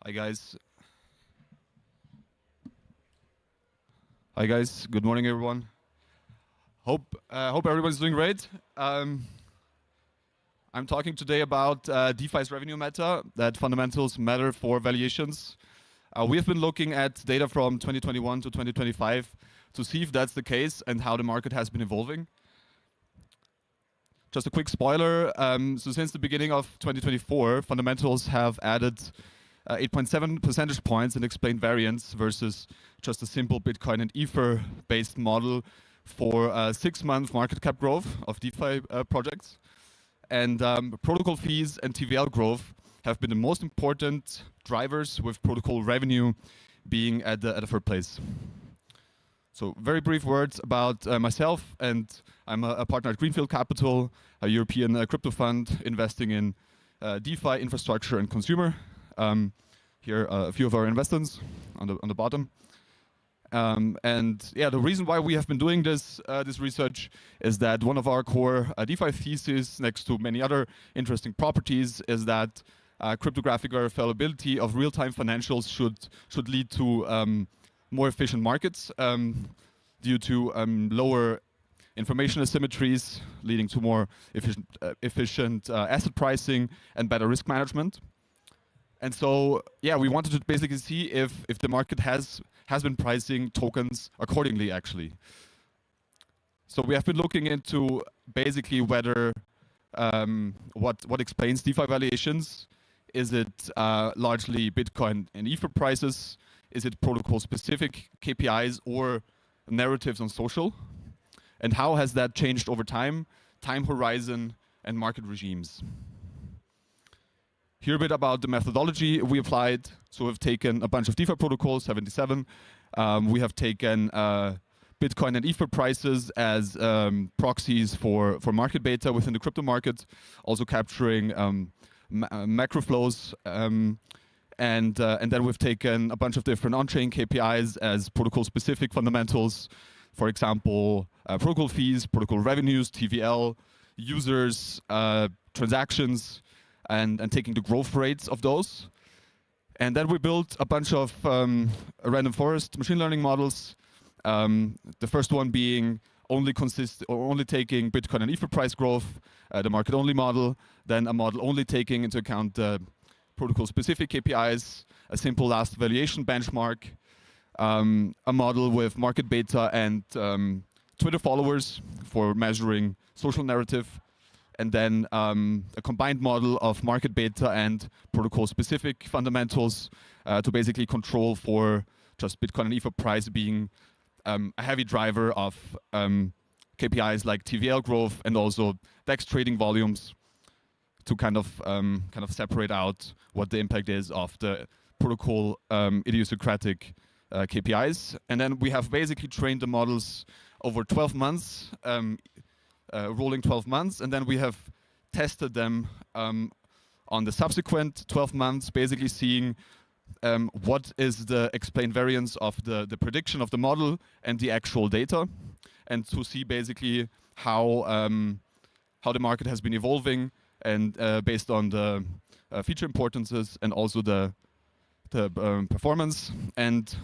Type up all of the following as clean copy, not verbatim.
Hi guys. Hi guys. Good morning, everyone. Hope everybody's doing great. I'm talking today about DeFi's revenue meta, that fundamentals matter for valuations. We have been looking at data from 2021 to 2025 to see if that's the case and how the market has been evolving. Just a quick spoiler. So since the beginning of 2024, fundamentals have added 8.7 percentage points in explained variance versus just a simple Bitcoin and Ether-based model for 6-month market cap growth of DeFi projects. And protocol fees and TVL growth have been the most important drivers, with protocol revenue being at the third place. So very brief words about myself, and I'm a partner at Greenfield Capital, a European crypto fund investing in DeFi, infrastructure, and consumer. Here are a few of our investors on the bottom. And yeah, the reason why we have been doing this research is that one of our core DeFi theses, next to many other interesting properties, is that cryptographic verifiability of real-time financials should lead to more efficient markets due to lower information asymmetries, leading to more efficient asset pricing and better risk management. And so, yeah, we wanted to basically see if the market has been pricing tokens accordingly, actually. So we have been looking into basically whether what explains DeFi valuations. Is it largely Bitcoin and Ether prices? Is it protocol-specific KPIs or narratives on social? And how has that changed over time horizon, and market regimes? Here a bit about the methodology we applied. So we've taken a bunch of DeFi protocols, 77. We have taken Bitcoin and Ether prices as proxies for market beta within the crypto market, also capturing macro flows. And then we've taken a bunch of different on-chain KPIs as protocol-specific fundamentals. For example, protocol fees, protocol revenues, TVL, users, transactions, and taking the growth rates of those. And then we built a bunch of random forest machine learning models. The first one being only taking Bitcoin and Ether price growth, the market-only model. Then a model only taking into account protocol-specific KPIs, a simple last valuation benchmark, a model with market beta and Twitter followers for measuring social narrative, and then a combined model of market beta and protocol-specific fundamentals to basically control for just Bitcoin and Ether price being a heavy driver of KPIs like TVL growth and also DEX trading volumes to kind of separate out what the impact is of the protocol idiosyncratic KPIs. And then we have basically trained the models over 12 months, rolling 12 months, and then we have tested them on the subsequent 12 months, basically seeing what is the explained variance of the prediction of the model and the actual data, and to see basically how the market has been evolving and based on the feature importances and also the performance. And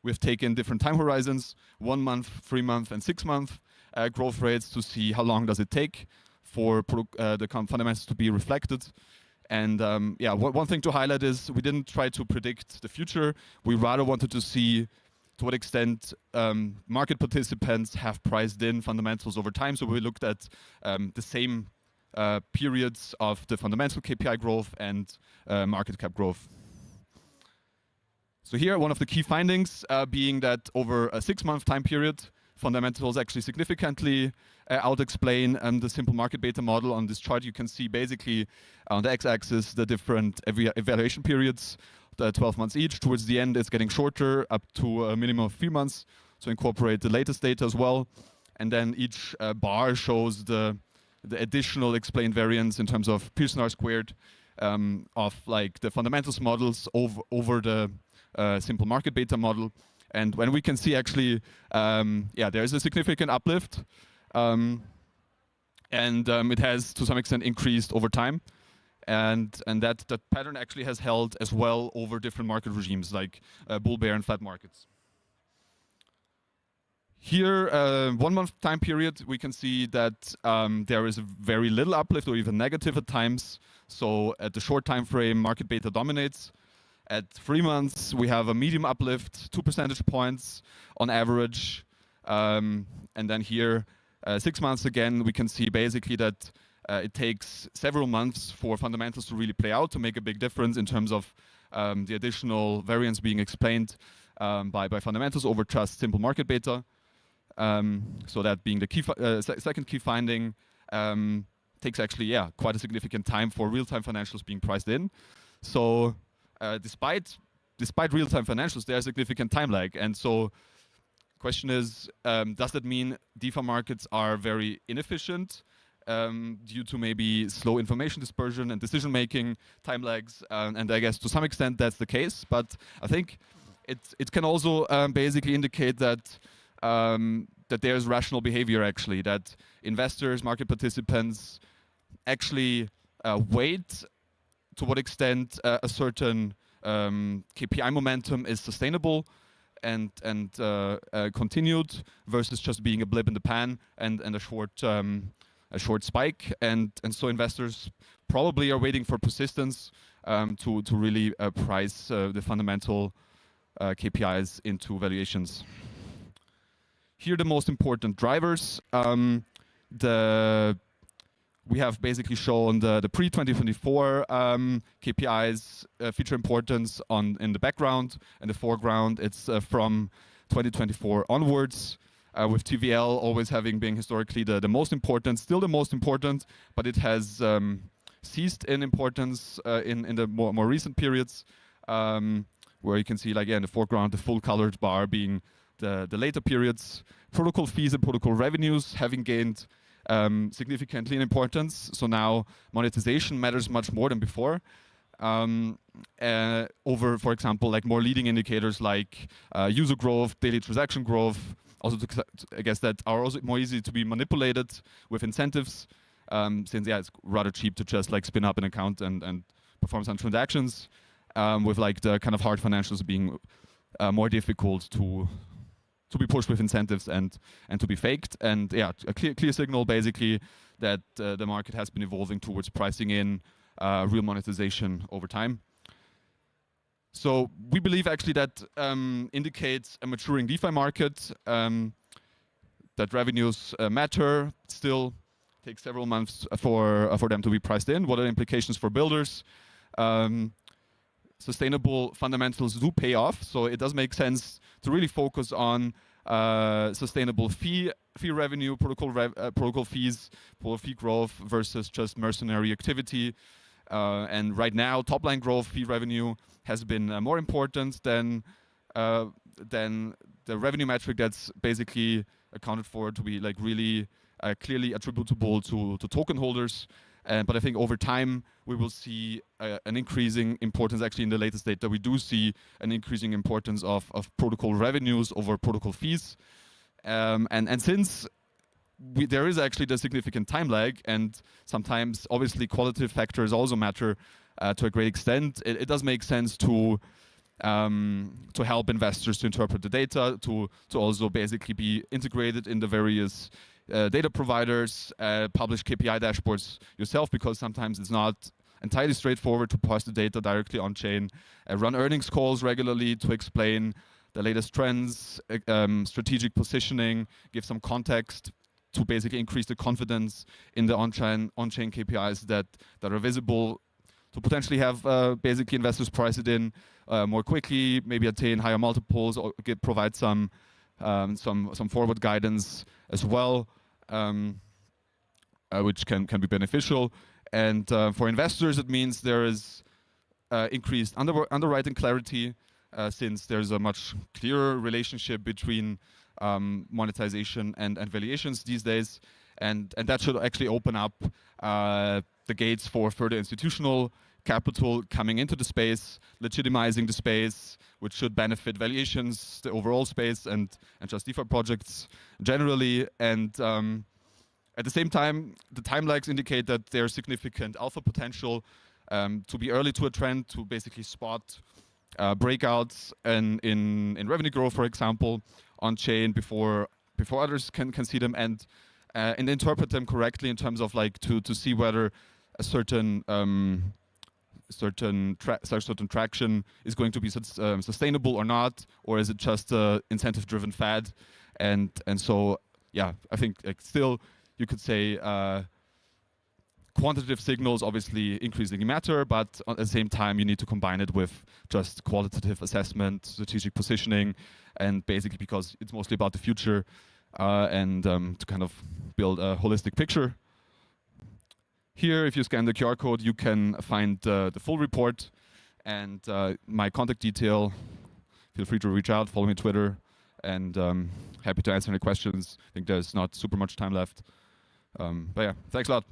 we've taken different time horizons, 1 month, 3 month, and 6 month growth rates to see how long does it take for the fundamentals to be reflected. And yeah, one thing to highlight is we didn't try to predict the future. We rather wanted to see to what extent market participants have priced in fundamentals over time. So we looked at the same periods of the fundamental KPI growth and market cap growth. So here, one of the key findings being that over a 6-month time period, fundamentals actually significantly out-explain the simple market beta model. On this chart, you can see basically on the x-axis the different evaluation periods, the 12 months each. Towards the end, it's getting shorter, up to a minimum of 3 months, to incorporate the latest data as well. And then each bar shows the additional explained variance in terms of Pearson R-squared of like the fundamentals models over the simple market beta model. And when we can see actually, yeah, there is a significant uplift, and it has to some extent increased over time, and that pattern actually has held as well over different market regimes like bull, bear, and flat markets. Here, 1 month time period, we can see that there is very little uplift or even negative at times. So at the short time frame, market beta dominates. At 3 months, we have a medium uplift, 2 percentage points on average. And then here, 6 months again, we can see basically that it takes several months for fundamentals to really play out to make a big difference in terms of the additional variance being explained by fundamentals over just simple market beta. So that being the key second key finding, takes actually, yeah, quite a significant time for real-time financials being priced in. So despite real-time financials, there's a significant time lag. And so question is, does that mean DeFi markets are very inefficient due to maybe slow information dispersion and decision-making time lags? And I guess to some extent that's the case. But I think it can also basically indicate that that there's rational behavior actually, that investors, market participants actually wait to what extent a certain KPI momentum is sustainable and continued versus just being a blip in the pan and a short spike. And so investors probably are waiting for persistence to really price the fundamental KPIs into valuations. Here the most important drivers. We have basically shown the pre-2024 KPIs feature importance in the background, and the foreground it's from 2024 onwards, with TVL always having been historically the most important, still the most important, but it has ceased in importance in the more recent periods, where you can see, like, in the foreground, the full colored bar being the later periods. Protocol fees and protocol revenues having gained significantly in importance. So now monetization matters much more than before. Over, for example, like more leading indicators like user growth, daily transaction growth, also I guess that are also more easy to be manipulated with incentives, since yeah, it's rather cheap to just like spin up an account and perform some transactions, with like the kind of hard financials being more difficult to be pushed with incentives and to be faked. And yeah, a clear signal basically that the market has been evolving towards pricing in real monetization over time. So we believe actually that indicates a maturing DeFi market, that revenues matter still, take several months for them to be priced in. What are the implications for builders? Sustainable fundamentals do pay off, so it does make sense to really focus on sustainable fee revenue, protocol fees, for fee growth versus just mercenary activity. And right now, top line growth, fee revenue has been more important than the revenue metric that's basically accounted for to be like really clearly attributable to token holders. But I think over time we will see an increasing importance. Actually, in the latest data, we do see an increasing importance of protocol revenues over protocol fees. And since there is actually the significant time lag, and sometimes obviously qualitative factors also matter to a great extent, it does make sense to help investors to interpret the data, to also basically be integrated in the various data providers, publish KPI dashboards yourself, because sometimes it's not entirely straightforward to parse the data directly on chain, run earnings calls regularly to explain the latest trends, strategic positioning, give some context to basically increase the confidence in the on-chain KPIs that are visible, to potentially have basically investors price it in more quickly, maybe attain higher multiples, or provide some forward guidance as well, which can be beneficial. And for investors, it means there is increased underwriting clarity, since there's a much clearer relationship between monetization and valuations these days, and that should actually open up the gates for further institutional capital coming into the space, legitimizing the space, which should benefit valuations, the overall space, and just DeFi projects generally. And at the same time, the time lags indicate that there's significant alpha potential to be early to a trend, to basically spot breakouts in revenue growth, for example, on chain before others can see them, and interpret them correctly in terms of like to see whether a certain traction is going to be sustainable or not, or is it just a incentive-driven fad? And so yeah, I think like still you could say quantitative signals obviously increasingly matter, but at the same time you need to combine it with just qualitative assessment, strategic positioning, and basically because it's mostly about the future, and to kind of build a holistic picture. Here, if you scan the QR code, you can find the full report and my contact detail. Feel free to reach out, follow me on Twitter, and happy to answer any questions. I think there's not super much time left. But yeah, thanks a lot.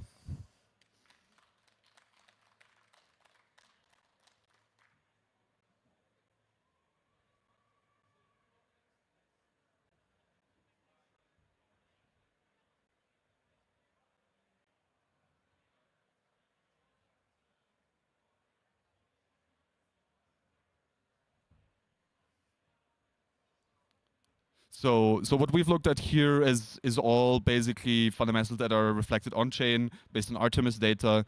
So what we've looked at here is all basically fundamentals that are reflected on chain based on Artemis data,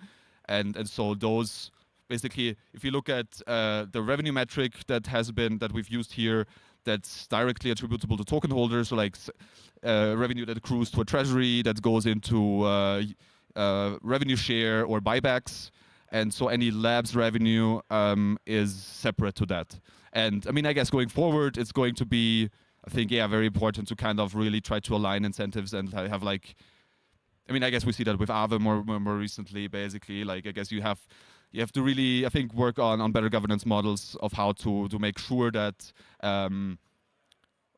and so those basically, if you look at the revenue metric that we've used here, that's directly attributable to token holders, so like revenue that accrues to a treasury that goes into revenue share or buybacks, and so any labs revenue is separate to that. And I mean, I guess going forward, it's going to be, I think, yeah, very important to kind of really try to align incentives and have like, I mean, I guess we see that with Aave more recently, basically. Like, I guess you have to really, I think, work on better governance models of how to make sure that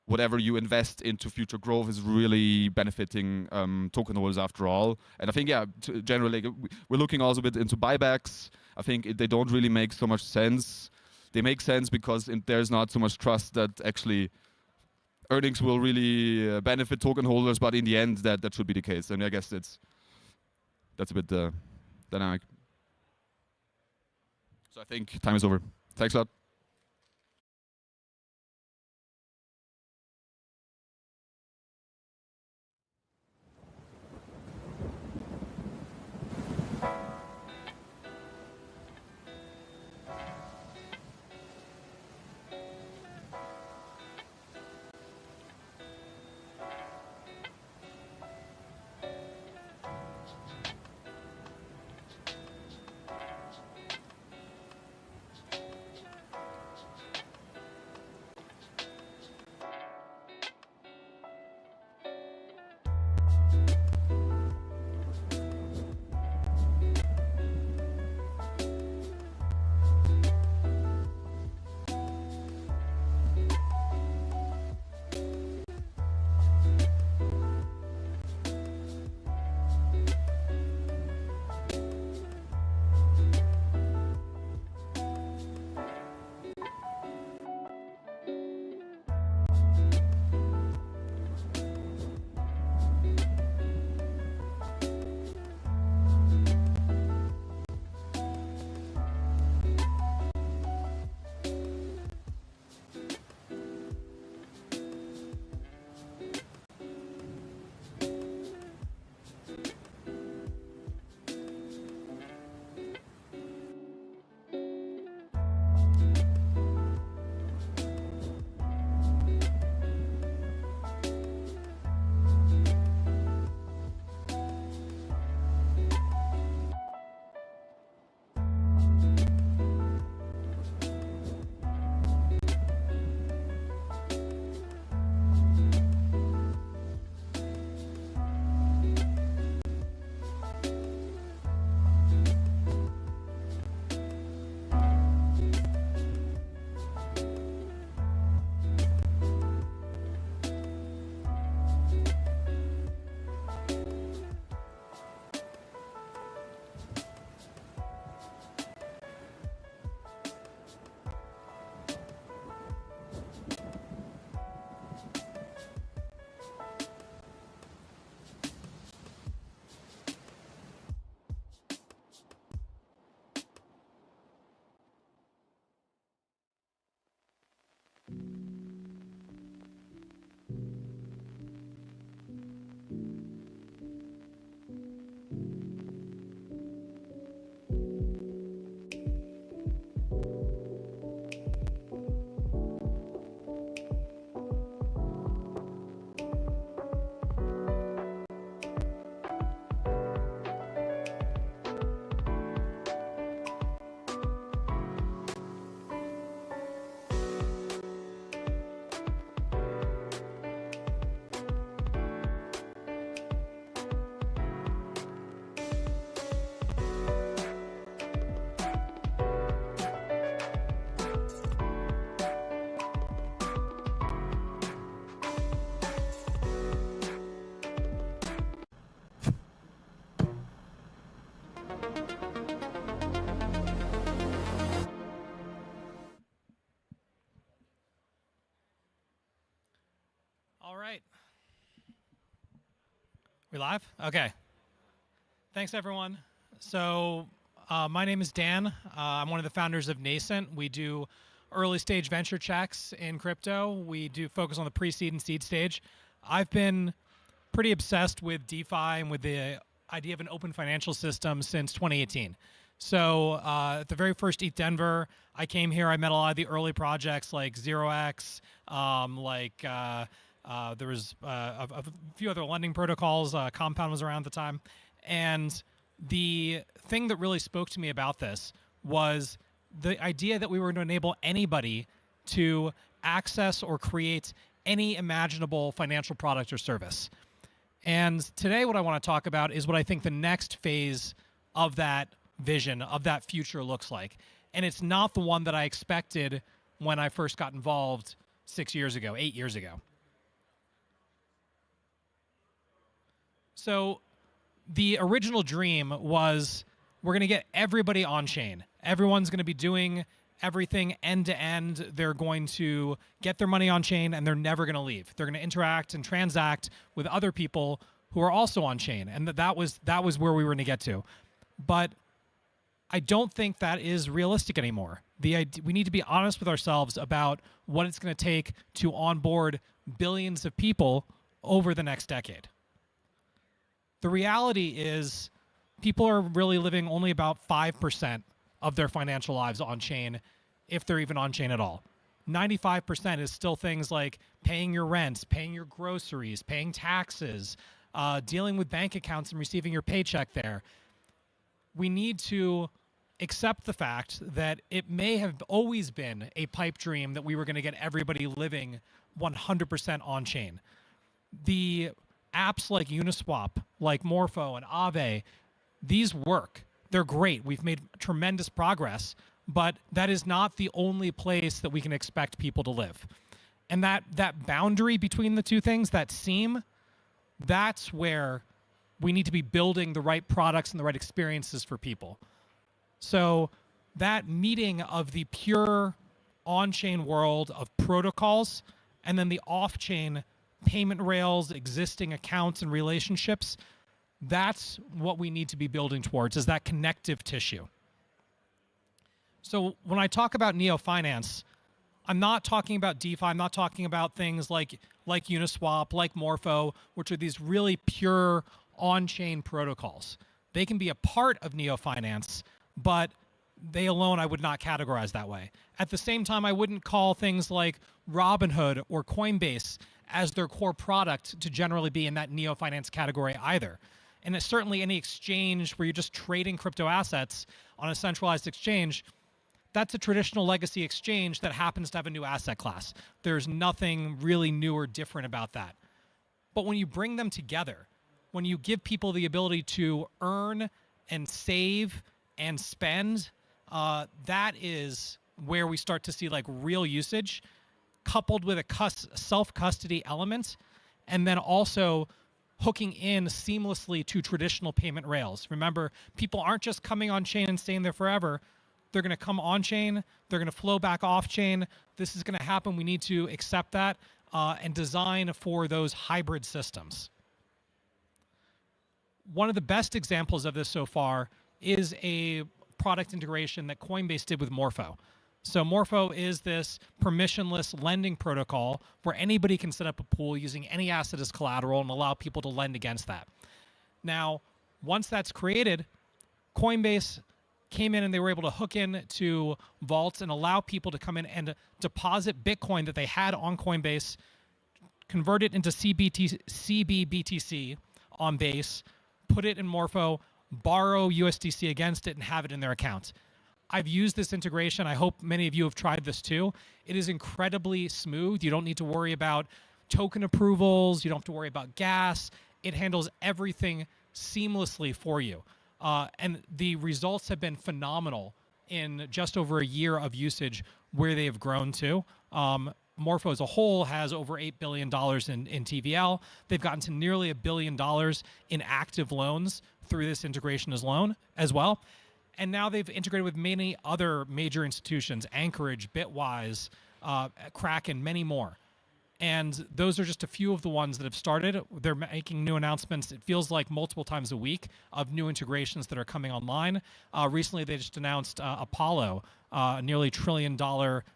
whatever you invest into future growth is really benefiting token holders after all. And I think, yeah, generally, we're looking also a bit into buybacks. I think they don't really make so much sense. They make sense because there's not so much trust that actually earnings will really benefit token holders, but in the end, that should be the case. And I guess that's a bit dynamic. So I think time is over. Thanks a lot. All right. We live? Okay. Thanks, everyone. So my name is Dan. I'm one of the founders of Nascent. We do early stage venture checks in crypto. We do focus on the pre-seed and seed stage. I've been pretty obsessed with DeFi and with the idea of an open financial system since 2018. So at the very first ETHDenver, I came here. I met a lot of the early projects like 0x, there was a few other lending protocols. Compound was around at the time. And the thing that really spoke to me about this was the idea that we were going to enable anybody to access or create any imaginable financial product or service. And today what I want to talk about is what I think the next phase of that vision, of that future looks like. And it's not the one that I expected when I first got involved 8 years ago. So the original dream was we're going to get everybody on chain. Everyone's going to be doing everything end to end. They're going to get their money on chain and they're never going to leave. They're going to interact and transact with other people who are also on chain. And that was where we were going to get to. But I don't think that is realistic anymore. We need to be honest with ourselves about what it's going to take to onboard billions of people over the next decade. The reality is people are really living only about 5% of their financial lives on chain, if they're even on chain at all. 95% is still things like paying your rent, paying your groceries, paying taxes, dealing with bank accounts and receiving your paycheck there. We need to accept the fact that it may have always been a pipe dream that we were going to get everybody living 100% on chain. The apps like Uniswap, like Morpho and Aave, these work. They're great. We've made tremendous progress, but that is not the only place that we can expect people to live. And that boundary between the two things, that seam, that's where we need to be building the right products and the right experiences for people. So that meeting of the pure on-chain world of protocols and then the off-chain payment rails, existing accounts and relationships, that's what we need to be building towards, is that connective tissue. So when I talk about neo-finance, I'm not talking about DeFi, I'm not talking about things like Uniswap, like Morpho, which are these really pure on-chain protocols. They can be a part of neo-finance, but they alone I would not categorize that way. At the same time, I wouldn't call things like Robinhood or Coinbase as their core product to generally be in that neo-finance category either. And it's certainly any exchange where you're just trading crypto assets on a centralized exchange, that's a traditional legacy exchange that happens to have a new asset class. There's nothing really new or different about that. But when you bring them together, when you give people the ability to earn and save and spend, that is where we start to see like real usage, coupled with a self-custody element, and then also hooking in seamlessly to traditional payment rails. Remember, people aren't just coming on chain and staying there forever. They're going to come on chain. They're going to flow back off chain. This is going to happen. We need to accept that and design for those hybrid systems. One of the best examples of this so far is a product integration that Coinbase did with Morpho. So Morpho is this permissionless lending protocol where anybody can set up a pool using any asset as collateral and allow people to lend against that. Now, once that's created, Coinbase came in and they were able to hook in to vaults and allow people to come in and deposit Bitcoin that they had on Coinbase, convert it into CBBTC on Base, put it in Morpho, borrow USDC against it, and have it in their account. I've used this integration. I hope many of you have tried this too. It is incredibly smooth. You don't need to worry about token approvals. You don't have to worry about gas. It handles everything seamlessly for you. And the results have been phenomenal in just over a year of usage where they have grown to. Morpho as a whole has over $8 billion in TVL. They've gotten to nearly $1 billion in active loans through this integration as well. And now they've integrated with many other major institutions, Anchorage, Bitwise, Kraken, many more. And those are just a few of the ones that have started. They're making new announcements. It feels like multiple times a week of new integrations that are coming online. Recently, they just announced Apollo, a nearly $1 trillion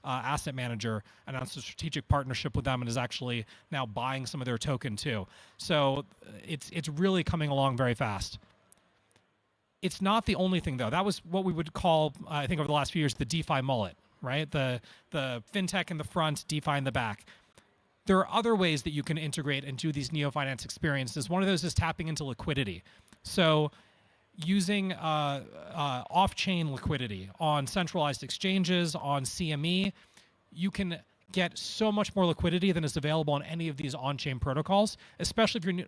asset manager, announced a strategic partnership with them and is actually now buying some of their token too. So it's really coming along very fast. It's not the only thing, though. That was what we would call, I think over the last few years, the DeFi mullet, right? The fintech in the front, DeFi in the back. There are other ways that you can integrate and do these neo-finance experiences. One of those is tapping into liquidity. So using off-chain liquidity on centralized exchanges, on CME, you can get so much more liquidity than is available on any of these on-chain protocols, especially if you're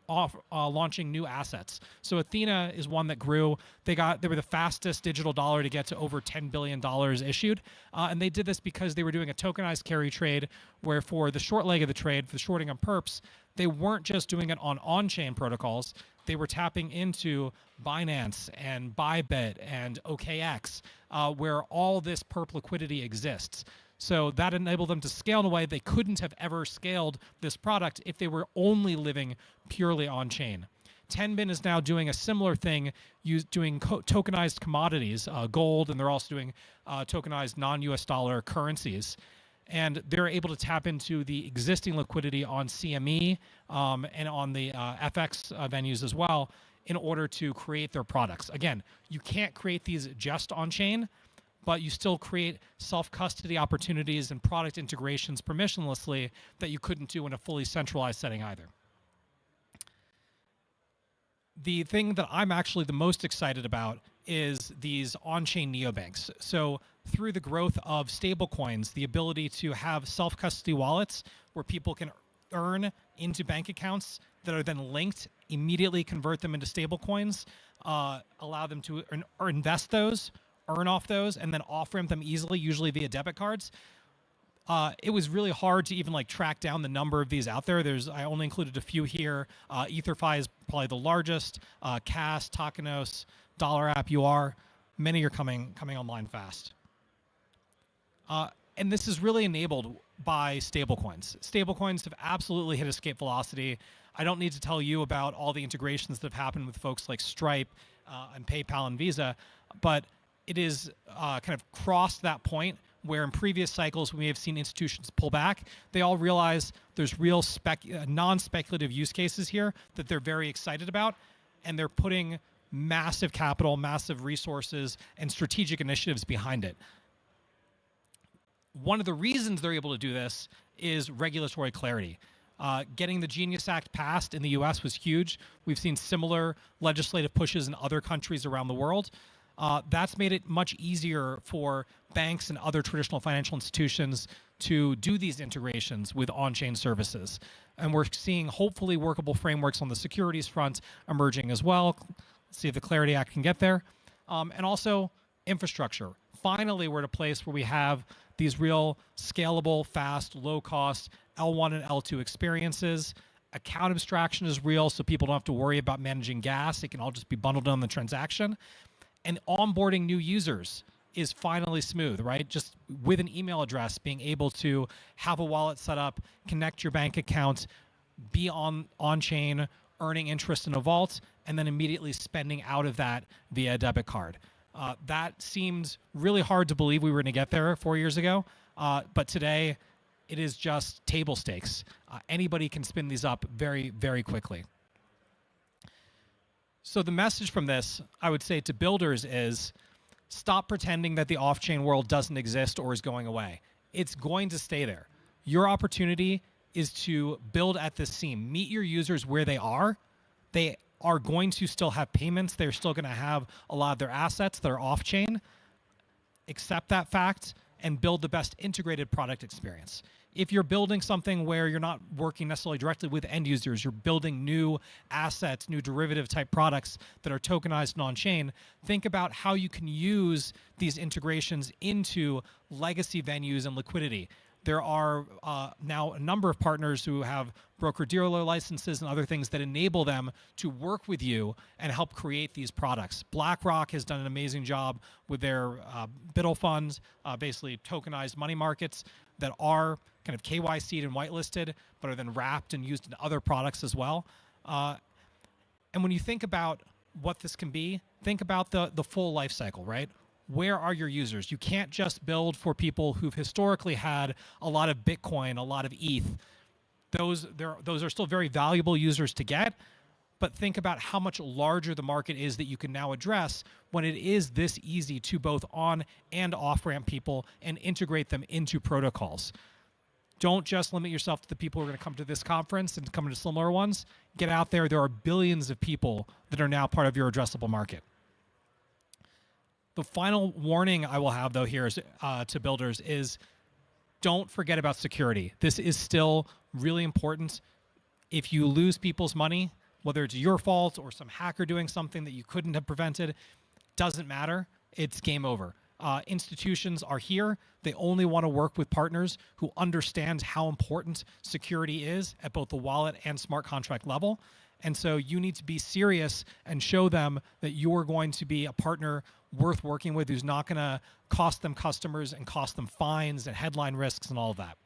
launching new assets. So Athena is one that grew. They were the fastest digital dollar to get to over $10 billion issued. And they did this because they were doing a tokenized carry trade where for the short leg of the trade, for the shorting on perps, they weren't just doing it on on-chain protocols. They were tapping into Binance and Bybit and OKX, where all this perp liquidity exists. So that enabled them to scale in a way they couldn't have ever scaled this product if they were only living purely on-chain. Tenbin is now doing a similar thing, doing tokenized commodities, gold, and they're also doing tokenized non-US dollar currencies. And they're able to tap into the existing liquidity on CME and on the FX venues as well in order to create their products. Again, you can't create these just on-chain, but you still create self-custody opportunities and product integrations permissionlessly that you couldn't do in a fully centralized setting either. The thing that I'm actually the most excited about is these on-chain neobanks. So through the growth of stablecoins, the ability to have self-custody wallets where people can earn into bank accounts that are then linked, immediately convert them into stablecoins, allow them to invest those, earn off those, and then off-ramp them easily, usually via debit cards. It was really hard to even track down the number of these out there. I only included a few here. EtherFi is probably the largest. Cas, Takanos, Dollar App, UR. Many are coming online fast. And this is really enabled by stablecoins. Stablecoins have absolutely hit escape velocity. I don't need to tell you about all the integrations that have happened with folks like Stripe and PayPal and Visa, but it is kind of crossed that point where in previous cycles we may have seen institutions pull back. They all realize there's real non-speculative use cases here that they're very excited about, and they're putting massive capital, massive resources, and strategic initiatives behind it. One of the reasons they're able to do this is regulatory clarity. Getting the Genius Act passed in the US was huge. We've seen similar legislative pushes in other countries around the world. That's made it much easier for banks and other traditional financial institutions to do these integrations with on-chain services. And we're seeing hopefully workable frameworks on the securities front emerging as well. Let's see if the Clarity Act can get there. And also infrastructure. Finally, we're at a place where we have these real scalable, fast, low-cost L1 and L2 experiences. Account abstraction is real, so people don't have to worry about managing gas. It can all just be bundled on the transaction. And onboarding new users is finally smooth, right? Just with an email address, being able to have a wallet set up, connect your bank account, be on-chain, earning interest in a vault, and then immediately spending out of that via a debit card. That seemed really hard to believe we were going to get there 4 years ago, but today it is just table stakes. Anybody can spin these up very, very quickly. So the message from this, I would say to builders, is stop pretending that the off-chain world doesn't exist or is going away. It's going to stay there. Your opportunity is to build at this seam. Meet your users where they are. They are going to still have payments. They're still going to have a lot of their assets that are off-chain. Accept that fact and build the best integrated product experience. If you're building something where you're not working necessarily directly with end users, you're building new assets, new derivative type products that are tokenized and on-chain, think about how you can use these integrations into legacy venues and liquidity. There are now a number of partners who have broker-dealer licenses and other things that enable them to work with you and help create these products. BlackRock has done an amazing job with their BIDL funds, basically tokenized money markets. that are kind of KYC'd and whitelisted, but are then wrapped and used in other products as well. And when you think about what this can be, think about the full life cycle, right? Where are your users? You can't just build for people who've historically had a lot of Bitcoin, a lot of ETH. Those are still very valuable users to get, but think about how much larger the market is that you can now address when it is this easy to both on and off-ramp people and integrate them into protocols. Don't just limit yourself to the people who are going to come to this conference and come to similar ones. Get out there. There are billions of people that are now part of your addressable market. The final warning I will have, though, here is, to builders is don't forget about security. This is still really important. If you lose people's money, whether it's your fault or some hacker doing something that you couldn't have prevented, doesn't matter. It's game over. Institutions are here. They only want to work with partners who understand how important security is at both the wallet and smart contract level. And so you need to be serious and show them that you're going to be a partner worth working with, who's not going to cost them customers and cost them fines and headline risks and all of that.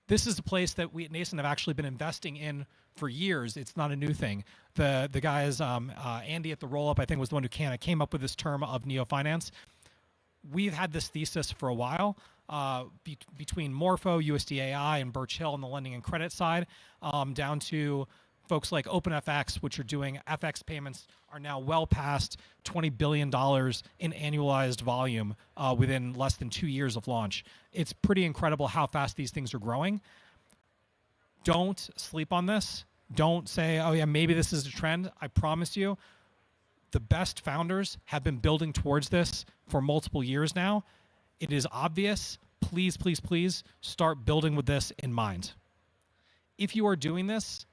This is a place that we at Nascent have actually been investing in for years. It's not a new thing. The guys, Andy at the Rollup, I think, was the one who came up with this term of neo-finance. We've had this thesis for a while between Morpho, USDAI, and Birch Hill on the lending and credit side, down to folks like OpenFX, which are doing FX payments, are now well past $20 billion in annualized volume within less than 2 years of launch. It's pretty incredible how fast these things are growing. Don't sleep on this. Don't say, oh yeah, maybe this is a trend. I promise you, the best founders have been building towards this for multiple years now. It is obvious. Please, please, please start building with this in mind. If you are doing this,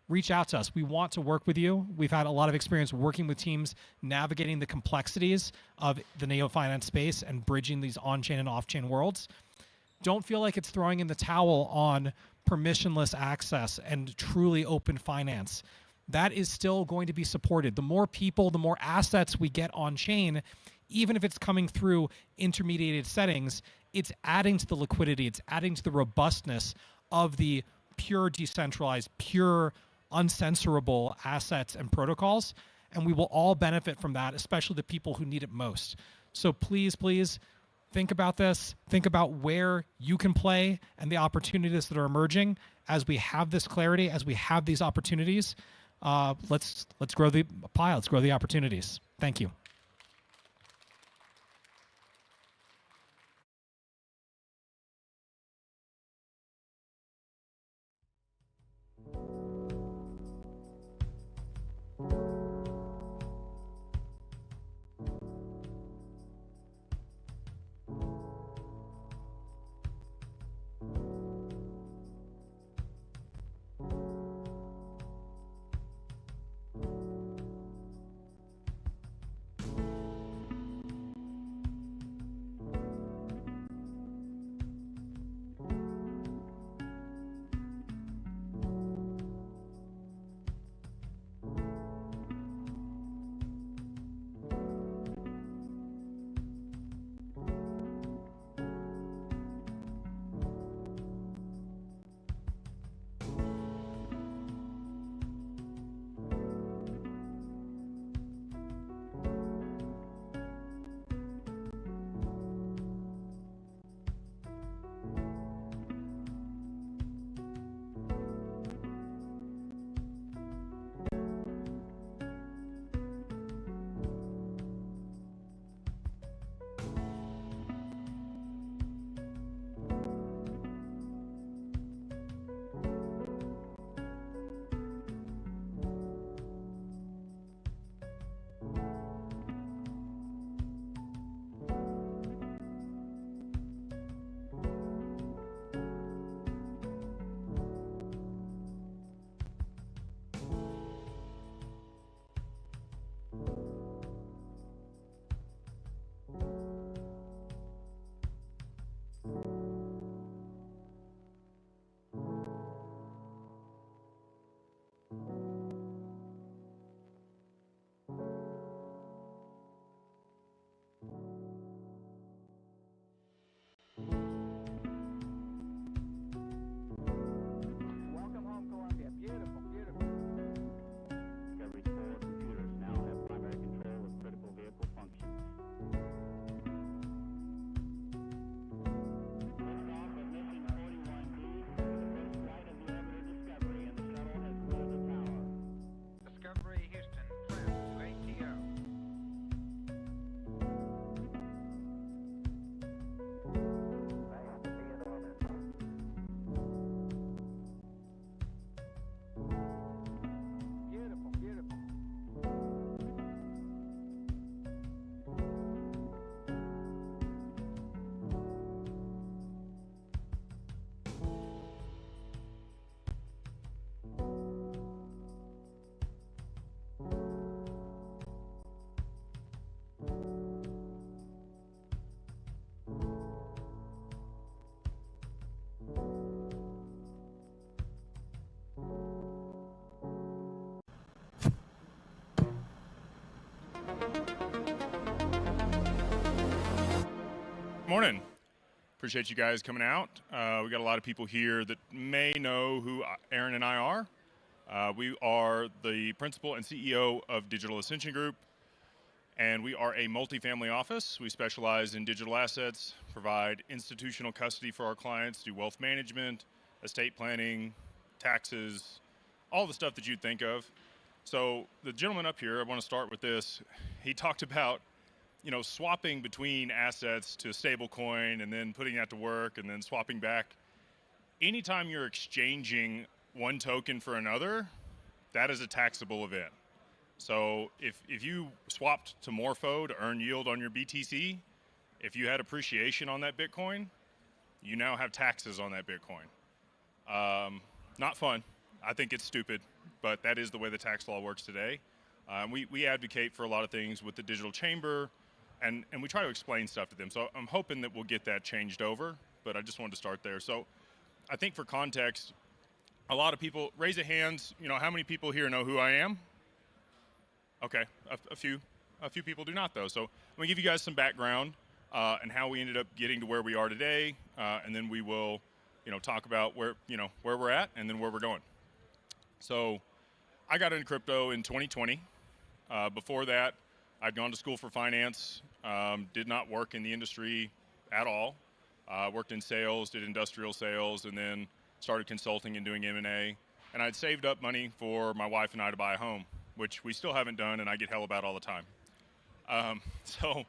reach out to us. We want to work with you. We've had a lot of experience working with teams, navigating the complexities of the neo-finance space and bridging these on-chain and off-chain worlds. Don't feel like it's throwing in the towel on permissionless access and truly open finance. That is still going to be supported. The more people, the more assets we get on-chain, even if it's coming through intermediated settings, it's adding to the liquidity, it's adding to the robustness of the pure decentralized, pure uncensorable assets and protocols, and we will all benefit from that, especially the people who need it most. So please, please think about this. Think about where you can play and the opportunities that are emerging as we have this clarity, as we have these opportunities. Let's grow the pie. Let's grow the opportunities. Thank you. Morning. Appreciate you guys coming out. We got a lot of people here that may know who Aaron and I are. We are the principal and CEO of Digital Ascension Group, and we are a multifamily office. We specialize in digital assets, provide institutional custody for our clients, do wealth management, estate planning, taxes, all the stuff that you'd think of. So the gentleman up here, I want to start with this. He talked about swapping between assets to a stable coin and then putting that to work and then swapping back. Anytime you're exchanging one token for another, that is a taxable event. So if you swapped to Morpho to earn yield on your BTC, if you had appreciation on that Bitcoin, you now have taxes on that Bitcoin. Not fun. I think it's stupid, but that is the way the tax law works today. We advocate for a lot of things with the digital chamber, and we try to explain stuff to them. So I'm hoping that we'll get that changed over, but I just wanted to start there. So I think for context, a lot of people, raise your hands, how many people here know who I am? Okay, a few people do not though. So I'm gonna give you guys some background and how we ended up getting to where we are today, and then we will, talk about where we're at and then where we're going. So I got into crypto in 2020. Before that, I'd gone to school for finance, did not work in the industry at all. Worked in sales, did industrial sales, and then started consulting and doing M&A. And I'd saved up money for my wife and I to buy a home, which we still haven't done, and I get hell about all the time. So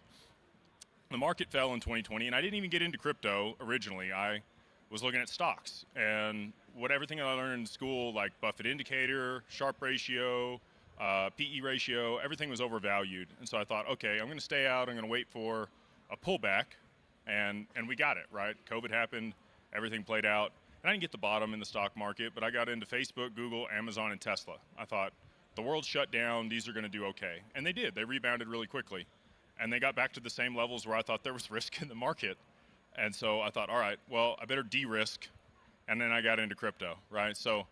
the market fell in 2020, and I didn't even get into crypto originally. I was looking at stocks, and everything I learned in school, like Buffett indicator, Sharpe ratio, PE ratio, everything was overvalued. And so I thought, okay, I'm going to stay out. I'm going to wait for a pullback. And we got it, right? COVID happened. Everything played out. And I didn't get the bottom in the stock market, but I got into Facebook, Google, Amazon, and Tesla. I thought, the world shut down. These are going to do okay. And they did. They rebounded really quickly. And they got back to the same levels where I thought there was risk in the market. And so I thought, all right, well, I better de-risk. And then I got into crypto, right? So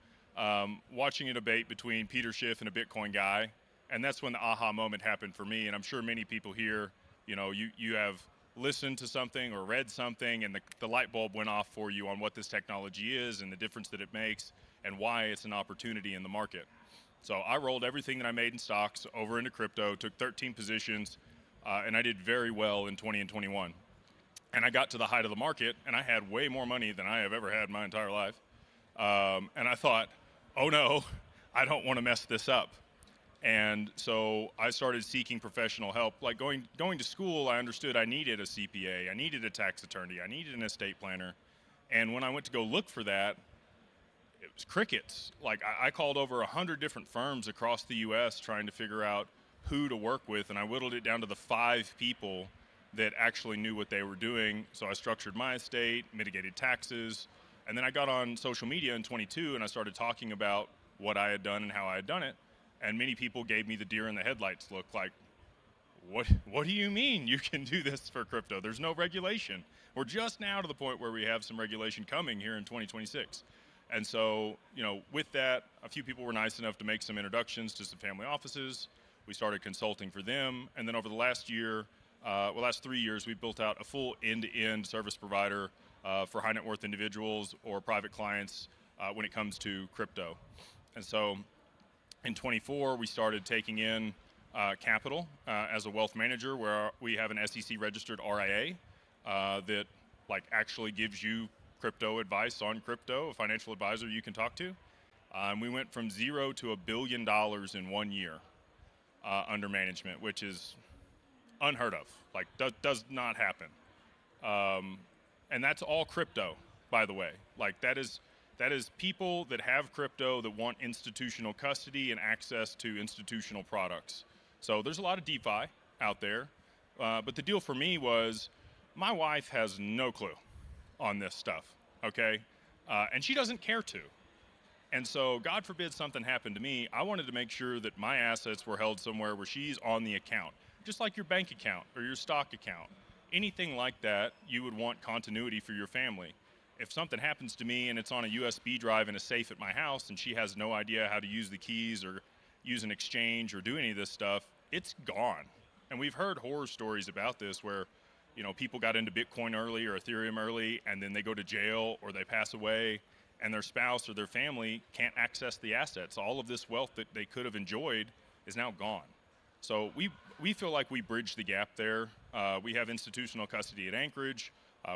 watching a debate between Peter Schiff and a Bitcoin guy, and that's when the aha moment happened for me. And I'm sure many people here, you have listened to something or read something, and the light bulb went off for you on what this technology is and the difference that it makes and why it's an opportunity in the market. So I rolled everything that I made in stocks over into crypto, took 13 positions, and I did very well in 20 and 21. And I got to the height of the market, and I had way more money than I have ever had in my entire life. And I thought, oh no, I don't want to mess this up. And so I started seeking professional help. Like going to school, I understood I needed a CPA, I needed a tax attorney, I needed an estate planner. And when I went to go look for that, it was crickets. Like I called over 100 different firms across the US trying to figure out who to work with, and I whittled it down to the 5 people that actually knew what they were doing. So I structured my estate, mitigated taxes, and then I got on social media in 22 and I started talking about what I had done and how I had done it. And many people gave me the deer in the headlights look, like, what do you mean you can do this for crypto? There's no regulation. We're just now to the point where we have some regulation coming here in 2026. And so, with that, a few people were nice enough to make some introductions to some family offices. We started consulting for them. And then over the last 3 years, we built out a full end-to-end service provider for high net worth individuals or private clients when it comes to crypto. And so in 24, we started taking in capital as a wealth manager, where we have an SEC registered RIA that actually gives you crypto advice on crypto, a financial advisor you can talk to. We went from 0 to $1 billion in 1 year under management, which is unheard of, does not happen. And that's all crypto, by the way. That is people that have crypto that want institutional custody and access to institutional products. So there's a lot of DeFi out there. But the deal for me was my wife has no clue on this stuff, okay? And she doesn't care to. And so God forbid something happened to me, I wanted to make sure that my assets were held somewhere where she's on the account. Just like your bank account or your stock account. Anything like that, you would want continuity for your family. If something happens to me and it's on a USB drive in a safe at my house and she has no idea how to use the keys or use an exchange or do any of this stuff, it's gone. And we've heard horror stories about this where, people got into Bitcoin early or Ethereum early, and then they go to jail or they pass away, and their spouse or their family can't access the assets. All of this wealth that they could have enjoyed is now gone. So we feel like we bridge the gap there. We have institutional custody at Anchorage.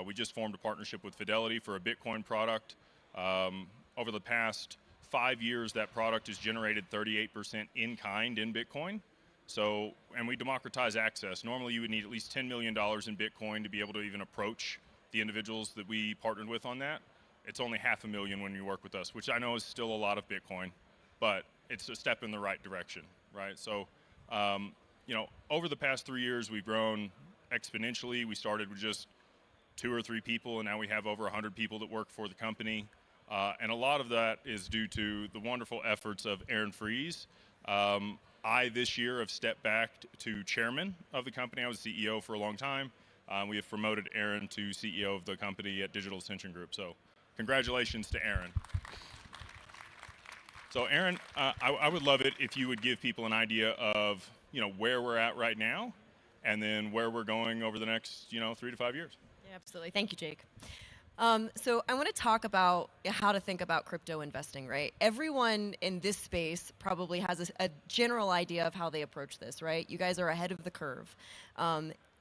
We just formed a partnership with Fidelity for a Bitcoin product. Over the past 5 years, that product has generated 38% in kind in Bitcoin. So, and we democratize access. Normally you would need at least $10 million in Bitcoin to be able to even approach the individuals that we partnered with on that. It's only $500,000 when you work with us, which I know is still a lot of Bitcoin, but it's a step in the right direction, right? So, over the past 3 years, we've grown exponentially. We started with just 2 or 3 people, and now we have over 100 people that work for the company. And a lot of that is due to the wonderful efforts of Aaron Freeze. I, this year, have stepped back to chairman of the company. I was CEO for a long time. We have promoted Aaron to CEO of the company at Digital Ascension Group. So congratulations to Aaron. So Aaron, I would love it if you would give people an idea of where we're at right now, and then where we're going over the next 3 to 5 years. Yeah, absolutely. Thank you, Jake. So I want to talk about how to think about crypto investing, right? Everyone in this space probably has a general idea of how they approach this, right? You guys are ahead of the curve.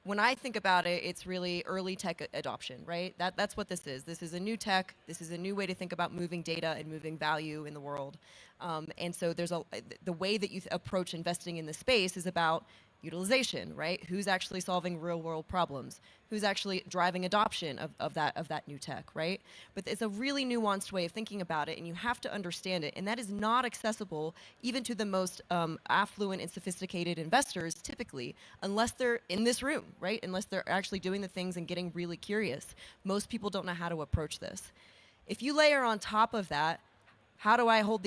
When I think about it, it's really early tech adoption, right? That's what this is. This is a new tech. This is a new way to think about moving data and moving value in the world. And so the way that you approach investing in the space is about utilization, right? Who's actually solving real world problems? Who's actually driving adoption of that new tech, right? But it's a really nuanced way of thinking about it, and you have to understand it. And that is not accessible even to the most affluent and sophisticated investors, typically, unless they're in this room, right? Unless they're actually doing the things and getting really curious. Most people don't know how to approach this. If you layer on top of that, how do I hold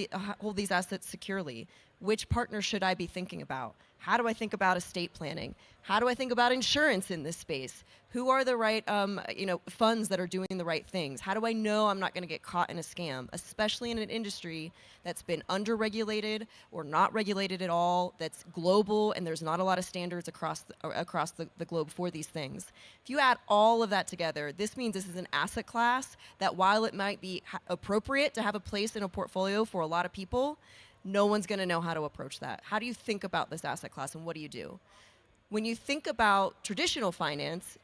these assets securely? Which partner should I be thinking about? How do I think about estate planning? How do I think about insurance in this space? Who are the right funds that are doing the right things? How do I know I'm not going to get caught in a scam, especially in an industry that's been under-regulated or not regulated at all, that's global, and there's not a lot of standards across the globe for these things. If you add all of that together, this means this is an asset class that, while it might be appropriate to have a place in a portfolio for a lot of people, no one's going to know how to approach that. How do you think about this asset class, and what do you do? When you think about traditional finance,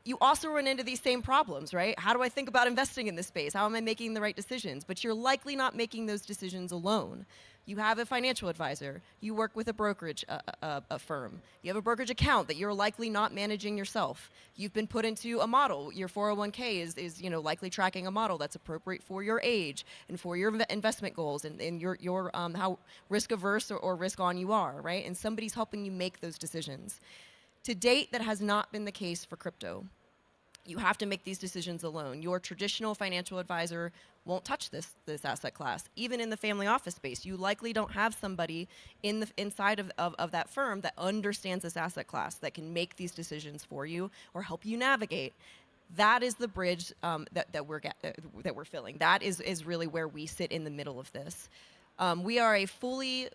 you also run into these same problems, right? How do I think about investing in this space? How am I making the right decisions? But you're likely not making those decisions alone. You have a financial advisor. You work with a brokerage a firm. You have a brokerage account that you're likely not managing yourself. You've been put into a model. Your 401k is likely tracking a model that's appropriate for your age and for your investment goals and your how risk averse or risk on you are, right? And somebody's helping you make those decisions. To date, that has not been the case for crypto. You have to make these decisions alone. Your traditional financial advisor won't touch this asset class. Even in the family office space, you likely don't have somebody inside of that firm that understands this asset class, that can make these decisions for you or help you navigate. That is the bridge that we're filling. That is really where we sit in the middle of this. We are a fully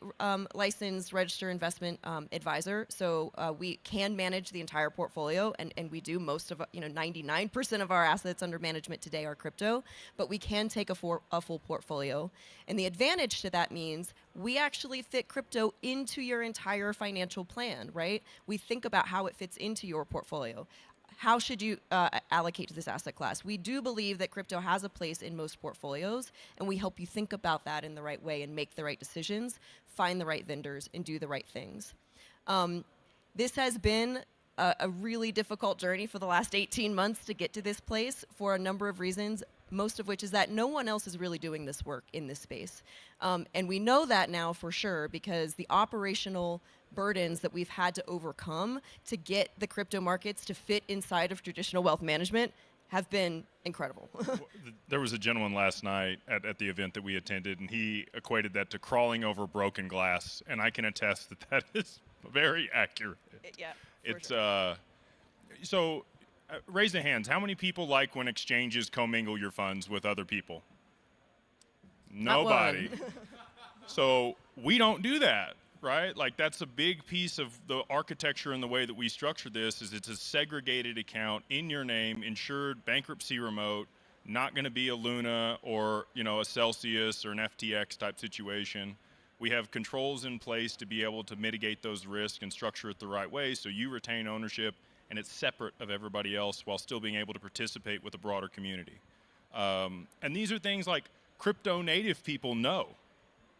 licensed registered investment advisor, so we can manage the entire portfolio, and we do. Most of 99% of our assets under management today are crypto, but we can take a full portfolio. And the advantage to that means we actually fit crypto into your entire financial plan, right? We think about how it fits into your portfolio. How should you allocate to this asset class? We do believe that crypto has a place in most portfolios, and we help you think about that in the right way and make the right decisions, find the right vendors, and do the right things. This has been a really difficult journey for the last 18 months to get to this place for a number of reasons, most of which is that no one else is really doing this work in this space. And we know that now for sure because the operational burdens that we've had to overcome to get the crypto markets to fit inside of traditional wealth management have been incredible. There was a gentleman last night at the event that we attended, and he equated that to crawling over broken glass, and I can attest that is very accurate. Yeah, it's sure. So raise the hands. How many people like when exchanges commingle your funds with other people? Nobody. So we don't do that. right? Like that's a big piece of the architecture and the way that we structure this is it's a segregated account in your name, insured, bankruptcy remote, not going to be a Luna or, you know, a Celsius or an FTX type situation. We have controls in place to be able to mitigate those risks and structure it the right way so you retain ownership and it's separate of everybody else while still being able to participate with a broader community. And these are things like crypto native people know,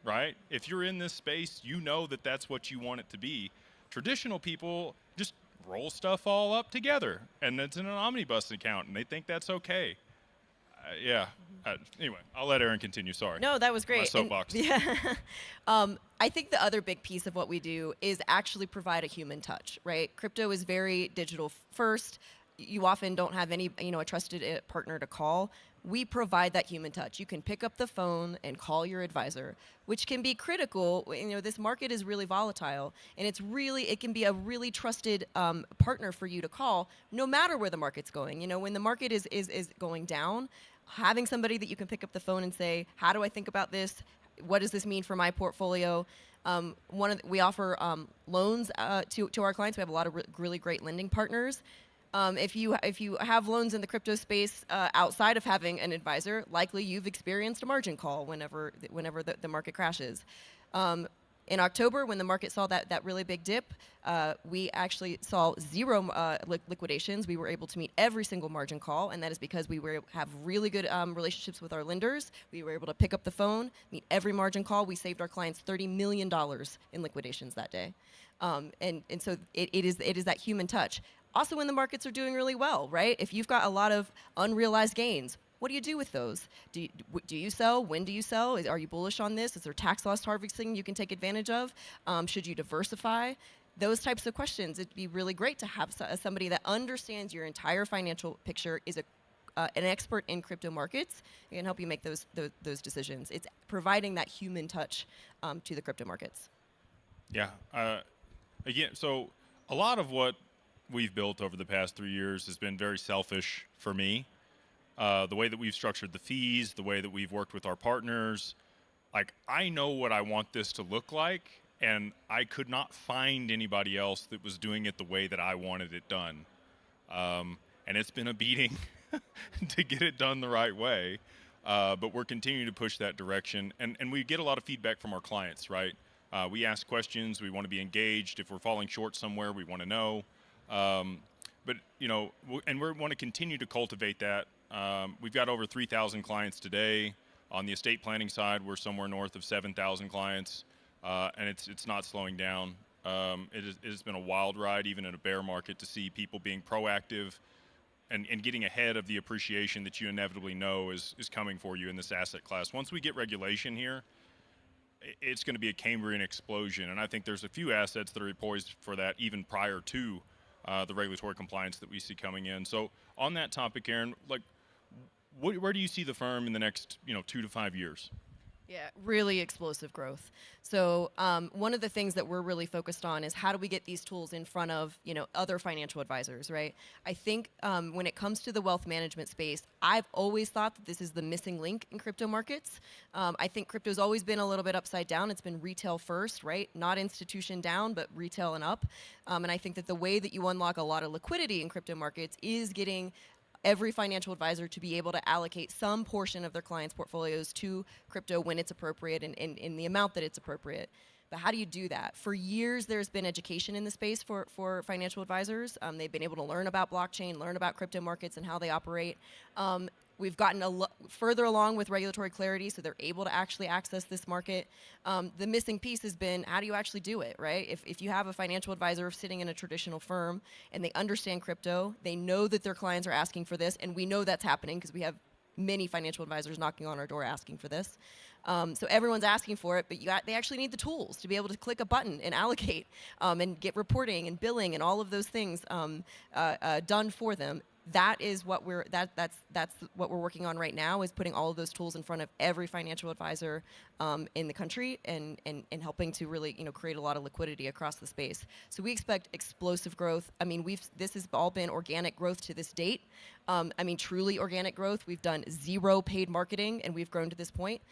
right? If you're in this space, you know that that's what you want it to be. Traditional people just roll stuff all up together and it's in an omnibus account and they think that's okay. Anyway, I'll let Aaron continue. Sorry. No, that was great. My soapbox. Yeah. I think the other big piece of what we do is actually provide a human touch, right? Crypto is very digital first. You often don't have any, a trusted partner to call. We provide that human touch. You can pick up the phone and call your advisor, which can be critical. This market is really volatile, and it can be a really trusted partner for you to call, no matter where the market's going. When the market is going down, having somebody that you can pick up the phone and say, how do I think about this? What does this mean for my portfolio? We offer loans to our clients. We have a lot of really great lending partners. If you have loans in the crypto space outside of having an advisor, likely you've experienced a margin call whenever the market crashes. In October, when the market saw that really big dip, we actually saw zero liquidations. We were able to meet every single margin call, and that is because we have really good relationships with our lenders. We were able to pick up the phone, meet every margin call. We saved our clients $30 million in liquidations that day. And so it is that human touch. Also, when the markets are doing really well, right? If you've got a lot of unrealized gains, what do you do with those? Do you sell? When do you sell? Are you bullish on this? Is there tax loss harvesting you can take advantage of? Should you diversify? Those types of questions. It'd be really great to have somebody that understands your entire financial picture, is an expert in crypto markets, and can help you make those decisions. It's providing that human touch to the crypto markets. Yeah. Again, so a lot of what we've built over the past 3 years has been very selfish for me. The way that we've structured the fees, the way that we've worked with our partners, like I know what I want this to look like, and I could not find anybody else that was doing it the way that I wanted it done. And it's been a beating to get it done the right way, but we're continuing to push that direction. And we get a lot of feedback from our clients, right? We ask questions, we want to be engaged. If we're falling short somewhere, we want to know. But, and we want to continue to cultivate that. We've got over 3,000 clients today. On the estate planning side, we're somewhere north of 7,000 clients, and it's not slowing down. It has been a wild ride, even in a bear market, to see people being proactive and getting ahead of the appreciation that you inevitably know is coming for you in this asset class. Once we get regulation here, it's going to be a Cambrian explosion, and I think there's a few assets that are poised for that even prior to the regulatory compliance that we see coming in. So on that topic, Aaron, where do you see the firm in the next 2 to 5 years? Yeah, really explosive growth. So one of the things that we're really focused on is how do we get these tools in front of other financial advisors, right? I think when it comes to the wealth management space, I've always thought that this is the missing link in crypto markets. I think crypto's always been a little bit upside down. It's been retail first, right? Not institution down, but retail and up. And I think that the way that you unlock a lot of liquidity in crypto markets is getting every financial advisor to be able to allocate some portion of their clients' portfolios to crypto when it's appropriate and in the amount that it's appropriate. But how do you do that? For years, there's been education in the space for financial advisors. They've been able to learn about blockchain, learn about crypto markets and how they operate. We've gotten further along with regulatory clarity, so they're able to actually access this market. The missing piece has been, how do you actually do it, right? If you have a financial advisor sitting in a traditional firm and they understand crypto, they know that their clients are asking for this, and we know that's happening because we have many financial advisors knocking on our door asking for this. So everyone's asking for it, but they actually need the tools to be able to click a button and allocate and get reporting and billing and all of those things done for them. That is what that's what we're working on right now, is putting all of those tools in front of every financial advisor in the country and helping to really create a lot of liquidity across the space. So we expect explosive growth. I mean, this has all been organic growth to this date. I mean, truly organic growth. We've done 0 paid marketing, and we've grown to this point,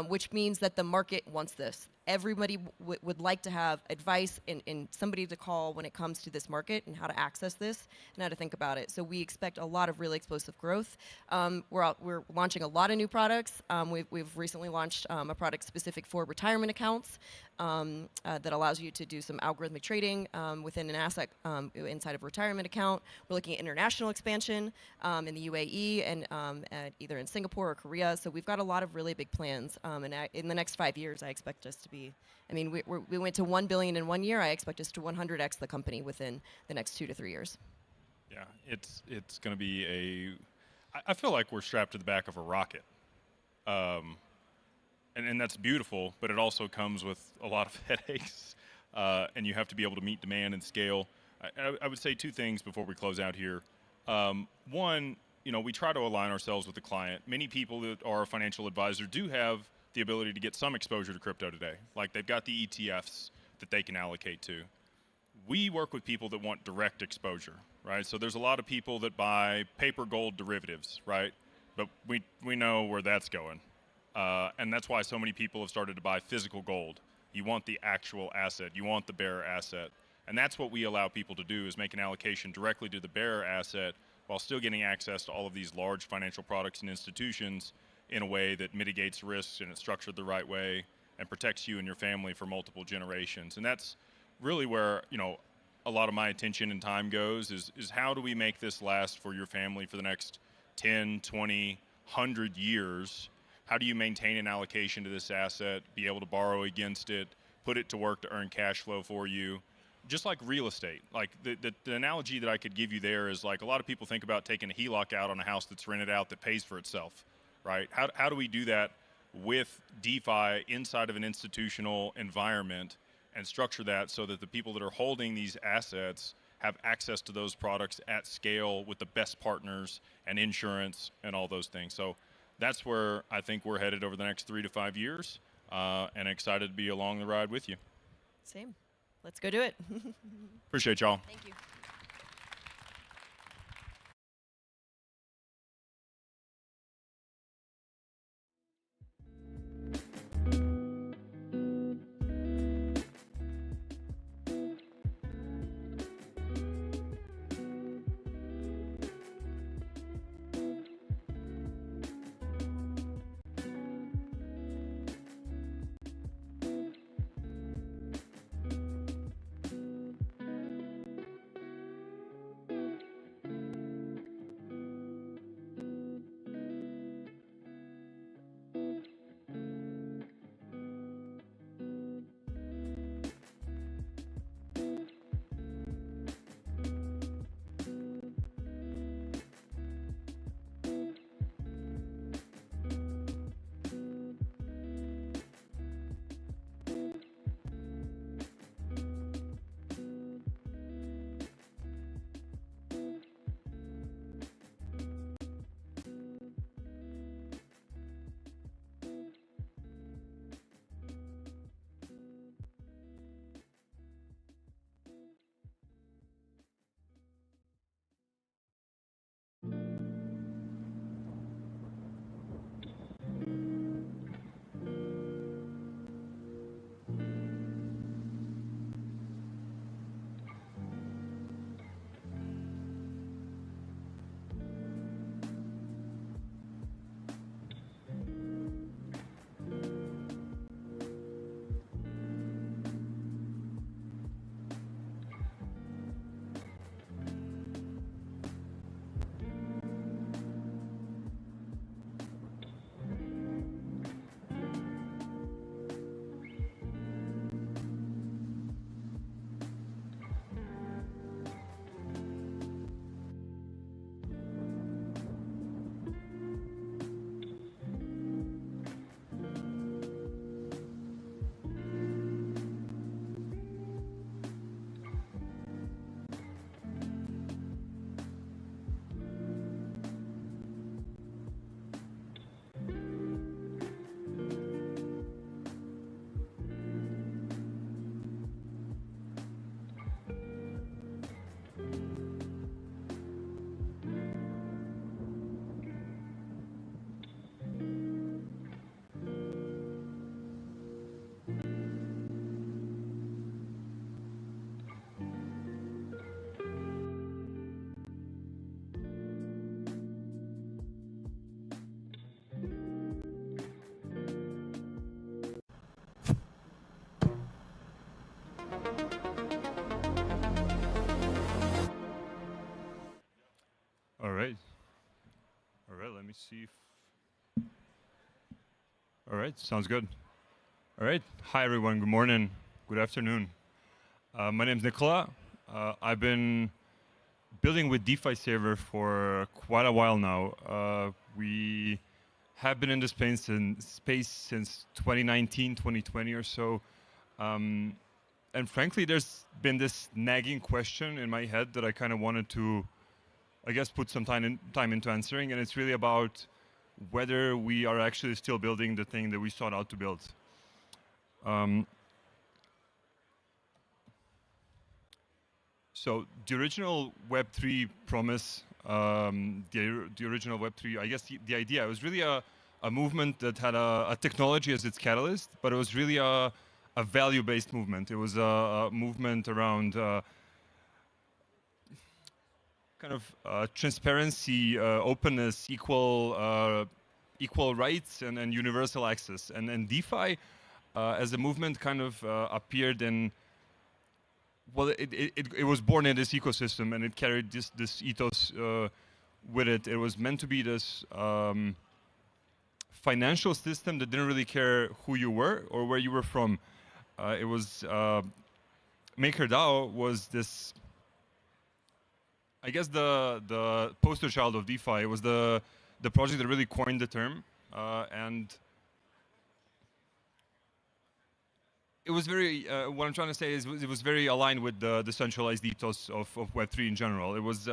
which means that the market wants this. Everybody would like to have advice and somebody to call when it comes to this market and how to access this and how to think about it. So we expect a lot of really explosive growth. We're launching a lot of new products. We've recently launched a product specific for retirement accounts that allows you to do some algorithmic trading within an asset inside of a retirement account. We're looking at international expansion in the UAE and either in Singapore or Korea. So we've got a lot of really big plans. And in the next 5 years, I expect us to be, I mean, we went to 1 billion in 1 year. I expect us to 100x the company within the next 2 to 3 years. Yeah, it's going to be I feel like we're strapped to the back of a rocket. And that's beautiful, but it also comes with a lot of headaches, and you have to be able to meet demand and scale. I would say 2 things before we close out here. One, we try to align ourselves with the client. Many people that are a financial advisor do have the ability to get some exposure to crypto today. Like they've got the ETFs that they can allocate to. We work with people that want direct exposure, right? So there's a lot of people that buy paper gold derivatives, right? But we know where that's going. And that's why so many people have started to buy physical gold. You want the actual asset. You want the bearer asset. And that's what we allow people to do, is make an allocation directly to the bearer asset while still getting access to all of these large financial products and institutions in a way that mitigates risks and it's structured the right way and protects you and your family for multiple generations. And that's really where, a lot of my attention and time goes is how do we make this last for your family for the next 10, 20, 100 years? How do you maintain an allocation to this asset, be able to borrow against it, put it to work to earn cash flow for you? Just like real estate. Like the analogy that I could give you there is like a lot of people think about taking a HELOC out on a house that's rented out that pays for itself, right? How do we do that with DeFi inside of an institutional environment and structure that so that the people that are holding these assets have access to those products at scale with the best partners and insurance and all those things? So that's where I think we're headed over the next 3 to 5 years, and excited to be along the ride with you. Same. Let's go do it. Appreciate y'all. Thank you. see if... All right, sounds good. All right, hi everyone, good morning, good afternoon. My name is Nicola. I've been building with DeFi Server for quite a while now. We have been in the space since 2019, 2020 or so. And frankly, there's been this nagging question in my head that I kind of wanted to, I guess, put some time into answering, and it's really about whether we are actually still building the thing that we sought out to build. So the original Web3 promise, the original Web3, I guess the idea, it was really a movement that had a technology as its catalyst, but it was really a value-based movement. It was a movement around kind of transparency, openness, equal rights, and universal access. And DeFi, as a movement, kind of appeared in. Well, it was born in this ecosystem, and it carried this ethos with it. It was meant to be this financial system that didn't really care who you were or where you were from. It was MakerDAO was this, I guess, the poster child of DeFi. It was the project that really coined the term, and it was very, what I'm trying to say is it was very aligned with the decentralized ethos of Web3 in general. It was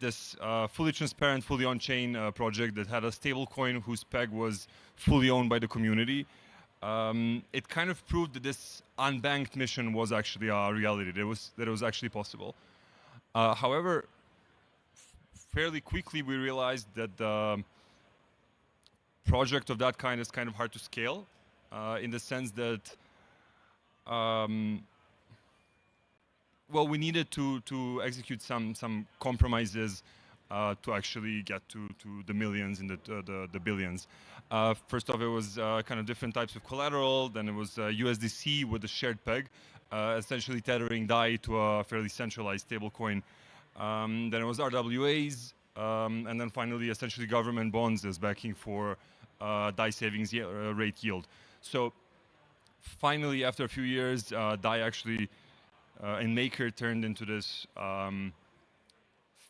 this fully transparent, fully on-chain project that had a stable coin whose peg was fully owned by the community. It kind of proved that this unbanked mission was actually a reality, that it was actually possible. However, fairly quickly we realized that the project of that kind is kind of hard to scale, in the sense that well, we needed to execute some compromises to actually get to the millions and the billions. First off, it was kind of different types of collateral. Then it was USDC with a shared peg, essentially tethering DAI to a fairly centralized stablecoin. Then it was RWAs, and then finally, essentially government bonds as backing for DAI savings rate yield. So finally, after a few years, DAI actually in Maker turned into this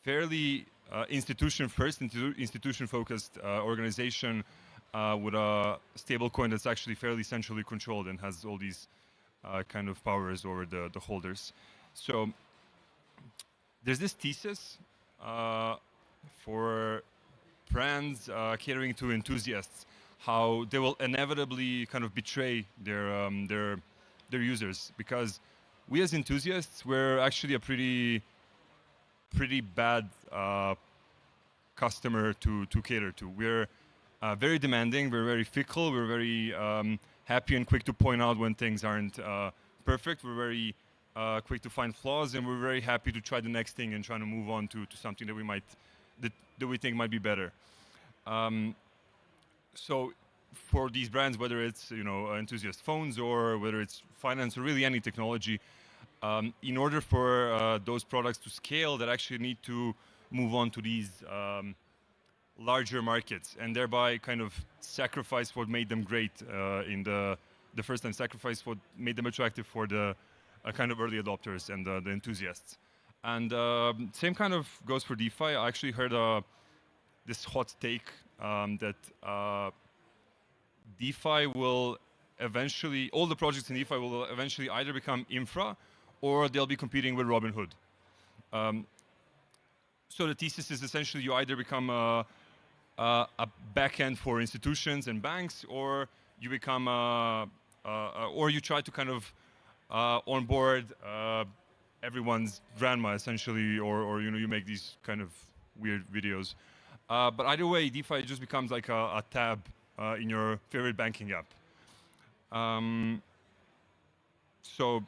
fairly institution-focused organization with a stablecoin that's actually fairly centrally controlled and has all these kind of powers over the holders. So there's this thesis for brands catering to enthusiasts, how they will inevitably kind of betray their users, because we as enthusiasts, we're actually a pretty bad customer to cater to. We're very demanding, we're very fickle, we're very happy and quick to point out when things aren't perfect. We're very quick to find flaws, and we're very happy to try the next thing and trying to move on to something that we think might be better. So for these brands, whether it's enthusiast phones or whether it's finance or really any technology, in order for those products to scale, that actually need to move on to these larger markets, and thereby kind of sacrifice what made them great in the first time, sacrifice what made them attractive for the kind of early adopters and the enthusiasts. And same kind of goes for DeFi. I actually heard this hot take that DeFi will eventually, all the projects in DeFi will eventually either become infra or they'll be competing with Robinhood. So the thesis is essentially you either become a backend for institutions and banks, or you become or you try to kind of onboard everyone's grandma essentially, or you make these kind of weird videos. But either way, DeFi just becomes like a tab in your favorite banking app. So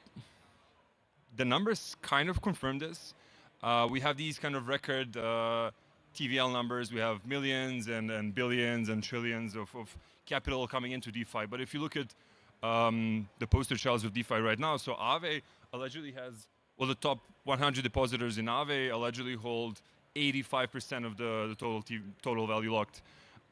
the numbers kind of confirm this. We have these kind of record TVL numbers. We have millions and billions and trillions of capital coming into DeFi. But if you look at the poster childs of DeFi right now, so Aave allegedly has, well, the top 100 depositors in Aave allegedly hold 85% of the total value locked.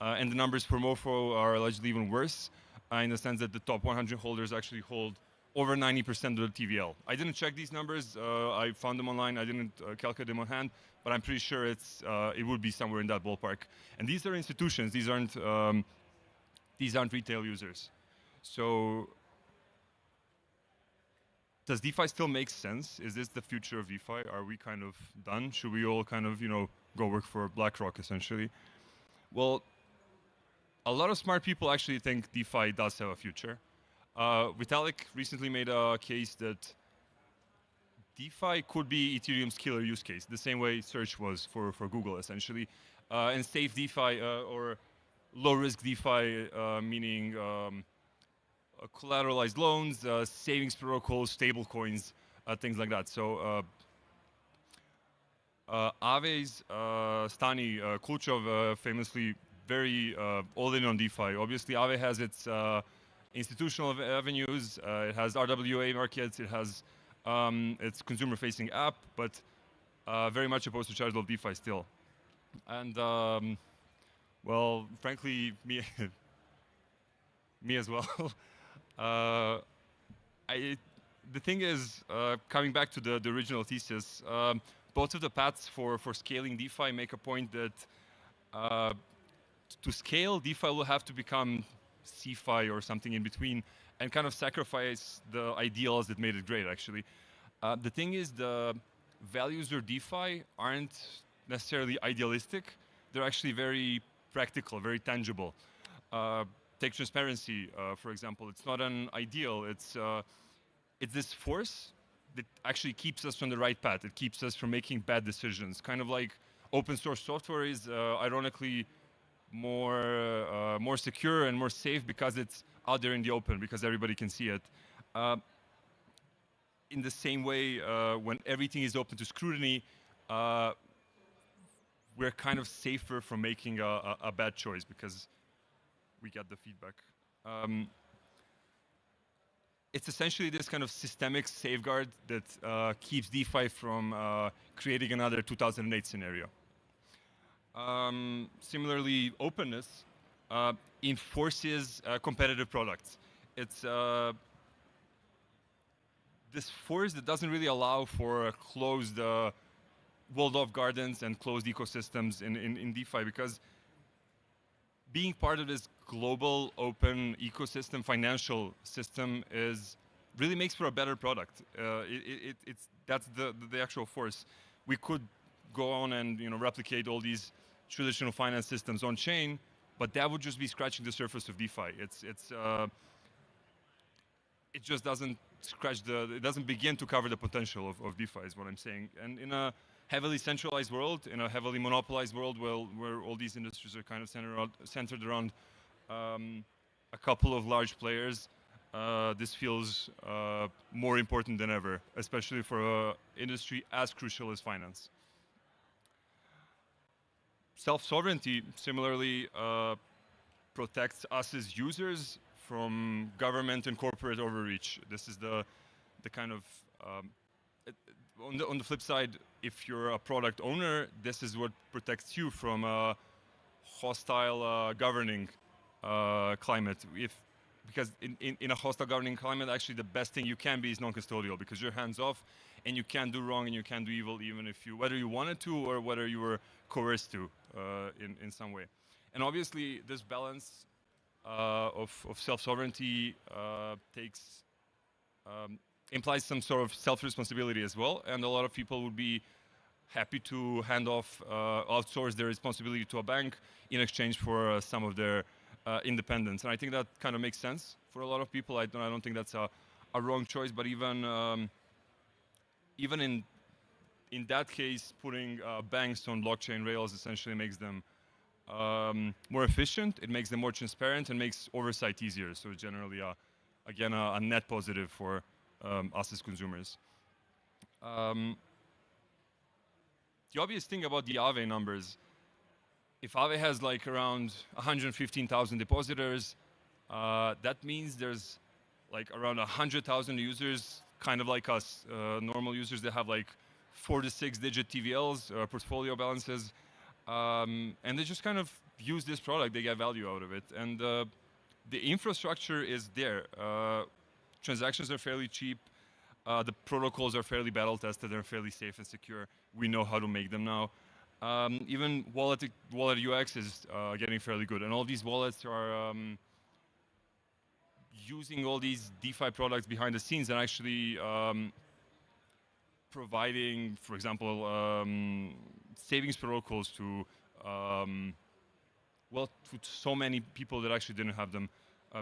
and the numbers for MoFo are allegedly even worse, in the sense that the top 100 holders actually hold over 90% of the TVL. I didn't check these numbers. I found them online. I didn't calculate them on hand, but I'm pretty sure it would be somewhere in that ballpark. And these are institutions. These aren't retail users. So does DeFi still make sense? Is this the future of DeFi? Are we kind of done? Should we all kind of, go work for BlackRock essentially? Well, a lot of smart people actually think DeFi does have a future. Vitalik recently made a case that DeFi could be Ethereum's killer use case, the same way search was for Google essentially. And safe DeFi or low risk DeFi, meaning collateralized loans, savings protocols, stable coins, things like that. So Ave's Stani Kulchov famously very all in on DeFi. Obviously, Aave has its institutional avenues, it has RWA markets, it has its consumer-facing app, but very much opposed to charitable DeFi still. And well, frankly, me as well. The thing is, coming back to the original thesis, both of the paths for scaling DeFi make a point that to scale, DeFi will have to become CeFi or something in between and kind of sacrifice the ideals that made it great, actually. The thing is, the values of DeFi aren't necessarily idealistic. They're actually very practical, very tangible. Take transparency, for example. It's not an ideal. It's this force that actually keeps us on the right path. It keeps us from making bad decisions. Kind of like open source software is ironically more secure and more safe because it's out there in the open, because everybody can see it. In the same way, when everything is open to scrutiny, we're kind of safer from making a bad choice because we get the feedback. It's essentially this kind of systemic safeguard that keeps DeFi from creating another 2008 scenario. Similarly, openness enforces competitive products. It's this force that doesn't really allow for closed, walled-off gardens and closed ecosystems in DeFi, because being part of this global open ecosystem, financial system, really makes for a better product. That's the actual force. We could go on and replicate all these traditional finance systems on chain, but that would just be scratching the surface of DeFi. It just doesn't it doesn't begin to cover the potential of DeFi, is what I'm saying. And in a heavily centralized world, in a heavily monopolized world where all these industries are kind of centered around a couple of large players, this feels more important than ever, especially for an industry as crucial as finance. Self-sovereignty similarly protects us as users from government and corporate overreach. This is the kind of on the flip side, if you're a product owner, this is what protects you from a hostile governing climate. Because in a hostile governing climate, actually the best thing you can be is non-custodial, because you're hands off and you can't do wrong and you can't do evil, even if whether you wanted to or whether you were coerced to in some way. And obviously this balance of self-sovereignty implies some sort of self-responsibility as well, and a lot of people would be happy to outsource their responsibility to a bank in exchange for some of their independence. And I think that kind of makes sense for a lot of people. I don't think that's a wrong choice, but even in that case, putting banks on blockchain rails essentially makes them more efficient, it makes them more transparent, and makes oversight easier. So generally, again, a net positive for us as consumers. The obvious thing about the Aave numbers, if Aave has like around 115,000 depositors, that means there's like around 100,000 users, kind of like us, normal users that have like 4 to 6 digit TVLs, portfolio balances, and they just kind of use this product, they get value out of it. And the infrastructure is there. Transactions are fairly cheap. The protocols are fairly battle tested. They're fairly safe and secure. We know how to make them now. Even wallet UX is getting fairly good. And all these wallets are using all these DeFi products behind the scenes and actually providing, for example, savings protocols to to so many people that actually didn't have them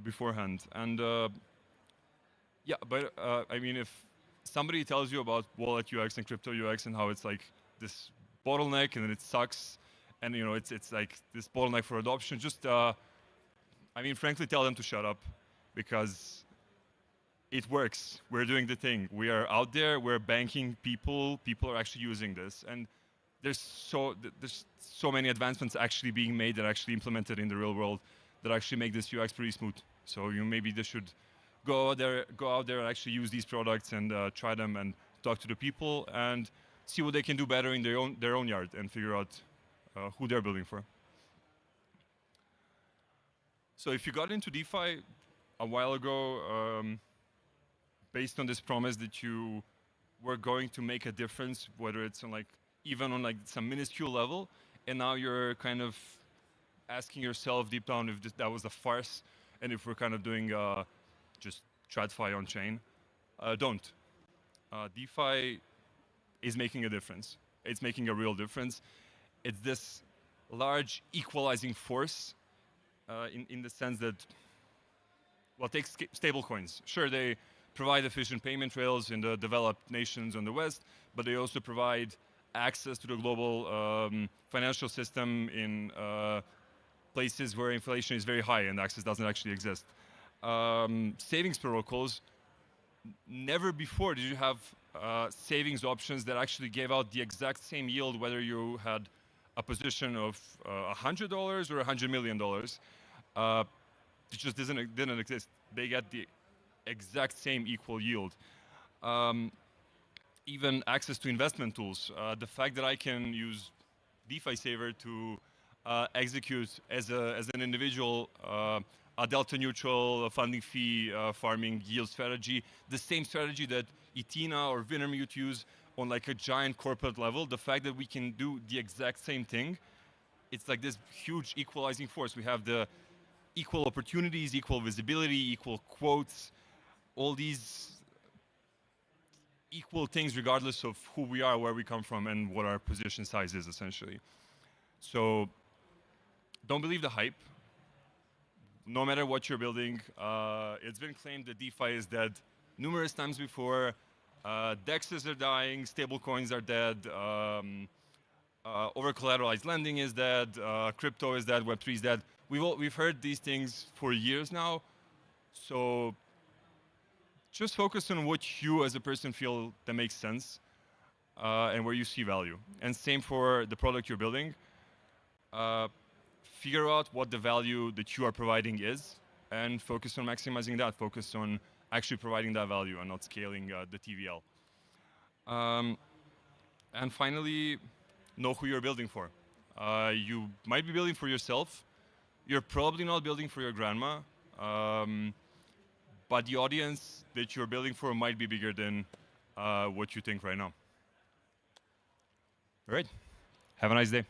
beforehand. And yeah, but I mean, if somebody tells you about wallet UX and crypto UX and how it's like this bottleneck and it sucks, and you know it's like this bottleneck for adoption, just I mean, frankly, tell them to shut up, because it works. We're doing the thing. We are out there. We're banking people. People are actually using this, and there's so many advancements actually being made and actually implemented in the real world that actually make this UX pretty smooth. So maybe they should go out there and actually use these products and try them and talk to the people and see what they can do better in their own yard and figure out who they're building for. So if you got into DeFi a while ago, based on this promise that you were going to make a difference, whether it's on even on some minuscule level, and now you're kind of asking yourself deep down if that was a farce, and if we're kind of doing just TradFi on chain, don't. DeFi is making a difference. It's making a real difference. It's this large equalizing force in the sense that, well, take stable coins. Sure, they provide efficient payment rails in the developed nations on the West, but they also provide access to the global financial system in places where inflation is very high and access doesn't actually exist. Savings protocols, never before did you have savings options that actually gave out the exact same yield whether you had a position of $100 or $100 million. It just didn't exist. They get the exact same equal yield. Even access to investment tools. The fact that I can use DeFi Saver to execute as an individual a delta neutral funding fee farming yield strategy, the same strategy that Ethena or Wintermute use on a giant corporate level. The fact that we can do the exact same thing, it's like this huge equalizing force. We have the equal opportunities, equal visibility, equal quotes, all these equal things regardless of who we are, where we come from, and what our position size is, essentially. So don't believe the hype. No matter what you're building, it's been claimed that DeFi is dead numerous times before. DEXs are dying, stablecoins are dead, over-collateralized lending is dead, crypto is dead, Web3 is dead. We've heard these things for years now, so just focus on what you as a person feel that makes sense and where you see value. And same for the product you're building. Figure out what the value that you are providing is and focus on maximizing that. Focus on actually providing that value and not scaling the TVL. And finally, know who you're building for. You might be building for yourself. You're probably not building for your grandma. But the audience that you're building for might be bigger than what you think right now. All right. Have a nice day.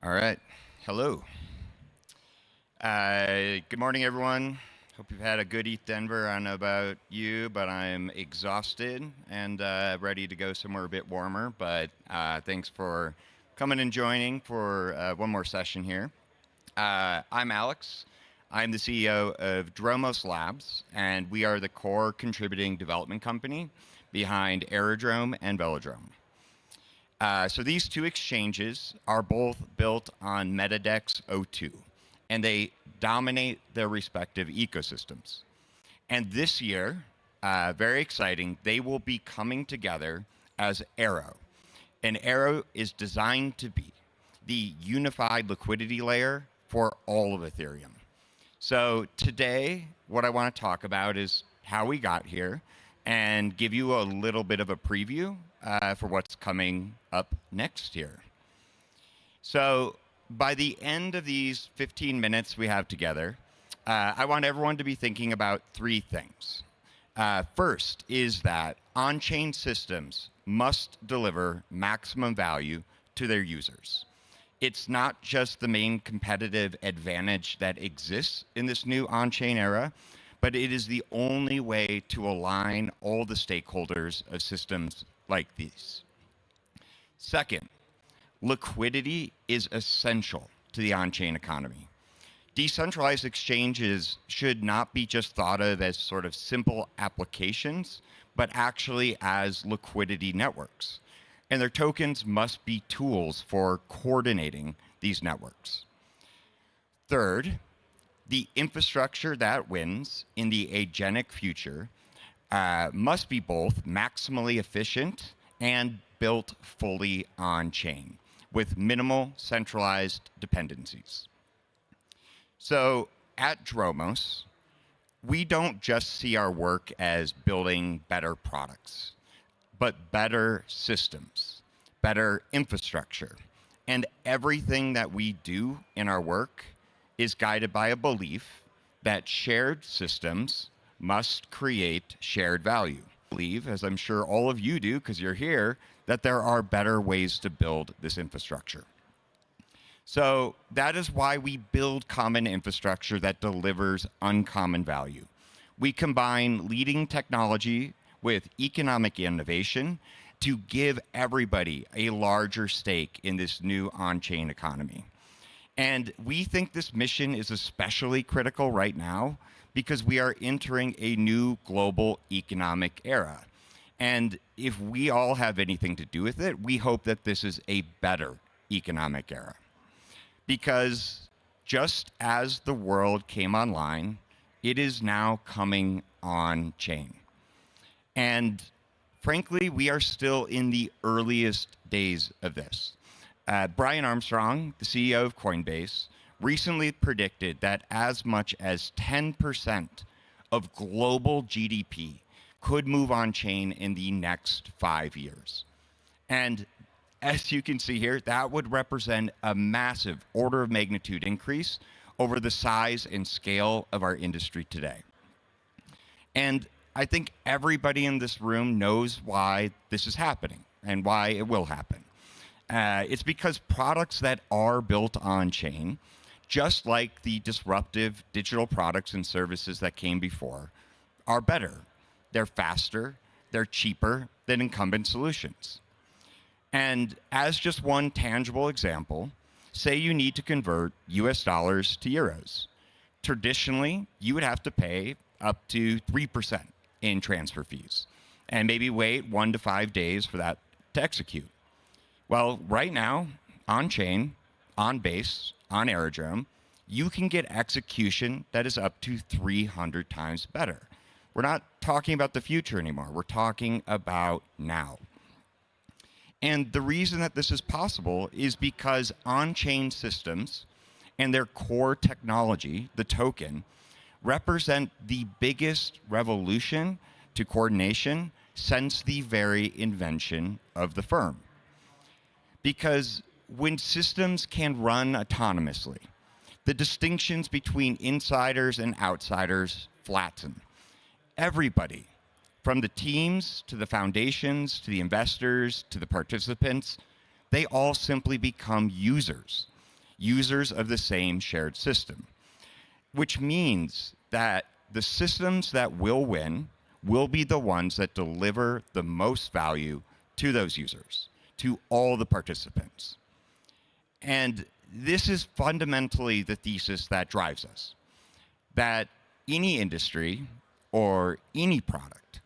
All right. Hello. Good morning, everyone. Hope you've had a good ETHDenver. I don't know about you, but I'm exhausted and ready to go somewhere a bit warmer. But thanks for coming and joining for one more session here. I'm Alex. I'm the CEO of Dromos Labs, and we are the core contributing development company behind Aerodrome and Velodrome. So these two exchanges are both built on Metadex 02, and they dominate their respective ecosystems. And this year, very exciting, they will be coming together as Arrow. And Arrow is designed to be the unified liquidity layer for all of Ethereum. So today, what I want to talk about is how we got here and give you a little bit of a preview for what's coming up next year. So by the end of these 15 minutes we have together, I want everyone to be thinking about three things. First is that on-chain systems must deliver maximum value to their users. It's not just the main competitive advantage that exists in this new on-chain era, but it is the only way to align all the stakeholders of systems like these. Second, liquidity is essential to the on-chain economy. Decentralized exchanges should not be just thought of as sort of simple applications, but actually as liquidity networks. And their tokens must be tools for coordinating these networks. Third, the infrastructure that wins in the agentic future must be both maximally efficient and built fully on-chain with minimal centralized dependencies. So at Dromos, we don't just see our work as building better products, but better systems, better infrastructure. And everything that we do in our work is guided by a belief that shared systems must create shared value. I believe, as I'm sure all of you do because you're here, that there are better ways to build this infrastructure. So that is why we build common infrastructure that delivers uncommon value. We combine leading technology with economic innovation to give everybody a larger stake in this new on-chain economy. And we think this mission is especially critical right now because we are entering a new global economic era. And if we all have anything to do with it, we hope that this is a better economic era. Because just as the world came online, it is now coming on-chain. And frankly, we are still in the earliest days of this. Brian Armstrong, the CEO of Coinbase, recently predicted that as much as 10% of global GDP could move on-chain in the next 5 years. And as you can see here, that would represent a massive order of magnitude increase over the size and scale of our industry today. And I think everybody in this room knows why this is happening and why it will happen. It's because products that are built on-chain, just like the disruptive digital products and services that came before, are better. They're faster, they're cheaper than incumbent solutions. And as just one tangible example, say you need to convert US dollars to euros. Traditionally, you would have to pay up to 3% in transfer fees and maybe wait 1 to 5 days for that to execute. Well, right now, on-chain, on Base, on Aerodrome, you can get execution that is up to 300 times better. We're not talking about the future anymore. We're talking about now. And the reason that this is possible is because on-chain systems and their core technology, the token, represent the biggest revolution to coordination since the very invention of the firm. Because when systems can run autonomously, the distinctions between insiders and outsiders flatten. Everybody from the teams to the foundations to the investors to the participants, they all simply become users of the same shared system, which means that the systems that will win will be the ones that deliver the most value to those users, to all the participants. And this is fundamentally the thesis that drives us, that any industry or any product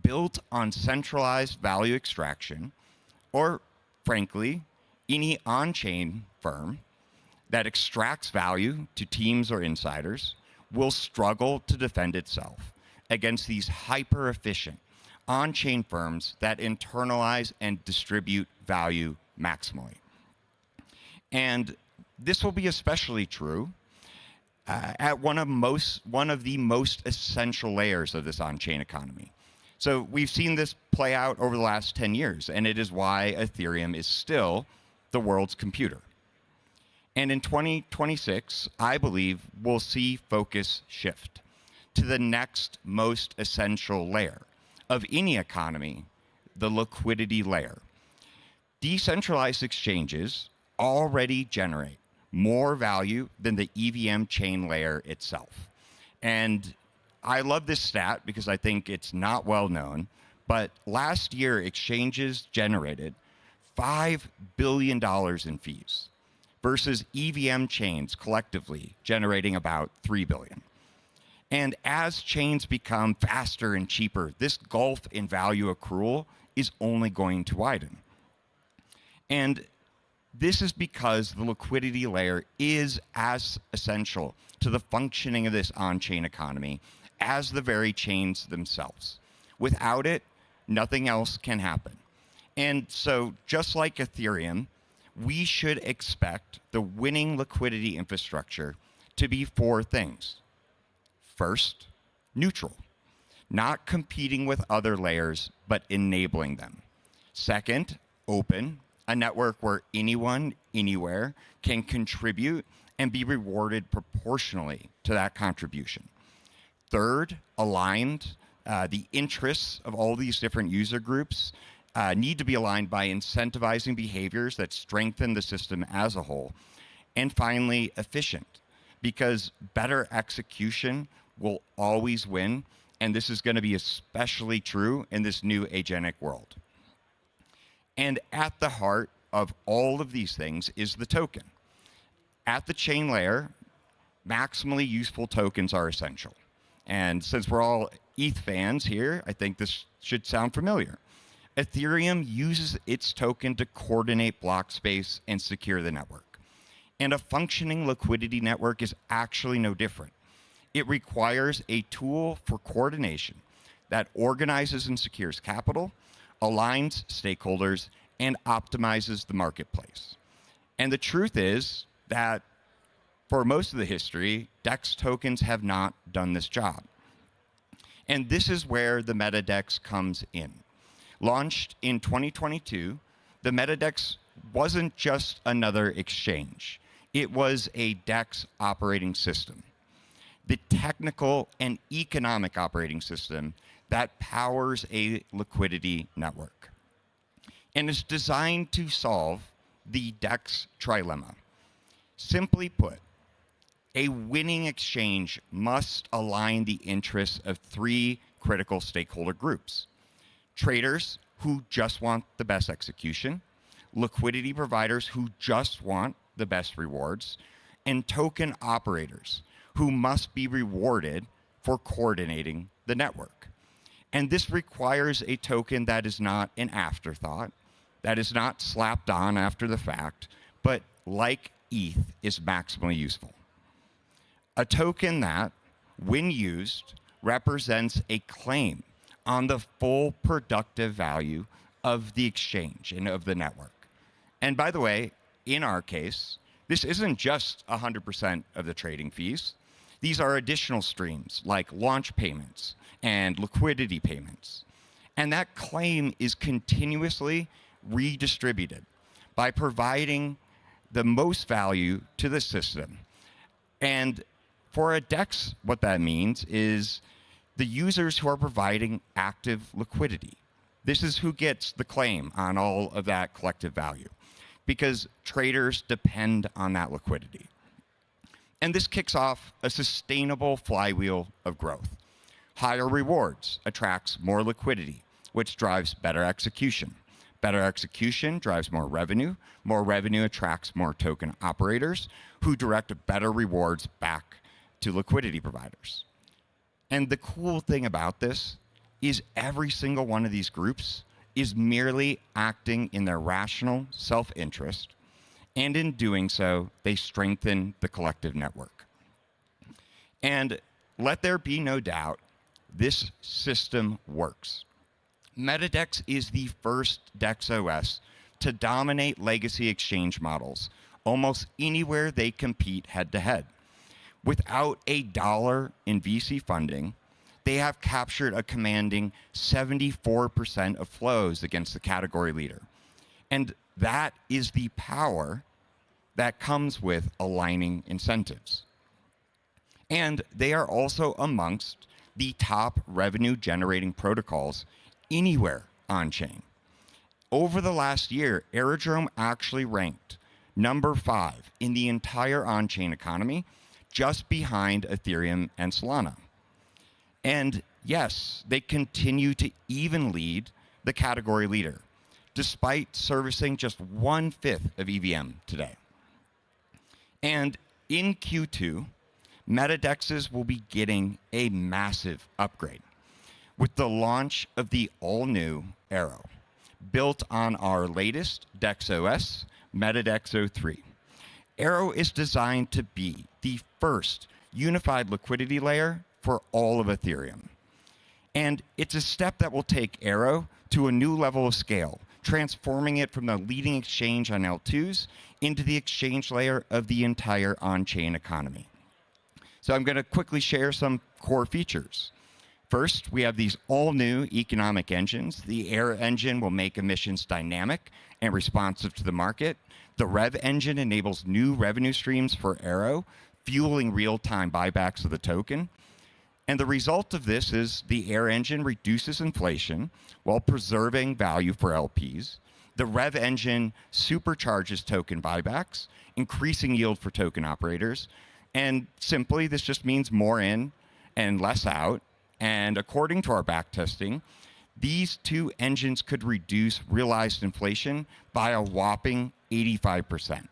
built on centralized value extraction, or frankly, any on-chain firm that extracts value to teams or insiders will struggle to defend itself against these hyper-efficient on-chain firms that internalize and distribute value maximally. And this will be especially true at one of the most essential layers of this on-chain economy. So we've seen this play out over the last 10 years, and it is why Ethereum is still the world's computer. And in 2026, I believe we'll see focus shift to the next most essential layer of any economy, the liquidity layer. Decentralized exchanges already generate more value than the EVM chain layer itself. And I love this stat because I think it's not well known, but last year exchanges generated $5 billion in fees versus EVM chains collectively generating about $3 billion. And as chains become faster and cheaper, this gulf in value accrual is only going to widen. And this is because the liquidity layer is as essential to the functioning of this on-chain economy as the very chains themselves. Without it, nothing else can happen. And so just like Ethereum, we should expect the winning liquidity infrastructure to be four things. First, neutral, not competing with other layers, but enabling them. Second, open, a network where anyone, anywhere can contribute and be rewarded proportionally to that contribution. Third, aligned. The interests of all these different user groups need to be aligned by incentivizing behaviors that strengthen the system as a whole. And finally, efficient, because better execution will always win, and this is going to be especially true in this new agentic world. And at the heart of all of these things is the token. At the chain layer, maximally useful tokens are essential. And since we're all ETH fans here, I think this should sound familiar. Ethereum uses its token to coordinate block space and secure the network. And a functioning liquidity network is actually no different. It requires a tool for coordination that organizes and secures capital, aligns stakeholders, and optimizes the marketplace. And the truth is that for most of the history, DEX tokens have not done this job. And this is where the MetaDEX comes in. Launched in 2022, the MetaDEX wasn't just another exchange. It was a DEX operating system, the technical and economic operating system that powers a liquidity network. And it's designed to solve the DEX trilemma. Simply put, a winning exchange must align the interests of three critical stakeholder groups: traders who just want the best execution, liquidity providers who just want the best rewards, and token operators who must be rewarded for coordinating the network. And this requires a token that is not an afterthought, that is not slapped on after the fact, but like ETH is maximally useful. A token that, when used, represents a claim on the full productive value of the exchange and of the network. And by the way, in our case, this isn't just 100% of the trading fees. These are additional streams like launch payments and liquidity payments. And that claim is continuously redistributed by providing the most value to the system. And for a DEX, what that means is the users who are providing active liquidity. This is who gets the claim on all of that collective value, because traders depend on that liquidity. And this kicks off a sustainable flywheel of growth. Higher rewards attracts more liquidity, which drives better execution. Better execution drives more revenue. More revenue attracts more token operators who direct better rewards back to liquidity providers. And the cool thing about this is every single one of these groups is merely acting in their rational self-interest, and in doing so, they strengthen the collective network. And let there be no doubt, this system works. MetaDex is the first DEX OS to dominate legacy exchange models almost anywhere they compete head-to-head. Without a dollar in VC funding, they have captured a commanding 74% of flows against the category leader. And that is the power that comes with aligning incentives. And they are also amongst the top revenue-generating protocols anywhere on-chain. Over the last year, Aerodrome actually ranked number 5 in the entire on-chain economy, just behind Ethereum and Solana. And yes, they continue to even lead the category leader, despite servicing just 1/5 of EVM today. And in Q2, MetaDexes will be getting a massive upgrade with the launch of the all-new Arrow, built on our latest DEX OS, MetaDex 03. Arrow is designed to be the first unified liquidity layer for all of Ethereum. And it's a step that will take Arrow to a new level of scale, transforming it from the leading exchange on L2s into the exchange layer of the entire on-chain economy. So I'm going to quickly share some core features. First, we have these all-new economic engines. The Air engine will make emissions dynamic and responsive to the market. The Rev engine enables new revenue streams for Arrow, fueling real-time buybacks of the token. And the result of this is the Air engine reduces inflation while preserving value for LPs. The Rev engine supercharges token buybacks, increasing yield for token operators. And simply, this just means more in and less out. And according to our backtesting, these two engines could reduce realized inflation by a whopping 85%.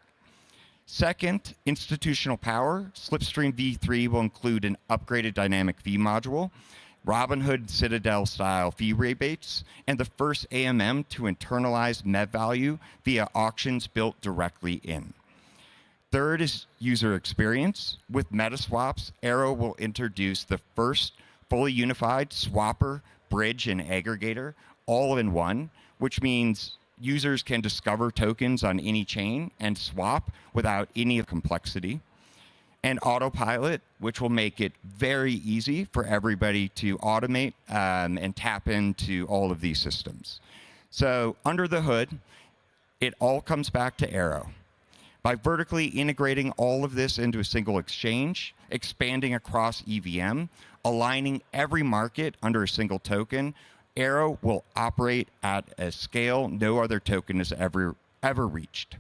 Second, institutional power. Slipstream v3 will include an upgraded dynamic fee module, Robinhood Citadel-style fee rebates, and the first AMM to internalize MEV value via auctions built directly in. Third is user experience. With MetaSwaps, Arrow will introduce the first fully unified swapper, bridge, and aggregator all in one, which means users can discover tokens on any chain and swap without any complexity. And Autopilot, which will make it very easy for everybody to automate and tap into all of these systems. So under the hood, it all comes back to Arrow. By vertically integrating all of this into a single exchange, expanding across EVM, aligning every market under a single token, Arrow will operate at a scale no other token has ever reached.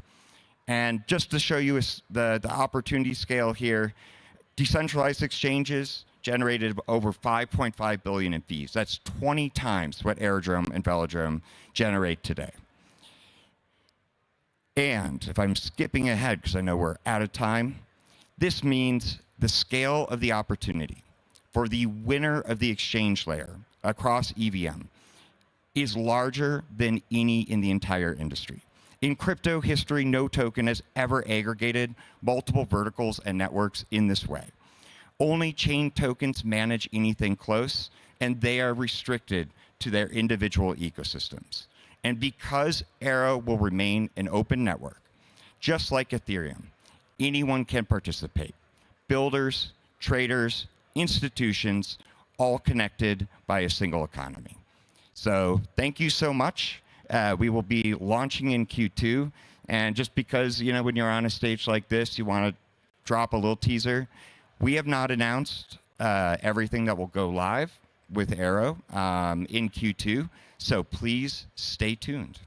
And just to show you the opportunity scale here, decentralized exchanges generated over 5.5 billion in fees. That's 20 times what Aerodrome and Velodrome generate today. And if I'm skipping ahead because I know we're out of time, this means the scale of the opportunity for the winner of the exchange layer across EVM is larger than any in the entire industry. In crypto history, no token has ever aggregated multiple verticals and networks in this way. Only chain tokens manage anything close, and they are restricted to their individual ecosystems. And because Arrow will remain an open network, just like Ethereum, anyone can participate. Builders, traders, institutions, all connected by a single economy. So thank you so much. We will be launching in Q2. And just because, when you're on a stage like this, you want to drop a little teaser. We have not announced everything that will go live, with Arrow in Q2. So please stay tuned.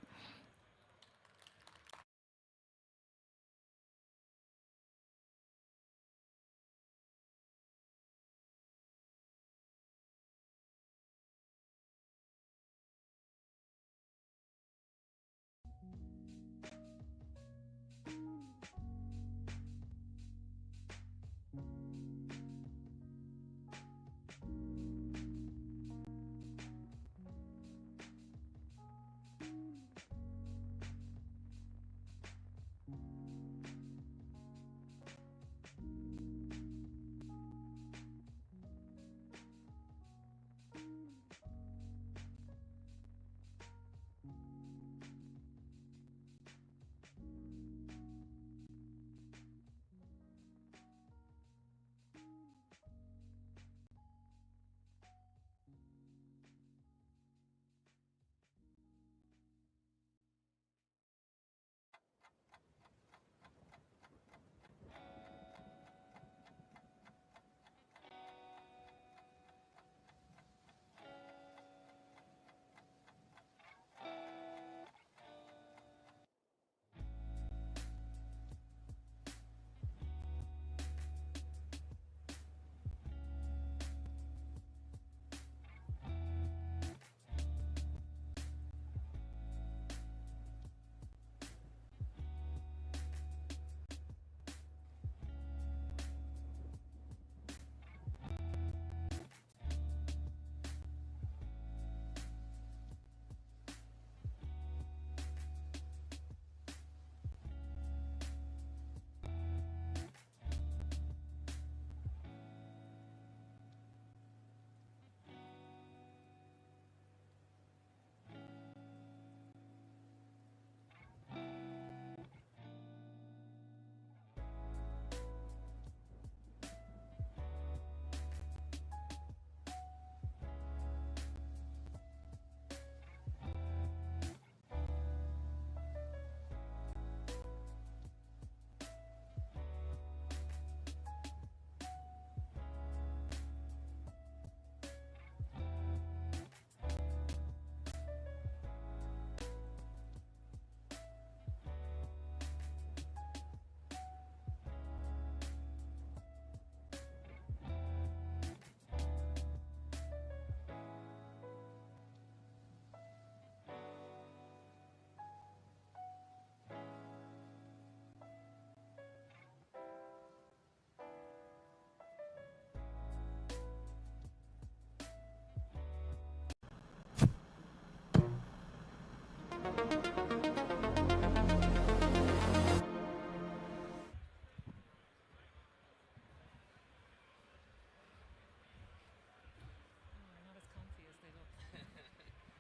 Not as comfy as they look.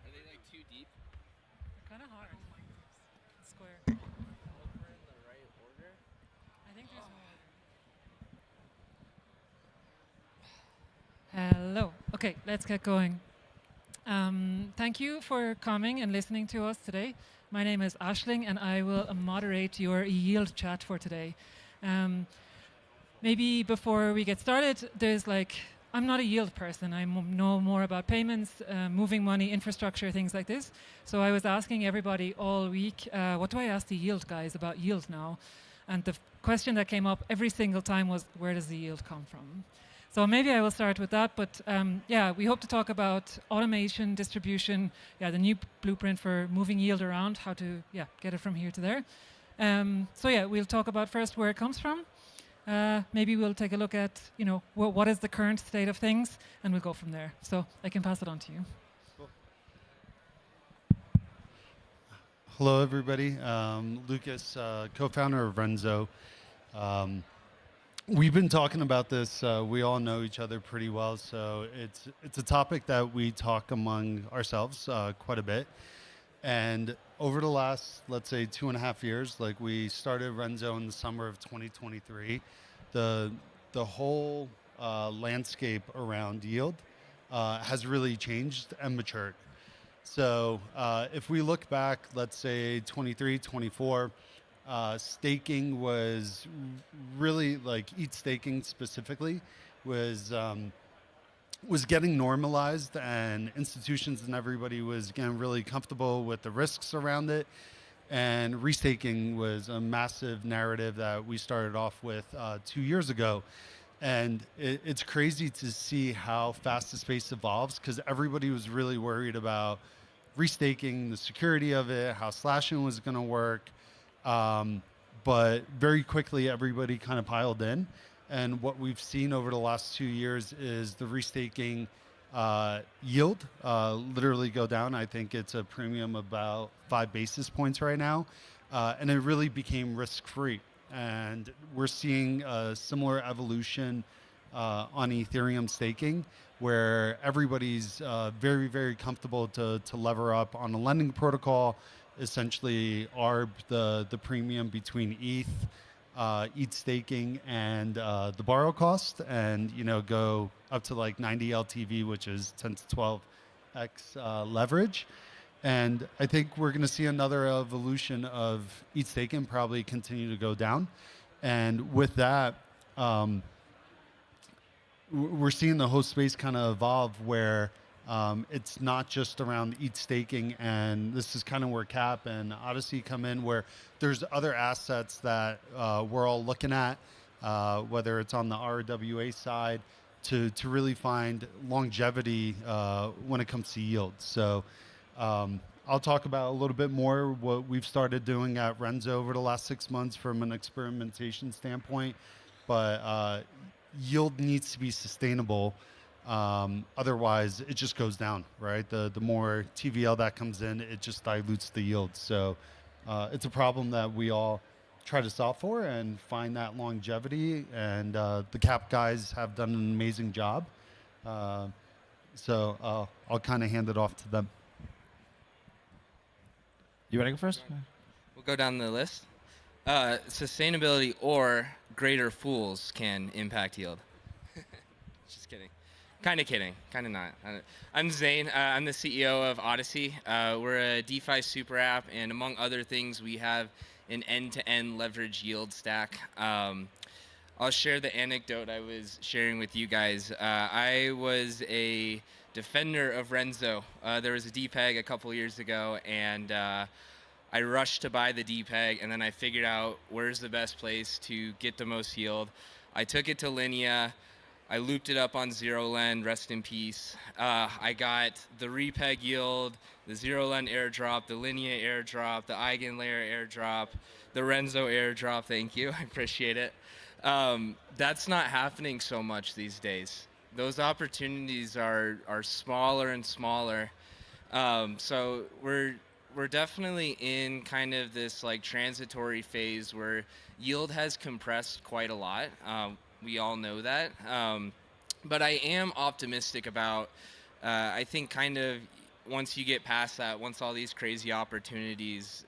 Are they like too deep? They're kind of hard. Square. Over in the right order? I think there's more order. Hello. Okay, let's get going. Thank you for coming and listening to us today. My name is Aisling, and I will moderate your yield chat for today. Maybe before we get started, I'm not a yield person. I know more about payments, moving money, infrastructure, things like this. So I was asking everybody all week, what do I ask the yield guys about yield now? And the question that came up every single time was, where does the yield come from? So maybe I will start with that, but we hope to talk about automation, distribution, the new blueprint for moving yield around, how to get it from here to there. We'll talk about first where it comes from. Maybe we'll take a look at, what is the current state of things, and we'll go from there. So I can pass it on to you. Cool. Hello, everybody. Lucas, co-founder of Renzo. We've been talking about this. We all know each other pretty well, so it's a topic that we talk among ourselves quite a bit. And over the last, let's say, 2.5 years, like we started Renzo in the summer of 2023, the whole landscape around yield has really changed and matured. So if we look back, let's say 23, 24, staking was really, like ETH staking specifically, was was getting normalized, and institutions and everybody was getting really comfortable with the risks around it. And restaking was a massive narrative that we started off with 2 years ago. And it's crazy to see how fast the space evolves, because everybody was really worried about restaking, the security of it, how slashing was going to work. But very quickly, everybody kind of piled in. And what we've seen over the last 2 years is the restaking yield literally go down. I think it's a premium about 5 basis points right now. And it really became risk-free. And we're seeing a similar evolution on Ethereum staking, where everybody's very, very comfortable to lever up on a lending protocol, essentially arb the premium between ETH staking and the borrow cost, and go up to like 90 LTV, which is 10 to 12x leverage. And I think we're going to see another evolution of ETH staking probably continue to go down. And with that, we're seeing the whole space kind of evolve, where it's not just around ETH staking, and this is kind of where Cap and Odyssey come in, where there's other assets that we're all looking at, whether it's on the RWA side, to really find longevity when it comes to yield. So I'll talk about a little bit more what we've started doing at Renzo over the last 6 months from an experimentation standpoint, but yield needs to be sustainable. Otherwise, it just goes down, right? The more TVL that comes in, it just dilutes the yield. So it's a problem that we all try to solve for and find that longevity. And the Cap guys have done an amazing job. So I'll kind of hand it off to them. You want to go first? We'll go down the list. Sustainability or greater fools can impact yield. Just kidding. Kind of kidding. Kind of not. I'm Zane. I'm the CEO of Odyssey. We're a DeFi super app, and among other things, we have an end-to-end leverage yield stack. I'll share the anecdote I was sharing with you guys. I was a defender of Renzo. There was a DPEG a couple years ago, and I rushed to buy the DPEG, and then I figured out where's the best place to get the most yield. I took it to Linea. I looped it up on ZeroLend, rest in peace. I got the repeg yield, the ZeroLend airdrop, the Linea airdrop, the EigenLayer airdrop, the Renzo airdrop, thank you, I appreciate it. That's not happening so much these days. Those opportunities are smaller and smaller. So we're definitely in kind of this like transitory phase where yield has compressed quite a lot. We all know that. But I am optimistic about, I think kind of once you get past that, once all these crazy opportunities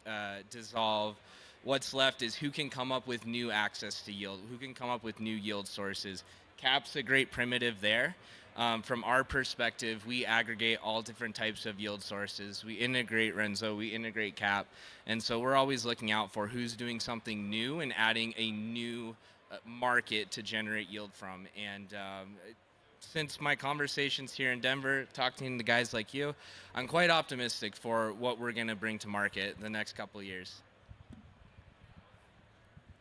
dissolve, what's left is who can come up with new access to yield, who can come up with new yield sources. Cap's a great primitive there. From our perspective, we aggregate all different types of yield sources. We integrate Renzo, we integrate Cap. And so we're always looking out for who's doing something new and adding a new market to generate yield from. And since my conversations here in Denver, talking to guys like you, I'm quite optimistic for what we're going to bring to market the next couple of years.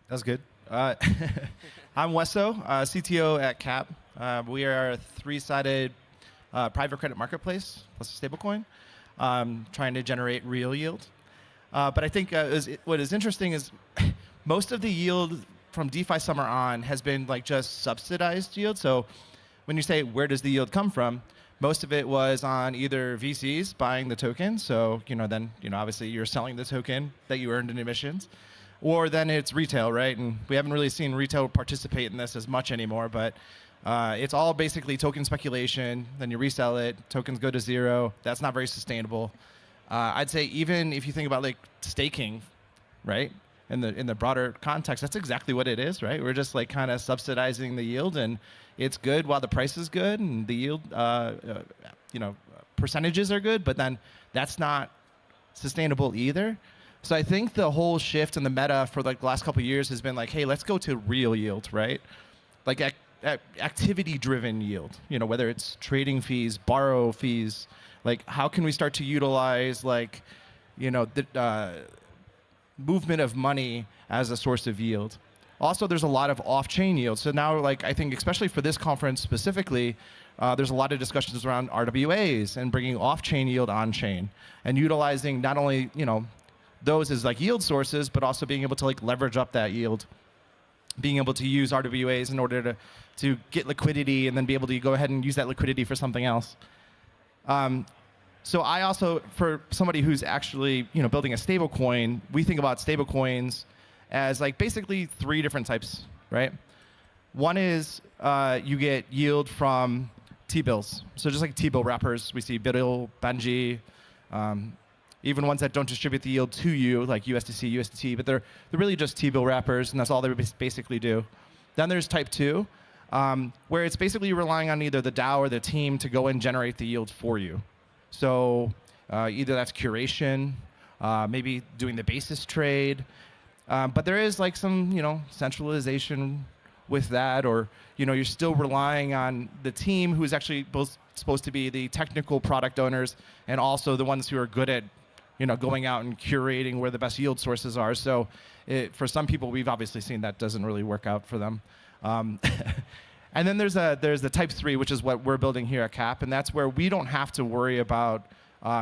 That's good. I'm Wesso, CTO at Cap. We are a three-sided private credit marketplace plus a stablecoin, trying to generate real yield. But I think what is interesting is most of the yield from DeFi summer on has been like just subsidized yield. So when you say where does the yield come from, most of it was on either VCs buying the token. So then obviously you're selling the token that you earned in emissions, or then it's retail, right? And we haven't really seen retail participate in this as much anymore, but it's all basically token speculation. Then you resell it, tokens go to zero. That's not very sustainable. I'd say even if you think about like staking, right? In the broader context, that's exactly what it is, right? We're just like kind of subsidizing the yield, and it's good while the price is good, and the yield, percentages are good, but then that's not sustainable either. So I think the whole shift in the meta for like the last couple of years has been like, hey, let's go to real yield, right? Like activity-driven yield. You know, whether it's trading fees, borrow fees. Like, how can we start to utilize like, you know, the movement of money as a source of yield? Also, there's a lot of off-chain yield. So now, like, I think especially for this conference specifically, there's a lot of discussions around RWAs and bringing off-chain yield on-chain and utilizing not only, you know, those as like yield sources, but also being able to like leverage up that yield, being able to use RWAs in order to get liquidity and then be able to go ahead and use that liquidity for something else. So I also, for somebody who's actually, you know, building a stable coin, we think about stable coins as like basically 3 different types, right? One is you get yield from T-bills. So just like T-bill wrappers, we see BIDL, Benji, even ones that don't distribute the yield to you, like USDC, USDT, but they're really just T-bill wrappers, and that's all they basically do. Then there's type 2, where it's basically relying on either the DAO or the team to go and generate the yield for you. So either that's curation, maybe doing the basis trade, but there is like some, you know, centralization with that, or, you know, you're still relying on the team who is actually both supposed to be the technical product owners and also the ones who are good at, you know, going out and curating where the best yield sources are. So for some people, we've obviously seen that doesn't really work out for them. And then there's the type 3, which is what we're building here at CAP, and that's where we don't have to worry about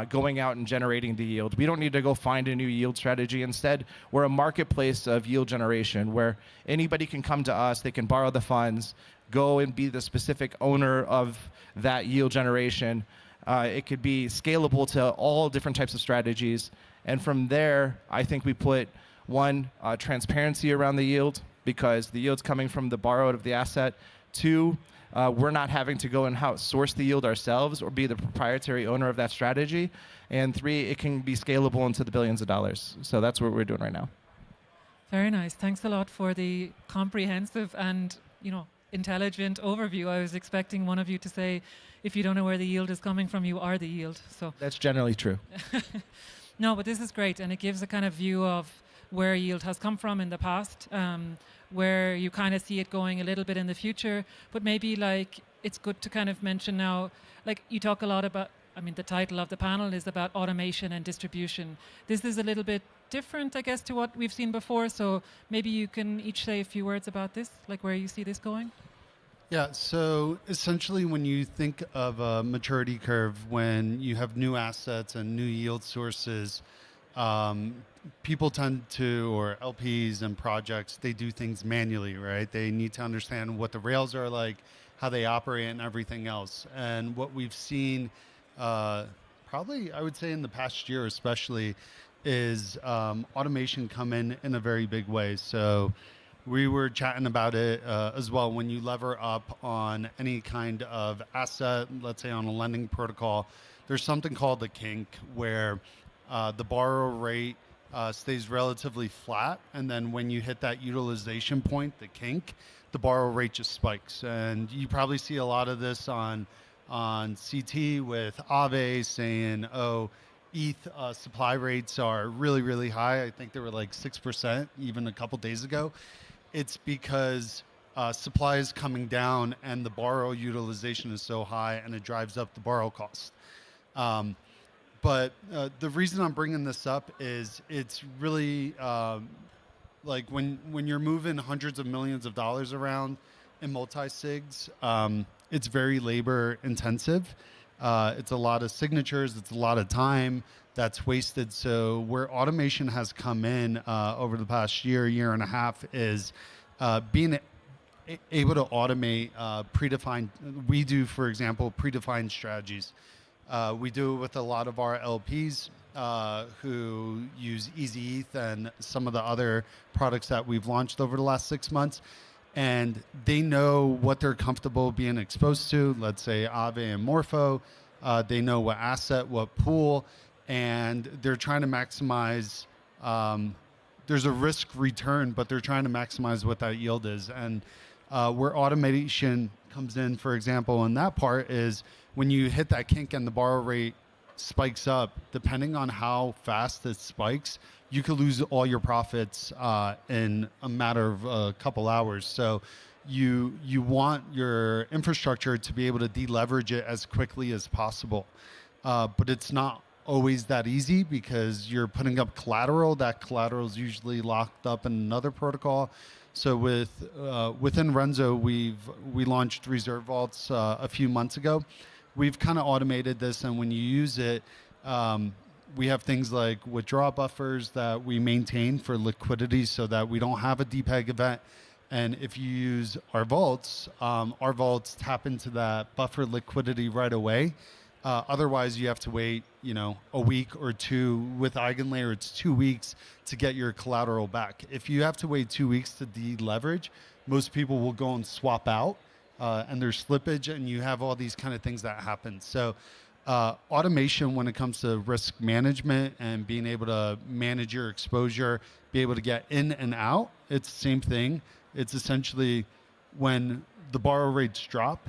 going out and generating the yield. We don't need to go find a new yield strategy. Instead, we're a marketplace of yield generation where anybody can come to us, they can borrow the funds, go and be the specific owner of that yield generation. It could be scalable to all different types of strategies. And from there, I think we put one, transparency around the yield, because the yield's coming from the borrowed of the asset. 2, we're not having to go and source the yield ourselves or be the proprietary owner of that strategy. And 3, it can be scalable into the billions of dollars. So that's what we're doing right now. Very nice. Thanks a lot for the comprehensive and, you know, intelligent overview. I was expecting one of you to say, if you don't know where the yield is coming from, you are the yield. So that's generally true. No, but this is great, and it gives a kind of view of where yield has come from in the past, where you kind of see it going a little bit in the future. But maybe like it's good to kind of mention now, like you talk a lot about, I mean, the title of the panel is about automation and distribution. This is a little bit different, I guess, to what we've seen before. So maybe you can each say a few words about this, like where you see this going. Yeah, so essentially when you think of a maturity curve, when you have new assets and new yield sources, people tend to, or LPs and projects, they do things manually, right? They need to understand what the rails are like, how they operate, and everything else. And what we've seen, probably I would say in the past year especially, is automation come in a very big way. So we were chatting about it as well. When you lever up on any kind of asset, let's say on a lending protocol, there's something called the kink, where the borrow rate stays relatively flat, and then when you hit that utilization point, the kink, the borrow rate just spikes. And you probably see a lot of this on CT with Aave saying, oh, ETH supply rates are really, really high. I think they were like 6% even a couple days ago. It's because supply is coming down and the borrow utilization is so high, and it drives up the borrow cost. But the reason I'm bringing this up is it's really like when you're moving hundreds of millions of dollars around in multi-sigs, it's very labor intensive. It's a lot of signatures. It's a lot of time that's wasted. So where automation has come in over the past year and a half is being able to automate predefined. We do, for example, predefined strategies. We do it with a lot of our LPs who use Easy ETH and some of the other products that we've launched over the last 6 months. And they know what they're comfortable being exposed to, let's say Aave and Morpho. They know what asset, what pool, and they're trying to maximize. There's a risk return, but they're trying to maximize what that yield is. And where automation comes in, for example, in that part is when you hit that kink and the borrow rate spikes up, depending on how fast it spikes, you could lose all your profits in a matter of a couple hours. So you want your infrastructure to be able to deleverage it as quickly as possible. But it's not always that easy because you're putting up collateral. That collateral is usually locked up in another protocol. So within Renzo, we launched reserve vaults a few months ago. We've kind of automated this, and when you use it, we have things like withdrawal buffers that we maintain for liquidity so that we don't have a DPEG event. And if you use our vaults tap into that buffer liquidity right away. Otherwise, you have to wait, a week or two. With EigenLayer, it's 2 weeks to get your collateral back. If you have to wait 2 weeks to deleverage, most people will go and swap out, and there's slippage, and you have all these kind of things that happen. So automation when it comes to risk management and being able to manage your exposure, be able to get in and out, it's the same thing. It's essentially when the borrow rates drop,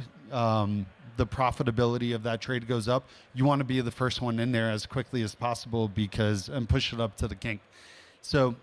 the profitability of that trade goes up. You want to be the first one in there as quickly as possible and push it up to the kink. So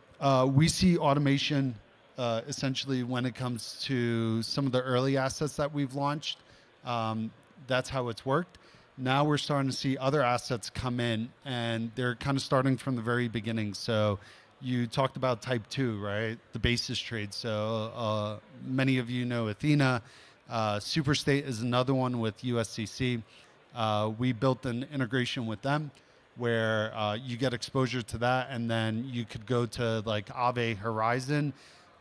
we see automation essentially when it comes to some of the early assets that we've launched. That's how it's worked. Now we're starting to see other assets come in, and they're kind of starting from the very beginning. So you talked about type 2, right? The basis trade. So many of you know Athena. Superstate is another one with USCC. We built an integration with them where you get exposure to that, and then you could go to like Aave Horizon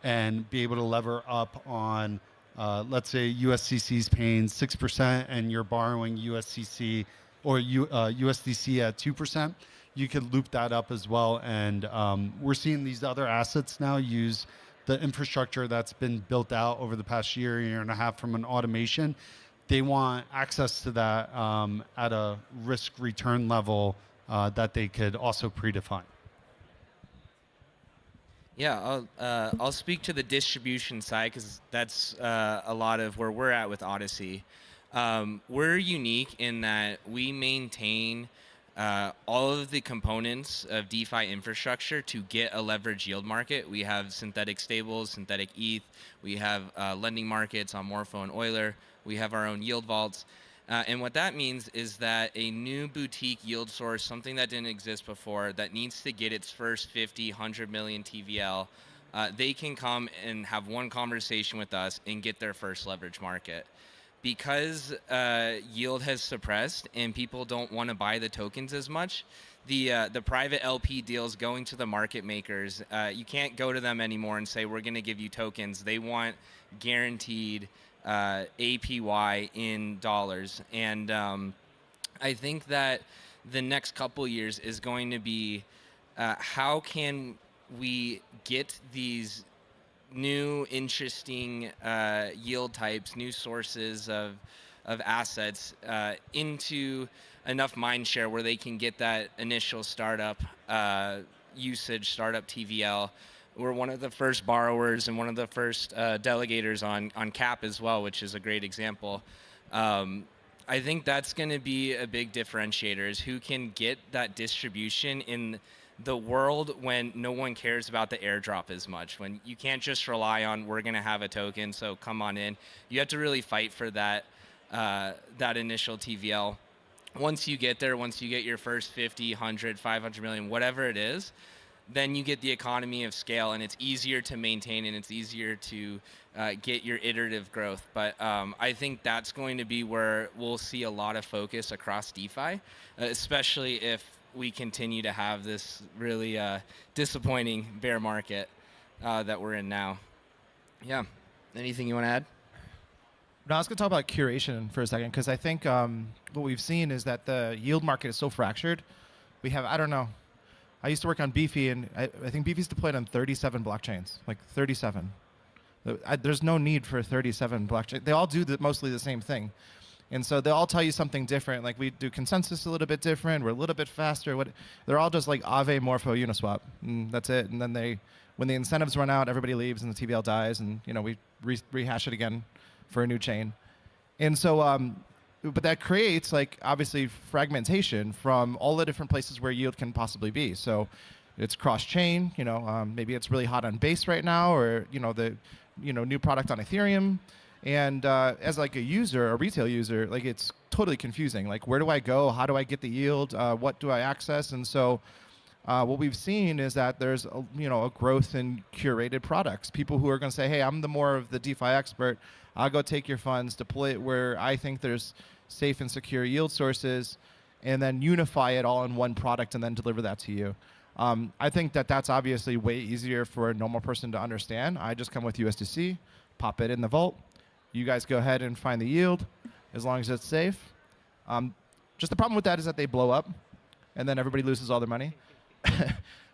and be able to lever up on, let's say USCC is paying 6% and you're borrowing USCC or USDC at 2%. You could loop that up as well. And we're seeing these other assets now use the infrastructure that's been built out over the past year and a half from an automation. They want access to that at a risk return level that they could also predefine. Yeah, I'll speak to the distribution side because that's a lot of where we're at with Odyssey. We're unique in that we maintain all of the components of DeFi infrastructure to get a leverage yield market. We have synthetic stables, synthetic ETH. We have lending markets on Morpho and Euler. We have our own yield vaults. And what that means is that a new boutique yield source, something that didn't exist before, that needs to get its first 50, 100 million TVL, they can come and have one conversation with us and get their first leverage market. Because yield has suppressed and people don't want to buy the tokens as much, the private LP deals going to the market makers, you can't go to them anymore and say, we're going to give you tokens. They want guaranteed APY in dollars. And I think that the next couple years is going to be how can we get these new interesting yield types, new sources of assets into enough mind share where they can get that initial startup usage, startup TVL. We're one of the first borrowers and one of the first delegators on CAP as well, which is a great example. I think that's going to be a big differentiator, is who can get that distribution in the world when no one cares about the airdrop as much, when you can't just rely on we're going to have a token, so come on in. You have to really fight for that that initial TVL. Once you get there, once you get your first 50, 100, 500 million, whatever it is, then you get the economy of scale, and it's easier to maintain and it's easier to get your iterative growth. But I think that's going to be where we'll see a lot of focus across DeFi, especially if we continue to have this really disappointing bear market that we're in now. Yeah. Anything you want to add? No, I was going to talk about curation for a second, because I think what we've seen is that the yield market is so fractured. We have, I don't know, I used to work on Beefy, and I think Beefy's deployed on 37 blockchains, like 37. There's no need for 37 blockchains. They all do mostly the same thing. And so they all tell you something different. Like, we do consensus a little bit different. We're a little bit faster. They're all just like Aave, Morpho, Uniswap. And that's it. And then when the incentives run out, everybody leaves and the TVL dies. And, we rehash it again for a new chain. And so, but that creates, like, obviously fragmentation from all the different places where yield can possibly be. So it's cross-chain. Maybe it's really hot on Base right now, or, new product on Ethereum. And as like a user, a retail user, like it's totally confusing. Like, where do I go? How do I get the yield? What do I access? And so what we've seen is that there's a growth in curated products. People who are going to say, hey, I'm the more of the DeFi expert. I'll go take your funds, deploy it where I think there's safe and secure yield sources, and then unify it all in one product and then deliver that to you. I think that that's obviously way easier for a normal person to understand. I just come with USDC, pop it in the vault. You guys go ahead and find the yield as long as it's safe. Just the problem with that is that they blow up, and then everybody loses all their money.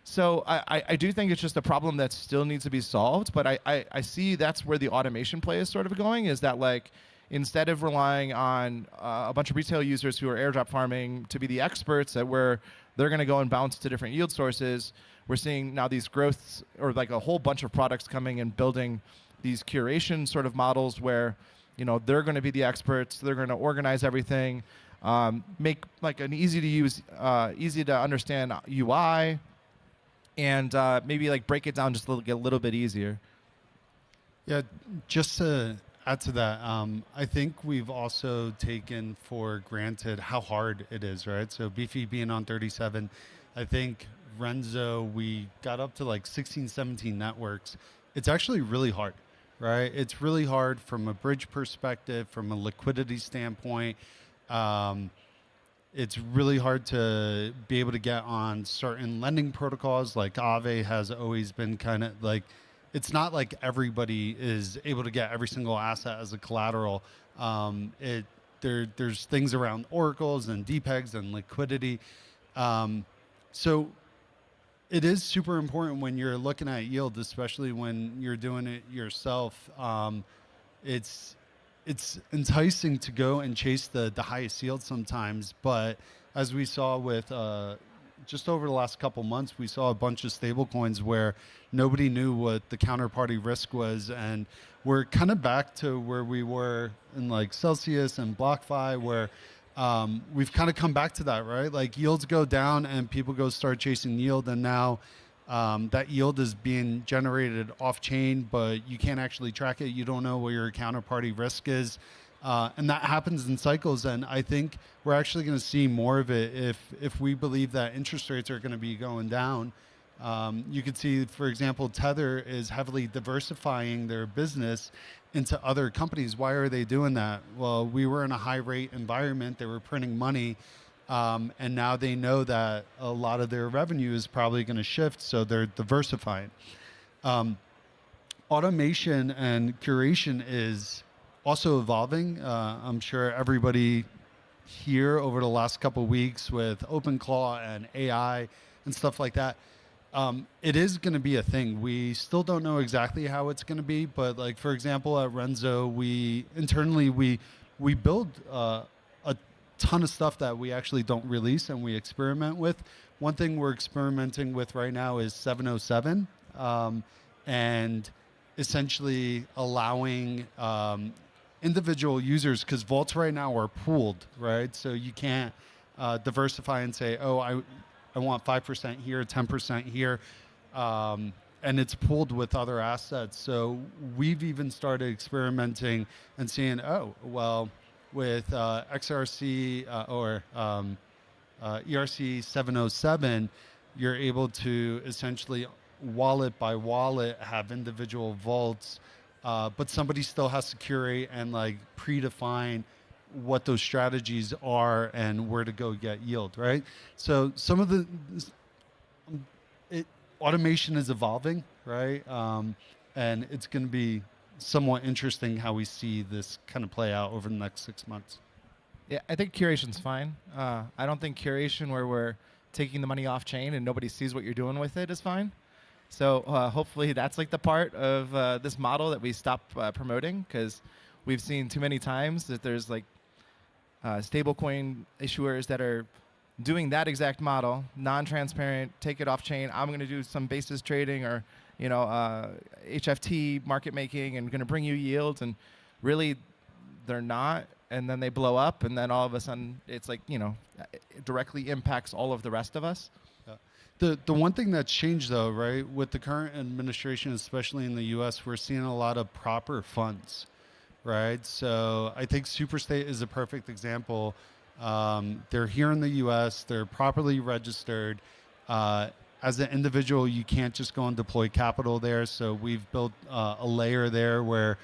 So I do think it's just a problem that still needs to be solved, but I see that's where the automation play is sort of going, is that like instead of relying on a bunch of retail users who are airdrop farming to be the experts at where they're going to go and bounce to different yield sources, we're seeing now these growths or like a whole bunch of products coming and building these curation sort of models where they're going to be the experts, they're going to organize everything, make like an easy to use, easy to understand UI, and maybe like break it down just get a little bit easier. Yeah, just to add to that, I think we've also taken for granted how hard it is, right? So Beefy being on 37, I think Renzo, we got up to like 16, 17 networks. It's actually really hard, right? It's really hard from a bridge perspective, from a liquidity standpoint. It's really hard to be able to get on certain lending protocols. Like Aave has always been kind of like, it's not like everybody is able to get every single asset as a collateral. There's things around oracles and DPEGs and liquidity. So it is super important when you're looking at yield, especially when you're doing it yourself. It's enticing to go and chase the highest yield sometimes, but as we saw with just over the last couple months, we saw a bunch of stable coins where nobody knew what the counterparty risk was, and we're kind of back to where we were in like Celsius and BlockFi, where we've kind of come back to that, right? Like yields go down and people go start chasing yield, and now that yield is being generated off chain, but you can't actually track it. You don't know what your counterparty risk is. And that happens in cycles. And I think we're actually going to see more of it if we believe that interest rates are going to be going down. You could see, for example, Tether is heavily diversifying their business into other companies. Why are they doing that? Well, we were in a high rate environment. They were printing money. And now they know that a lot of their revenue is probably going to shift, so they're diversifying. Automation and curation is also evolving. I'm sure everybody here over the last couple of weeks with OpenClaw and AI and stuff like that, it is going to be a thing. We still don't know exactly how it's going to be, but like, for example, at Renzo, we build a ton of stuff that we actually don't release and we experiment with. One thing we're experimenting with right now is 707, and essentially allowing individual users, because vaults right now are pooled, right? So you can't diversify and say, oh, I want 5% here, 10% here, and it's pooled with other assets. So we've even started experimenting and seeing, oh, well, with XRC or ERC 707, you're able to essentially wallet by wallet have individual vaults, but somebody still has to curate and like predefine what those strategies are and where to go get yield, right? So some of the automation is evolving, right? And it's going to be somewhat interesting how we see this kind of play out over the next 6 months. Yeah, I think curation's fine. I don't think curation where we're taking the money off chain and nobody sees what you're doing with it is fine. So hopefully that's like the part of this model that we stop promoting, because we've seen too many times that there's like stablecoin issuers that are doing that exact model, non-transparent, take it off chain. I'm going to do some basis trading or HFT market making and going to bring you yields, and really they're not, and then they blow up, and then all of a sudden it's like, it directly impacts all of the rest of us. The one thing that's changed though, right, with the current administration, especially in the U.S., we're seeing a lot of proper funds, right? So I think Superstate is a perfect example. They're here in the U.S. They're properly registered. As an individual, you can't just go and deploy capital there. So we've built a layer there where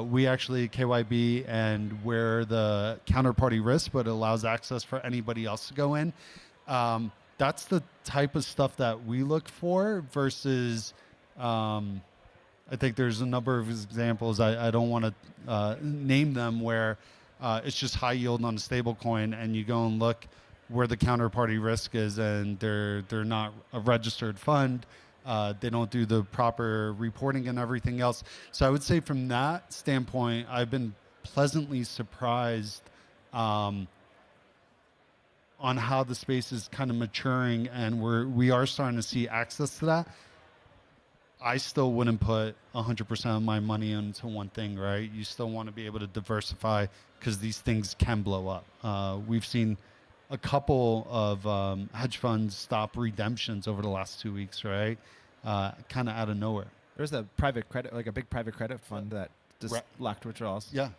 we actually KYB and we're the counterparty risk, but it allows access for anybody else to go in. That's the type of stuff that we look for versus, I think there's a number of examples, I don't want to name them, where it's just high yield on a stable coin and you go and look where the counterparty risk is and they're not a registered fund. They don't do the proper reporting and everything else. So I would say from that standpoint, I've been pleasantly surprised on how the space is kind of maturing, and we are starting to see access to that. I still wouldn't put 100% of my money into one thing, right? You still want to be able to diversify because these things can blow up. We've seen a couple of hedge funds stop redemptions over the last 2 weeks, right? Kind of out of nowhere. There's a private credit, like a big private credit fund that just locked withdrawals. Yeah,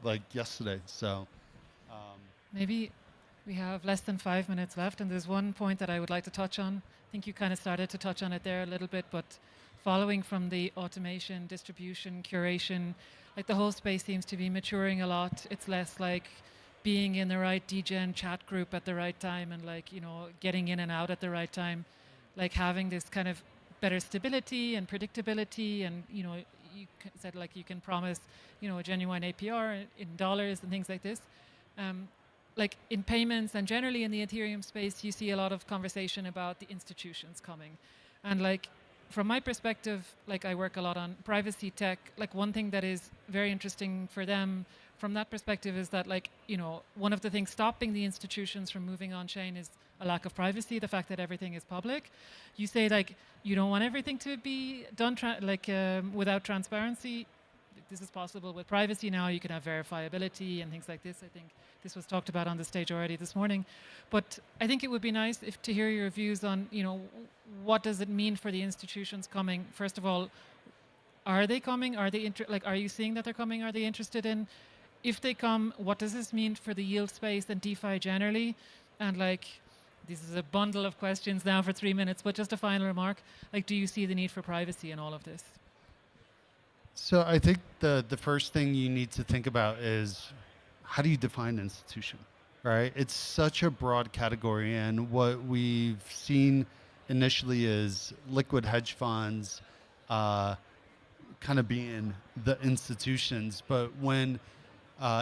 like yesterday. So Maybe we have less than 5 minutes left, and there's one point that I would like to touch on. I think you kind of started to touch on it there a little bit, but following from the automation, distribution, curation, like the whole space seems to be maturing a lot. It's less like being in the right DGen chat group at the right time and like, you know, getting in and out at the right time, like having this kind of better stability and predictability, and, you know, you said like you can promise, you know, a genuine APR in dollars and things like this. Like in payments and generally in the Ethereum space, you see a lot of conversation about the institutions coming. And like, from my perspective, like I work a lot on privacy tech, like one thing that is very interesting for them from that perspective is that, like, you know, one of the things stopping the institutions from moving on chain is a lack of privacy, the fact that everything is public. You say like, you don't want everything to be done without transparency. This is possible with privacy now. You can have verifiability and things like this. I think this was talked about on the stage already this morning. But I think it would be nice to hear your views on, you know, what does it mean for the institutions coming? First of all, are they coming? Are they are you seeing that they're coming? Are they interested in? If they come, what does this mean for the yield space and DeFi generally? And like, this is a bundle of questions now for 3 minutes, but just a final remark. Like, do you see the need for privacy in all of this? So I think the first thing you need to think about is, how do you define institution, right? It's such a broad category, and what we've seen initially is liquid hedge funds kind of being the institutions. But when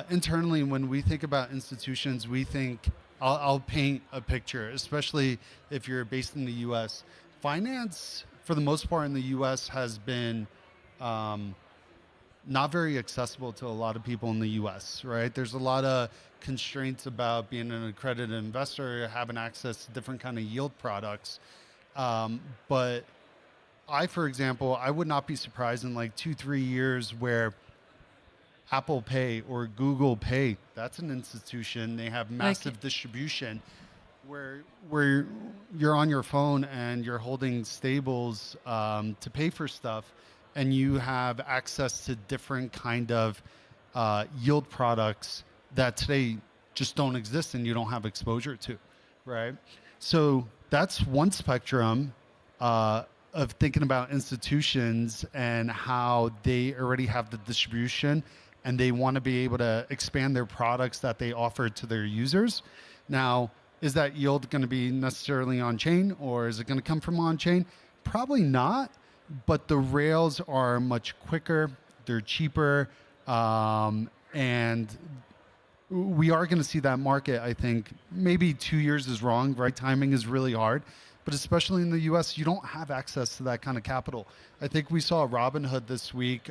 internally, when we think about institutions, we think, I'll paint a picture, especially if you're based in the U.S. Finance, for the most part in the U.S., has been not very accessible to a lot of people in the U.S., right? There's a lot of constraints about being an accredited investor, having access to different kind of yield products. But I, for example, I would not be surprised in like 2-3 years where Apple Pay or Google Pay, that's an institution. They have massive distribution where you're on your phone and you're holding stables to pay for stuff, and you have access to different kind of yield products that today just don't exist and you don't have exposure to, right? So that's one spectrum of thinking about institutions and how they already have the distribution and they want to be able to expand their products that they offer to their users. Now, is that yield going to be necessarily on chain, or is it going to come from on chain? Probably not, but the rails are much quicker, they're cheaper, and we are going to see that market. I think maybe 2 years is wrong, right? Timing is really hard, but especially in the US, you don't have access to that kind of capital. I think we saw Robinhood this week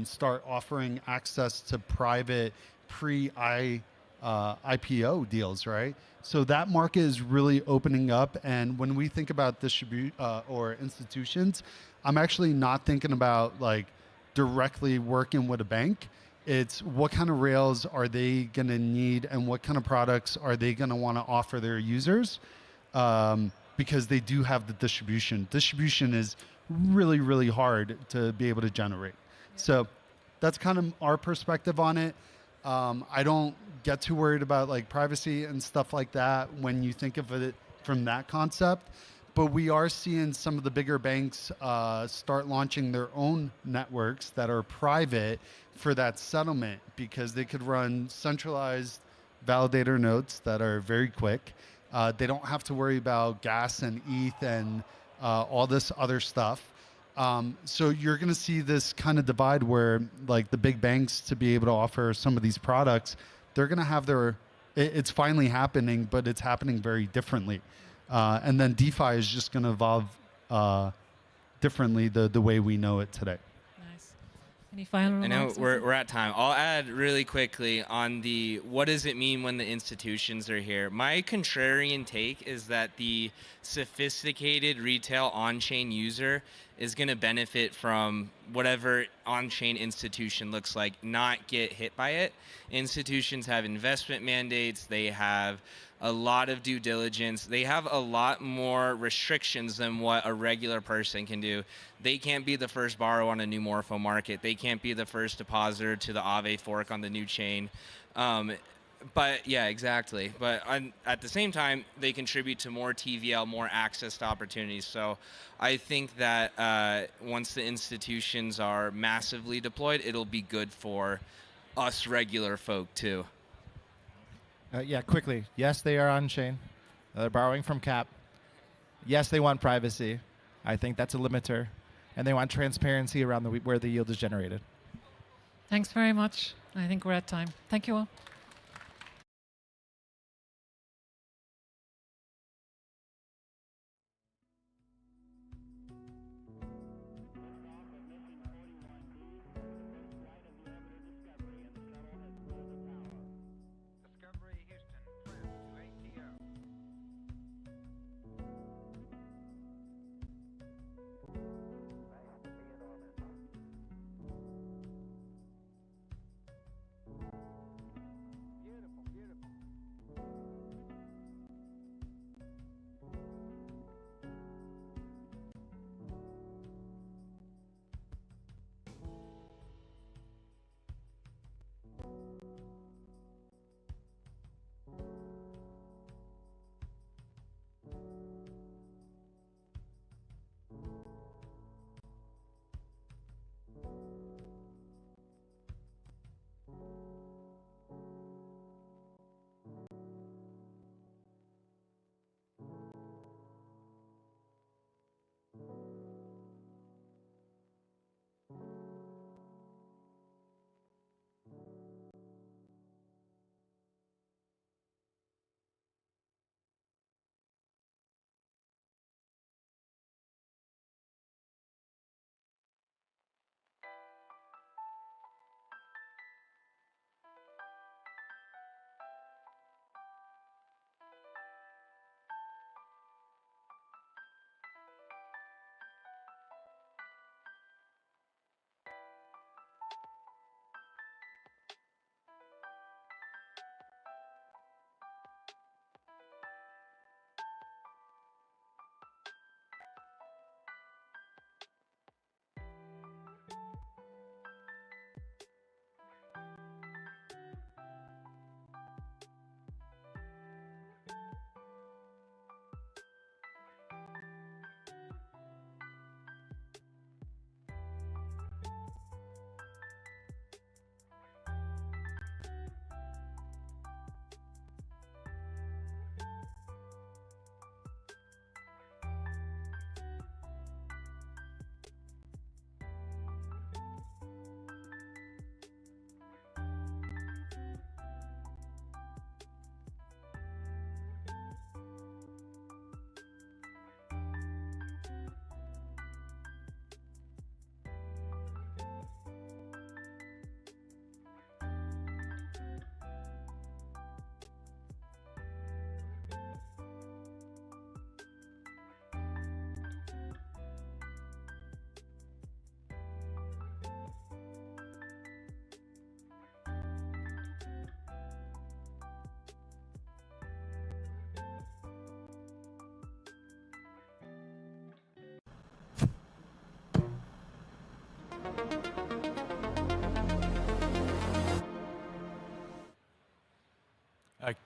start offering access to private pre-IPO deals, right? So that market is really opening up. And when we think about or institutions, I'm actually not thinking about like directly working with a bank. It's what kind of rails are they going to need and what kind of products are they going to want to offer their users. because they do have the distribution. Distribution is really, really hard to be able to generate. So that's kind of our perspective on it. I don't get too worried about like privacy and stuff like that when you think of it from that concept. But we are seeing some of the bigger banks start launching their own networks that are private for that settlement, because they could run centralized validator nodes that are very quick. They don't have to worry about gas and ETH and all this other stuff. So you're going to see this kind of divide where like the big banks, to be able to offer some of these products, they're going to have their, it's finally happening, but it's happening very differently. And then DeFi is just going to evolve differently the way we know it today. Nice. Any final I know remarks? we're at time. I'll add really quickly on the what does it mean when the institutions are here. My contrarian take is that the sophisticated retail on-chain user is going to benefit from whatever on-chain institution looks like, not get hit by it. Institutions have investment mandates. They have a lot of due diligence. They have a lot more restrictions than what a regular person can do. They can't be the first borrow on a new Morpho market. They can't be the first depositor to the Aave fork on the new chain. But yeah, exactly. But at the same time, they contribute to more TVL, more access to opportunities. So I think that once the institutions are massively deployed, it'll be good for us regular folk too. Yeah, quickly. Yes, they are on chain. They're borrowing from Cap. Yes, they want privacy. I think that's a limiter. And they want transparency around where the yield is generated. Thanks very much. I think we're at time. Thank you all.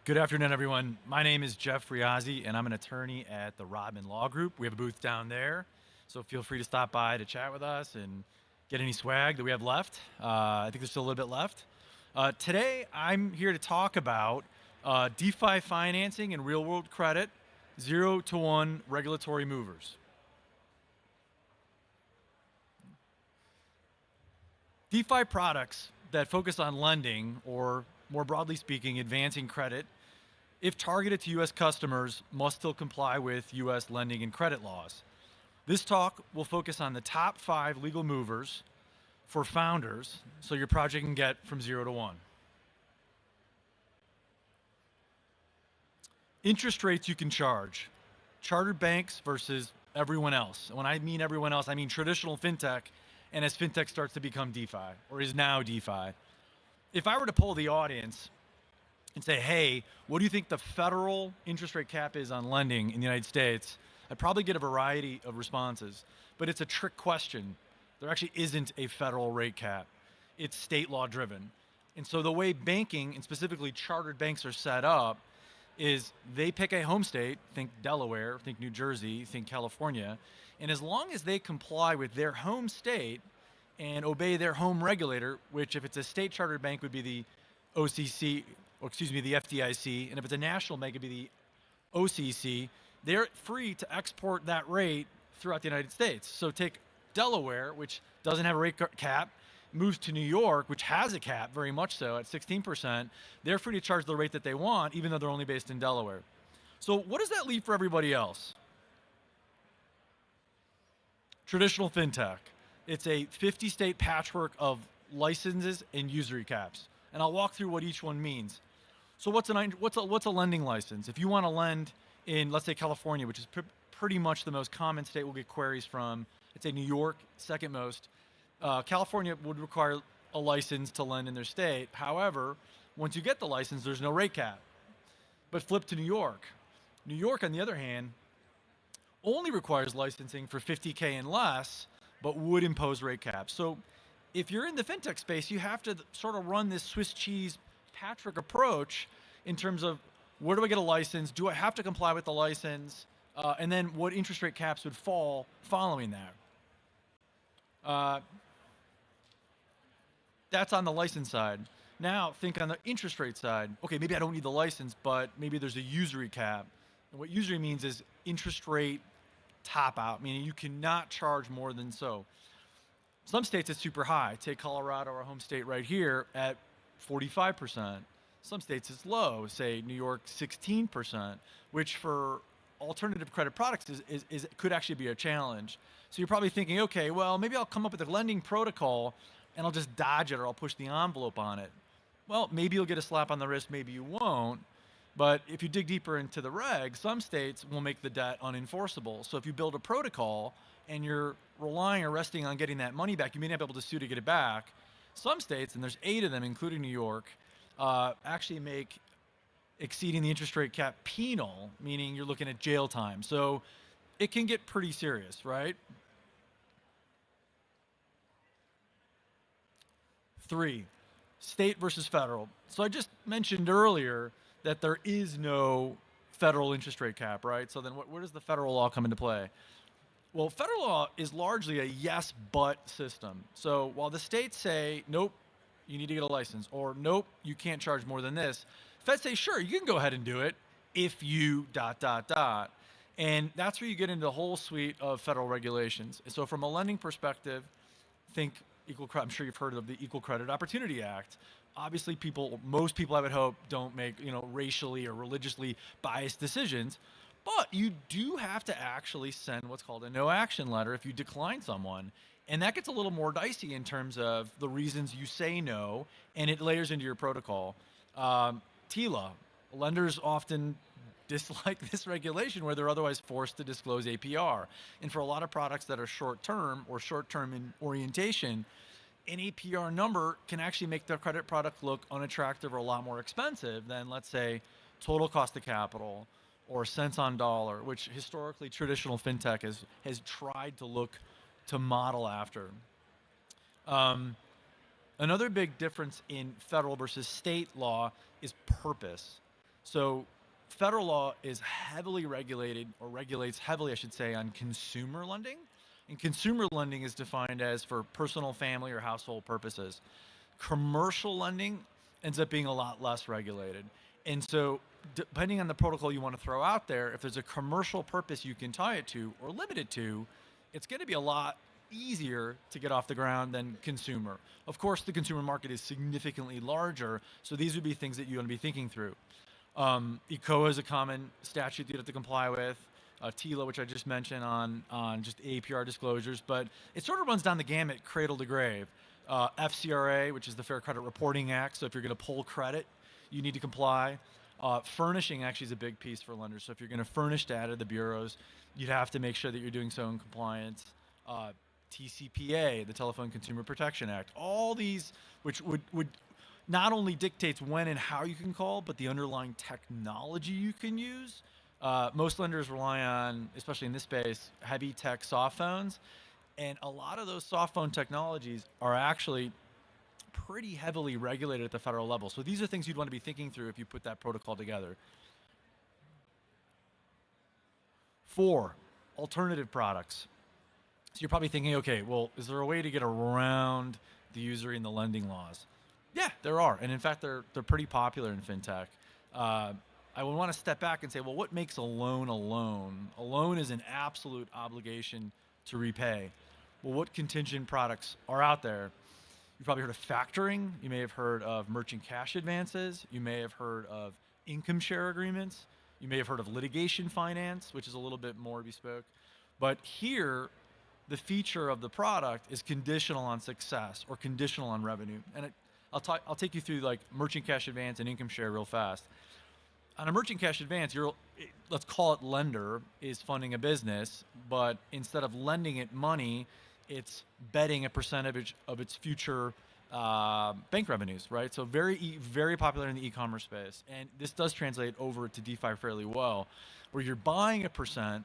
Good afternoon, everyone. My name is Jeff Riazzi, and I'm an attorney at the Rodman Law Group. We have a booth down there, so feel free to stop by to chat with us and get any swag that we have left. I think there's still a little bit left. Today, I'm here to talk about DeFi financing and real-world credit, 0 to 1 regulatory movers. DeFi products that focus on lending, or more broadly speaking, advancing credit, if targeted to U.S. customers, must still comply with U.S. lending and credit laws. This talk will focus on the top 5 legal movers for founders, so your project can get from 0 to 1. Interest rates you can charge. Chartered banks versus everyone else. When I mean everyone else, I mean traditional fintech, and as fintech starts to become DeFi, or is now DeFi. If I were to poll the audience and say, hey, what do you think the federal interest rate cap is on lending in the United States? I'd probably get a variety of responses, but it's a trick question. There actually isn't a federal rate cap. It's state law driven. And so the way banking, and specifically chartered banks, are set up is they pick a home state, think Delaware, think New Jersey, think California, and as long as they comply with their home state and obey their home regulator, which if it's a state chartered bank would be the OCC, or excuse me, the FDIC, and if it's a national bank, it'd be the OCC, they're free to export that rate throughout the United States. So take Delaware, which doesn't have a rate cap, moves to New York, which has a cap, very much so, at 16%. They're free to charge the rate that they want, even though they're only based in Delaware. So what does that leave for everybody else? Traditional fintech. It's a 50-state patchwork of licenses and usury caps. And I'll walk through what each one means. So what's a lending license? If you want to lend in, let's say, California, which is pretty much the most common state we'll get queries from, I'd say New York, second most. California would require a license to lend in their state. However, once you get the license, there's no rate cap. But flip to New York. New York, on the other hand, only requires licensing for $50K and less, but would impose rate caps. So if you're in the fintech space, you have to sort of run this Swiss cheese patchwork approach in terms of where do I get a license? Do I have to comply with the license? And then what interest rate caps would fall following that? That's on the license side. Now think on the interest rate side. Okay, maybe I don't need the license, but maybe there's a usury cap. And what usury means is interest rate top out, meaning you cannot charge more than so. Some states it's super high. Take Colorado, our home state right here, at 45%. Some states it's low, say New York 16%, which for alternative credit products could actually be a challenge. So you're probably thinking, okay, well, maybe I'll come up with a lending protocol and I'll just dodge it or I'll push the envelope on it. Well, maybe you'll get a slap on the wrist, maybe you won't. But if you dig deeper into the regs, some states will make the debt unenforceable. So if you build a protocol and you're relying or resting on getting that money back, you may not be able to sue to get it back. Some states, and there's 8 of them, including New York, actually make exceeding the interest rate cap penal, meaning you're looking at jail time. So it can get pretty serious, right? 3, state versus federal. So I just mentioned earlier that there is no federal interest rate cap, right? So then where does the federal law come into play? Well, federal law is largely a yes, but system. So while the states say, nope, you need to get a license, or nope, you can't charge more than this, feds say, sure, you can go ahead and do it if you ... And that's where you get into the whole suite of federal regulations. So from a lending perspective, think I'm sure you've heard of the Equal Credit Opportunity Act. Obviously, most people, I would hope, don't make racially or religiously biased decisions, but you do have to actually send what's called a no action letter if you decline someone, and that gets a little more dicey in terms of the reasons you say no, and it layers into your protocol. TILA, lenders often dislike this regulation where they're otherwise forced to disclose APR, and for a lot of products that are short-term or short-term in orientation, an APR number can actually make the credit product look unattractive or a lot more expensive than, let's say, total cost of capital or cents on dollar, which historically traditional fintech has tried to model after. Another big difference in federal versus state law is purpose. So federal law is heavily regulated, or regulates heavily, I should say, on consumer lending. And consumer lending is defined as for personal, family, or household purposes. Commercial lending ends up being a lot less regulated. And so depending on the protocol you want to throw out there, if there's a commercial purpose you can tie it to or limit it to, it's going to be a lot easier to get off the ground than consumer. Of course, the consumer market is significantly larger, so these would be things that you want to be thinking through. ECOA is a common statute that you have to comply with. TILA, which I just mentioned on just APR disclosures, but it sort of runs down the gamut, cradle to grave. FCRA, which is the Fair Credit Reporting Act, so if you're going to pull credit, you need to comply. Furnishing actually is a big piece for lenders, so if you're going to furnish data to the bureaus, you'd have to make sure that you're doing so in compliance. TCPA, the Telephone Consumer Protection Act, all these which would not only dictates when and how you can call, but the underlying technology you can use. Most lenders rely on, especially in this space, heavy tech soft phones. And a lot of those soft phone technologies are actually pretty heavily regulated at the federal level. So these are things you'd want to be thinking through if you put that protocol together. 4, alternative products. So you're probably thinking, okay, well, is there a way to get around the usury and the lending laws? Yeah, there are. And in fact, they're pretty popular in fintech. I would want to step back and say, well, what makes a loan a loan? A loan is an absolute obligation to repay. Well, what contingent products are out there? You've probably heard of factoring. You may have heard of merchant cash advances. You may have heard of income share agreements. You may have heard of litigation finance, which is a little bit more bespoke. But here, the feature of the product is conditional on success or conditional on revenue. And I'll take you through like merchant cash advance and income share real fast. On a merchant cash advance, let's call it lender is funding a business, but instead of lending it money, it's betting a percentage of its future bank revenues, right? So very popular in the e-commerce space. And this does translate over to DeFi fairly well, where you're buying a percent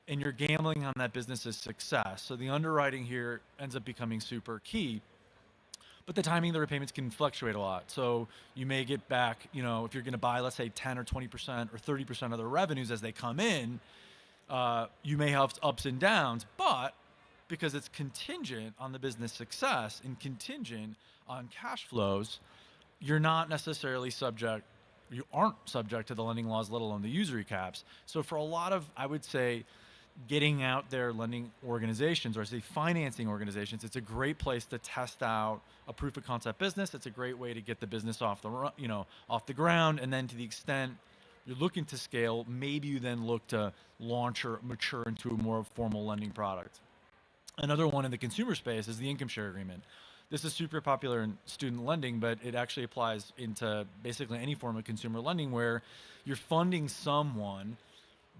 and you're gambling on that business's success. So the underwriting here ends up becoming super key. But the timing of the repayments can fluctuate a lot. So you may get back, if you're going to buy, let's say 10 or 20% or 30% of the revenues as they come in, you may have ups and downs, but because it's contingent on the business success and contingent on cash flows, you aren't subject to the lending laws, let alone the usury caps. So for a lot of, I would say, getting out there lending organizations, or I say financing organizations, it's a great place to test out a proof of concept business. It's a great way to get the business off the ground. And then to the extent you're looking to scale, maybe you then look to launch or mature into a more formal lending product. Another one in the consumer space is the income share agreement. This is super popular in student lending, but it actually applies into basically any form of consumer lending where you're funding someone,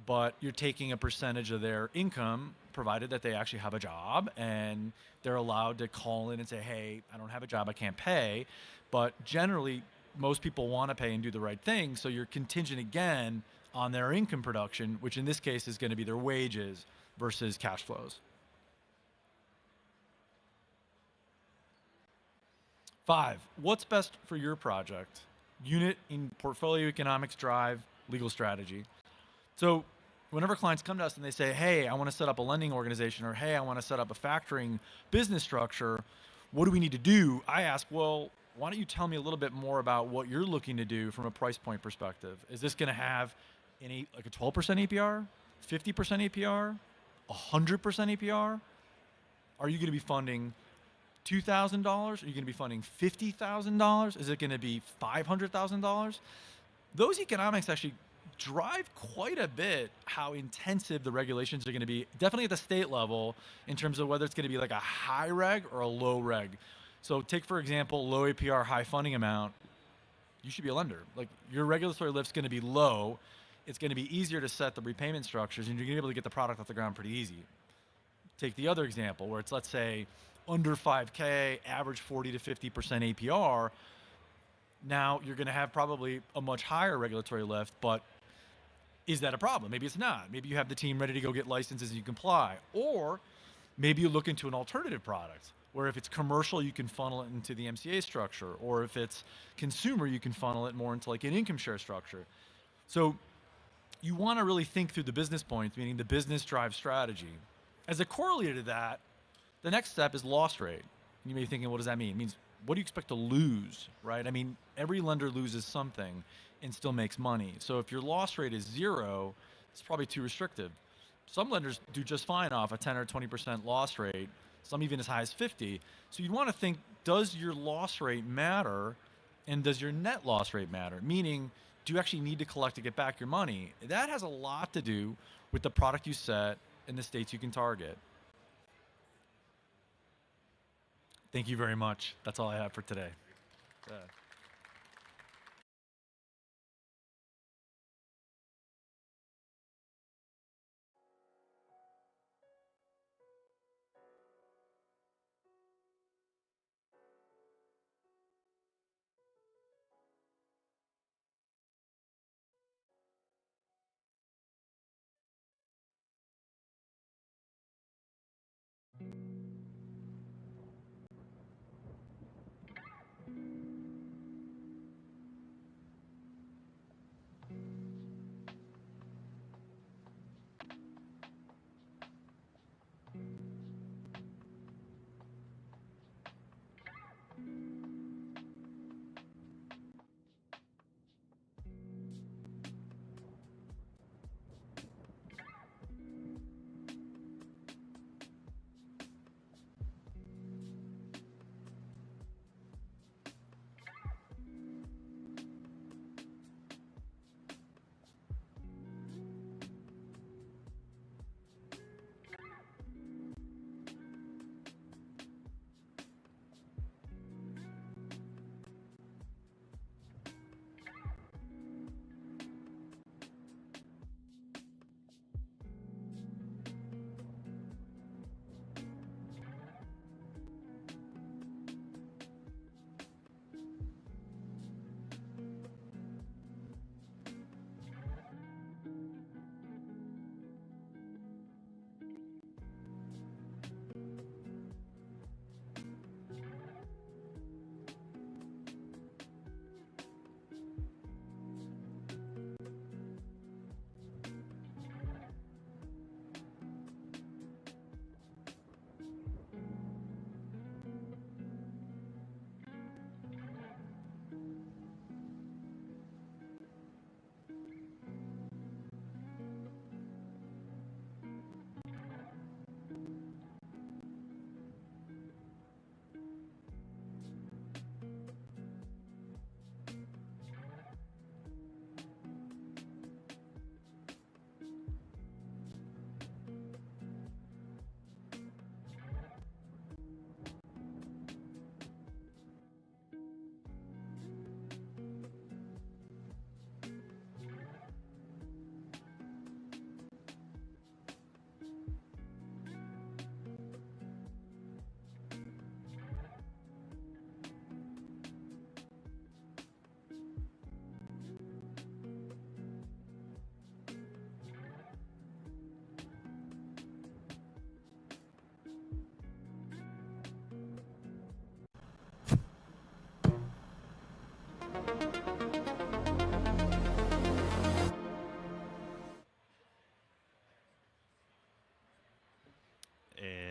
but you're taking a percentage of their income, provided that they actually have a job, and they're allowed to call in and say, hey, I don't have a job, I can't pay. But generally, most people want to pay and do the right thing, so you're contingent again on their income production, which in this case is going to be their wages versus cash flows. 5, what's best for your project? Unit in portfolio economics, drive, legal strategy. So whenever clients come to us and they say, hey, I want to set up a lending organization, or hey, I want to set up a factoring business structure, what do we need to do? I ask, well, why don't you tell me a little bit more about what you're looking to do from a price point perspective? Is this going to have like a 12% APR, 50% APR, 100% APR? Are you going to be funding $2,000? Are you going to be funding $50,000? Is it going to be $500,000? Those economics actually drive quite a bit how intensive the regulations are going to be, definitely at the state level, in terms of whether it's going to be like a high reg or a low reg. So take, for example, low APR, high funding amount. You should be a lender. Like, your regulatory lift's going to be low. It's going to be easier to set the repayment structures, and you're going to be able to get the product off the ground pretty easy. Take the other example where it's, let's say, under 5K, average 40 to 50% APR. Now you're going to have probably a much higher regulatory lift, but is that a problem? Maybe it's not. Maybe you have the team ready to go get licenses and you comply. Or maybe you look into an alternative product Where if it's commercial, you can funnel it into the MCA structure, or if it's consumer, you can funnel it more into like an income share structure. So you want to really think through the business points, meaning the business drive strategy. As a corollary to that, the next step is loss rate. You may be thinking, what does that mean? It means, what do you expect to lose, right? I mean, every lender loses something and still makes money. So if your loss rate is 0, it's probably too restrictive. Some lenders do just fine off a 10 or 20% loss rate, some even as high as 50. So you'd want to think, does your loss rate matter, and does your net loss rate matter? Meaning, do you actually need to collect to get back your money? That has a lot to do with the product you set and the states you can target. Thank you very much. That's all I have for today.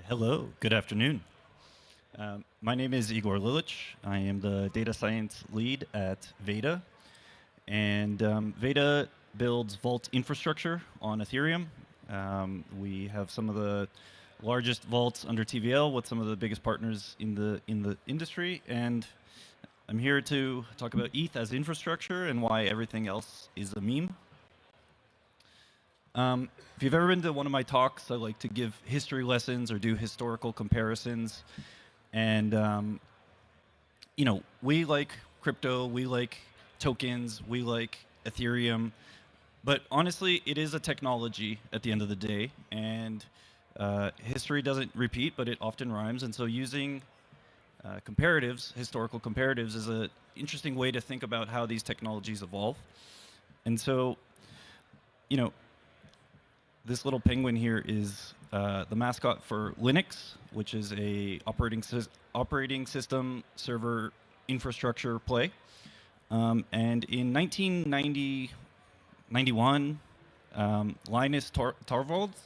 Hello, good afternoon. My name is Igor Lilich. I am the data science lead at Veda. And Veda builds vault infrastructure on Ethereum. We have some of the largest vaults under TVL with some of the biggest partners in the industry. And I'm here to talk about ETH as infrastructure and why everything else is a meme. If you've ever been to one of my talks, I like to give history lessons or do historical comparisons. And, you know, we like crypto, we like tokens, we like Ethereum. But honestly, it is a technology at the end of the day. And history doesn't repeat, but it often rhymes. And so using comparatives, historical comparatives, is an interesting way to think about how these technologies evolve. And so, you know, this little penguin here is the mascot for Linux, which is a operating system server infrastructure play. And in 1991, Linus Torvalds,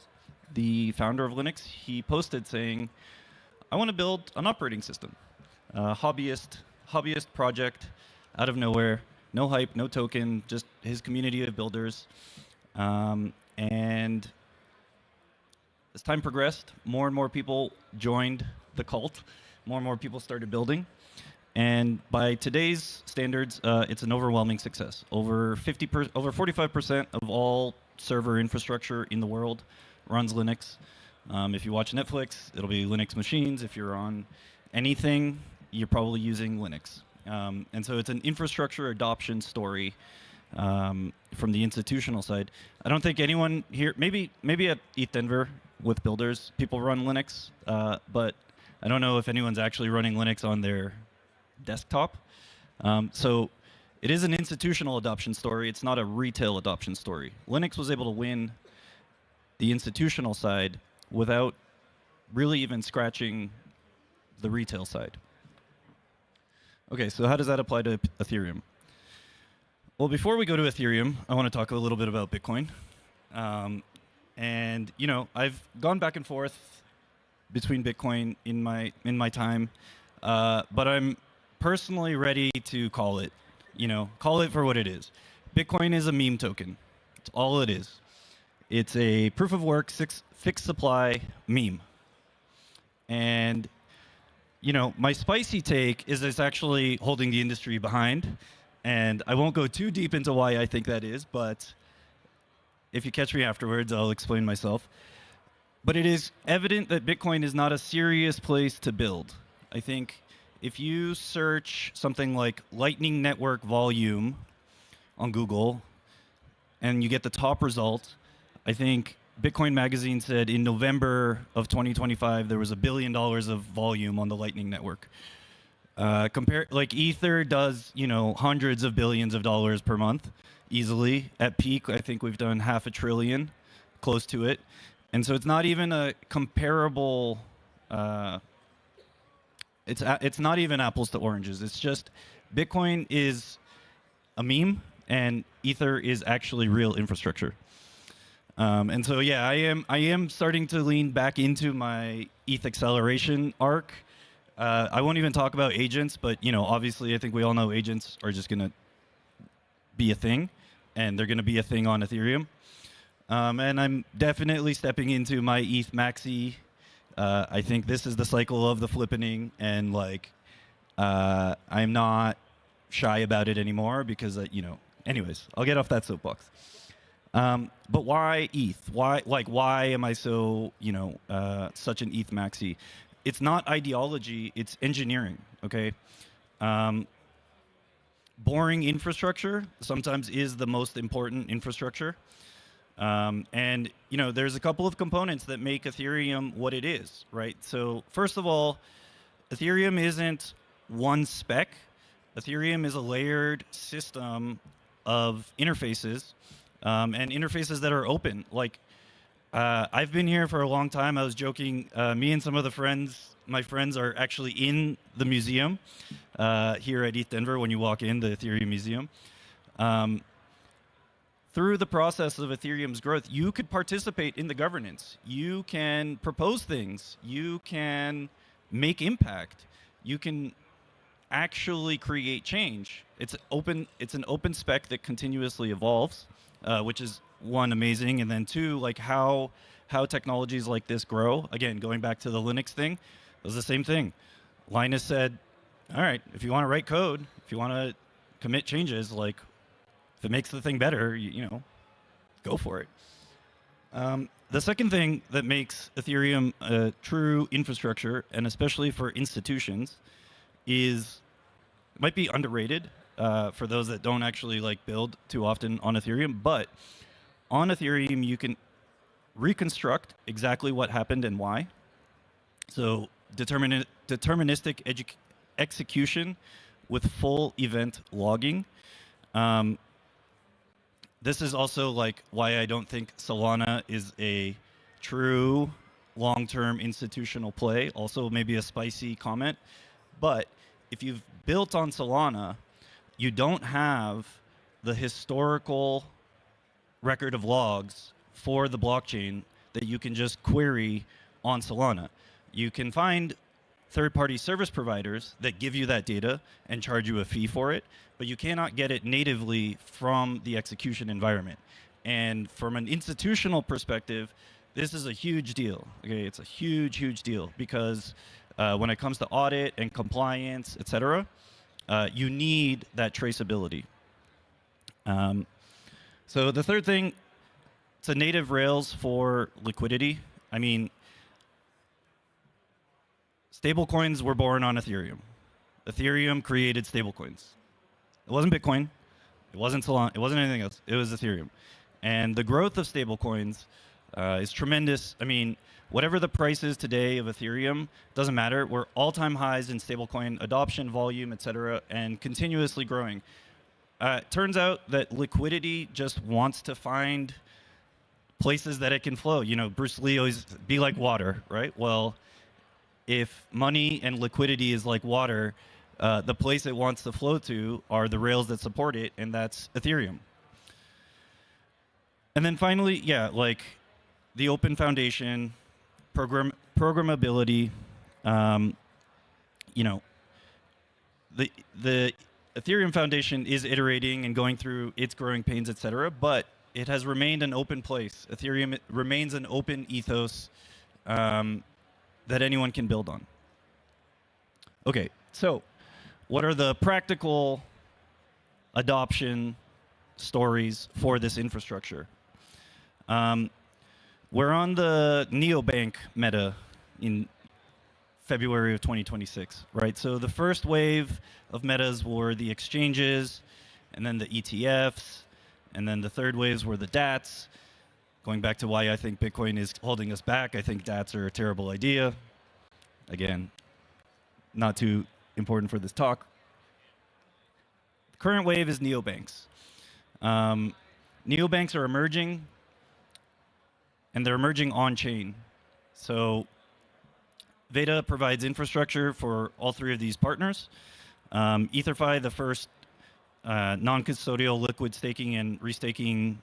the founder of Linux, he posted saying, "I want to build an operating system." Hobbyist project out of nowhere, no hype, no token, just his community of builders. And as time progressed, more and more people joined the cult. More and more people started building. And by today's standards, it's an overwhelming success. Over 45% of all server infrastructure in the world runs Linux. If you watch Netflix, it'll be Linux machines. If you're on anything, you're probably using Linux. And so it's an infrastructure adoption story from the institutional side. I don't think anyone here, maybe at ETHDenver with builders, people run Linux, but I don't know if anyone's actually running Linux on their desktop. So it is an institutional adoption story. It's not a retail adoption story. Linux was able to win the institutional side without really even scratching the retail side. Okay, so how does that apply to Ethereum? Well, before we go to Ethereum, I want to talk a little bit about Bitcoin. And you know, I've gone back and forth between Bitcoin in my time, but I'm personally ready to call it. You know, call it for what it is. Bitcoin is a meme token. It's all it is. It's a proof of work, fixed supply meme. And you know, my spicy take is it's actually holding the industry behind. And I won't go too deep into why I think that is, but if you catch me afterwards, I'll explain myself. But it is evident that Bitcoin is not a serious place to build. I think if you search something like Lightning Network volume on Google and you get the top result, I think Bitcoin Magazine said in November of 2025 there was $1 billion of volume on the Lightning Network. Like Ether does, you know, hundreds of billions of dollars per month easily. At peak, I think we've done $500 billion, close to it, and so it's not even a comparable. It's not even apples to oranges. It's just Bitcoin is a meme and Ether is actually real infrastructure. And so, yeah, I am starting to lean back into my ETH acceleration arc. I won't even talk about agents, but you know, obviously, I think we all know agents are just going to be a thing, and they're going to be a thing on Ethereum. And I'm definitely stepping into my ETH maxi. I think this is the cycle of the flippening, and like, I'm not shy about it anymore because, you know. Anyways, I'll get off that soapbox. But why ETH? Why am I so, you know, such an ETH maxi? It's not ideology, it's engineering, okay? Boring infrastructure sometimes is the most important infrastructure. And, you know, there's a couple of components that make Ethereum what it is, right? So first of all, Ethereum isn't one spec. Ethereum is a layered system of interfaces. And interfaces that are open. Like, I've been here for a long time. I was joking. Me and some of my friends are actually in the museum here at ETHDenver when you walk in, the Ethereum Museum. Through the process of Ethereum's growth, you could participate in the governance. You can propose things. You can make impact. You can actually create change. It's an open spec that continuously evolves. Which is one, amazing, and then two, like how technologies like this grow. Again, going back to the Linux thing, it was the same thing. Linus said, all right, if you want to write code, if you want to commit changes, like if it makes the thing better, you know, go for it. The second thing that makes Ethereum a true infrastructure, and especially for institutions, is it might be underrated. For those that don't actually like build too often on Ethereum, but on Ethereum you can reconstruct exactly what happened and why. So deterministic execution with full event logging. this is also like why I don't think Solana is a true long-term institutional play. Also, maybe a spicy comment, but if you've built on Solana, you don't have the historical record of logs for the blockchain that you can just query on Solana. You can find third-party service providers that give you that data and charge you a fee for it, but you cannot get it natively from the execution environment. And from an institutional perspective, this is a huge deal. Okay, it's a huge, huge deal because when it comes to audit and compliance, et cetera, you need that traceability. So the third thing, it's a native Rails for liquidity. I mean, stablecoins were born on Ethereum. Ethereum created stablecoins. It wasn't Bitcoin. It wasn't Solana. It wasn't anything else. It was Ethereum. And the growth of stablecoins is tremendous. I mean, whatever the price is today of Ethereum, doesn't matter. We're all-time highs in stablecoin adoption, volume, et cetera, and continuously growing. Turns out that liquidity just wants to find places that it can flow. You know, Bruce Lee always be like water, right? Well, if money and liquidity is like water, the place it wants to flow to are the rails that support it, and that's Ethereum. And then finally, yeah, like the open foundation, programmability, you know, the Ethereum Foundation is iterating and going through its growing pains, et cetera, but it has remained an open place. Ethereum remains an open ethos that anyone can build on. Okay, so what are the practical adoption stories for this infrastructure? We're on the neobank meta in February of 2026, right? So the first wave of metas were the exchanges, and then the ETFs, and then the third waves were the DATs. Going back to why I think Bitcoin is holding us back, I think DATs are a terrible idea. Again, not too important for this talk. The current wave is neobanks. Neobanks are emerging, and they're emerging on-chain. So Veda provides infrastructure for all three of these partners. EtherFi, the first non-custodial liquid staking and restaking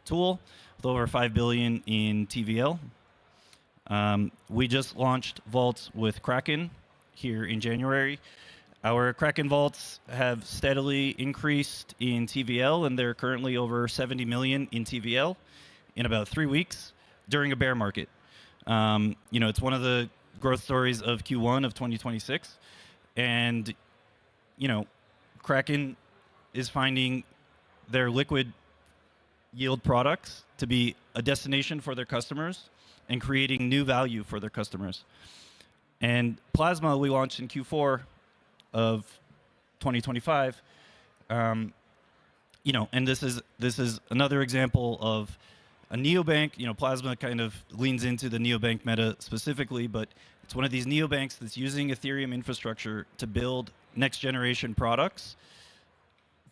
tool with over 5 billion in TVL. We just launched vaults with Kraken here in January. Our Kraken vaults have steadily increased in TVL, and they're currently over 70 million in TVL in about 3 weeks during a bear market. You know, it's one of the growth stories of Q1 of 2026. And, you know, Kraken is finding their liquid yield products to be a destination for their customers and creating new value for their customers. And Plasma we launched in Q4 of 2025. You know, and this is another example of a neobank. You know, Plasma kind of leans into the neobank meta specifically, but it's one of these neobanks that's using Ethereum infrastructure to build next generation products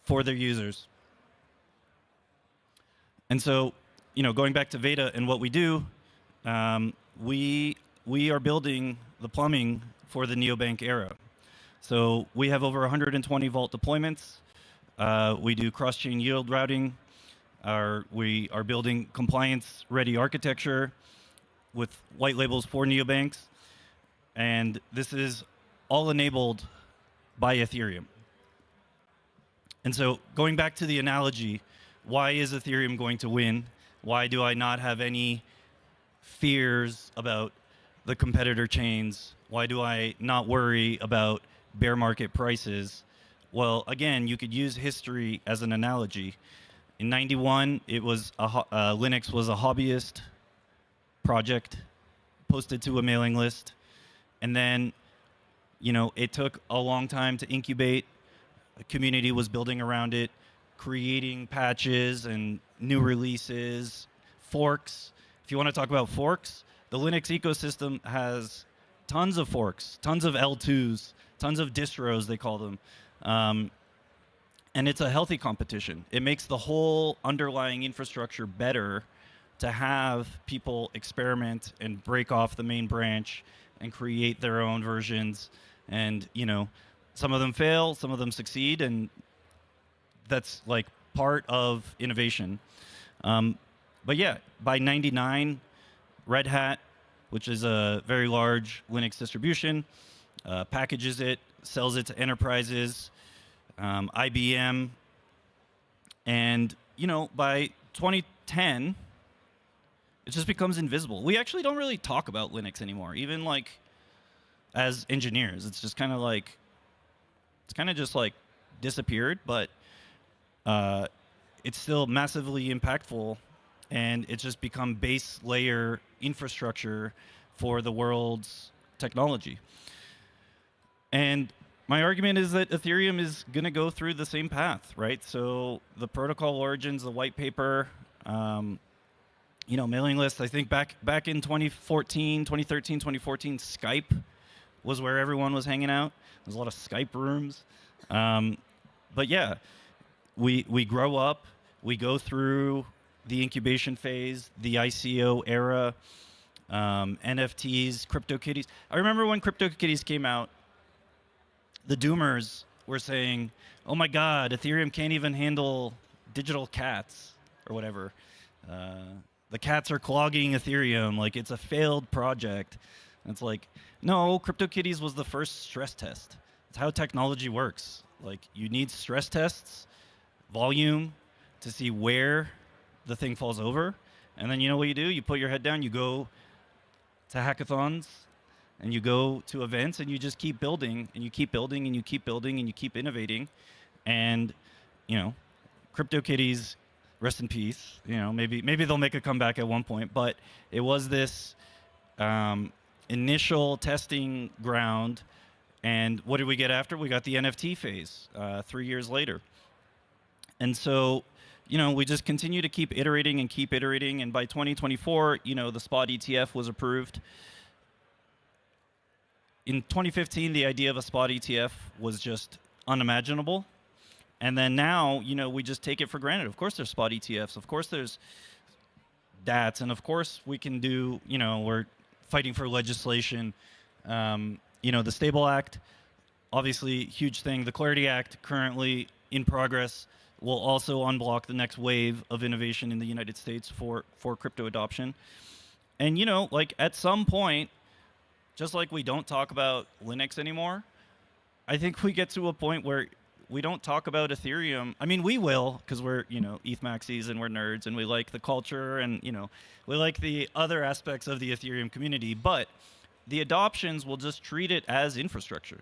for their users. And so, you know, going back to Veda and what we do, we are building the plumbing for the neobank era. So we have over 120 vault deployments. We do cross-chain yield routing. We are building compliance-ready architecture with white labels for neobanks. And this is all enabled by Ethereum. And so going back to the analogy, why is Ethereum going to win? Why do I not have any fears about the competitor chains? Why do I not worry about bear market prices? Well, again, you could use history as an analogy. In '91, it was Linux was a hobbyist project posted to a mailing list, and then, you know, it took a long time to incubate. A community was building around it, creating patches and new releases, forks. If you want to talk about forks, the Linux ecosystem has tons of forks, tons of L2s, tons of distros, they call them. And it's a healthy competition. It makes the whole underlying infrastructure better to have people experiment and break off the main branch and create their own versions. And, you know, some of them fail, some of them succeed, and that's like part of innovation. But yeah, by 99, Red Hat, which is a very large Linux distribution, packages it, sells it to enterprises, IBM, and you know, by 2010, it just becomes invisible. We actually don't really talk about Linux anymore, even like as engineers. It's just kind of like, it's kind of just like disappeared, but it's still massively impactful, and it's just become base layer infrastructure for the world's technology. And my argument is that Ethereum is going to go through the same path, right? So the protocol origins, the white paper, you know, mailing lists. I think back in 2013, 2014, Skype was where everyone was hanging out. There's a lot of Skype rooms. But yeah, we grow up, we go through the incubation phase, the ICO era, NFTs, CryptoKitties. I remember when CryptoKitties came out, the doomers were saying, oh my God, Ethereum can't even handle digital cats or whatever. The cats are clogging Ethereum, like it's a failed project. And it's like, no, CryptoKitties was the first stress test. It's how technology works. Like you need stress tests, volume, to see where the thing falls over. And then you know what you do? You put your head down, you go to hackathons, and you go to events, and you just keep building, and you keep building, and you keep building, and you keep innovating. And, you know, CryptoKitties, rest in peace. You know, maybe they'll make a comeback at one point. But it was this initial testing ground. And what did we get after? We got the NFT phase 3 years later. And so, you know, we just continue to keep iterating and keep iterating. And by 2024, you know, the spot ETF was approved. In 2015, the idea of a spot ETF was just unimaginable. And then now, you know, we just take it for granted. Of course there's spot ETFs. Of course there's DATs. And of course we can do, you know, we're fighting for legislation. You know, the Stable Act, obviously huge thing. The Clarity Act, currently in progress, will also unblock the next wave of innovation in the United States for crypto adoption. And, you know, like at some point, just like we don't talk about Linux anymore, I think we get to a point where we don't talk about Ethereum. I mean, we will, because we're, you know, ETH maxis and we're nerds and we like the culture and, you know, we like the other aspects of the Ethereum community, but the adoptions will just treat it as infrastructure.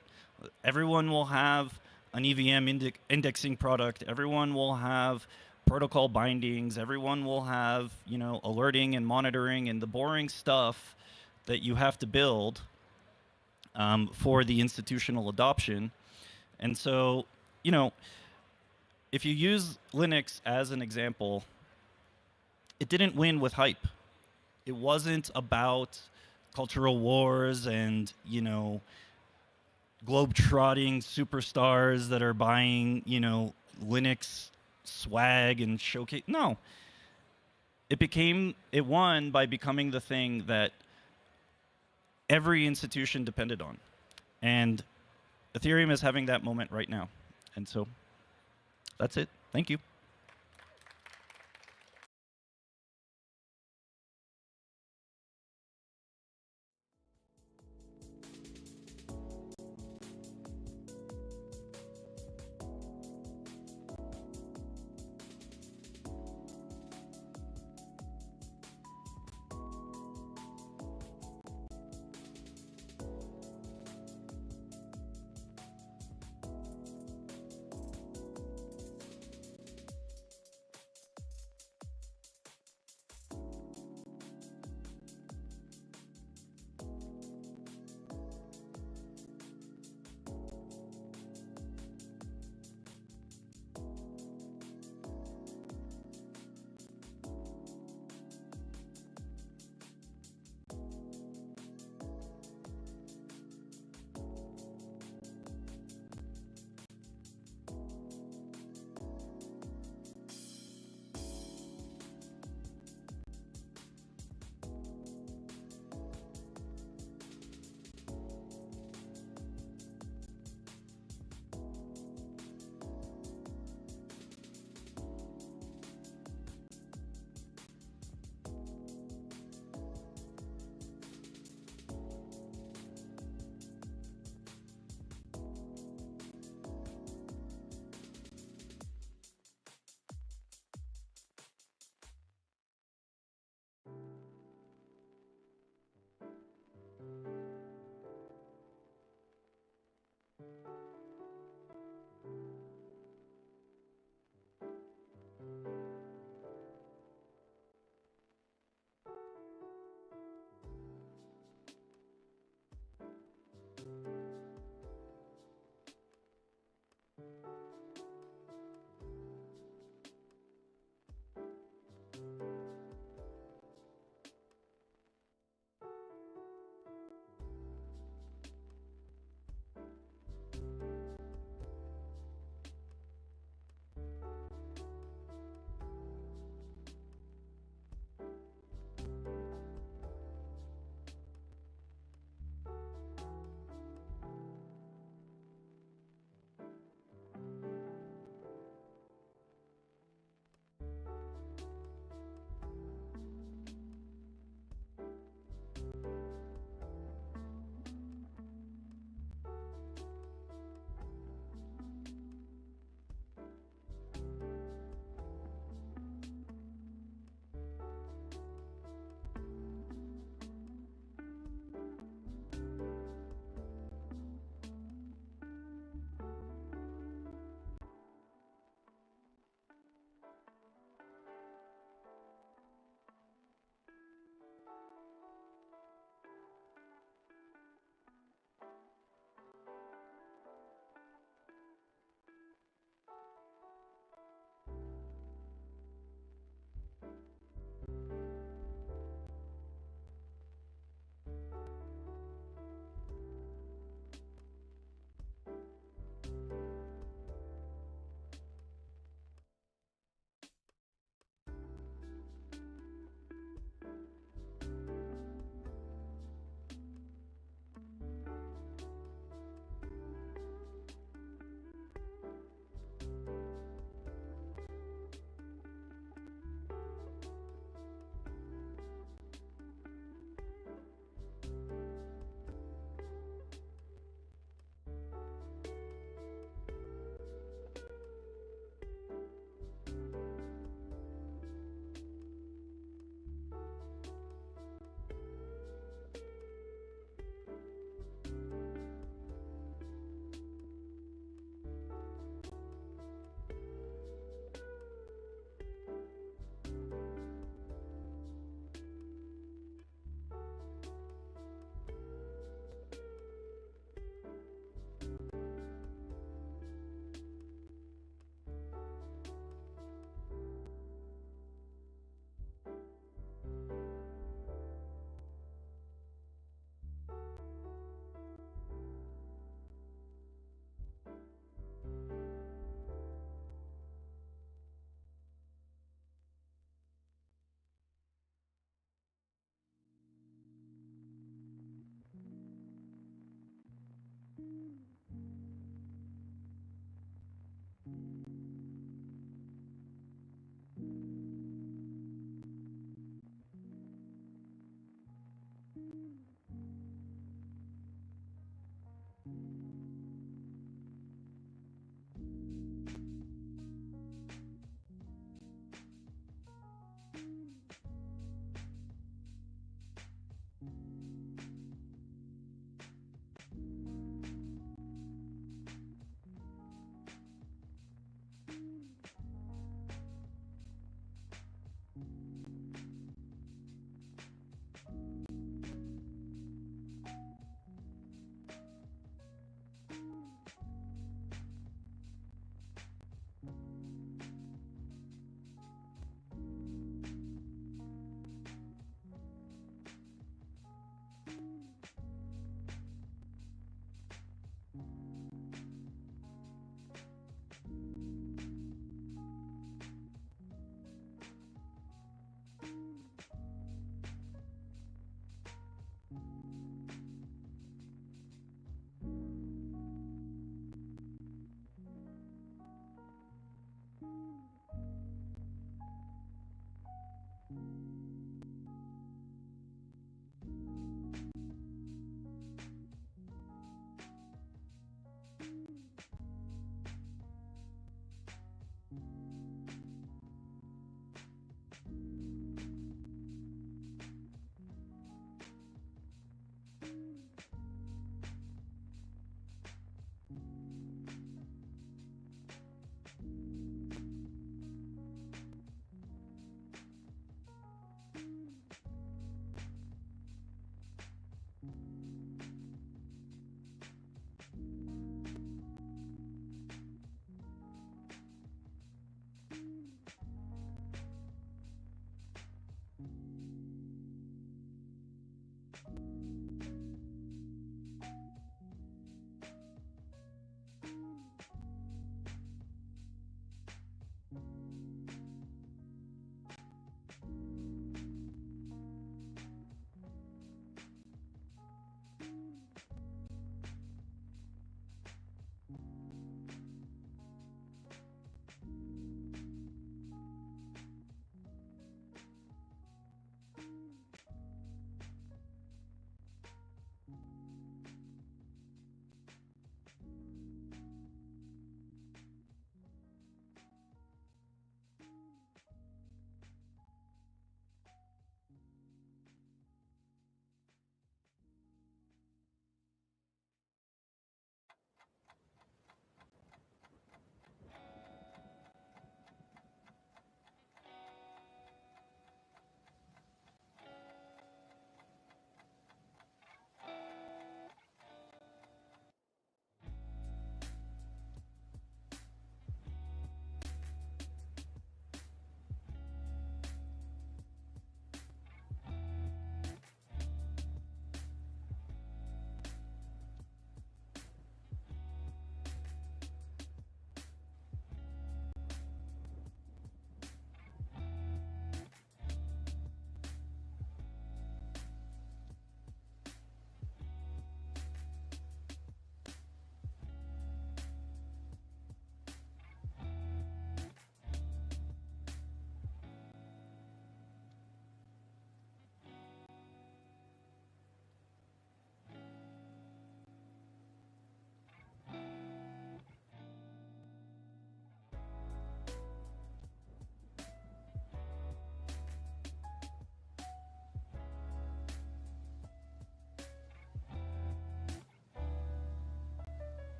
Everyone will have an EVM indexing product. Everyone will have protocol bindings. Everyone will have, you know, alerting and monitoring and the boring stuff that you have to build for the institutional adoption. And so, you know, if you use Linux as an example, it didn't win with hype. It wasn't about cultural wars and, you know, globe-trotting superstars that are buying, you know, Linux swag and showcase. No. It won by becoming the thing that every institution depended on. And Ethereum is having that moment right now. And so that's it. Thank you.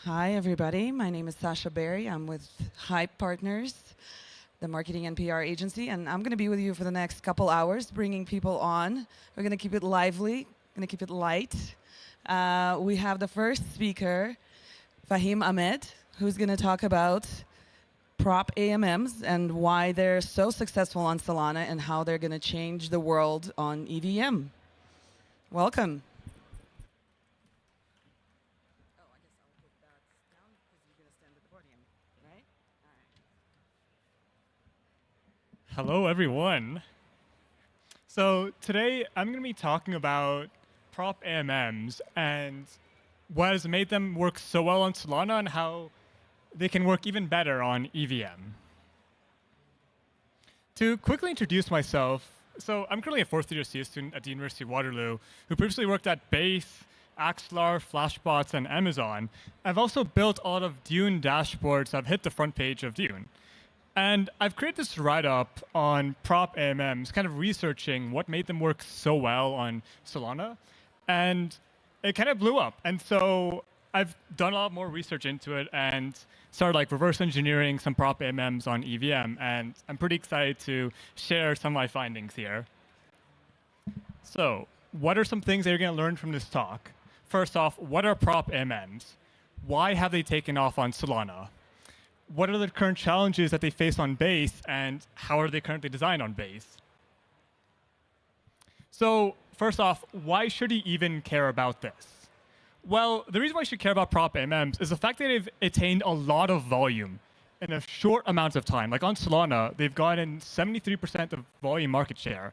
Hi, everybody. My name is Sasha Berry. I'm with Hype Partners, the marketing and PR agency, and I'm going to be with you for the next couple hours, bringing people on. We're going to keep it lively, going to keep it light. We have the first speaker, Fahim Ahmed, who's going to talk about prop AMMs and why they're so successful on Solana and how they're going to change the world on EVM. Welcome. Hello, everyone. So today I'm going to be talking about prop AMMs and what has made them work so well on Solana and how they can work even better on EVM. To quickly introduce myself, so I'm currently a fourth-year CS student at the University of Waterloo who previously worked at Base, Axlar, Flashbots, and Amazon. I've also built a lot of Dune dashboards that have hit the front page of Dune. And I've created this write-up on prop AMMs, kind of researching what made them work so well on Solana. And it kind of blew up. And so I've done a lot more research into it and started like reverse engineering some prop AMMs on EVM. And I'm pretty excited to share some of my findings here. So what are some things that you're going to learn from this talk? First off, what are prop AMMs? Why have they taken off on Solana? What are the current challenges that they face on Base, and how are they currently designed on Base? So first off, why should you even care about this? Well, the reason why you should care about prop AMMs is the fact that they've attained a lot of volume in a short amount of time. Like on Solana, they've gotten 73% of volume market share.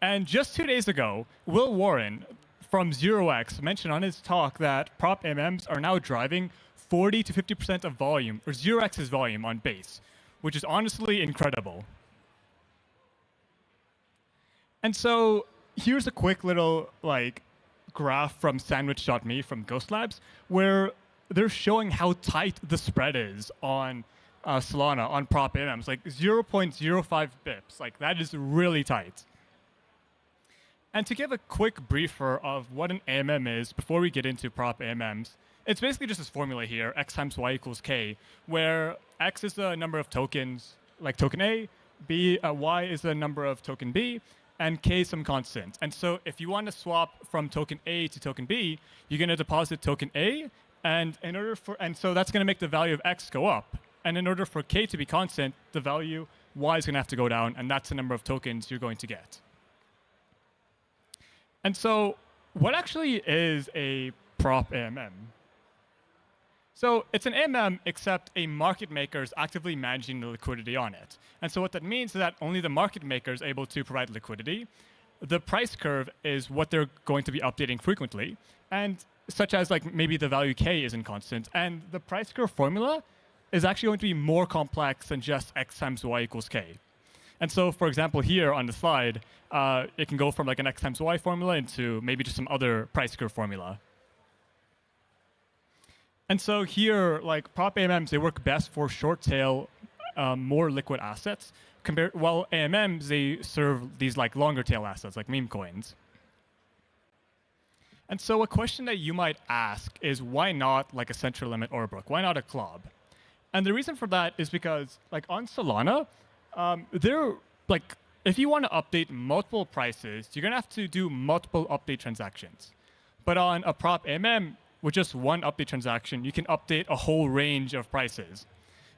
And just 2 days ago, Will Warren from 0x mentioned on his talk that prop AMMs are now driving 40 to 50% of volume, or 0x's volume on Base, which is honestly incredible. And so here's a quick little graph from sandwich.me from Ghost Labs, where they're showing how tight the spread is on Solana on prop AMMs, like 0.05 bips. Like that is really tight. And to give a quick briefer of what an AMM is before we get into prop AMMs, it's basically just this formula here, x times y equals k, where x is the number of tokens, like token A, y is the number of token B, and k is some constant. And so if you want to swap from token A to token B, you're going to deposit token A, and so that's going to make the value of x go up. And in order for k to be constant, the value y is going to have to go down, and that's the number of tokens you're going to get. And so what actually is a prop AMM? So it's an AMM, except a market maker is actively managing the liquidity on it. And so what that means is that only the market maker is able to provide liquidity. The price curve is what they're going to be updating frequently, and such as like maybe the value k isn't constant. And the price curve formula is actually going to be more complex than just x times y equals k. And so, for example, here on the slide, it can go from like an x times y formula into maybe just some other price curve formula. And so here, like prop AMMs, they work best for short tail, more liquid assets. While AMMs, they serve these like longer tail assets, like meme coins. And so a question that you might ask is, why not like a central limit or a brook? Why not a club? And the reason for that is because like on Solana, if you want to update multiple prices, you're going to have to do multiple update transactions. But on a prop AMM, with just one update transaction, you can update a whole range of prices.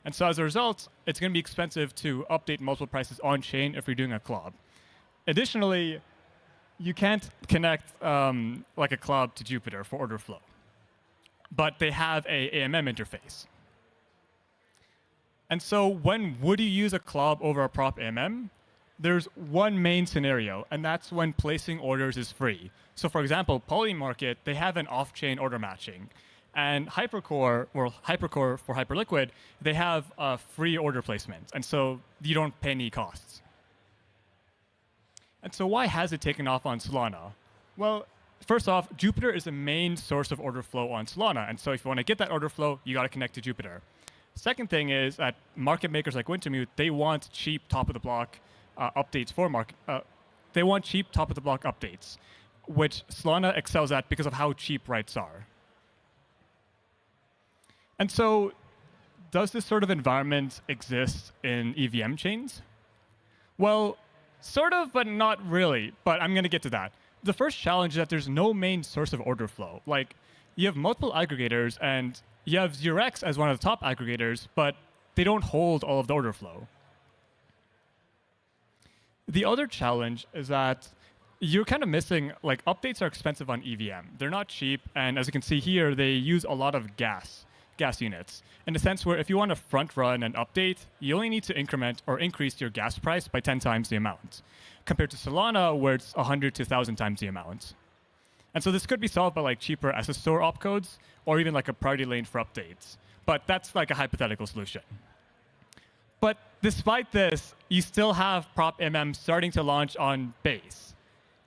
And so as a result, it's going to be expensive to update multiple prices on-chain if you're doing a club. Additionally, you can't connect like a club to Jupyter for order flow. But they have a AMM interface. And so when would you use a club over a prop AMM? There's one main scenario, and that's when placing orders is free. So for example, Polymarket, they have an off-chain order matching. And Hypercore for Hyperliquid, they have a free order placement. And so you don't pay any costs. And so why has it taken off on Solana? Well, first off, Jupyter is the main source of order flow on Solana. And so if you want to get that order flow, you got to connect to Jupyter. Second thing is that market makers like Wintermute, they want cheap top-of-the-block updates for market. They want cheap top-of-the-block updates, which Solana excels at because of how cheap writes are. And so, does this sort of environment exist in EVM chains? Well, sort of, but not really. But I'm going to get to that. The first challenge is that there's no main source of order flow. Like, you have multiple aggregators, and you have 0x as one of the top aggregators, but they don't hold all of the order flow. The other challenge is that you're kind of missing, like, updates are expensive on EVM. They're not cheap, and as you can see here, they use a lot of gas units, in the sense where if you want to front run an update, you only need to increment or increase your gas price by 10 times the amount, compared to Solana, where it's 100 to 1,000 times the amount. And so this could be solved by like cheaper SSOR opcodes, or even like a priority lane for updates. But that's like a hypothetical solution. But despite this, you still have prop MM starting to launch on Base.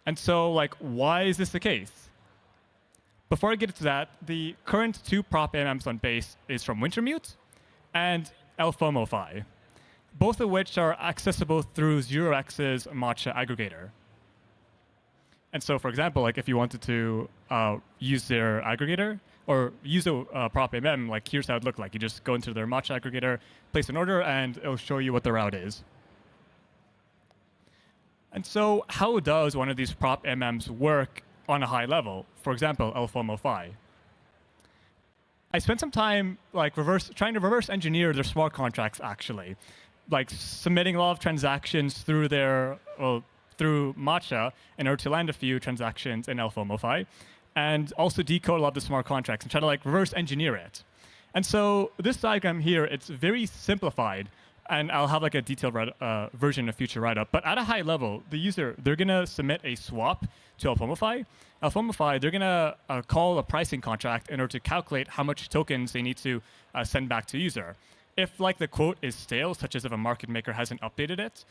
And so, like, why is this the case? Before I get into that, the current 2 prop MMs on Base is from Wintermute and Elfomofy, both of which are accessible through 0x's Matcha aggregator. And so, for example, like if you wanted to use their aggregator or use a prop MM, like here's how it looked like. You just go into their Matcha aggregator, place an order, and it'll show you what the route is. And so, how does one of these prop MMs work on a high level? For example, Elfomofy. I spent some time like trying to reverse engineer their smart contracts actually, like submitting a lot of transactions through their through Matcha in order to land a few transactions in Elfomofy, and also decode a lot of the smart contracts and try to like reverse engineer it. And so this diagram here, it's very simplified, and I'll have like a detailed version of future write-up. But at a high level, the user, they're gonna submit a swap to Elfomofy. Elfomofy, they're gonna call a pricing contract in order to calculate how much tokens they need to send back to the user. If like the quote is stale, such as if a market maker hasn't updated it,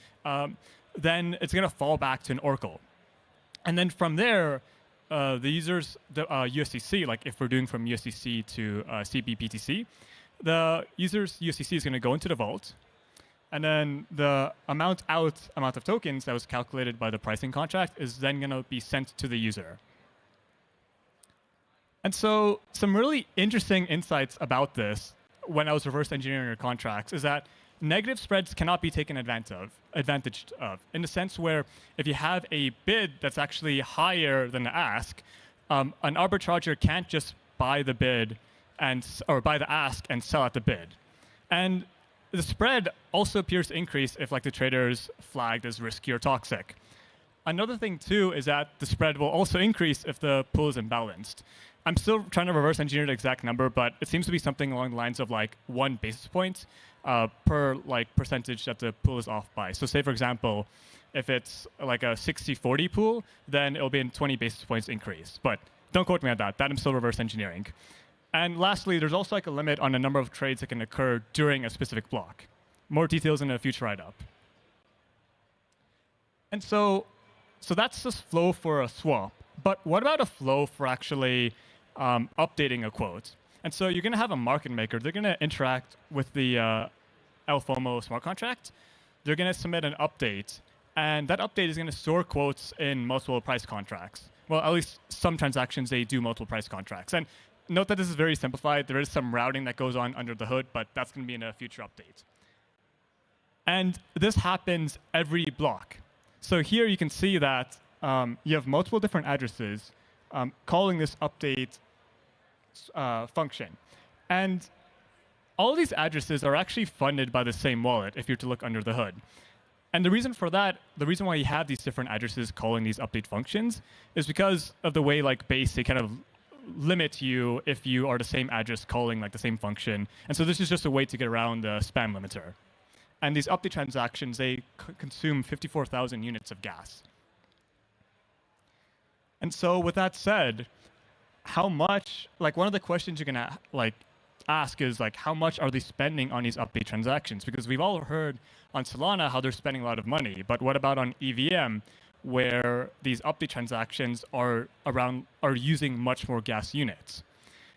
then it's gonna fall back to an oracle. And then from there, the users, the USDC, like if we're doing from USDC to CBBTC, the user's USDC is gonna go into the vault, and then the amount of tokens that was calculated by the pricing contract is then going to be sent to the user. And so some really interesting insights about this when I was reverse engineering your contracts is that negative spreads cannot be taken advantage of, in the sense where if you have a bid that's actually higher than the ask, an arbitrager can't just buy the bid or buy the ask and sell at the bid. And the spread also appears to increase if like the trader is flagged as risky or toxic. Another thing too is that the spread will also increase if the pool is imbalanced. I'm still trying to reverse engineer the exact number, but it seems to be something along the lines of like 1 basis point per like percentage that the pool is off by. So say for example, if it's like a 60-40 pool, then it'll be a 20 basis points increase. But don't quote me on that. That I'm still reverse engineering. And lastly, there's also like a limit on the number of trades that can occur during a specific block. More details in a future write-up. And so that's the flow for a swap. But what about a flow for actually updating a quote? And so you're going to have a market maker. They're going to interact with the Elfomo smart contract. They're going to submit an update. And that update is going to store quotes in multiple price contracts. Well, at least some transactions, they do multiple price contracts. And note that this is very simplified. There is some routing that goes on under the hood, but that's going to be in a future update. And this happens every block. So here you can see that you have multiple different addresses calling this update function. And all of these addresses are actually funded by the same wallet if you're to look under the hood. And the reason for that, the reason why you have these different addresses calling these update functions is because of the way like Base, they kind of limit you if you are the same address calling like the same function. And so this is just a way to get around the spam limiter. And these update transactions, they consume 54,000 units of gas. And so with that said, how much, like one of the questions you're gonna like ask is like, how much are they spending on these update transactions? Because we've all heard on Solana how they're spending a lot of money, but what about on EVM, where these update transactions are using much more gas units?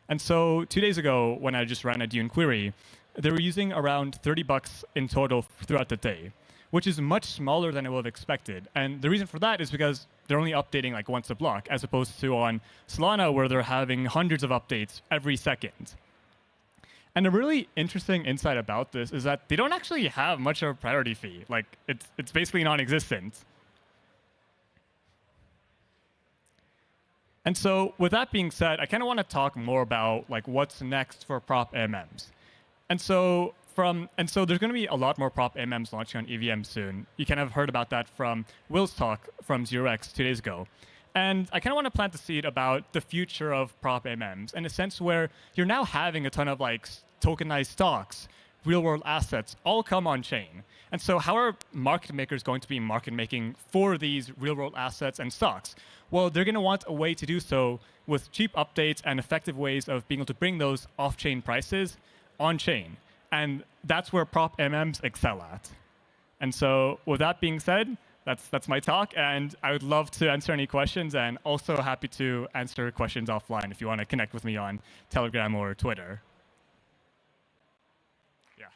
And so 2 days ago, when I just ran a Dune query, they were using around $30 in total throughout the day, which is much smaller than I would have expected. And the reason for that is because they're only updating like once a block, as opposed to on Solana, where they're having hundreds of updates every second. And a really interesting insight about this is that they don't actually have much of a priority fee. Like, it's basically non-existent. And so with that being said, I kind of want to talk more about like what's next for prop AMMs. And so there's going to be a lot more prop AMMs launching on EVM soon. You kind of heard about that from Will's talk from 0x 2 days ago. And I kind of want to plant the seed about the future of prop AMMs in a sense where you're now having a ton of like tokenized stocks, real world assets, all come on chain. And so how are market makers going to be market making for these real world assets and stocks? Well, they're going to want a way to do so with cheap updates and effective ways of being able to bring those off-chain prices on-chain. And that's where prop AMMs excel at. And so with that being said, that's my talk, and I would love to answer any questions, and also happy to answer questions offline if you want to connect with me on Telegram or Twitter. Yeah.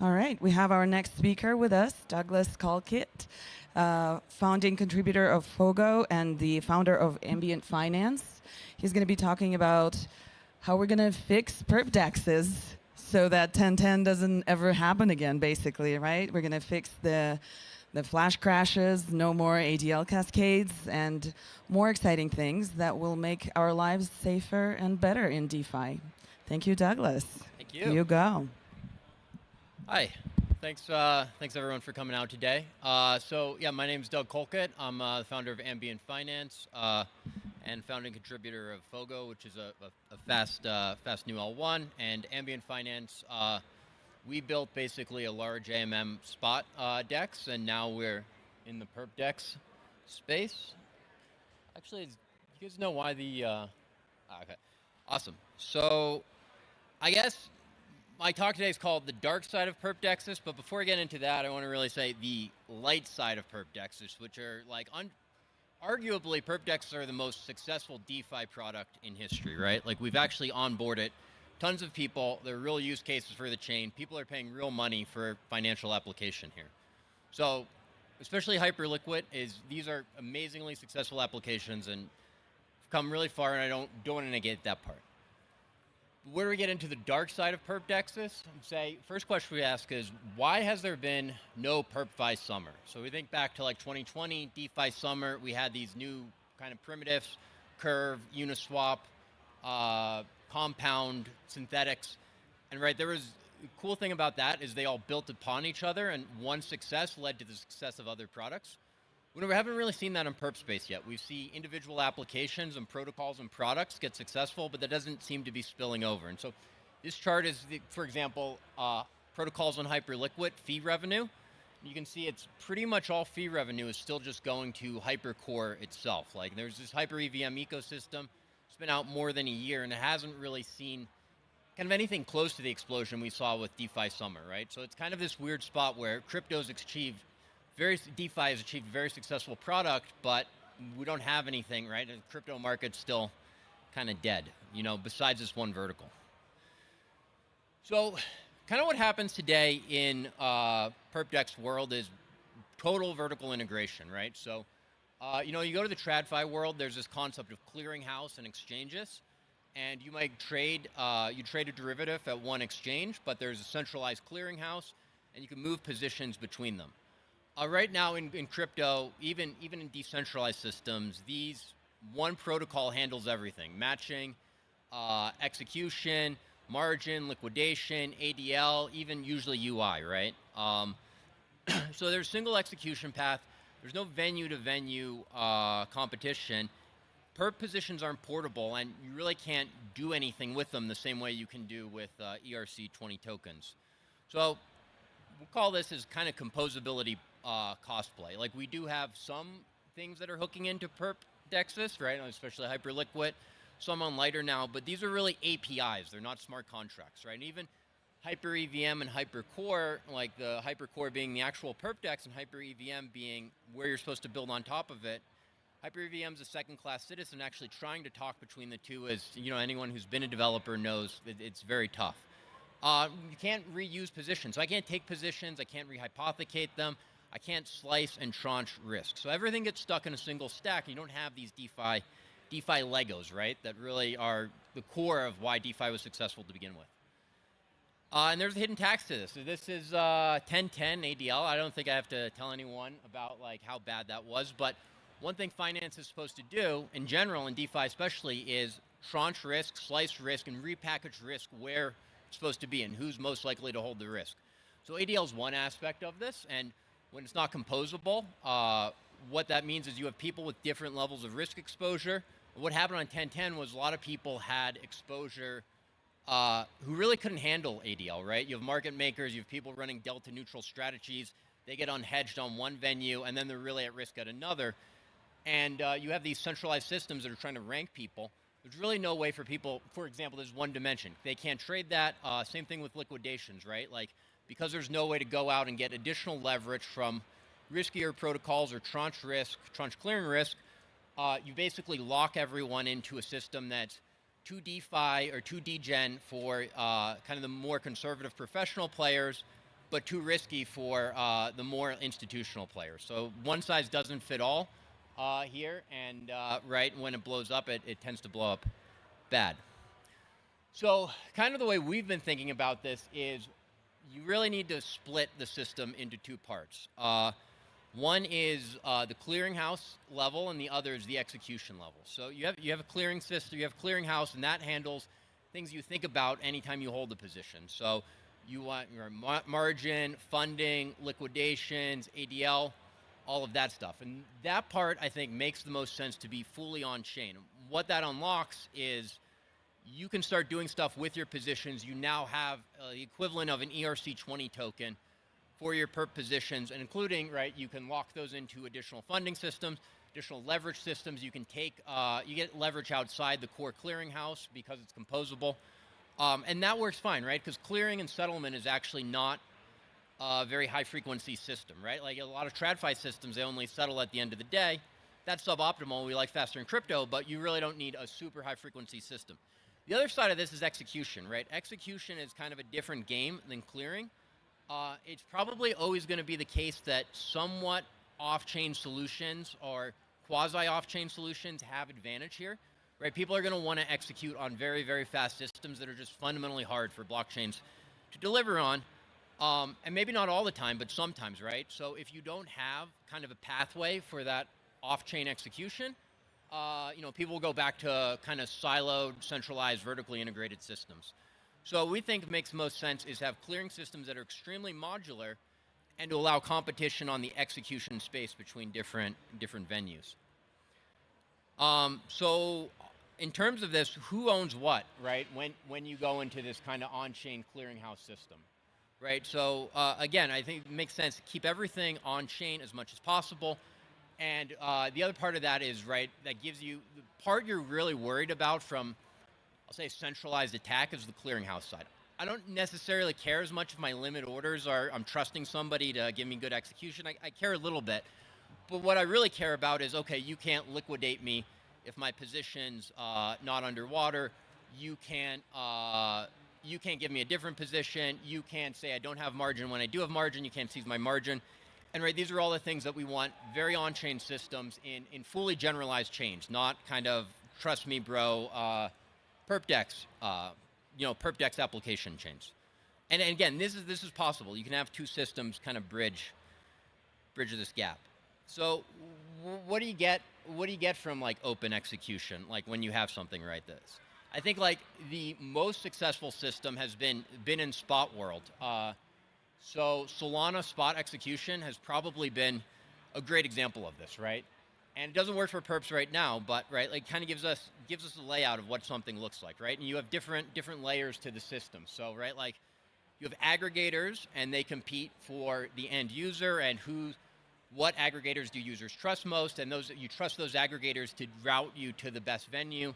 All right, we have our next speaker with us, Douglas Colquitt, founding contributor of Fogo and the founder of Ambient Finance. He's going to be talking about how we're going to fix perp dexes so that 1010 doesn't ever happen again, basically, right? We're going to fix the flash crashes, no more ADL cascades, and more exciting things that will make our lives safer and better in DeFi. Thank you, Douglas. Thank you. You go. Hi. Thanks everyone for coming out today. So yeah, my name's Doug Colquitt. I'm the founder of Ambient Finance and founding contributor of Fogo, which is a fast new L1. And Ambient Finance, we built basically a large AMM spot DEX, and now we're in the perp DEX space. Actually, you guys know why the? Okay, awesome. So I guess my talk today is called The Dark Side of Perp Dexes, but before I get into that, I want to really say the light side of Perp Dexes, which are like, arguably, Perp Dexes are the most successful DeFi product in history, right? Like, we've actually onboarded tons of people. There are real use cases for the chain. People are paying real money for financial application here. So, especially Hyperliquid, these are amazingly successful applications and come really far, and I don't want to negate that part. Where do we get into the dark side of perp dexes? First question we ask is, why has there been no perp-fi summer? So we think back to like 2020, DeFi summer, we had these new kind of primitives, Curve, Uniswap, Compound, Synthetics, and right, the cool thing about that is they all built upon each other, and one success led to the success of other products. We haven't really seen that in perp space yet. We see individual applications and protocols and products get successful, but that doesn't seem to be spilling over. And so this chart is, for example, protocols on Hyperliquid fee revenue. You can see it's pretty much all fee revenue is still just going to Hypercore itself. Like, there's this Hyper EVM ecosystem. It's been out more than a year, and it hasn't really seen kind of anything close to the explosion we saw with DeFi summer, right? So it's kind of this weird spot where crypto's achieved DeFi has achieved a very successful product, but we don't have anything, right? The crypto market's still kind of dead, besides this one vertical. So kind of what happens today in PerpDex world is total vertical integration, right? So, you go to the TradFi world, there's this concept of clearinghouse and exchanges, and you might trade, you trade a derivative at one exchange, but there's a centralized clearinghouse, and you can move positions between them. Right now in crypto, even in decentralized systems, one protocol handles everything: matching, execution, margin, liquidation, ADL, even usually UI, right? So there's single execution path. There's no venue-to-venue competition. Perp positions aren't portable, and you really can't do anything with them the same way you can do with ERC20 tokens. So we'll call this as kind of composability cosplay. Like, we do have some things that are hooking into perp dexes, right? Especially Hyperliquid, some on lighter now, but these are really APIs. They're not smart contracts, right? And even Hyper EVM and Hypercore, like the Hypercore being the actual perp dex and Hyper EVM being where you're supposed to build on top of it. Hyper EVM is a second-class citizen. Actually trying to talk between the two, as anyone who's been a developer knows, it's very tough. You can't reuse positions. So I can't take positions. I can't rehypothecate them. I can't slice and tranche risk. So everything gets stuck in a single stack. You don't have these DeFi Legos, right? That really are the core of why DeFi was successful to begin with. And there's a hidden tax to this. So this is 1010 ADL. I don't think I have to tell anyone about like how bad that was. But one thing finance is supposed to do, in general, in DeFi especially, is tranche risk, slice risk, and repackage risk where it's supposed to be and who's most likely to hold the risk. So ADL is one aspect of this, and when it's not composable, what that means is you have people with different levels of risk exposure. What happened on 1010 was a lot of people had exposure who really couldn't handle ADL, right? You have market makers, you have people running delta neutral strategies. They get unhedged on one venue, and then they're really at risk at another. And you have these centralized systems that are trying to rank people. There's really no way for people, for example, there's one dimension. They can't trade that. Same thing with liquidations, right? Like, because there's no way to go out and get additional leverage from riskier protocols or tranche clearing risk, you basically lock everyone into a system that's too DeFi or too degen for kind of the more conservative professional players, but too risky for the more institutional players. So one size doesn't fit all here, and right when it blows up, it tends to blow up bad. So kind of the way we've been thinking about this is you really need to split the system into two parts. One is the clearinghouse level, and the other is the execution level. So you have a clearing system, you have clearinghouse, and that handles things you think about anytime you hold a position. So you want your margin, funding, liquidations, ADL, all of that stuff. And that part, I think, makes the most sense to be fully on chain. What that unlocks is you can start doing stuff with your positions. You now have the equivalent of an ERC20 token for your perp positions, and including, right, you can lock those into additional funding systems, additional leverage systems. You can take, you get leverage outside the core clearinghouse because it's composable. And that works fine, right? Because clearing and settlement is actually not a very high frequency system, right? Like a lot of TradFi systems, they only settle at the end of the day. That's suboptimal. We like faster in crypto, but you really don't need a super high frequency system. The other side of this is execution, right? Execution is kind of a different game than clearing. It's probably always going to be the case that somewhat off-chain solutions or quasi-off-chain solutions have advantage here, right? People are going to want to execute on very, very fast systems that are just fundamentally hard for blockchains to deliver on, and maybe not all the time, but sometimes, right? So if you don't have kind of a pathway for that off-chain execution, you know, people will go back to kind of siloed, centralized, vertically integrated systems. So what we think makes most sense is have clearing systems that are extremely modular and to allow competition on the execution space between different venues. So in terms of this, who owns what, right? When you go into this kind of on-chain clearinghouse system, right? So again, I think it makes sense to keep everything on-chain as much as possible. And the other part of that is, right, that gives you, the part you're really worried about from, I'll say, centralized attack is the clearinghouse side. I don't necessarily care as much if my limit orders are, I'm trusting somebody to give me good execution. I care a little bit. But what I really care about is, okay, you can't liquidate me if my position's not underwater. You can't give me a different position. You can't say I don't have margin when I do have margin. You can't seize my margin. And right, these are all the things that we want very on-chain systems in fully generalized chains, not kind of trust me, bro, perpdex, you know, perpdex application chains. And again, this is possible. You can have two systems kind of bridge this gap. So what do you get? What do you get from like open execution, like when you have something like this? I think like the most successful system has been in spot world. So Solana spot execution has probably been a great example of this, right? And it doesn't work for perps right now, but right, like kind of gives us a layout of what something looks like, right? And you have different layers to the system. So right, like you have aggregators, and they compete for the end user, and what aggregators do users trust most, and you trust those aggregators to route you to the best venue.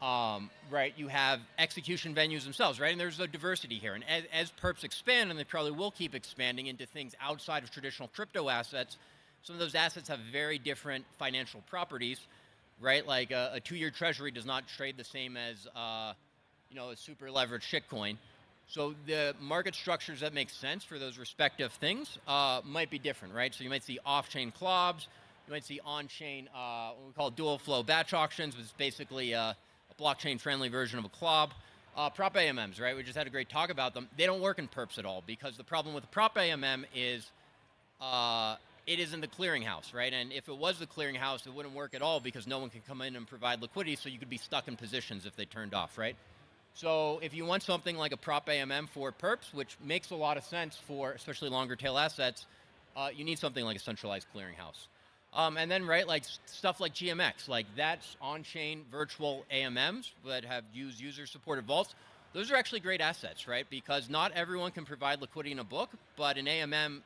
Right, you have execution venues themselves, right? And there's a diversity here. And as perps expand, and they probably will keep expanding into things outside of traditional crypto assets, some of those assets have very different financial properties, right? Like a 2-year treasury does not trade the same as, you know, a super leveraged shitcoin. So the market structures that make sense for those respective things might be different, right? So you might see off-chain clubs, you might see on-chain, what we call dual flow batch auctions, which is basically a blockchain-friendly version of a club. Prop AMMs, right? We just had a great talk about them. They don't work in perps at all, because the problem with the prop AMM is it isn't the clearinghouse, right? And if it was the clearinghouse, it wouldn't work at all, because no one can come in and provide liquidity, so you could be stuck in positions if they turned off, right? So if you want something like a prop AMM for perps, which makes a lot of sense for especially longer tail assets, you need something like a centralized clearinghouse. And then, right, like stuff like GMX, like that's on-chain virtual AMMs that have used user-supported vaults. Those are actually great assets, right? Because not everyone can provide liquidity in a book, but an AMM,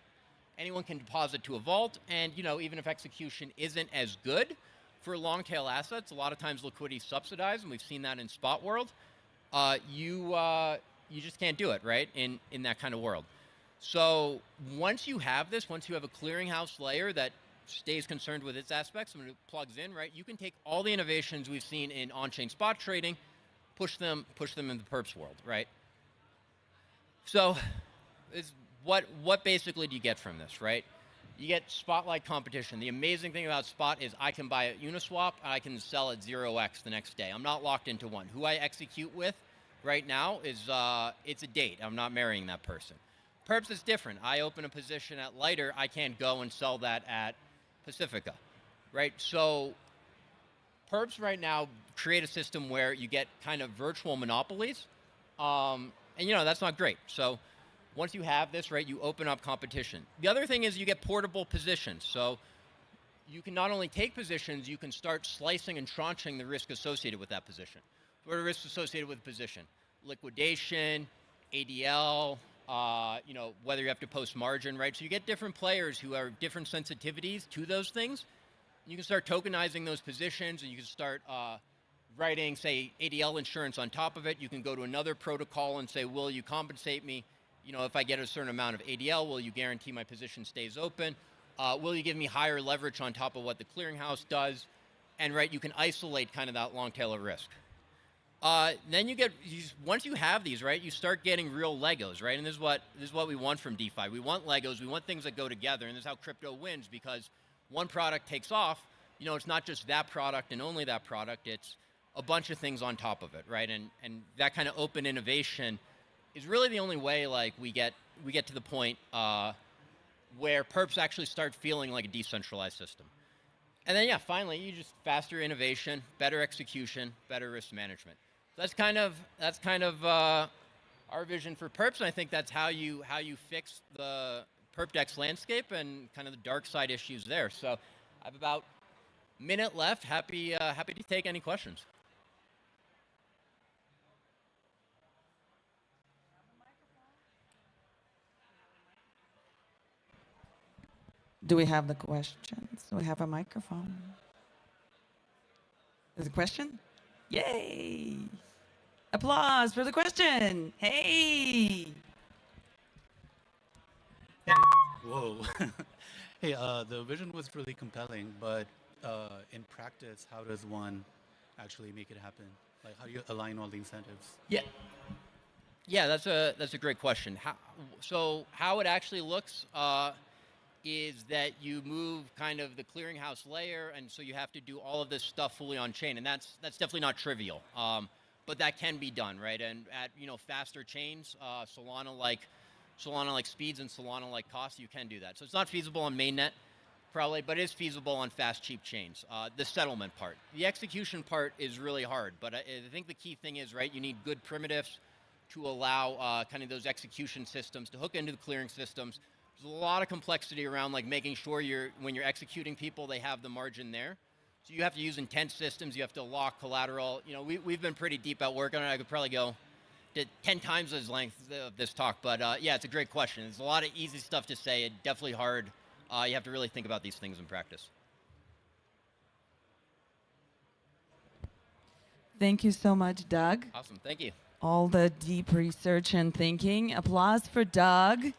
anyone can deposit to a vault. And, you know, even if execution isn't as good for long-tail assets, a lot of times liquidity is subsidized, and we've seen that in spot world. You just can't do it, right, in that kind of world. So once you have this, once you have a clearinghouse layer that stays concerned with its aspects and it plugs in, right, you can take all the innovations we've seen in on-chain spot trading, push them in the perps world, right? So it's what basically do you get from this, right? You get spot-like competition. The amazing thing about spot is I can buy at Uniswap and I can sell at 0x the next day. I'm not locked into one. Who I execute with right now is it's a date. I'm not marrying that person. Perps is different. I open a position at Lighter, I can't go and sell that at Pacifica, right? So perps right now create a system where you get kind of virtual monopolies, and that's not great. So once you have this, right, you open up competition. The other thing is you get portable positions. So you can not only take positions, you can start slicing and tranching the risk associated with that position. What are the risks associated with a position? Liquidation, ADL, whether you have to post margin, right? So you get different players who have different sensitivities to those things. You can start tokenizing those positions, and you can start writing, say, ADL insurance on top of it. You can go to another protocol and say, will you compensate me? If I get a certain amount of ADL, will you guarantee my position stays open? Will you give me higher leverage on top of what the clearinghouse does? And right, you can isolate kind of that long tail of risk. Then you get once you have these, right, you start getting real Legos, right? And this is what we want from DeFi. We want Legos. We want things that go together, and this is how crypto wins, because one product takes off. It's not just that product and only that product. It's a bunch of things on top of it, right? And that kind of open innovation is really the only way like we get to the point where perps actually start feeling like a decentralized system. And then finally, you just faster innovation, better execution, better risk management. That's kind of our vision for perps, and I think that's how you fix the perpdex landscape and kind of the dark side issues there. So I have about a minute left. Happy to take any questions. Do we have the questions? Do we have a microphone? There's a question? Yay! Applause for the question. Hey! Whoa. Hey, the vision was really compelling, but in practice, how does one actually make it happen? Like, how do you align all the incentives? Yeah, that's a great question. How it actually looks is that you move kind of the clearinghouse layer, and so you have to do all of this stuff fully on chain, and that's definitely not trivial. But that can be done, right? And at faster chains, Solana-like speeds and Solana-like costs, you can do that. So it's not feasible on mainnet, probably, but it is feasible on fast, cheap chains. The settlement part, the execution part is really hard, but I think the key thing is, right, you need good primitives to allow kind of those execution systems to hook into the clearing systems. There's a lot of complexity around like making sure when you're executing people, they have the margin there. So you have to use intent systems. You have to lock collateral. We've been pretty deep at work on it. I could probably go to 10 times the length of this talk, but it's a great question. There's a lot of easy stuff to say. It's definitely hard. You have to really think about these things in practice. Thank you so much, Doug. Awesome. Thank you. All the deep research and thinking. Applause for Doug.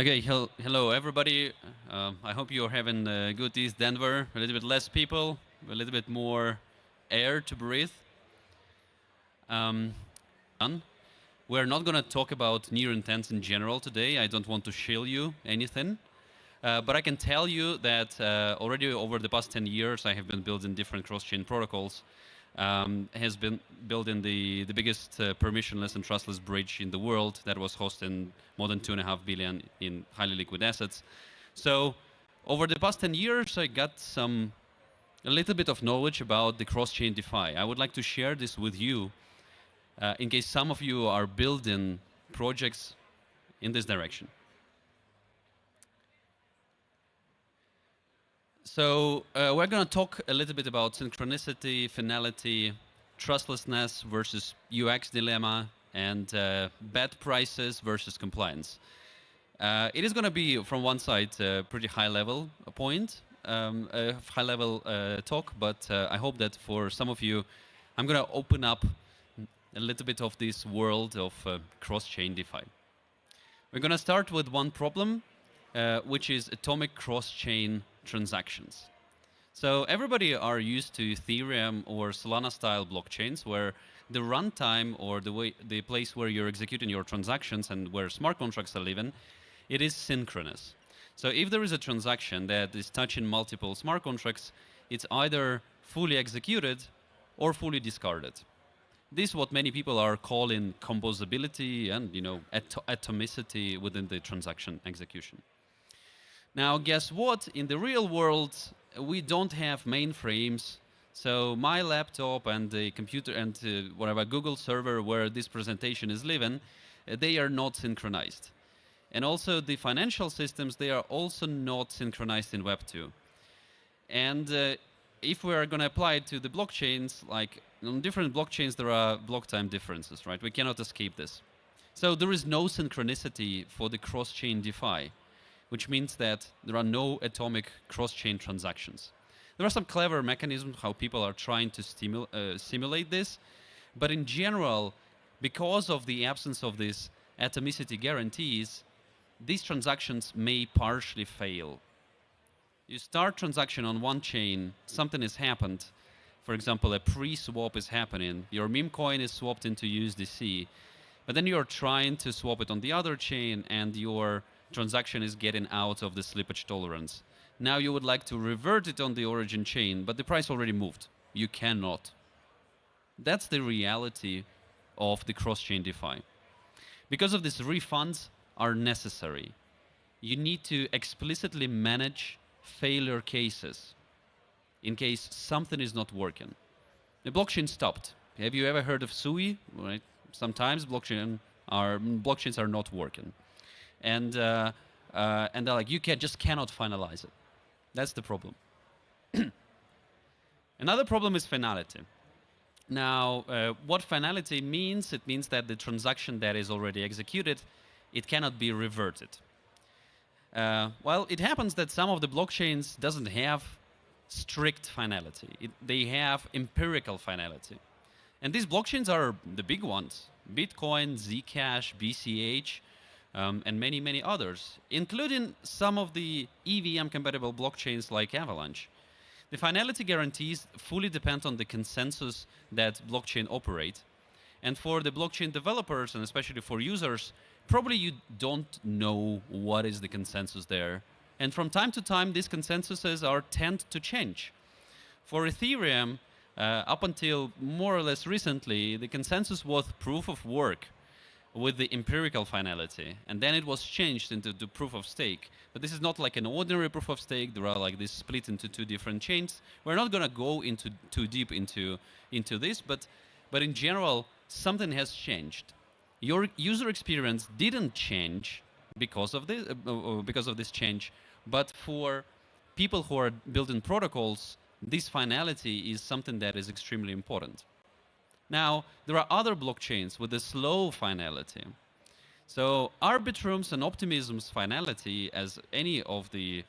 Okay, hello everybody. I hope you're having a good ETHDenver. A little bit less people, a little bit more air to breathe. We're not going to talk about near intents in general today. I don't want to shill you anything. But I can tell you that already over the past 10 years, I have been building different cross-chain protocols. Has been building the biggest permissionless and trustless bridge in the world that was hosting more than 2.5 billion in highly liquid assets. So over the past 10 years, I got a little bit of knowledge about the cross-chain DeFi. I would like to share this with you in case some of you are building projects in this direction. So we're going to talk a little bit about synchronicity, finality, trustlessness versus UX dilemma, and bad prices versus compliance. It is going to be, from one side, a pretty high-level point, a high-level talk, but I hope that for some of you, I'm going to open up a little bit of this world of cross-chain DeFi. We're going to start with one problem, which is atomic cross-chain transactions. So everybody are used to Ethereum or Solana-style blockchains, where the runtime or the place where you're executing your transactions and where smart contracts are living, it is synchronous. So if there is a transaction that is touching multiple smart contracts, it's either fully executed or fully discarded. This is what many people are calling composability and atomicity within the transaction execution. Now, guess what? In the real world, we don't have mainframes. So my laptop and the computer and whatever Google server where this presentation is living, they are not synchronized. And also the financial systems, they are also not synchronized in Web 2. And if we are going to apply it to the blockchains, like on different blockchains, there are block time differences, right? We cannot escape this. So there is no synchronicity for the cross-chain DeFi, which means that there are no atomic cross-chain transactions. There are some clever mechanisms how people are trying to simulate this, but in general, because of the absence of these atomicity guarantees, these transactions may partially fail. You start transaction on one chain, something has happened. For example, a pre-swap is happening. Your meme coin is swapped into USDC, but then you're trying to swap it on the other chain and your transaction is getting out of the slippage tolerance. Now you would like to revert it on the origin chain, but the price already moved. You cannot. That's the reality of the cross-chain DeFi. Because of this, refunds are necessary. You need to explicitly manage failure cases in case something is not working. The blockchain stopped. Have you ever heard of SUI? Right? Sometimes blockchains are not working. And they're like, you just cannot finalize it. That's the problem. Another problem is finality. Now, what finality means? It means that the transaction that is already executed, it cannot be reverted. Well, it happens that some of the blockchains doesn't have strict finality. They have empirical finality. And these blockchains are the big ones: Bitcoin, Zcash, BCH, and many, many others, including some of the EVM-compatible blockchains like Avalanche. The finality guarantees fully depend on the consensus that blockchain operate. And for the blockchain developers, and especially for users, probably you don't know what is the consensus there. And from time to time, these consensuses tend to change. For Ethereum, up until more or less recently, the consensus was proof of work with the empirical finality, and then it was changed into the proof of stake. But this is not like an ordinary proof of stake. There are like this split into two different chains. We're not going to go into too deep into this, but in general, something has changed. Your user experience didn't change because of this change, but for people who are building protocols, this finality is something that is extremely important. Now, there are other blockchains with a slow finality. So Arbitrum's and Optimism's finality, as any of the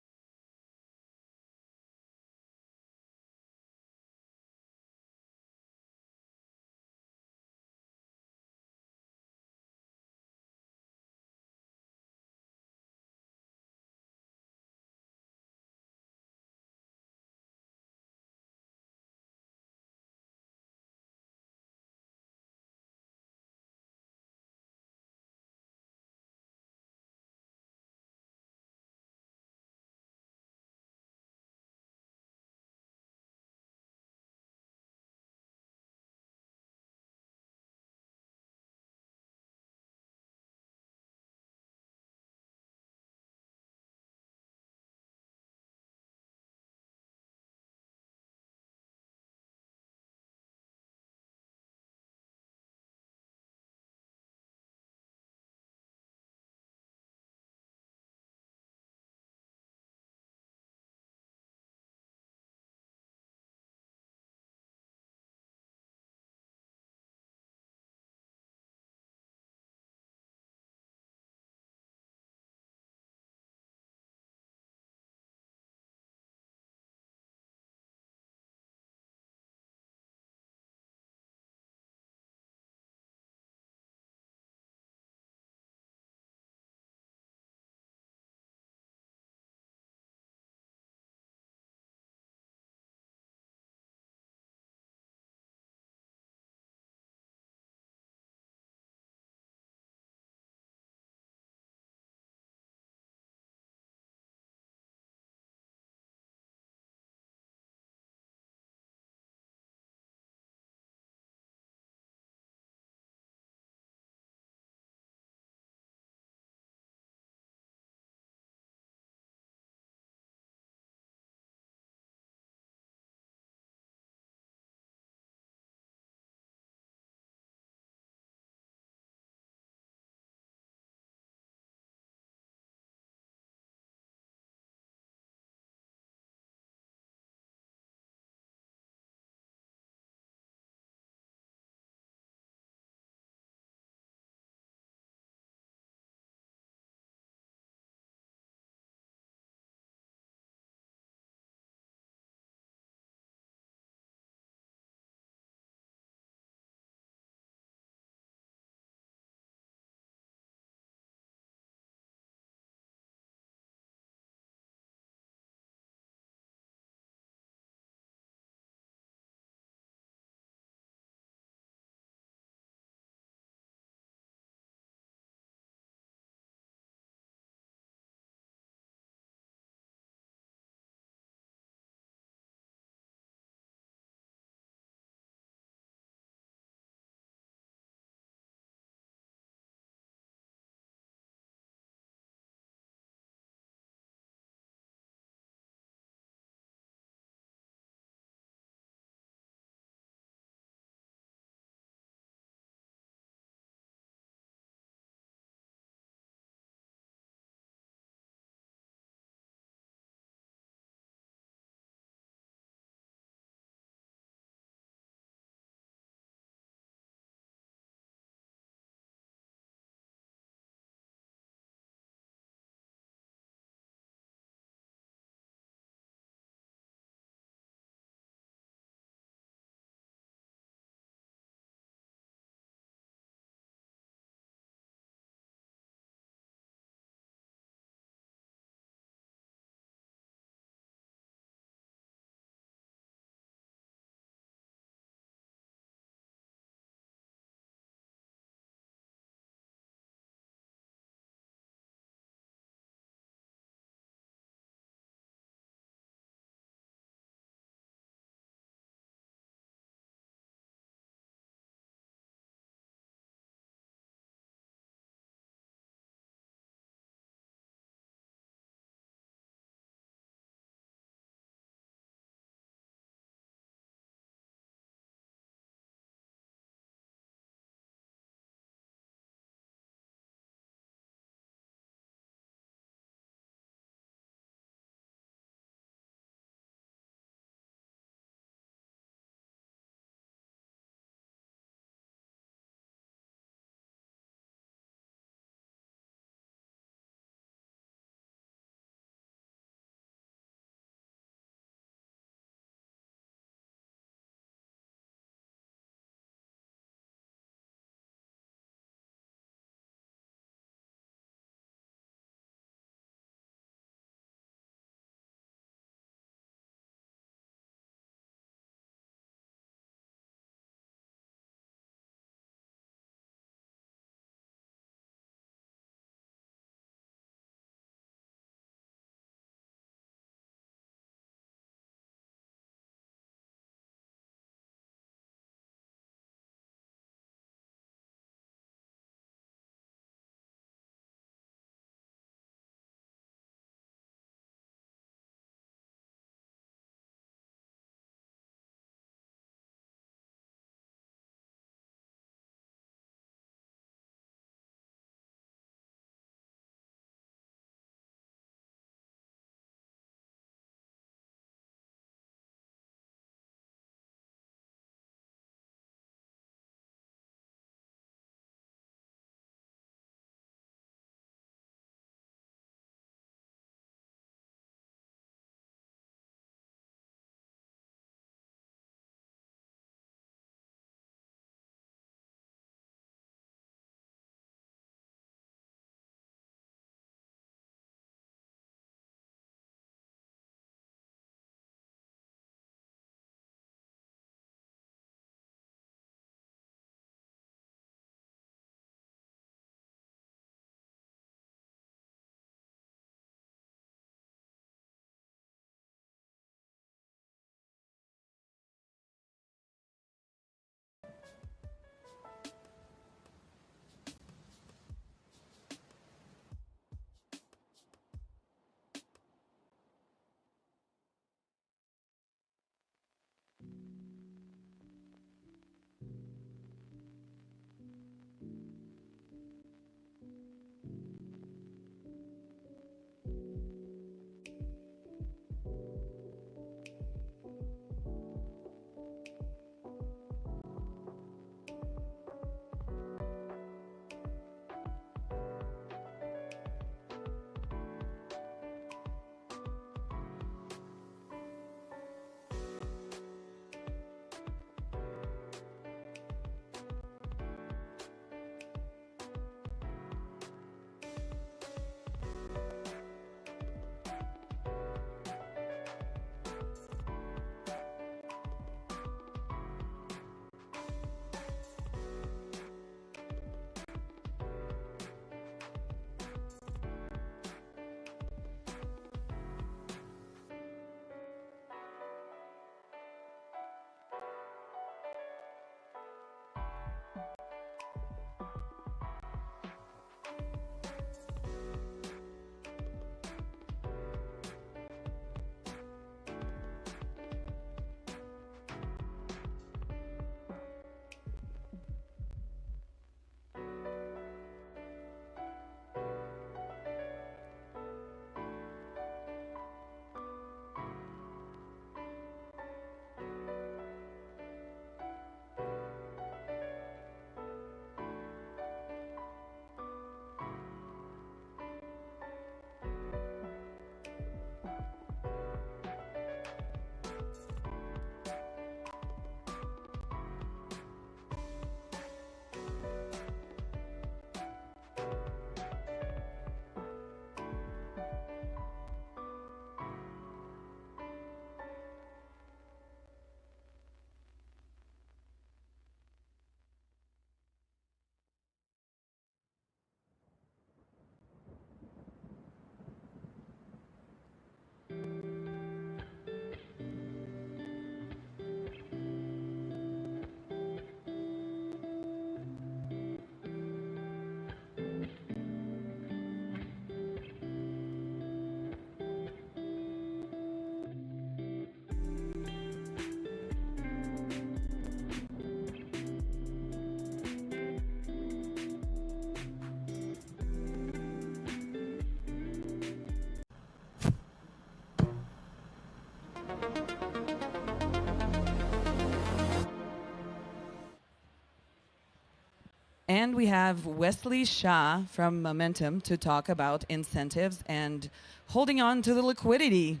And we have Wesley Shah from Momentum to talk about incentives and holding on to the liquidity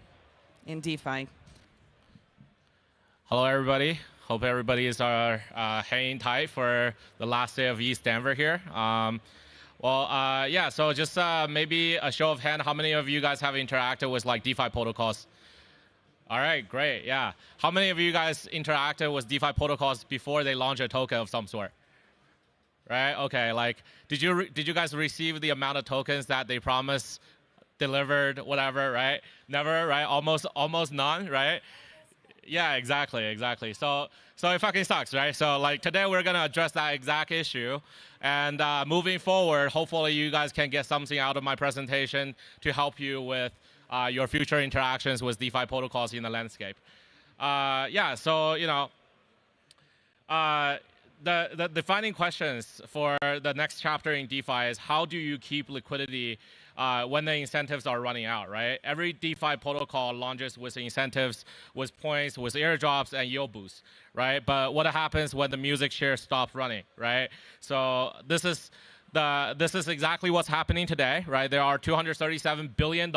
in DeFi. Hello, everybody. Hope everybody is hanging tight for the last day of ETHDenver here. Yeah, so just maybe a show of hand, how many of you guys have interacted with like DeFi protocols? All right, great, yeah. How many of you guys interacted with DeFi protocols before they launch a token of some sort? Right, okay, like, did you guys receive the amount of tokens that they promised, delivered, whatever, right? Never, right? Almost none, right? Yeah, exactly. So it fucking sucks, right? So like today we're gonna address that exact issue, and moving forward, hopefully you guys can get something out of my presentation to help you with your future interactions with DeFi protocols in the landscape. Yeah, so you know, the defining questions for the next chapter in DeFi is how do you keep liquidity when the incentives are running out, right? Every DeFi protocol launches with incentives, with points, with airdrops, and yield boosts, right? But what happens when the music share stops running, right? So this is exactly what's happening today, right? There are $237 billion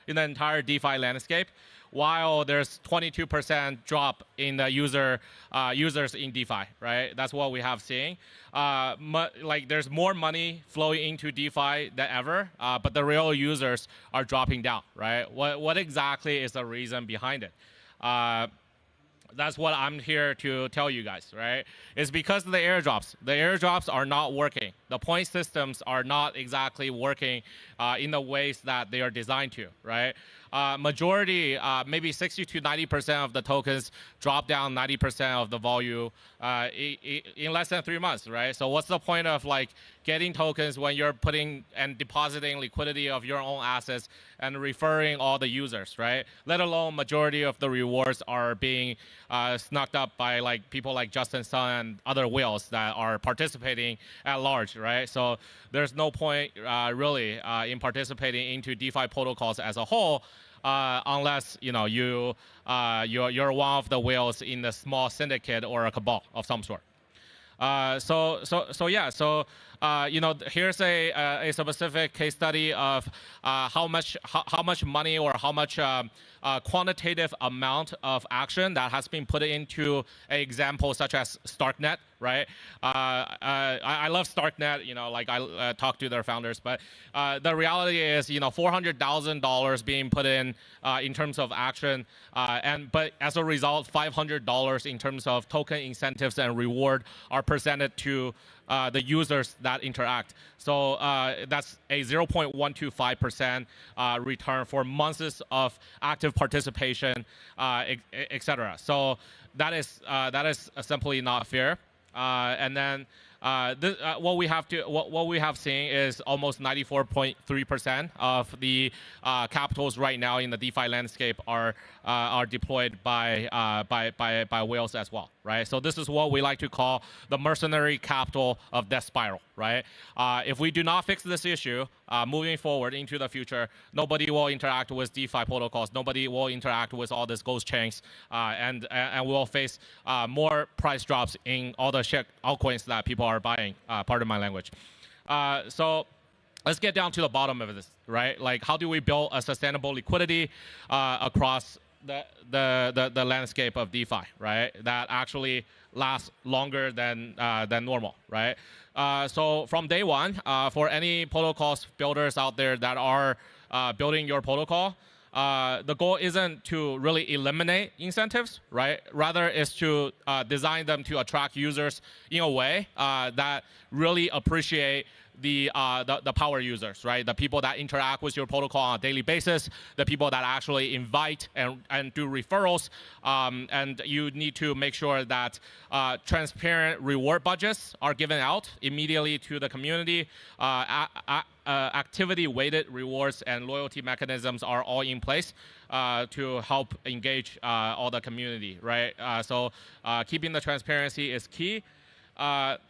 in the entire DeFi landscape, while there's 22% drop in the users in DeFi, right? That's what we have seen. Like there's more money flowing into DeFi than ever, but the real users are dropping down, right? What exactly is the reason behind it? That's what I'm here to tell you guys, right? It's because of the airdrops. The airdrops are not working. The point systems are not exactly working in the ways that they are designed to, right? Majority, maybe 60 to 90% of the tokens drop down 90% of the value in less than 3 months, right? So what's the point of like getting tokens when you're putting and depositing liquidity of your own assets and referring all the users, right? Let alone majority of the rewards are being snuck up by like people like Justin Sun and other whales that are participating at large, right? So there's no point really in participating into DeFi protocols as a whole, unless you know you're one of the whales in a small syndicate or a cabal of some sort. You know, here's a specific case study of how much money or how much quantitative amount of action that has been put into an example such as Starknet, right? I love Starknet, you know, like I talked to their founders, but the reality is, you know, $400,000 being put in terms of action, but as a result, $500 in terms of token incentives and reward are presented to the users that interact. So that's a 0.125% return for months of active participation, etc. So that is simply not fair. And then what we have seen is almost 94.3% of the capitals right now in the DeFi landscape are deployed by whales as well, right? So this is what we like to call the mercenary capital of death spiral, right? If we do not fix this issue moving forward into the future, nobody will interact with DeFi protocols. Nobody will interact with all these ghost chains, and we'll face more price drops in all the shit altcoins that people are buying. Pardon my language. So let's get down to the bottom of this, right? Like, how do we build a sustainable liquidity across the landscape of DeFi, right? That actually lasts longer than normal, right? So from day one, for any protocols builders out there that are building your protocol, the goal isn't to really eliminate incentives, right? Rather, is to design them to attract users in a way that really appreciate the power users, right? The people that interact with your protocol on a daily basis, the people that actually invite and do referrals, and you need to make sure that transparent reward budgets are given out immediately to the community. Activity-weighted rewards and loyalty mechanisms are all in place to help engage all the community, right? So keeping the transparency is key.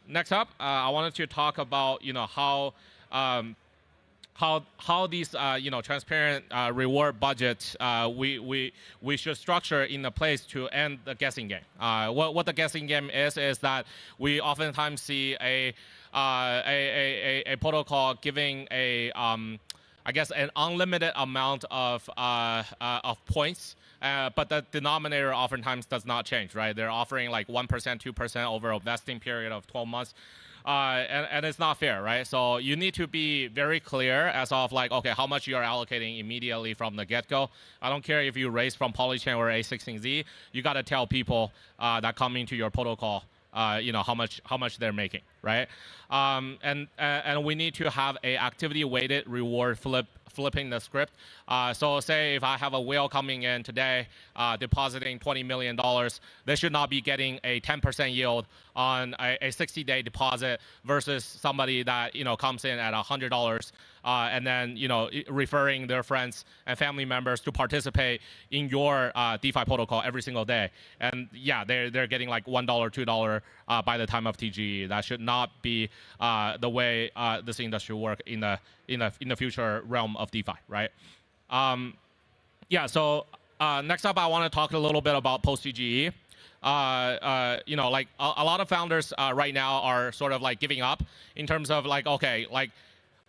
Next up, I wanted to talk about, you know, how how these transparent reward budgets we should structure in a place to end the guessing game. What the guessing game is that we oftentimes see a protocol giving I guess an unlimited amount of points. But the denominator oftentimes does not change, right? They're offering like 1%, 2% over a vesting period of 12 months. And it's not fair, right? So you need to be very clear as of like, okay, how much you are allocating immediately from the get-go. I don't care if you raise from Polychain or A16Z. You got to tell people that come into your protocol, how much they're making, right? And we need to have a activity-weighted reward flipping the script. So say if I have a whale coming in today, depositing $20 million, they should not be getting a 10% yield on a 60-day deposit versus somebody that comes in at $100 and then referring their friends and family members to participate in your DeFi protocol every single day. And yeah, they're getting like $1, $2 by the time of TGE. That should not be the way this industry work in the future realm of DeFi, right? Yeah. So next up, I want to talk a little bit about post TGE. Like a lot of founders right now are sort of like giving up in terms of like, okay, like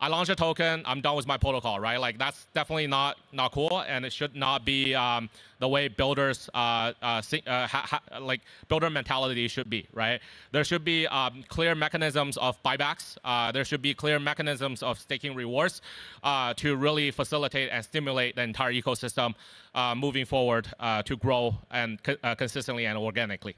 I launch a token, I'm done with my protocol, right? Like that's definitely not cool, and it should not be the way builders like builder mentality should be, right? There should be clear mechanisms of buybacks. There should be clear mechanisms of staking rewards to really facilitate and stimulate the entire ecosystem moving forward to grow and consistently and organically.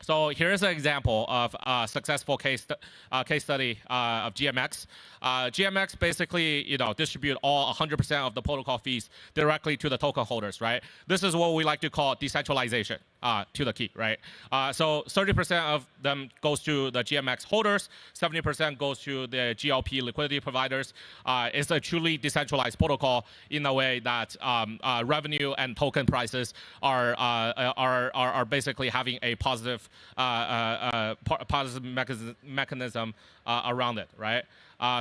So here's an example of a successful case study of GMX. GMX basically, distribute all 100% of the protocol fees directly to the token holders, right? This is what we like to call decentralization to the key, right? So 30% of them goes to the GMX holders, 70% goes to the GLP liquidity providers. It's a truly decentralized protocol in a way that revenue and token prices are basically having a positive mechanism around it, right?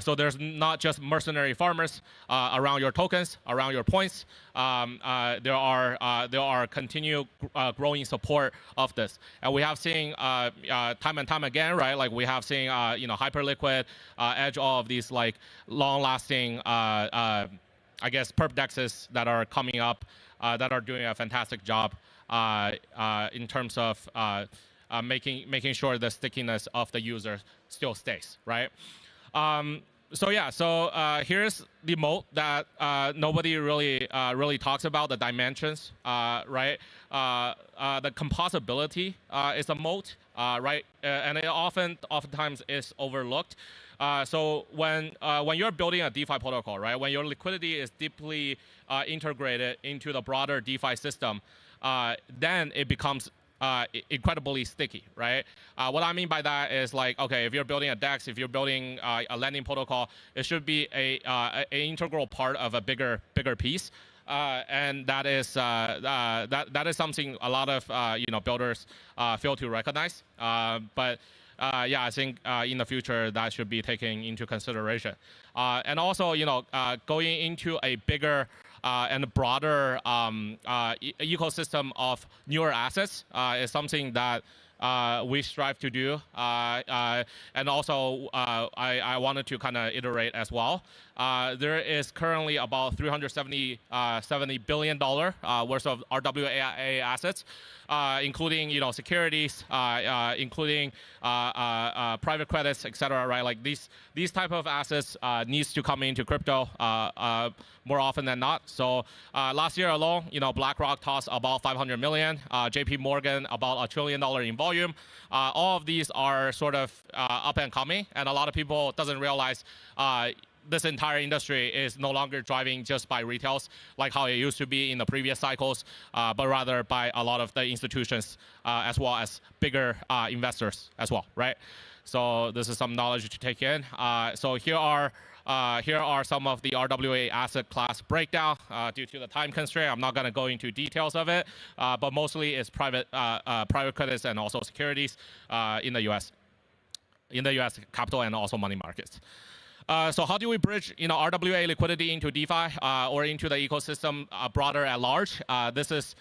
So there's not just mercenary farmers around your tokens, around your points. There are continued growing support of this, and we have seen time and time again, right? Like we have seen Hyperliquid, Edge, all of these like long-lasting, I guess, perp dexes that are coming up that are doing a fantastic job in terms of making sure the stickiness of the user still stays, right? So yeah, here's the moat that nobody really talks about, the dimensions, right? The composability is a moat, right? And it oftentimes is overlooked. So when you're building a DeFi protocol, right? When your liquidity is deeply integrated into the broader DeFi system, then it becomes incredibly sticky, right? What I mean by that is like, okay, if you're building a DEX, if you're building a lending protocol, it should be an integral part of a bigger piece, and that is something a lot of builders fail to recognize. But yeah, I think in the future that should be taken into consideration, and also going into a bigger and broader ecosystem of newer assets is something that we strive to do. And also, I wanted to kind of iterate as well. There is currently about $370 billion worth of RWA assets, including securities, including private credits, etc. Right? Like these type of assets needs to come into crypto more often than not. So last year alone, BlackRock tossed about 500 million, JP Morgan about $1 trillion in volume. All of these are sort of up and coming, and a lot of people doesn't realize this entire industry is no longer driving just by retails like how it used to be in the previous cycles, but rather by a lot of the institutions as well as bigger investors as well, right? So this is some knowledge to take in. So here are some of the RWA asset class breakdown. Due to the time constraint, I'm not going to go into details of it, but mostly it's private credits and also securities in the U.S. capital and also money markets. So how do we bridge RWA liquidity into DeFi or into the ecosystem broader at large? This is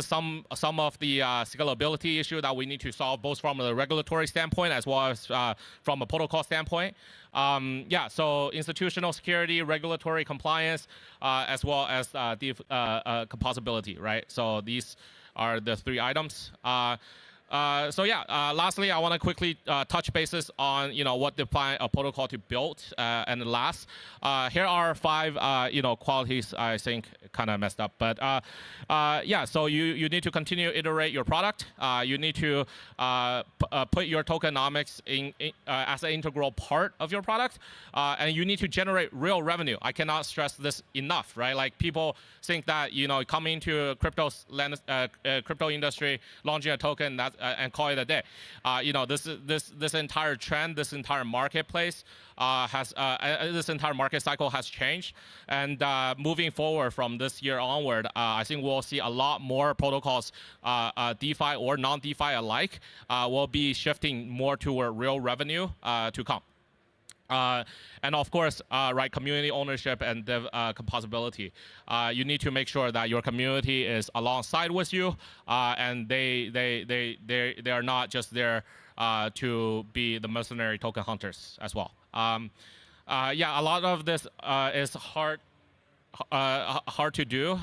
some of the scalability issue that we need to solve both from a regulatory standpoint as well as from a protocol standpoint. Yeah, so institutional security, regulatory compliance, as well as composability, right? So these are the 3 items. So yeah, lastly, I want to quickly touch bases on what define a protocol to build and last. Here are 5 qualities I think kind of messed up, but yeah. So you need to continue to iterate your product. You need to put your tokenomics in as an integral part of your product, and you need to generate real revenue. I cannot stress this enough, right? Like people think that coming into crypto industry, launching a token that and call it a day. This entire trend, this entire marketplace this entire market cycle has changed, and moving forward from this year onward, I think we'll see a lot more protocols, DeFi or non-DeFi alike, will be shifting more toward real revenue to come. And of course, right, community ownership and composability. You need to make sure that your community is alongside with you, and they are not just there to be the mercenary token hunters as well. Yeah, a lot of this is hard to do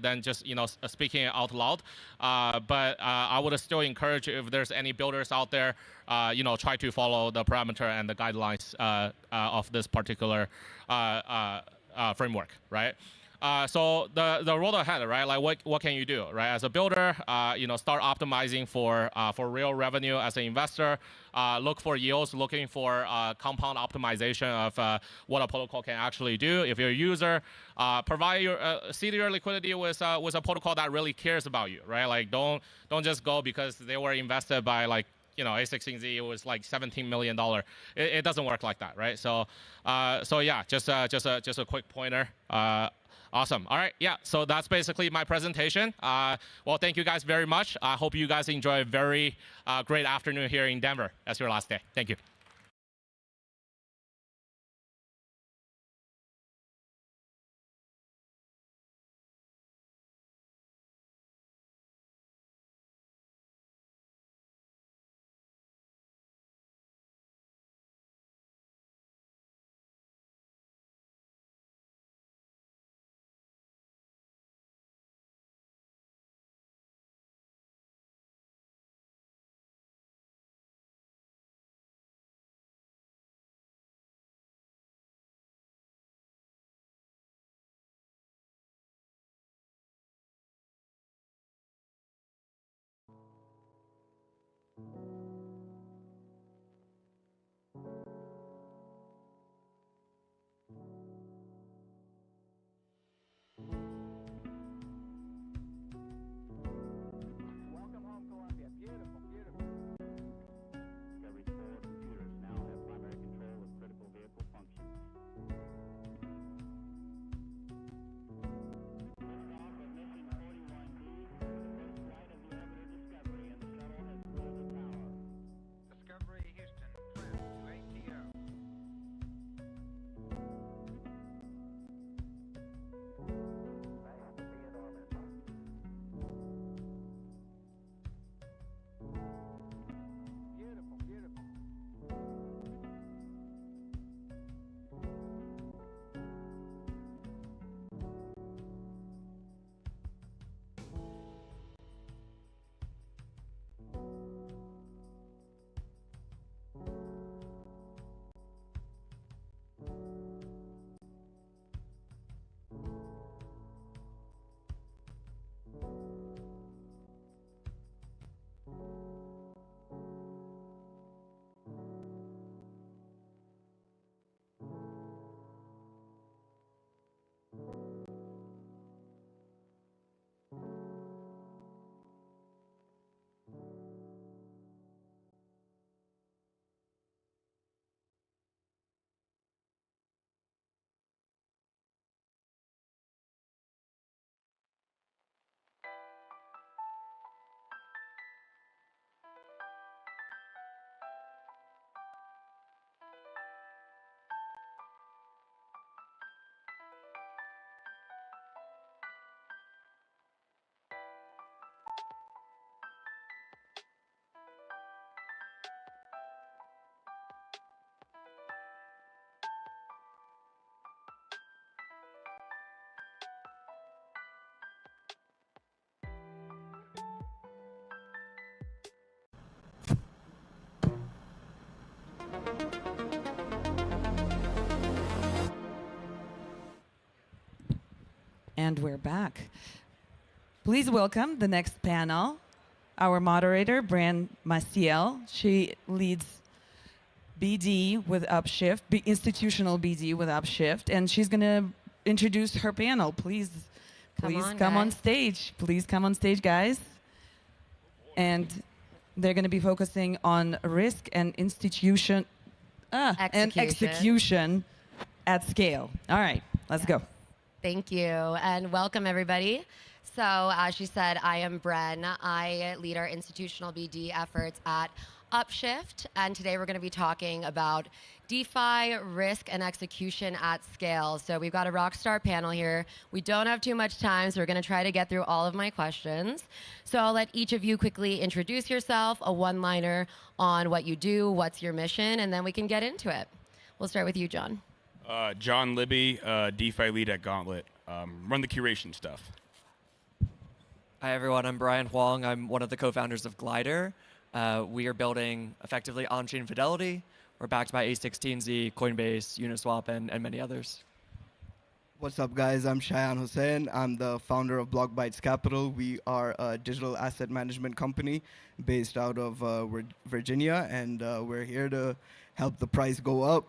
than just speaking it out loud, but I would still encourage, if there's any builders out there, try to follow the parameter and the guidelines of this particular framework, right? So the road ahead, right? Like what can you do, right? As a builder, start optimizing for real revenue. As an investor, look for yields, looking for compound optimization of what a protocol can actually do. If you're a user, provide your seed your liquidity with a protocol that really cares about you, right? Like don't just go because they were invested by like A16Z. It was like $17 million. It doesn't work like that, right? So yeah, just a quick pointer. Awesome. All right. Yeah. So that's basically my presentation. Well, thank you guys very much. I hope you guys enjoy a very great afternoon here in Denver. That's your last day. Thank you. And we're back. Please welcome the next panel, our moderator, Bran Maciel. She leads BD with Upshift, institutional BD with Upshift, and she's going to introduce her panel. Please come on stage. Please come on stage, guys. And they're going to be focusing on risk and execution at scale. All right, let's go. Thank you, and welcome everybody. So as she said, I am Bren. I lead our institutional BD efforts at Upshift, and today we're going to be talking about DeFi, risk, and execution at scale. So we've got a rock star panel here. We don't have too much time, so we're going to try to get through all of my questions. So I'll let each of you quickly introduce yourself, a one-liner on what you do, what's your mission, and then we can get into it. We'll start with you, John. John Libby, DeFi lead at Gauntlet. Run the curation stuff. Hi, everyone. I'm Brian Huang. I'm one of the co-founders of Glider. We are building effectively on-chain fidelity. We're backed by A16Z, Coinbase, Uniswap, and many others. What's up, guys? I'm Shayan Hussain. I'm the founder of BlockBytes Capital. We are a digital asset management company based out of Virginia, and we're here to help the price go up.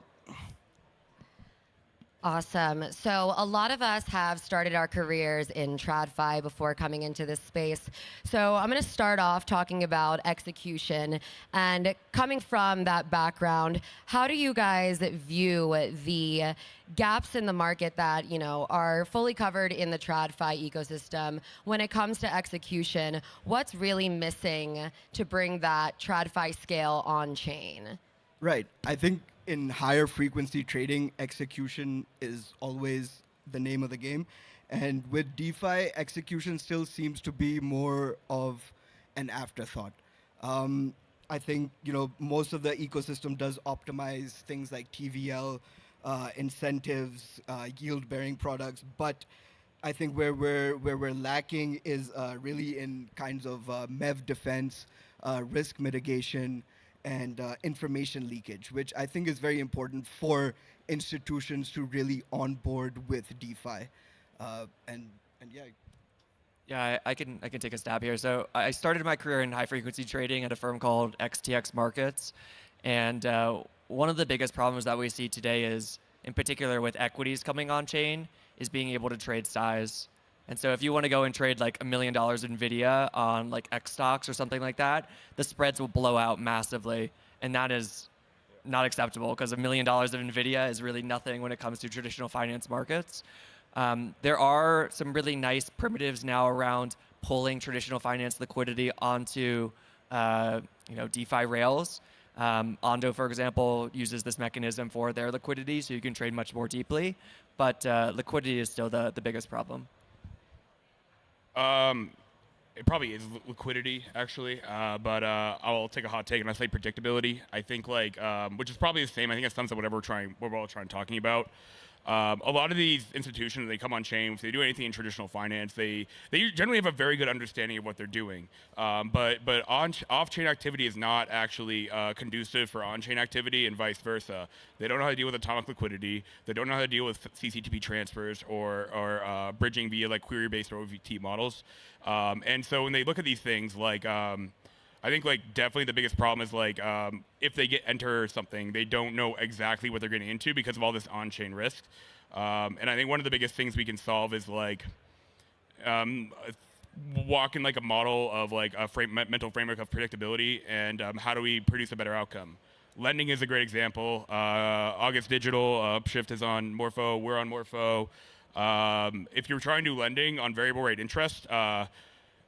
Awesome. So a lot of us have started our careers in TradFi before coming into this space. So I'm going to start off talking about execution. And coming from that background, how do you guys view the gaps in the market that, are fully covered in the TradFi ecosystem when it comes to execution? What's really missing to bring that TradFi scale on chain? Right. I think in higher frequency trading, execution is always the name of the game. And with DeFi, execution still seems to be more of an afterthought. I think, most of the ecosystem does optimize things like TVL, incentives, yield-bearing products, but I think where we're lacking is really in kinds of MEV defense, risk mitigation, and information leakage, which I think is very important for institutions to really onboard with DeFi. And yeah. Yeah, I can take a stab here. So I started my career in high frequency trading at a firm called XTX Markets, and one of the biggest problems that we see today is, in particular with equities coming on chain, is being able to trade size. And so if you want to go and trade like $1 million NVIDIA on like X stocks or something like that, the spreads will blow out massively. And that is not acceptable because $1 million of NVIDIA is really nothing when it comes to traditional finance markets. There are some really nice primitives now around pulling traditional finance liquidity onto DeFi rails. Ondo, for example, uses this mechanism for their liquidity, so you can trade much more deeply. But liquidity is still the biggest problem. It probably is liquidity, actually, but I'll take a hot take and I'll say predictability. I think which is probably the same. I think it sums up whatever we're all talking about. A lot of these institutions, they come on chain. If they do anything in traditional finance, they generally have a very good understanding of what they're doing. But off-chain activity is not actually conducive for on-chain activity, and vice versa. They don't know how to deal with atomic liquidity. They don't know how to deal with CCTP transfers or bridging via query-based or OVT models. And so when they look at these things, I think definitely the biggest problem is if they enter something, they don't know exactly what they're getting into because of all this on-chain risk. And I think one of the biggest things we can solve is walk in a model of a mental framework of predictability and how do we produce a better outcome. Lending is a great example. August Digital, Upshift is on Morpho. We're on Morpho. If you're trying to do lending on variable rate interest,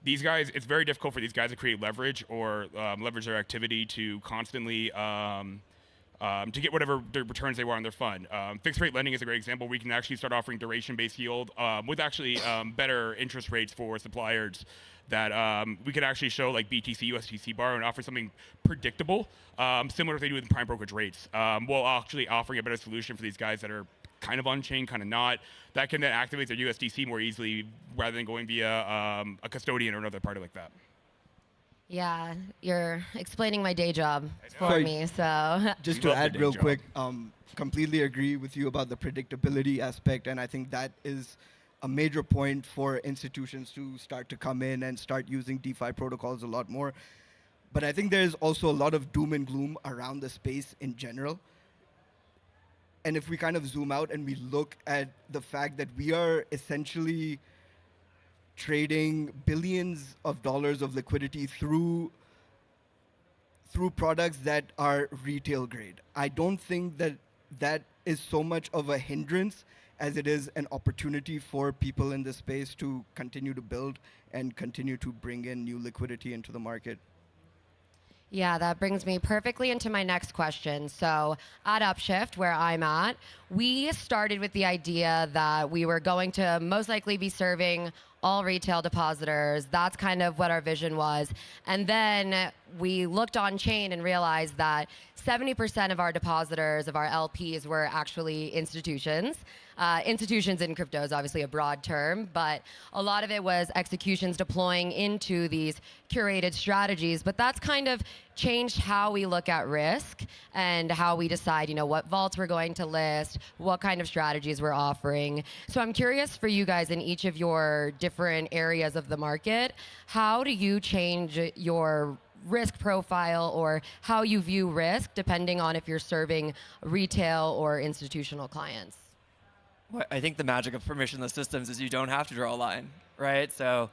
these guys, it's very difficult for these guys to create leverage or leverage their activity to constantly to get whatever the returns they want on their fund. Fixed rate lending is a great example. We can actually start offering duration-based yield with actually better interest rates for suppliers that we could actually show BTC, USDC borrow and offer something predictable, similar to what they do with prime brokerage rates, while actually offering a better solution for these guys that are kind of on-chain, kind of not, that can then activate their USDC more easily rather than going via a custodian or another party like that. Yeah, you're explaining my day job for me, so. Just to add real quick, completely agree with you about the predictability aspect, and I think that is a major point for institutions to start to come in and start using DeFi protocols a lot more. But I think there's also a lot of doom and gloom around the space in general. And if we kind of zoom out and we look at the fact that we are essentially trading billions of dollars of liquidity through products that are retail grade, I don't think that that is so much of a hindrance as it is an opportunity for people in this space to continue to build and continue to bring in new liquidity into the market. Yeah, that brings me perfectly into my next question. So at Upshift, where I'm at, we started with the idea that we were going to most likely be serving all retail depositors. That's kind of what our vision was. And then we looked on chain and realized that 70% of our depositors, of our LPs, were actually institutions. Institutions in crypto is obviously a broad term, but a lot of it was executions deploying into these curated strategies. But that's kind of changed how we look at risk and how we decide, what vaults we're going to list, what kind of strategies we're offering. So I'm curious for you guys in each of your different areas of the market, how do you change your risk profile or how you view risk depending on if you're serving retail or institutional clients? Well, I think the magic of permissionless systems is you don't have to draw a line, right? So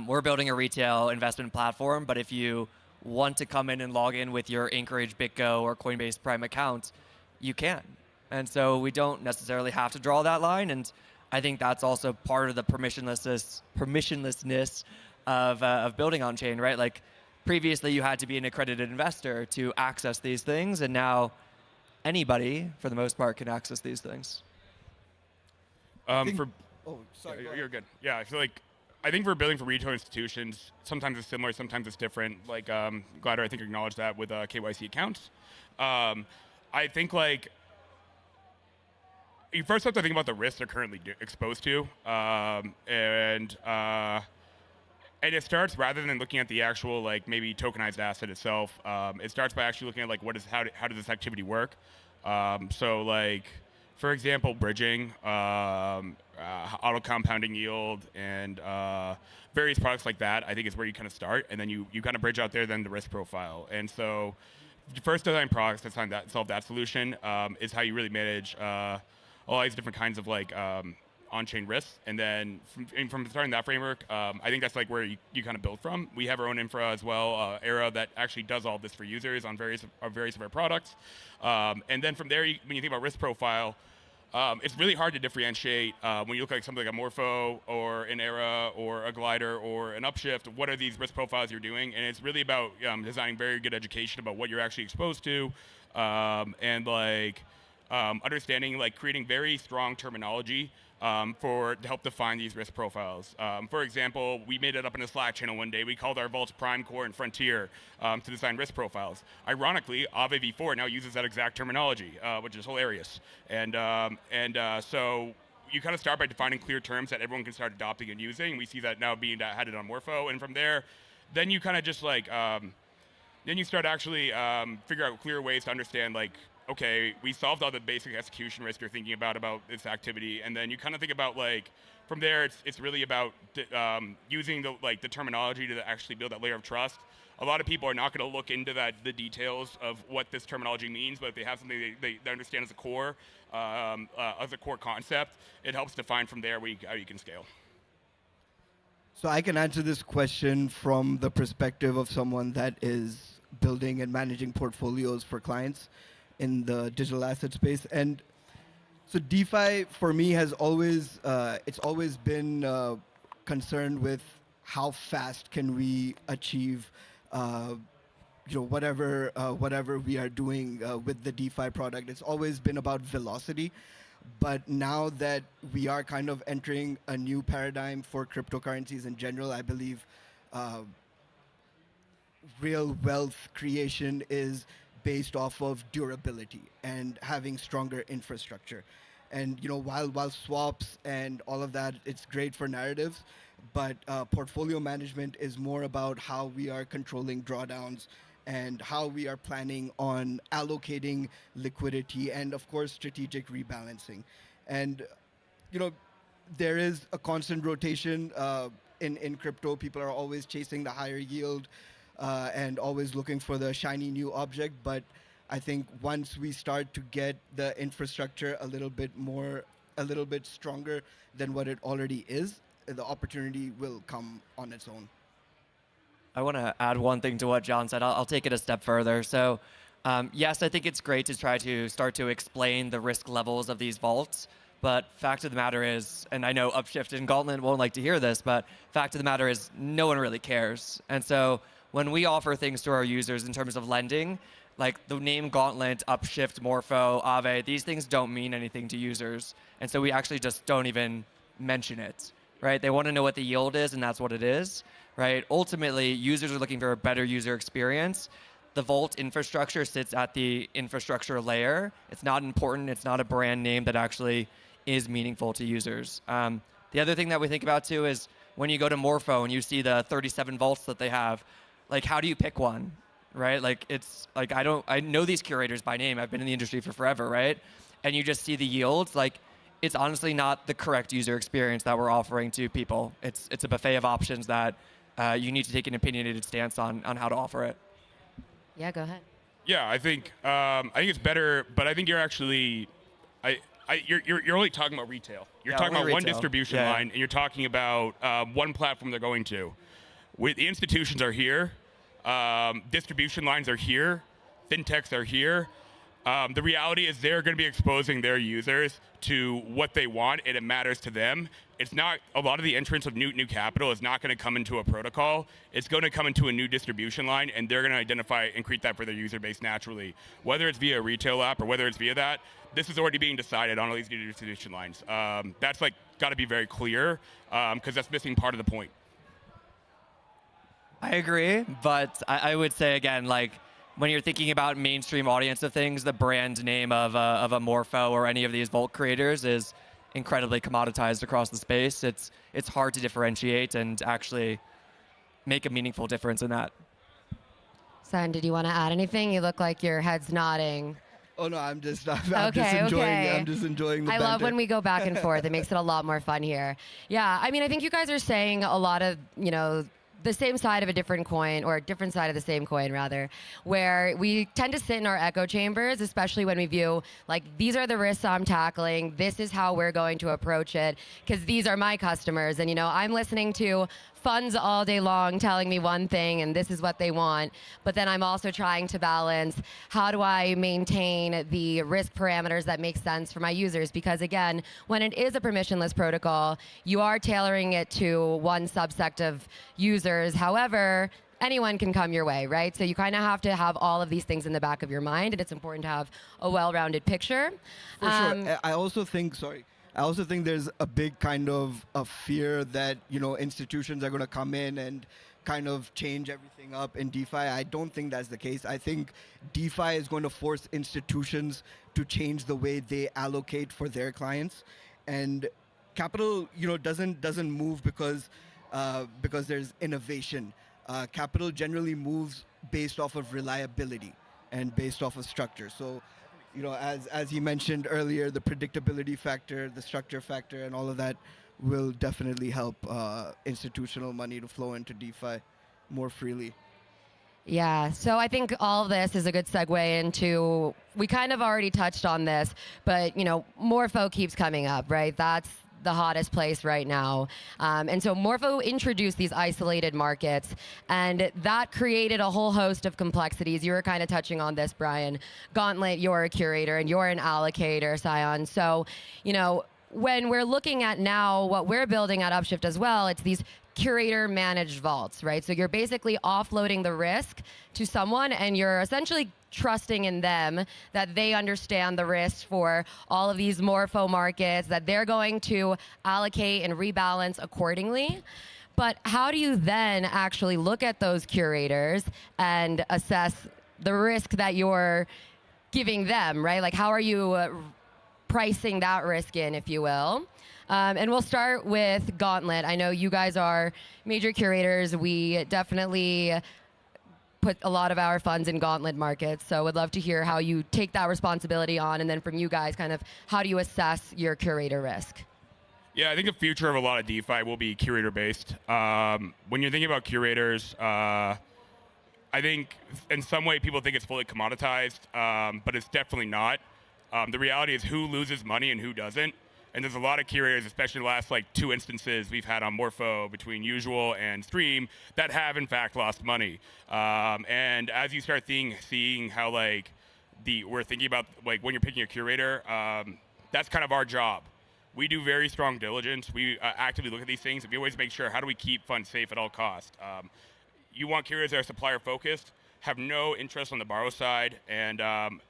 we're building a retail investment platform, but if you want to come in and log in with your Anchorage, BitGo, or Coinbase Prime account, you can. And so we don't necessarily have to draw that line, and I think that's also part of the permissionlessness of building on chain, right? Like previously you had to be an accredited investor to access these things, and now anybody, for the most part, can access these things. Sorry. You're good. Yeah, I feel like I think for building for retail institutions, sometimes it's similar, sometimes it's different. Like Glider, I think acknowledged that with KYC accounts. I think like you first have to think about the risks they're currently exposed to, and it starts rather than looking at the actual like maybe tokenized asset itself. It starts by actually looking at like how does this activity work. So like, for example, bridging, auto compounding yield, and various products like that, I think is where you kind of start, and then you kind of bridge out there then the risk profile. And so the first design products that solve that solution is how you really manage all these different kinds of like on-chain risks. And then from starting that framework, I think that's like where you kind of build from. We have our own infra as well, Era, that actually does all this for users on various of our products. And then from there, when you think about risk profile, it's really hard to differentiate when you look at something like a Morpho or an Era or a Glider or an Upshift. What are these risk profiles you're doing? And it's really about designing very good education about what you're actually exposed to, and like understanding, like creating very strong terminology to help define these risk profiles. For example, we made it up in a Slack channel one day. We called our vaults Prime, Core, and Frontier to design risk profiles. Ironically, Aave v4 now uses that exact terminology, which is hilarious. And so you kind of start by defining clear terms that everyone can start adopting and using. We see that now being added on Morpho. And from there, then you kind of just like, then you start actually figure out clear ways to understand like, okay, we solved all the basic execution risk you're thinking about this activity, and then you kind of think about like, from there, it's really about using the terminology to actually build that layer of trust. A lot of people are not going to look into the details of what this terminology means, but if they have something they understand as a core concept, it helps define from there how you can scale. So I can answer this question from the perspective of someone that is building and managing portfolios for clients in the digital asset space. And so DeFi for me has always been concerned with how fast can we achieve whatever we are doing with the DeFi product. It's always been about velocity. But now that we are kind of entering a new paradigm for cryptocurrencies in general, I believe real wealth creation is based off of durability and having stronger infrastructure. And while swaps and all of that, it's great for narratives, but portfolio management is more about how we are controlling drawdowns and how we are planning on allocating liquidity and, of course, strategic rebalancing. And there is a constant rotation in crypto. People are always chasing the higher yield and always looking for the shiny new object. But I think once we start to get the infrastructure a little bit stronger than what it already is, the opportunity will come on its own. I want to add one thing to what John said. I'll take it a step further. So, yes, I think it's great to try to start to explain the risk levels of these vaults. But fact of the matter is, and I know Upshift and Gauntlet won't like to hear this, but fact of the matter is no one really cares. And so when we offer things to our users in terms of lending, like the name Gauntlet, Upshift, Morpho, Aave, these things don't mean anything to users. And so we actually just don't even mention it, right? They want to know what the yield is, and that's what it is, right? Ultimately, users are looking for a better user experience. The Vault infrastructure sits at the infrastructure layer. It's not important. It's not a brand name that actually is meaningful to users. The other thing that we think about too is when you go to Morpho and you see the 37 vaults that they have, like how do you pick one, right? Like it's like I know these curators by name. I've been in the industry for forever, right? And you just see the yields. Like it's honestly not the correct user experience that we're offering to people. It's a buffet of options that you need to take an opinionated stance on how to offer it. Yeah, go ahead. Yeah, I think it's better, but I think you're actually, you're only talking about retail. You're talking about one distribution line, and you're talking about one platform they're going to. The institutions are here, distribution lines are here, fintechs are here. The reality is they're going to be exposing their users to what they want, and it matters to them. It's not a lot of the entrance of new capital is not going to come into a protocol. It's going to come into a new distribution line, and they're going to identify and create that for their user base naturally. Whether it's via a retail app or whether it's via that, this is already being decided on all these new distribution lines. That's like got to be very clear because that's missing part of the point. I agree, but I would say again, like when you're thinking about mainstream audience of things, the brand name of a Morpho or any of these Vault creators is incredibly commoditized across the space. It's hard to differentiate and actually make a meaningful difference in that. Son, did you want to add anything? You look like your head's nodding. Oh no, I'm just enjoying the I love when we go back and forth. It makes it a lot more fun here. Yeah, I mean, I think you guys are saying a lot of, the same side of a different coin, or a different side of the same coin, rather, where we tend to sit in our echo chambers, especially when we view, like, these are the risks I'm tackling, this is how we're going to approach it, because these are my customers, and, I'm listening to funds all day long telling me one thing and this is what they want, but then I'm also trying to balance how do I maintain the risk parameters that make sense for my users, because again, when it is a permissionless protocol, you are tailoring it to one subsect of users. However, anyone can come your way, right? So you kind of have to have all of these things in the back of your mind, and it's important to have a well-rounded picture. For sure. I also think there's a big kind of a fear that, institutions are going to come in and kind of change everything up in DeFi. I don't think that's the case. I think DeFi is going to force institutions to change the way they allocate for their clients. And capital, doesn't move because there's innovation. Capital generally moves based off of reliability and based off of structure. So, as he mentioned earlier, the predictability factor, the structure factor, and all of that will definitely help institutional money to flow into DeFi more freely. Yeah, so I think all of this is a good segue into, we kind of already touched on this, but, Morpho keeps coming up, right? That's the hottest place right now. And so Morpho introduced these isolated markets, and that created a whole host of complexities. You were kind of touching on this, Brian. Gauntlet, you're a curator, and you're an allocator, Sion. So, when we're looking at now what we're building at Upshift as well, it's these curator managed vaults, right? So you're basically offloading the risk to someone, and you're essentially trusting in them that they understand the risks for all of these Morpho markets, that they're going to allocate and rebalance accordingly. But how do you then actually look at those curators and assess the risk that you're giving them, right? Like, how are you pricing that risk in, if you will? And we'll start with Gauntlet. I know you guys are major curators. We definitely put a lot of our funds in Gauntlet markets. So would love to hear how you take that responsibility on, and then from you guys, kind of how do you assess your curator risk? Yeah, I think the future of a lot of DeFi will be curator-based. When you're thinking about curators, I think in some way people think it's fully commoditized, but it's definitely not. The reality is who loses money and who doesn't. And there's a lot of curators, especially the last like 2 instances we've had on Morpho between Usual and Stream, that have in fact lost money. And as you start seeing how like we're thinking about like when you're picking a curator, that's kind of our job. We do very strong diligence. We actively look at these things, and we always make sure how do we keep funds safe at all costs. You want curators that are supplier focused, have no interest on the borrow side, and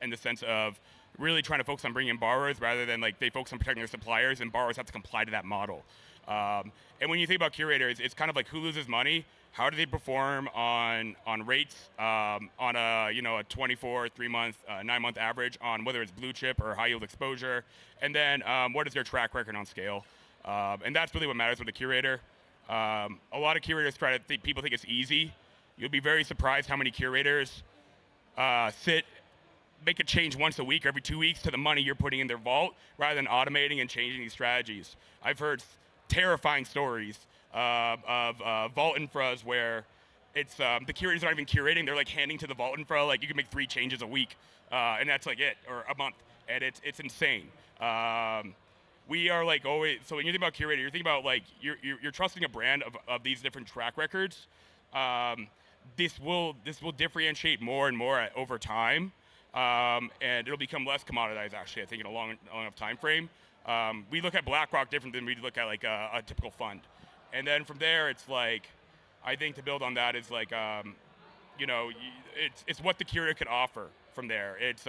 in the sense of really trying to focus on bringing in borrowers rather than like they focus on protecting their suppliers, and borrowers have to comply to that model. And when you think about curators, it's kind of like who loses money, how do they perform on rates, on a 24, 3-month, 9-month average on whether it's blue chip or high yield exposure, and then what is their track record on scale, and that's really what matters with a curator. A lot of curators people think it's easy. You'll be very surprised how many curators make a change once a week or every 2 weeks to the money you're putting in their vault rather than automating and changing these strategies. I've heard terrifying stories of vault infras where it's the curators aren't even curating, they're like handing to the vault infra like you can make 3 changes a week, and that's like it, or a month, and it's insane. We are like always, so when you think about curator, you're thinking about like you're trusting a brand of these different track records. This will differentiate more and more over time, and it'll become less commoditized actually, I think, in a long enough time frame. We look at BlackRock different than we look at like a typical fund. And then from there, it's like, I think to build on that is like, it's what the curator could offer from there. It's,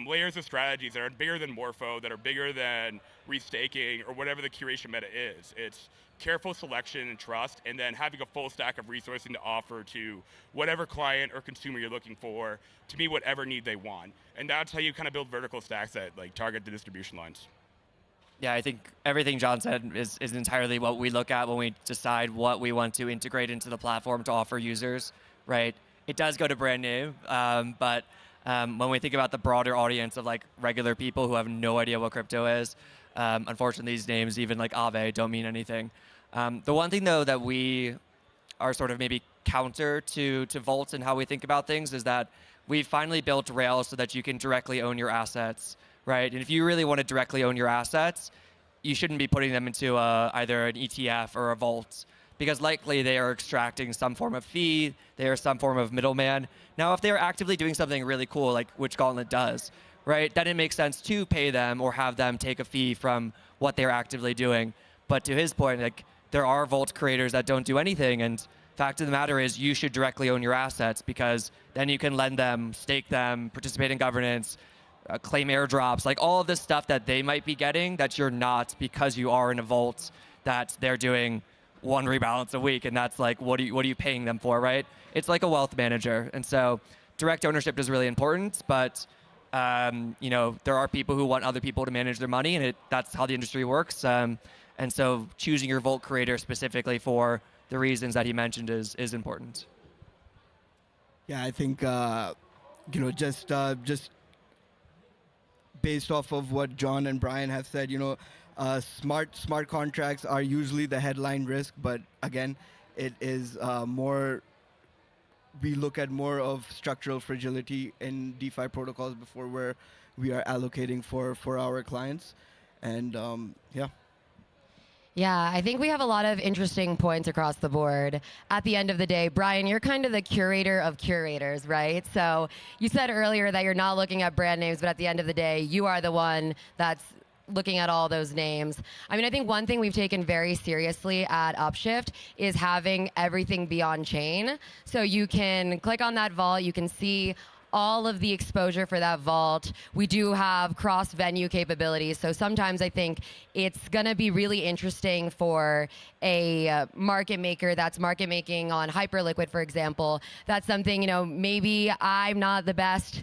layers of strategies that are bigger than Morpho, that are bigger than restaking or whatever the curation meta is. It's careful selection and trust, and then having a full stack of resourcing to offer to whatever client or consumer you're looking for to meet whatever need they want. And that's how you kind of build vertical stacks that like target the distribution lines. Yeah, I think everything John said is entirely what we look at when we decide what we want to integrate into the platform to offer users, right? It does go to brand new, but when we think about the broader audience of like regular people who have no idea what crypto is, unfortunately these names, even like Aave, don't mean anything. The one thing though that we are sort of maybe counter to Vault and how we think about things is that we've finally built Rails so that you can directly own your assets, right? And if you really want to directly own your assets, you shouldn't be putting them into either an ETF or a vault, because likely they are extracting some form of fee, they are some form of middleman. Now, if they're actively doing something really cool, like which Gauntlet does, right, then it makes sense to pay them or have them take a fee from what they're actively doing. But to his point, like, there are vault creators that don't do anything, and fact of the matter is you should directly own your assets, because then you can lend them, stake them, participate in governance, claim airdrops, like all of this stuff that they might be getting that you're not, because you are in a vault that they're doing 1 rebalance a week, and that's like, what are you paying them for, right? It's like a wealth manager. And so direct ownership is really important, but there are people who want other people to manage their money, and that's how the industry works. And so choosing your vault creator specifically for the reasons that he mentioned is important. Yeah, I think just based off of what John and Brian have said, smart contracts are usually the headline risk, but again, it is more. We look at more of structural fragility in DeFi protocols before we are allocating for our clients, and yeah. Yeah, I think we have a lot of interesting points across the board. At the end of the day, Brian, you're kind of the curator of curators, right? So you said earlier that you're not looking at brand names, but at the end of the day, you are the one that's looking at all those names. I mean, I think one thing we've taken very seriously at Upshift is having everything be on chain. So you can click on that vault, you can see all of the exposure for that vault. We do have cross-venue capabilities, so sometimes I think it's going to be really interesting for a market maker that's market making on Hyperliquid, for example. That's something, maybe I'm not the best,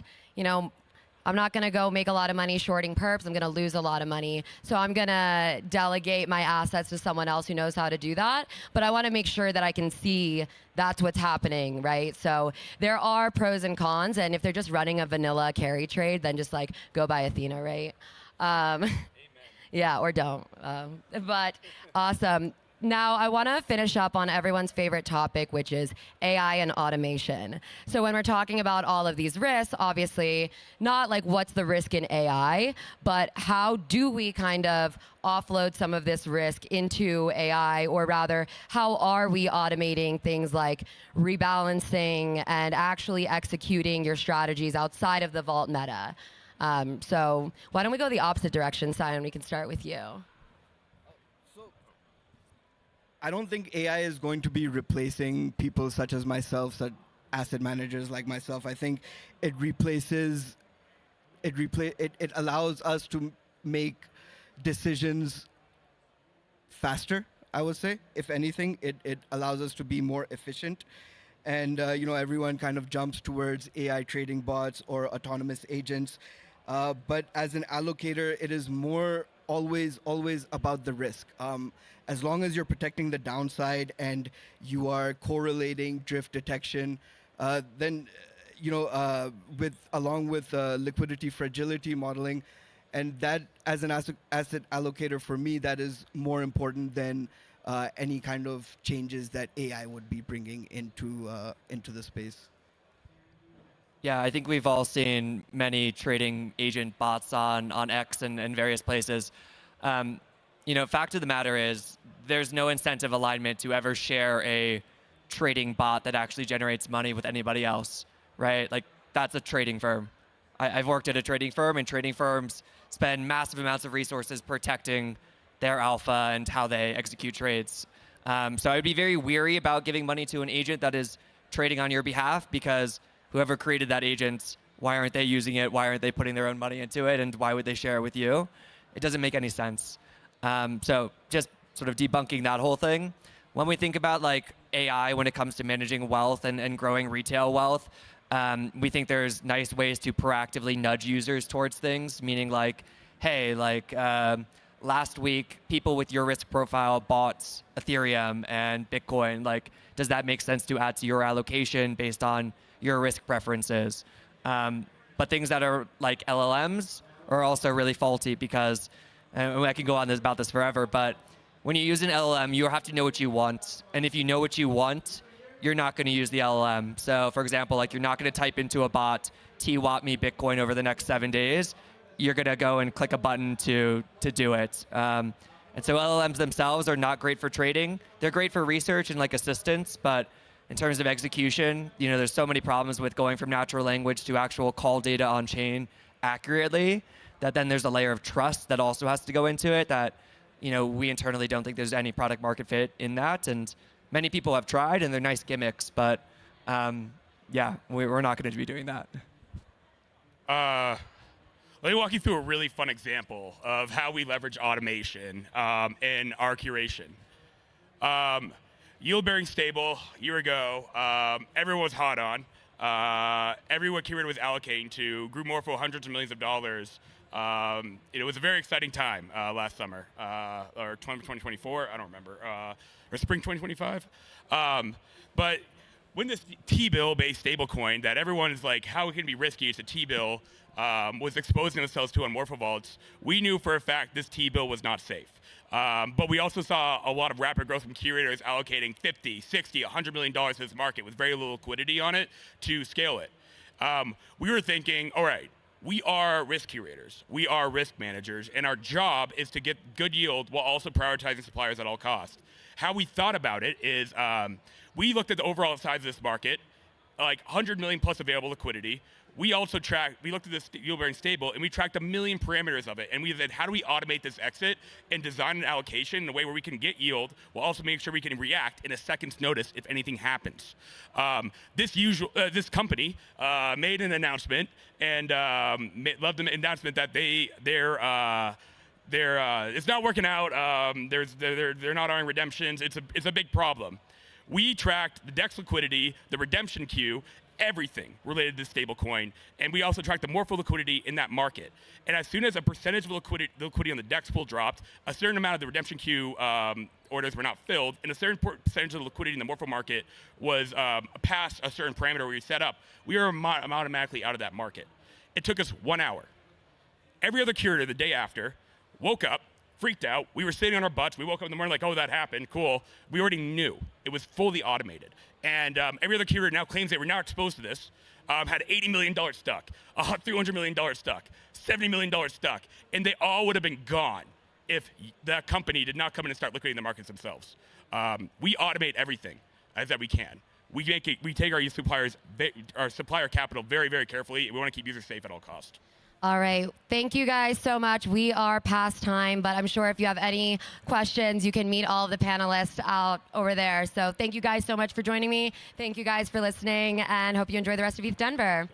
I'm not going to go make a lot of money shorting perps. I'm going to lose a lot of money. So I'm going to delegate my assets to someone else who knows how to do that. But I want to make sure that I can see that's what's happening, right? So there are pros and cons. And if they're just running a vanilla carry trade, then just like go buy Athena, right? Yeah, or don't. But awesome. Now, I want to finish up on everyone's favorite topic, which is AI and automation. So when we're talking about all of these risks, obviously, not like what's the risk in AI, but how do we kind of offload some of this risk into AI, or rather, how are we automating things like rebalancing and actually executing your strategies outside of the vault meta? So why don't we go the opposite direction, Simon? We can start with you. I don't think AI is going to be replacing people such as myself, such asset managers like myself. I think it allows us to make decisions faster, I would say. If anything, it allows us to be more efficient. And everyone kind of jumps towards AI trading bots or autonomous agents. But as an allocator, it is more always about the risk. As long as you're protecting the downside and you are correlating drift detection, then along with liquidity fragility modeling, and that as an asset allocator for me, that is more important than any kind of changes that AI would be bringing into the space. Yeah, I think we've all seen many trading agent bots on X and various places. Fact of the matter is there's no incentive alignment to ever share a trading bot that actually generates money with anybody else, right? Like, that's a trading firm. I've worked at a trading firm, and trading firms spend massive amounts of resources protecting their alpha and how they execute trades. So I would be very weary about giving money to an agent that is trading on your behalf, because whoever created that agent, why aren't they using it? Why aren't they putting their own money into it? And why would they share it with you? It doesn't make any sense. So just sort of debunking that whole thing. When we think about like AI when it comes to managing wealth and growing retail wealth, we think there's nice ways to proactively nudge users towards things, meaning like, hey, last week, people with your risk profile bought Ethereum and Bitcoin. Like, does that make sense to add to your allocation based on your risk preferences? But things that are like LLMs are also really faulty, because I can go on about this forever, but when you use an LLM, you have to know what you want. And if you know what you want, you're not going to use the LLM. So for example, like, you're not going to type into a bot, TWAP me Bitcoin over the next 7 days. You're going to go and click a button to do it. And so LLMs themselves are not great for trading. They're great for research and like assistance, but in terms of execution, there's so many problems with going from natural language to actual call data on chain accurately, that then there's a layer of trust that also has to go into it that, we internally don't think there's any product market fit in that. And many people have tried, and they're nice gimmicks, but yeah, we're not going to be doing that. Let me walk you through a really fun example of how we leverage automation in our curation. Yield-bearing stable, a year ago, everyone was hot on. Everyone curator was allocating to, grew more for hundreds of millions of dollars. It was a very exciting time last summer, or 2024, I don't remember, or spring 2025. But when this T-bill based stablecoin that everyone is like, how can it be risky? It's a T-bill, was exposing themselves to on MorphoVaults, we knew for a fact this T-bill was not safe. But we also saw a lot of rapid growth from curators allocating 50, 60, $100 million to this market with very little liquidity on it to scale it. We were thinking, all right, we are risk curators, we are risk managers, and our job is to get good yield while also prioritizing suppliers at all costs. How we thought about it is we looked at the overall size of this market, like 100 million plus available liquidity. We also looked at this yield-bearing stable, and we tracked 1 million parameters of it. And we said, how do we automate this exit and design an allocation in a way where we can get yield while also making sure we can react in a second's notice if anything happens? This company made an announcement and loved an announcement that it's not working out. They're not honoring redemptions. It's a big problem. We tracked the DEX liquidity, the redemption queue, everything related to stablecoin, and we also tracked the Morpho liquidity in that market. And as soon as a percentage of liquidity on the DEX pool dropped, a certain amount of the redemption queue orders were not filled, and a certain percentage of the liquidity in the Morpho market was past a certain parameter where you set up, we were automatically out of that market. It took us 1 hour. Every other curator the day after woke up, freaked out. We were sitting on our butts. We woke up in the morning like, oh, that happened. Cool. We already knew. It was fully automated. And every other carrier now claims they were now exposed to this, had $80 million stuck, $300 million stuck, $70 million stuck, and they all would have been gone if that company did not come in and start liquidating the markets themselves. We automate everything as that we can. We take our supplier capital very, very carefully, and we want to keep users safe at all costs. All right. Thank you guys so much. We are past time, but I'm sure if you have any questions, you can meet all of the panelists out over there. So thank you guys so much for joining me. Thank you guys for listening, and hope you enjoy the rest of ETHDenver.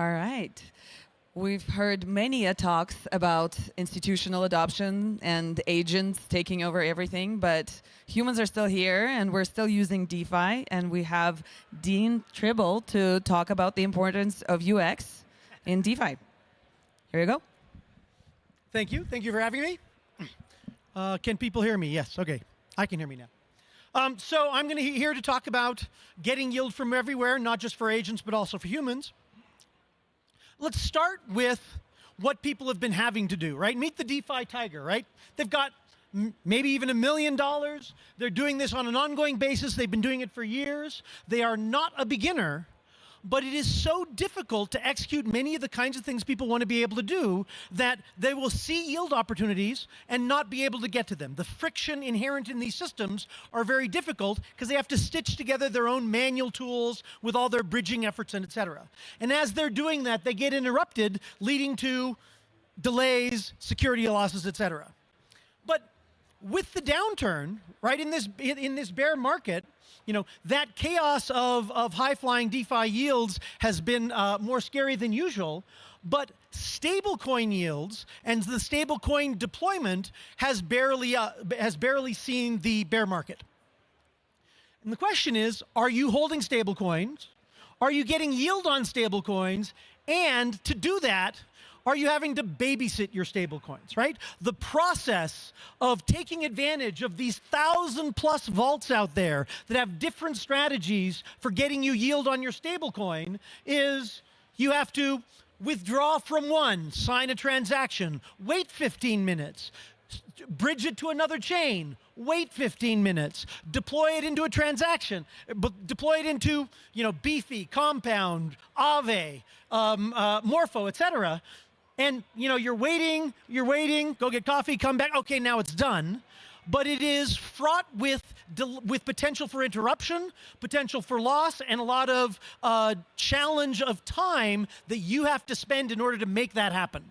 All right. We've heard many talks about institutional adoption and agents taking over everything, but humans are still here and we're still using DeFi, and we have Dean Tribble to talk about the importance of UX in DeFi. Here you go. Thank you. Thank you for having me. Can people hear me? Yes. Okay. I can hear me now. So I'm here to talk about getting yield from everywhere, not just for agents, but also for humans. Let's start with what people have been having to do, right? Meet the DeFi tiger, right? They've got maybe even $1 million. They're doing this on an ongoing basis. They've been doing it for years. They are not a beginner, but it is so difficult to execute many of the kinds of things people want to be able to do that they will see yield opportunities and not be able to get to them. The friction inherent in these systems are very difficult because they have to stitch together their own manual tools with all their bridging efforts and et cetera. And as they're doing that, they get interrupted, leading to delays, security losses, et cetera. But with the downturn, right, in this bear market, that chaos of high-flying DeFi yields has been more scary than usual, but stablecoin yields and the stablecoin deployment has barely seen the bear market. And the question is, are you holding stablecoins? Are you getting yield on stablecoins? And to do that, are you having to babysit your stablecoins, right? The process of taking advantage of these 1,000+ vaults out there that have different strategies for getting you yield on your stablecoin is you have to withdraw from one, sign a transaction, wait 15 minutes, bridge it to another chain, wait 15 minutes, deploy it into a transaction, deploy it into Beefy, Compound, Aave, Morpho, et cetera. And you're waiting, go get coffee, come back, okay, now it's done. But it is fraught with potential for interruption, potential for loss, and a lot of challenge of time that you have to spend in order to make that happen.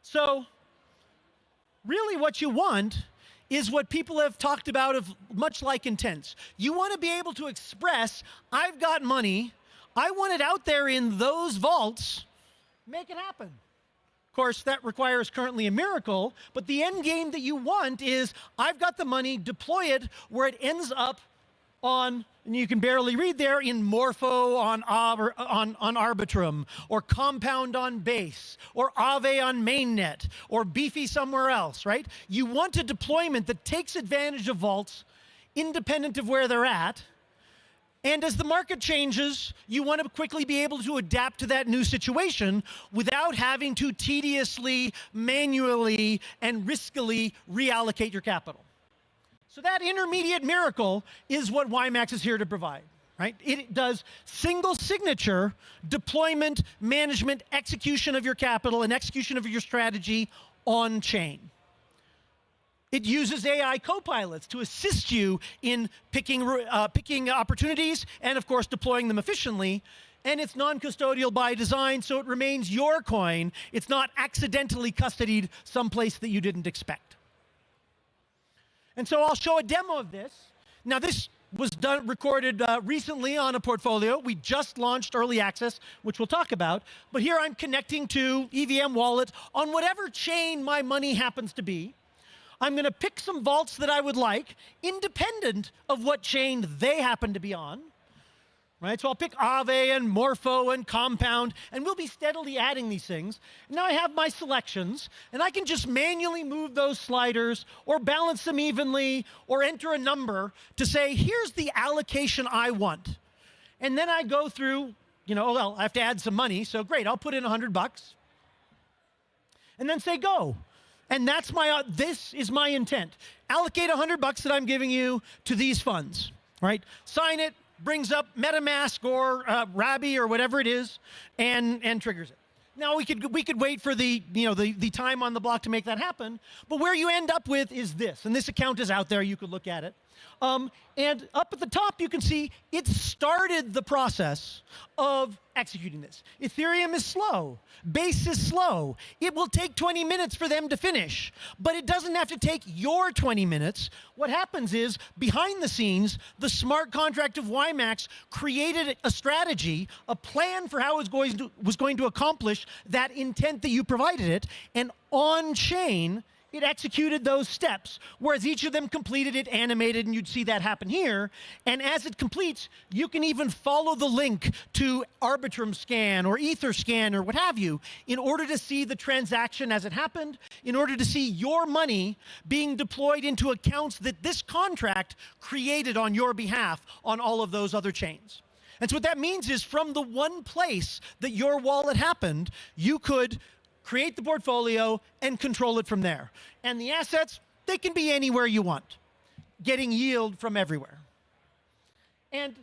So really what you want is what people have talked about of much like intents. You want to be able to express, I've got money, I want it out there in those vaults, make it happen. Of course, that requires currently a miracle, but the end game that you want is, I've got the money, deploy it where it ends up on, and you can barely read there, in Morpho on Arbitrum, or Compound on Base, or Aave on Mainnet, or Beefy somewhere else, right? You want a deployment that takes advantage of vaults independent of where they're at. And as the market changes, you want to quickly be able to adapt to that new situation without having to tediously, manually, and riskily reallocate your capital. So that intermediate miracle is what WiMAX is here to provide, right? It does single signature deployment, management, execution of your capital, and execution of your strategy on chain. It uses AI copilots to assist you in picking opportunities and, of course, deploying them efficiently. And it's non-custodial by design, so it remains your coin. It's not accidentally custodied someplace that you didn't expect. And so I'll show a demo of this. Now, this was recorded recently on a portfolio. We just launched early access, which we'll talk about. But here I'm connecting to EVM Wallet on whatever chain my money happens to be. I'm going to pick some vaults that I would like, independent of what chain they happen to be on. Right? So I'll pick Aave and Morpho and Compound, and we'll be steadily adding these things. Now I have my selections, and I can just manually move those sliders or balance them evenly or enter a number to say, here's the allocation I want. And then I go through, well, I have to add some money, so great, I'll put in $100. And then say go. And that's this is my intent. Allocate $100 that I'm giving you to these funds, right? Sign it, brings up MetaMask or Rabby or whatever it is, and triggers it. Now we could wait for the time on the block to make that happen, but where you end up with is this, and this account is out there. You could look at it, and up at the top you can see it started the process of executing this. Ethereum is slow. Base is slow. It will take 20 minutes for them to finish, but it doesn't have to take your 20 minutes. What happens is, behind the scenes, the smart contract of WiMAX created a strategy, a plan for how it was going to accomplish that intent that you provided it, and on-chain, it executed those steps, whereas each of them completed it, animated, and you'd see that happen here. And as it completes, you can even follow the link to Arbitrum Scan or Etherscan or what have you in order to see the transaction as it happened, in order to see your money being deployed into accounts that this contract created on your behalf on all of those other chains. And so what that means is, from the one place that your wallet happened, you could create the portfolio and control it from there. And the assets, they can be anywhere you want, getting yield from everywhere. And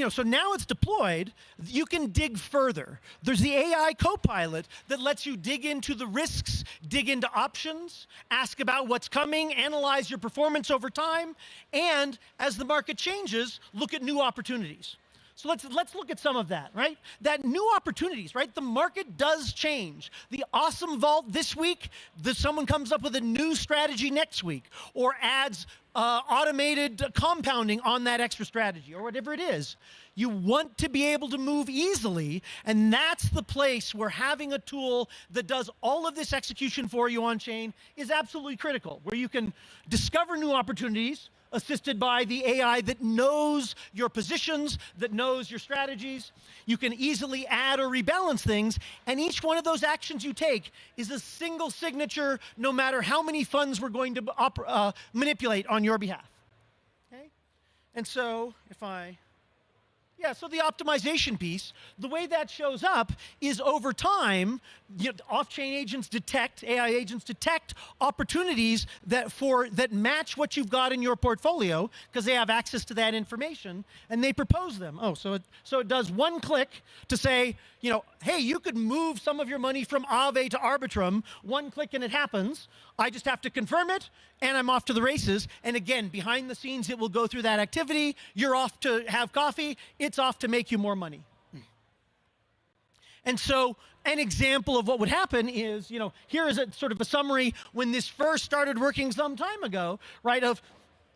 so now it's deployed, you can dig further. There's the AI Copilot that lets you dig into the risks, dig into options, ask about what's coming, analyze your performance over time, and as the market changes, look at new opportunities. So let's look at some of that, right? That new opportunities, right? The market does change. The awesome vault this week, someone comes up with a new strategy next week, or adds automated compounding on that extra strategy, or whatever it is. You want to be able to move easily, and that's the place where having a tool that does all of this execution for you on chain is absolutely critical, where you can discover new opportunities, assisted by the AI that knows your positions, that knows your strategies. You can easily add or rebalance things, and each one of those actions you take is a single signature, no matter how many funds we're going to manipulate on your behalf. Okay? And so so the optimization piece, the way that shows up is over time, off-chain agents detect, AI agents detect opportunities that match what you've got in your portfolio, because they have access to that information, and they propose them. So it does one click to say, hey, you could move some of your money from Aave to Arbitrum, one click and it happens. I just have to confirm it, and I'm off to the races. And again, behind the scenes, it will go through that activity. You're off to have coffee. It's off to make you more money. And so an example of what would happen is, here is a sort of a summary when this first started working some time ago, right, of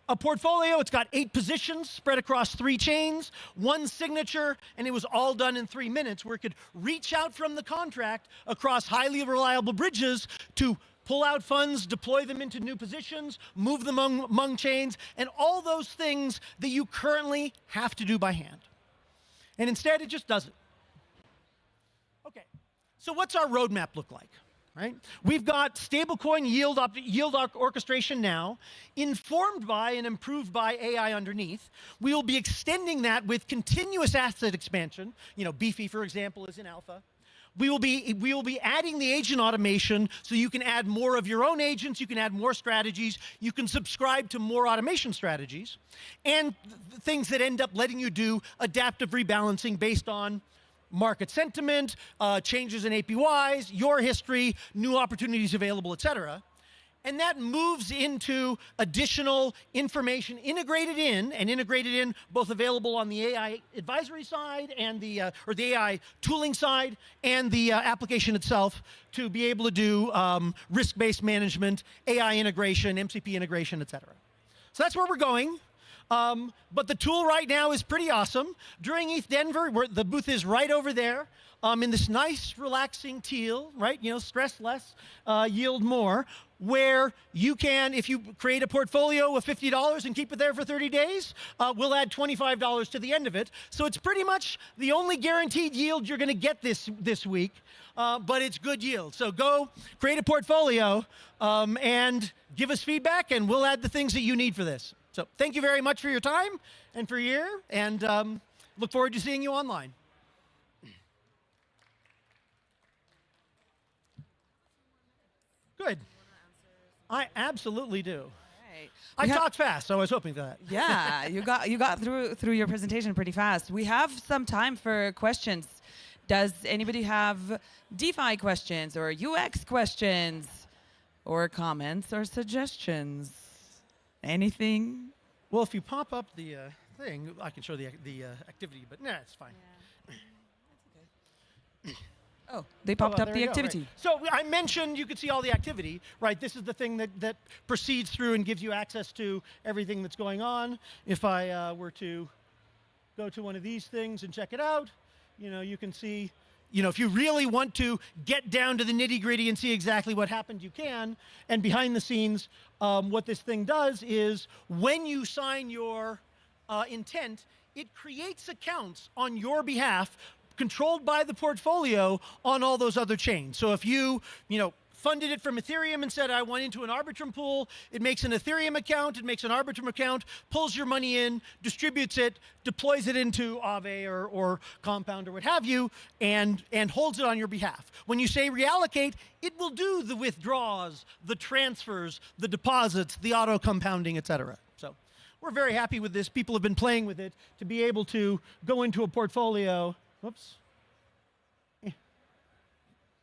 a portfolio. It's got 8 positions spread across 3 chains, 1 signature, and it was all done in 3 minutes, where it could reach out from the contract across highly reliable bridges to pull out funds, deploy them into new positions, move them among chains, and all those things that you currently have to do by hand. And instead, it just does it. Okay, so what's our roadmap look like? Right? We've got stablecoin yield orchestration now, informed by and improved by AI underneath. We will be extending that with continuous asset expansion. Beefy, for example, is in alpha. We will be adding the agent automation, so you can add more of your own agents, you can add more strategies, you can subscribe to more automation strategies, and things that end up letting you do adaptive rebalancing based on market sentiment, changes in APYs, your history, new opportunities available, et cetera. And that moves into additional information integrated in, both available on the AI advisory side and the AI tooling side, and the application itself, to be able to do risk-based management, AI integration, MCP integration, et cetera. So that's where we're going. But the tool right now is pretty awesome. During ETHDenver, the booth is right over there, in this nice, relaxing teal, right? Stress less, yield more, where you can, if you create a portfolio of $50 and keep it there for 30 days, we'll add $25 to the end of it. So it's pretty much the only guaranteed yield you're going to get this week, but it's good yield. So go create a portfolio and give us feedback, and we'll add the things that you need for this. So thank you very much for your time and for your ear, and look forward to seeing you online. Good. I absolutely do. I talked fast, so I was hoping for that. Yeah, you got through your presentation pretty fast. We have some time for questions. Does anybody have DeFi questions or UX questions or comments or suggestions? Anything? Well, if you pop up the thing, I can show the activity, but nah, it's fine. Oh, they popped up there the we go, right. activity. So I mentioned you could see all the activity, right? This is the thing that proceeds through and gives you access to everything that's going on. If I were to go to one of these things and check it out, you can see, if you really want to get down to the nitty-gritty and see exactly what happened, you can. And behind the scenes, what this thing does is when you sign your intent, it creates accounts on your behalf controlled by the portfolio on all those other chains. So if you funded it from Ethereum and said, I want into an Arbitrum pool, it makes an Ethereum account, it makes an Arbitrum account, pulls your money in, distributes it, deploys it into Aave or Compound or what have you, and holds it on your behalf. When you say reallocate, it will do the withdrawals, the transfers, the deposits, the auto compounding, etc. So we're very happy with this. People have been playing with it to be able to go into a portfolio. Whoops.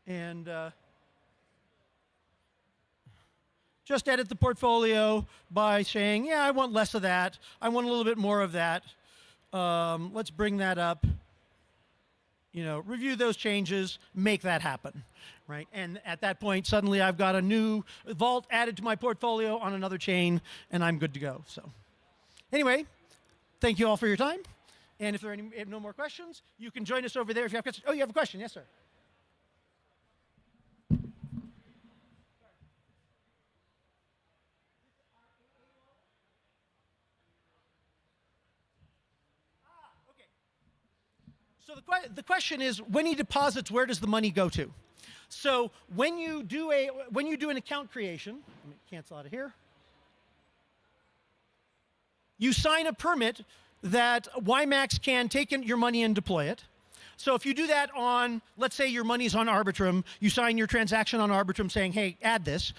And just edit the portfolio by saying, yeah, I want less of that. I want a little bit more of that. Let's bring that up. Review those changes, make that happen, right? And at that point, suddenly I've got a new vault added to my portfolio on another chain, and I'm good to go. So anyway, thank you all for your time. And if there are no more questions, you can join us over there if you have questions. Oh, you have a question? Yes, sir. So the question is, when he deposits, where does the money go to? So when you do an account creation, let me cancel out of here. You sign a permit that WiMAX can take in your money and deploy it. So if you do that on, let's say your money's on Arbitrum, you sign your transaction on Arbitrum saying, hey, add this.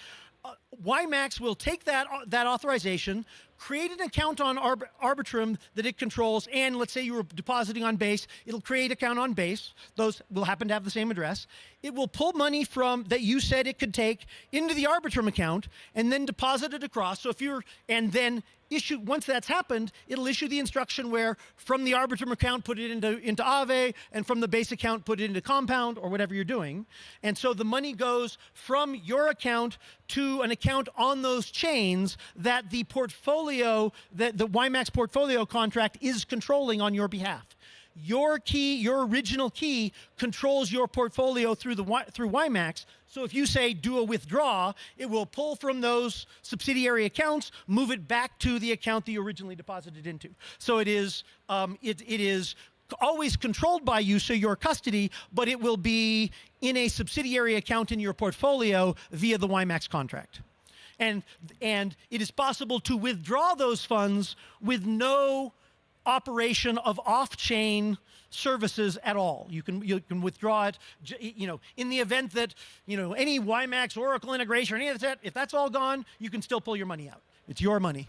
WiMAX will take that authorization, create an account on Arbitrum that it controls, and let's say you were depositing on Base, it'll create an account on Base. Those will happen to have the same address. It will pull money from that you said it could take into the Arbitrum account and then deposit it across. So and then once that's happened, it'll issue the instruction where from the Arbitrum account, put it into Aave, and from the Base account, put it into Compound or whatever you're doing. And so the money goes from your account to an account on those chains that the portfolio, that the WiMAX portfolio contract is controlling on your behalf. Your key, your original key, controls your portfolio through WiMAX. So if you say do a withdraw, it will pull from those subsidiary accounts, move it back to the account that you originally deposited into. So it is always controlled by you, so your custody, but it will be in a subsidiary account in your portfolio via the WiMAX contract. And it is possible to withdraw those funds with no operation of off-chain services at all. You can withdraw it, in the event that, any WiMAX Oracle integration or any of that, if that's all gone, you can still pull your money out. It's your money.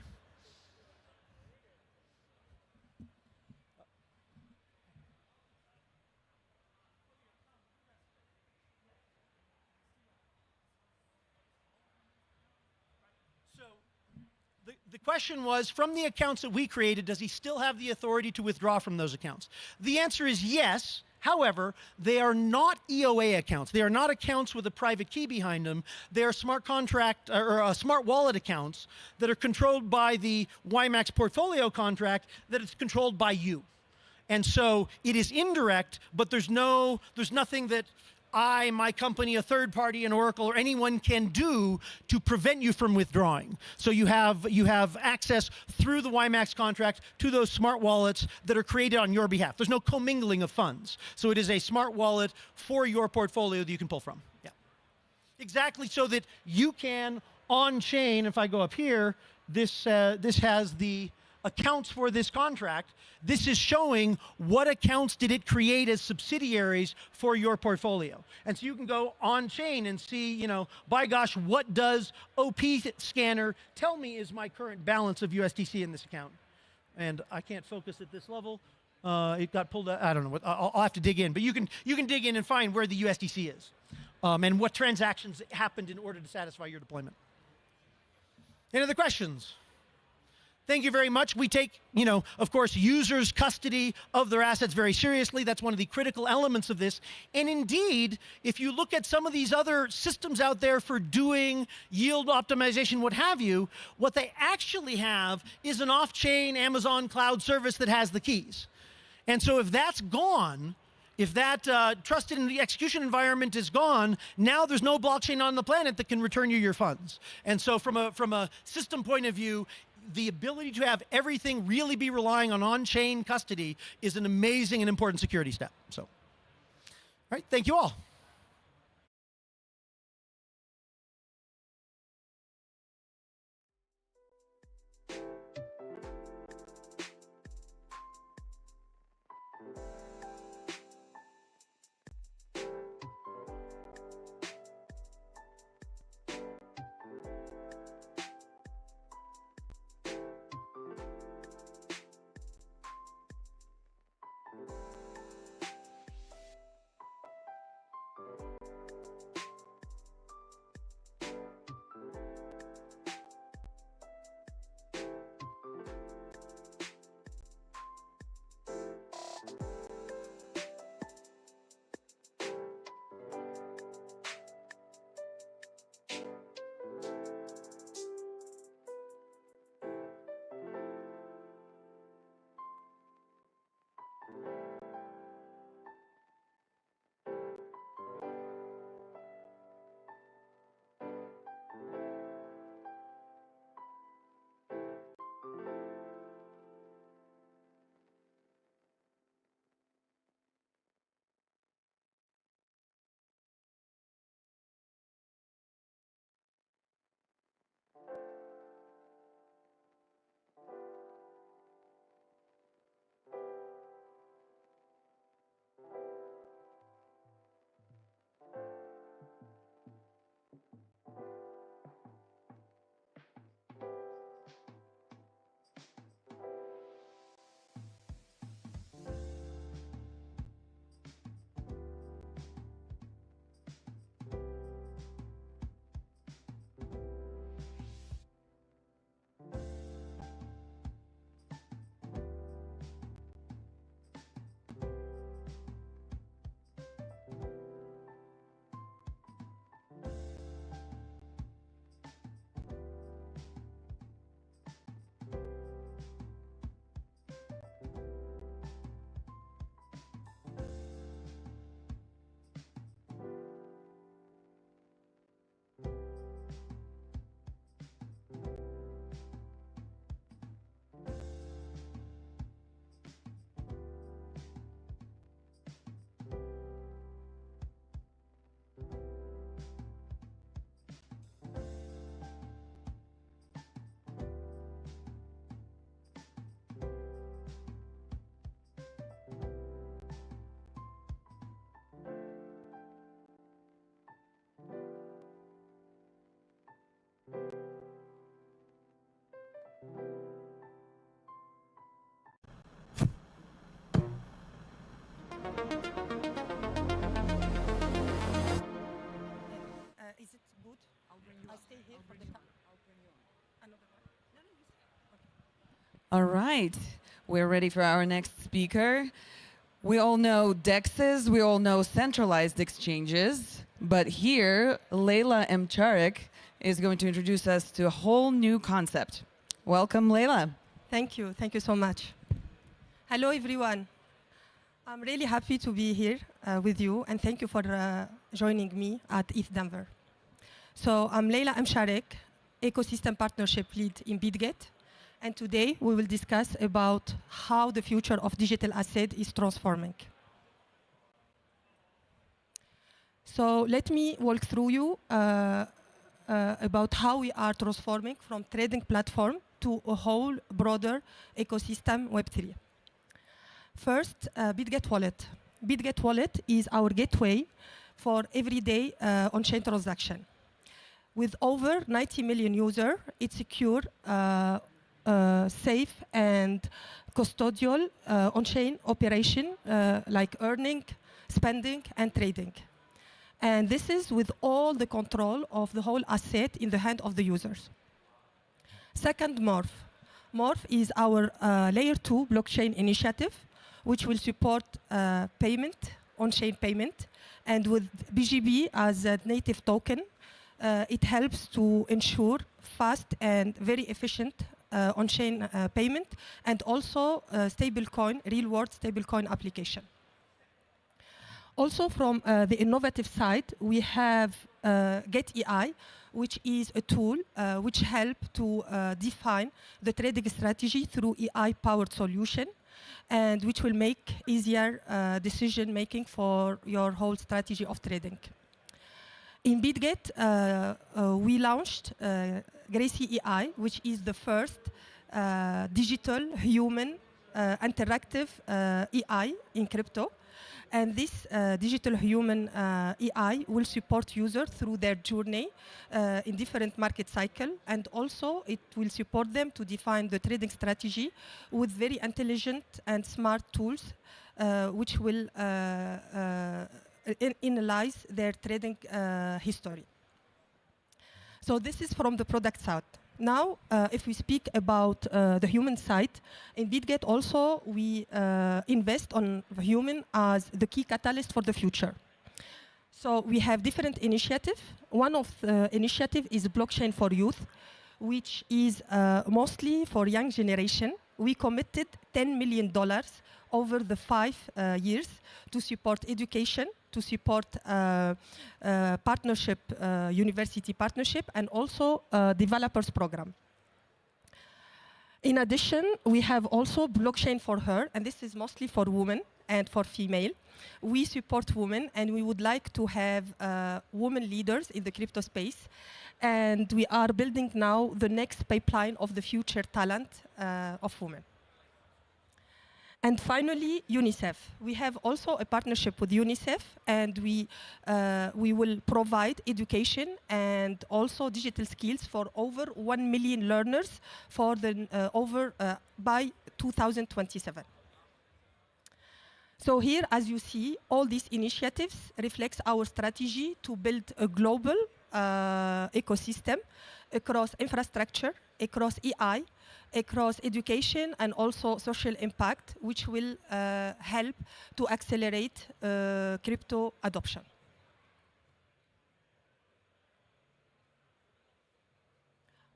The question was, from the accounts that we created, does he still have the authority to withdraw from those accounts? The answer is yes. However, they are not EOA accounts. They are not accounts with a private key behind them. They are smart contract or smart wallet accounts that are controlled by the WiMAX portfolio contract that is controlled by you. And so it is indirect, but there's nothing that my company, a third party, an Oracle, or anyone can do to prevent you from withdrawing. So you have access through the WiMAX contract to those smart wallets that are created on your behalf. There's no commingling of funds. So it is a smart wallet for your portfolio that you can pull from. Yeah. Exactly, so that you can, on-chain, if I go up here, this has the accounts for this contract. This is showing what accounts did it create as subsidiaries for your portfolio. And so you can go on-chain and see, by gosh, what does OP Scanner tell me is my current balance of USDC in this account? And I can't focus at this level, It got pulled out. I don't know. I'll have to dig in. But you can dig in and find where the USDC is and what transactions happened in order to satisfy your deployment. Any other questions? Thank you very much. We take, of course, users' custody of their assets very seriously. That's one of the critical elements of this. And indeed, if you look at some of these other systems out there for doing yield optimization, what have you, what they actually have is an off-chain Amazon cloud service that has the keys. And so if that's gone, if that trusted in the execution environment is gone, now there's no blockchain on the planet that can return you your funds. And so from a system point of view, the ability to have everything really be relying on on-chain custody is an amazing and important security step. So, all right, thank you all. Is it good? I stay here for the another one. All right, we're ready for our next speaker. We all know DEXs, we all know centralized exchanges, but here, Leila Mcharek is going to introduce us to a whole new concept. Welcome, Leila. Thank you so much. Hello, everyone. I'm really happy to be here with you, and thank you for joining me at ETHDenver. So I'm Leila Mcharek, Ecosystem Partnership Lead in BitGet, and today we will discuss about how the future of digital asset is transforming. So let me walk through you about how we are transforming from trading platform to a whole broader ecosystem Web3. First, BitGet Wallet. BitGet Wallet is our gateway for everyday on-chain transaction. With over 90 million users, it's secure safe and custodial on-chain operation like earning, spending, and trading. And this is with all the control of the whole asset in the hand of the users. Second, Morph. Morph is our layer 2 blockchain initiative, which will support payment, on-chain payment. And with BGB as a native token, it helps to ensure fast and very efficient on-chain payment, and also stablecoin, real-world stablecoin application. Also from the innovative side, we have GetEI, which is a tool which helps to define the trading strategy through AI-powered solution, and which will make easier decision-making for your whole strategy of trading. In BitGet, we launched Gracie AI, which is the first digital human interactive AI in crypto. And this digital human AI will support users through their journey in different market cycle, and also it will support them to define the trading strategy with very intelligent and smart tools, which will analyze their trading history. So this is from the product side. Now, if we speak about the human side, in BitGet also we invest on the human as the key catalyst for the future. So we have different initiatives. One of the initiatives is blockchain for youth, which is mostly for young generation. We committed $10 million over the 5 years to support education, to support partnership, university partnership, and also developers program. In addition, we have also blockchain for her, and this is mostly for women and for female. We support women, and we would like to have women leaders in the crypto space. And we are building now the next pipeline of the future talent of women. And finally, UNICEF. We have also a partnership with UNICEF, and we will provide education and also digital skills for over 1 million learners for the by 2027. So here, as you see, all these initiatives reflects our strategy to build a global ecosystem across infrastructure, across AI, across education, and also social impact, which will help to accelerate crypto adoption.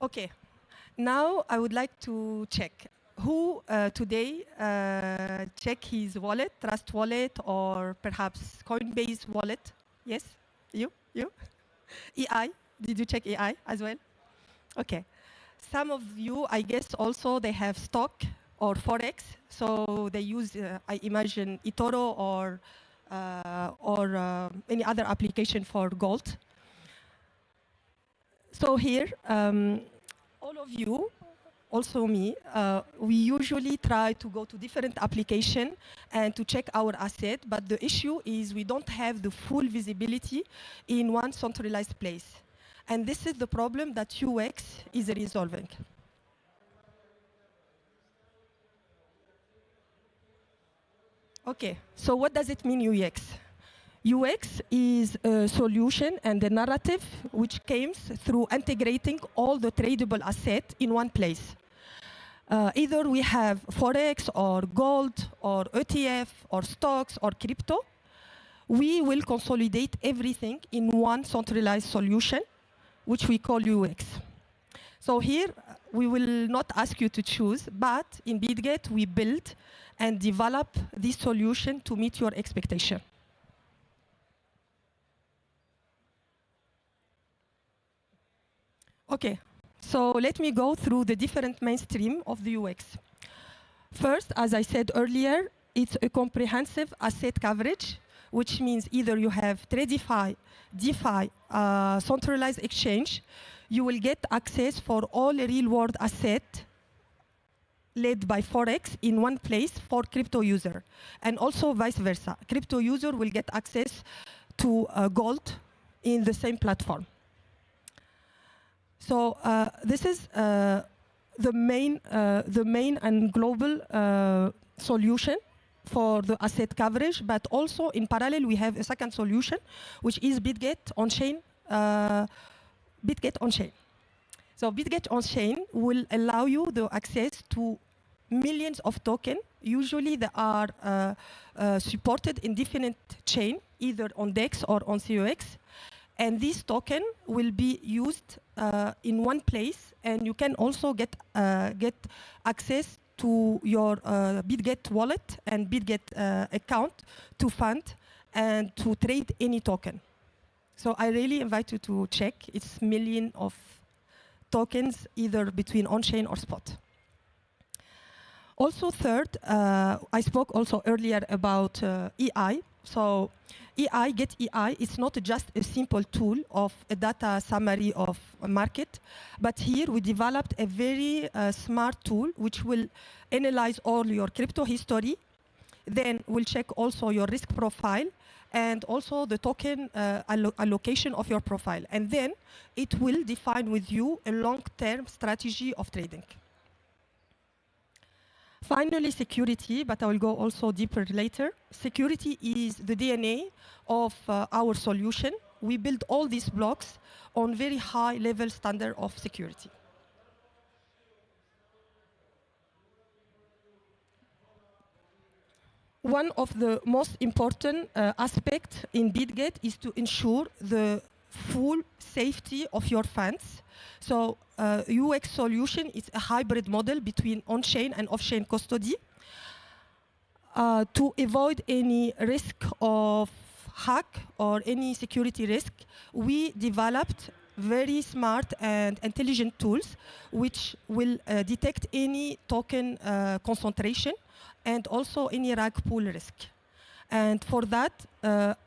Okay, now I would like to check who today check his wallet, Trust Wallet, or perhaps Coinbase wallet. Yes, you? EI, did you check EI as well? Okay. Some of you, I guess, also they have stock or Forex, so they use, I imagine, eToro or any other application for gold. So here, all of you, also me, we usually try to go to different applications and to check our asset, but the issue is we don't have the full visibility in one centralized place. And this is the problem that UX is resolving. Okay, so what does it mean, UX? UX is a solution and a narrative which comes through integrating all the tradable assets in one place. Either we have Forex or gold or ETF or stocks or crypto. We will consolidate everything in one centralized solution, which we call UX. So here, we will not ask you to choose, but in BitGet, we build and develop this solution to meet your expectation. Okay, so let me go through the different mainstream of the UX. First, as I said earlier, it's a comprehensive asset coverage, which means either you have TradFi, DeFi, centralized exchange, you will get access for all real-world assets led by Forex in one place for crypto user, and also vice versa. Crypto user will get access to gold in the same platform. So this is the main and global solution for the asset coverage, but also in parallel we have a second solution, which is BitGet on-chain. BitGet on-chain. So BitGet on-chain will allow you the access to millions of tokens. Usually they are supported in different chain, either on DEX or on COX. And this token will be used in one place, and you can also get access to your BitGet wallet and BitGet account to fund and to trade any token. So I really invite you to check. It's millions of tokens, either between on-chain or spot. Also third, I spoke also earlier about EI. So Get EI is not just a simple tool of a data summary of a market, but here we developed a very smart tool which will analyze all your crypto history, then we'll check also your risk profile and also the token allocation of your profile. And then it will define with you a long-term strategy of trading. Finally, security, but I will go also deeper later. Security is the DNA of our solution. We build all these blocks on very high level standard of security. One of the most important aspects in BitGet is to ensure the full safety of your funds. So UX solution is a hybrid model between on-chain and off-chain custody. To avoid any risk of hack or any security risk, we developed very smart and intelligent tools which will detect any token concentration and also any rug pool risk. And for that,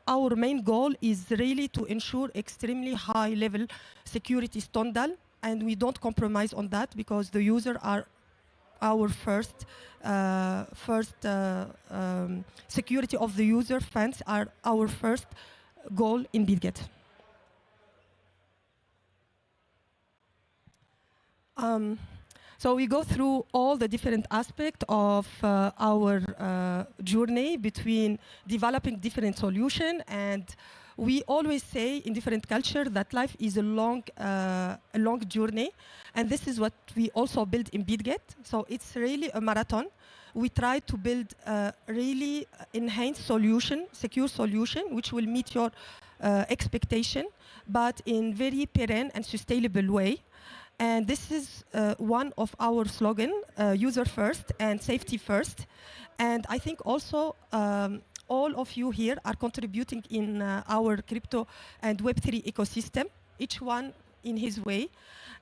our main goal is really to ensure extremely high level security standard, and we don't compromise on that because the user are our first security of the user funds are our first goal in BitGet. So we go through all the different aspects of our journey between developing different solutions, and we always say in different cultures that life is a long journey, and this is what we also build in BitGet. So it's really a marathon. We try to build a really enhanced solution, secure solution, which will meet your expectation, but in very permanent and sustainable way. And this is one of our slogan, user first and safety first. And I think also all of you here are contributing in our crypto and Web3 ecosystem, each one in his way.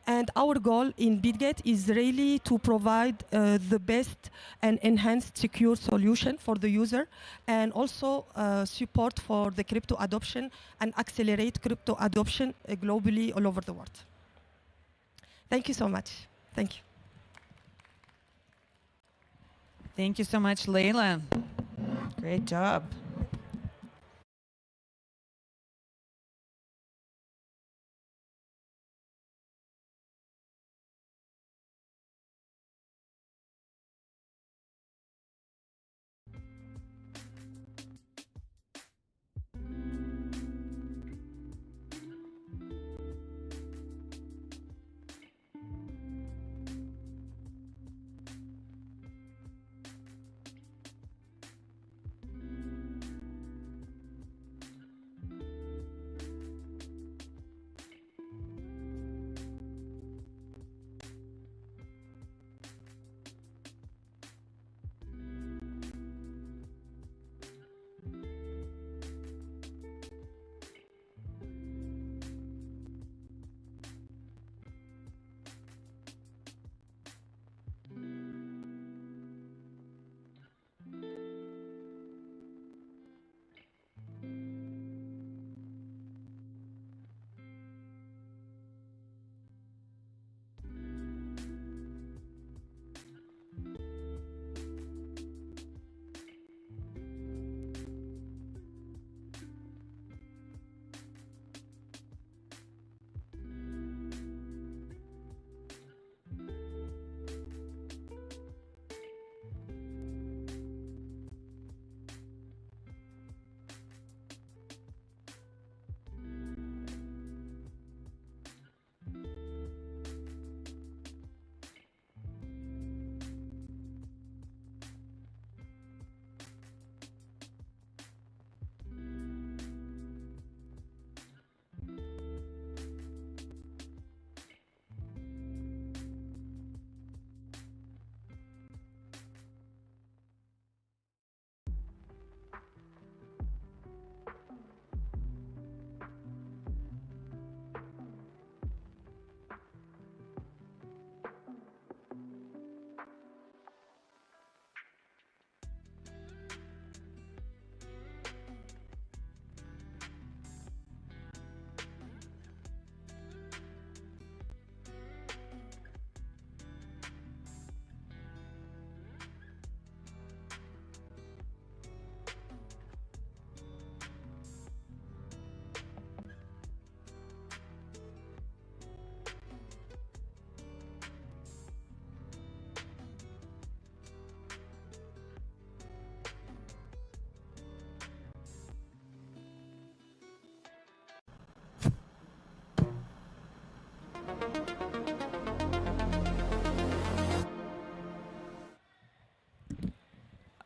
And our goal in BitGet is really to provide the best and enhanced secure solution for the user, and also support for the crypto adoption and accelerate crypto adoption globally all over the world. Thank you so much. Thank you. Thank you so much, Leila. Great job.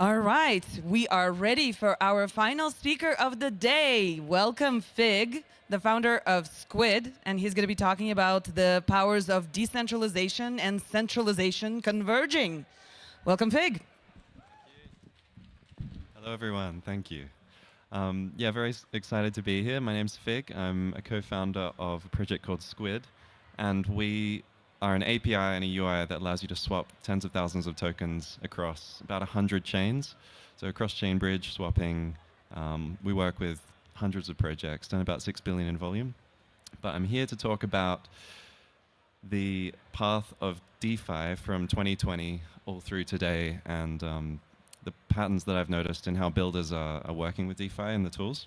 All right, we are ready for our final speaker of the day. Welcome, Fig, the founder of Squid, and he's going to be talking about the powers of decentralization and centralization converging. Welcome, Fig. Hello, everyone. Thank you. Yeah, very excited to be here. My name's Fig. I'm a co-founder of a project called Squid, and we are an API and a UI that allows you to swap tens of thousands of tokens across about 100 chains. So cross-chain bridge swapping. We work with hundreds of projects, done about 6 billion in volume. But I'm here to talk about the path of DeFi from 2020 all through today, and the patterns that I've noticed in how builders are working with DeFi and the tools.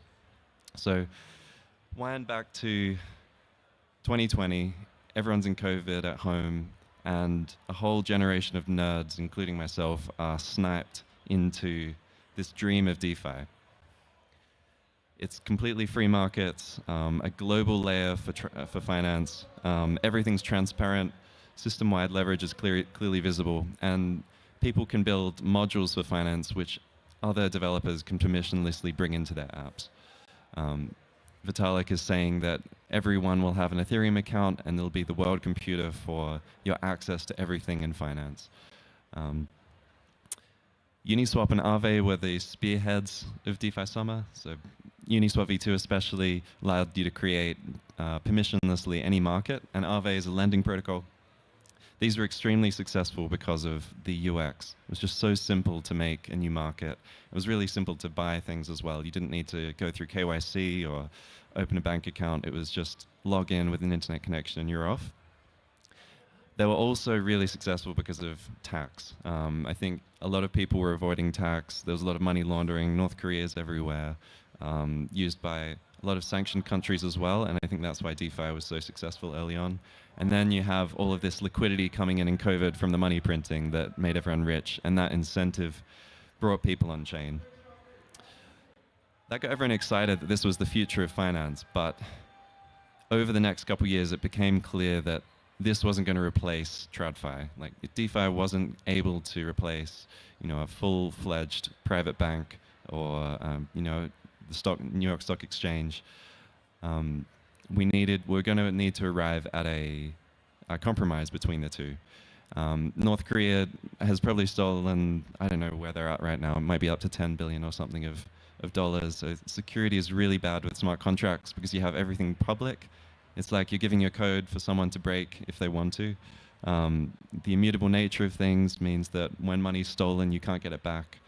So wind back to 2020, everyone's in COVID at home, and a whole generation of nerds, including myself, are sniped into this dream of DeFi. It's completely free markets, a global layer for finance. Everything's transparent, system-wide leverage is clearly visible, and people can build modules for finance which other developers can permissionlessly bring into their apps. Vitalik is saying that everyone will have an Ethereum account and there'll be the world computer for your access to everything in finance. Uniswap and Aave were the spearheads of DeFi summer. So Uniswap v2 especially allowed you to create permissionlessly any market, and Aave is a lending protocol. These were extremely successful because of the UX. It was just so simple to make a new market. It was really simple to buy things as well. You didn't need to go through KYC or open a bank account. It was just log in with an internet connection and you're off. They were also really successful because of tax. I think a lot of people were avoiding tax. There was a lot of money laundering. North Korea is everywhere, used by a lot of sanctioned countries as well, and I think that's why DeFi was so successful early on. And then you have all of this liquidity coming in COVID from the money printing that made everyone rich, and that incentive brought people on chain. That got everyone excited that this was the future of finance, but over the next couple of years it became clear that this wasn't going to replace TradFi. Like, DeFi wasn't able to replace, a full-fledged private bank or, the New York Stock Exchange. We're going to need to arrive at a compromise between the two. North Korea has probably stolen, I don't know where they're at right now, it might be up to 10 billion or something of dollars. So security is really bad with smart contracts because you have everything public. It's like you're giving your code for someone to break if they want to. The immutable nature of things means that when money's stolen, you can't get it back.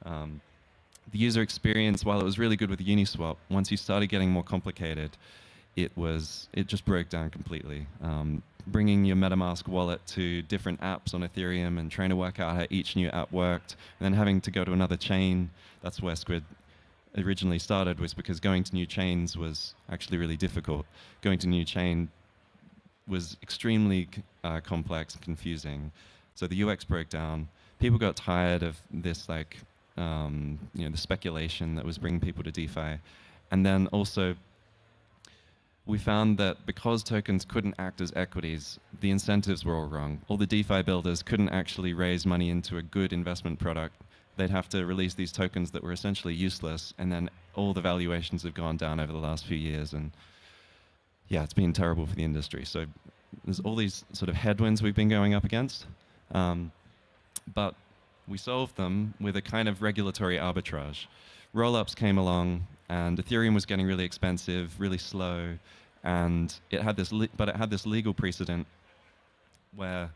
The user experience, while it was really good with Uniswap, once you started getting more complicated, it just broke down completely. Bringing your MetaMask wallet to different apps on Ethereum and trying to work out how each new app worked, and then having to go to another chain. That's where Squid originally started, was because going to new chains was actually really difficult. Going to new chain was extremely complex and confusing. So the UX broke down. People got tired of this, the speculation that was bringing people to DeFi. And then also, we found that because tokens couldn't act as equities, the incentives were all wrong. All the DeFi builders couldn't actually raise money into a good investment product. They'd have to release these tokens that were essentially useless, and then all the valuations have gone down over the last few years, and yeah, it's been terrible for the industry. So there's all these sort of headwinds we've been going up against, but we solved them with a kind of regulatory arbitrage. Roll-ups came along, and Ethereum was getting really expensive, really slow, and it had this legal precedent where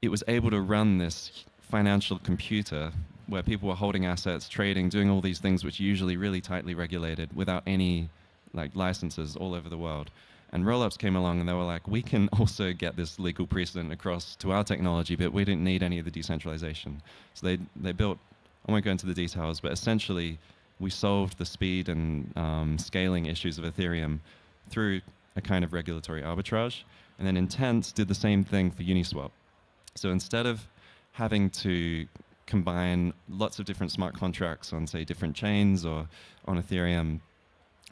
it was able to run this financial computer where people were holding assets, trading, doing all these things which are usually really tightly regulated without any licenses all over the world. And roll-ups came along and they were like, we can also get this legal precedent across to our technology, but we didn't need any of the decentralization. So they built, I won't go into the details, but essentially we solved the speed and scaling issues of Ethereum through a kind of regulatory arbitrage. And then Intense did the same thing for Uniswap. So instead of having to combine lots of different smart contracts on, say, different chains or on Ethereum,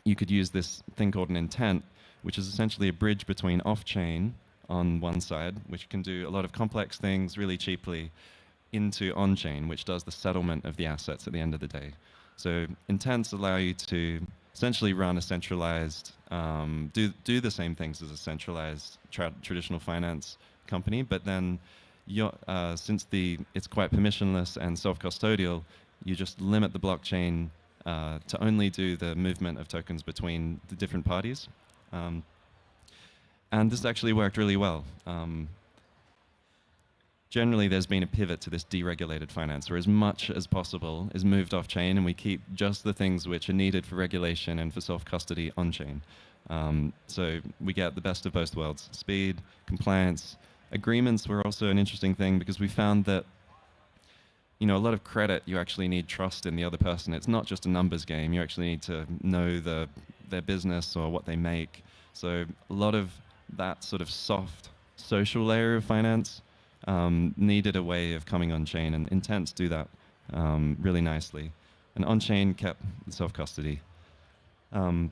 you could use this thing called an intent, which is essentially a bridge between off-chain on one side, which can do a lot of complex things really cheaply, into on-chain, which does the settlement of the assets at the end of the day. So intents allow you to essentially run a centralized, do the same things as a centralized traditional finance company, but then since it's quite permissionless and self-custodial, you just limit the blockchain to only do the movement of tokens between the different parties. And this actually worked really well. Generally, there's been a pivot to this deregulated finance, where as much as possible is moved off-chain, and we keep just the things which are needed for regulation and for self-custody on-chain. So we get the best of both worlds: speed, compliance. Agreements were also an interesting thing, because we found that a lot of credit, you actually need trust in the other person. It's not just a numbers game. You actually need to know their business or what they make. So a lot of that sort of soft social layer of finance needed a way of coming on-chain, and intents do that really nicely. And on-chain kept self-custody. The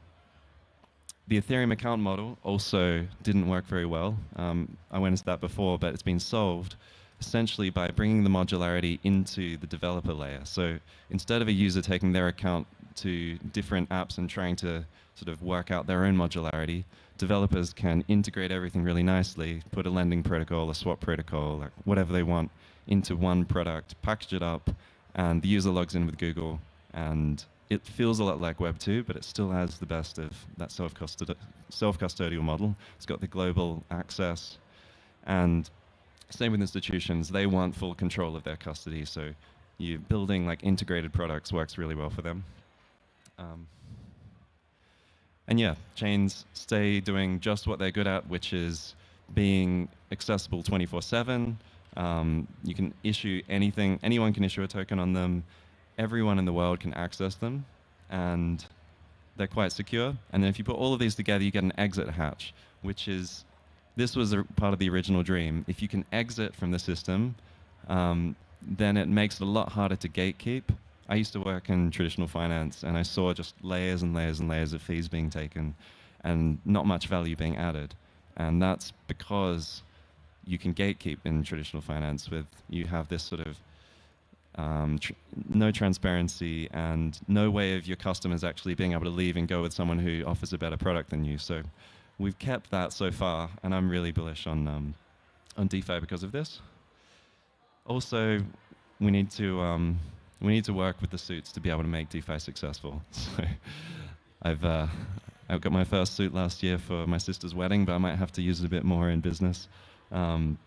Ethereum account model also didn't work very well. I went into that before, but it's been solved essentially by bringing the modularity into the developer layer. So instead of a user taking their account to different apps and trying to sort of work out their own modularity, developers can integrate everything really nicely, put a lending protocol, a swap protocol, like whatever they want, into one product, package it up, and the user logs in with Google, and it feels a lot like Web 2, but it still has the best of that self-custodial model. It's got the global access, and same with institutions. They want full control of their custody, so you building like integrated products works really well for them. And yeah, chains stay doing just what they're good at, which is being accessible 24/7. You can issue anything. Anyone can issue a token on them. Everyone in the world can access them, and they're quite secure. And then if you put all of these together, you get an exit hatch, which is, this was a part of the original dream. If you can exit from the system, then it makes it a lot harder to gatekeep. I used to work in traditional finance, and I saw just layers and layers and layers of fees being taken and not much value being added. And that's because you can gatekeep in traditional finance you have this sort of no transparency and no way of your customers actually being able to leave and go with someone who offers a better product than you. So we've kept that so far, and I'm really bullish on DeFi because of this. Also, we need to work with the suits to be able to make DeFi successful. So I've got my first suit last year for my sister's wedding, but I might have to use it a bit more in business. And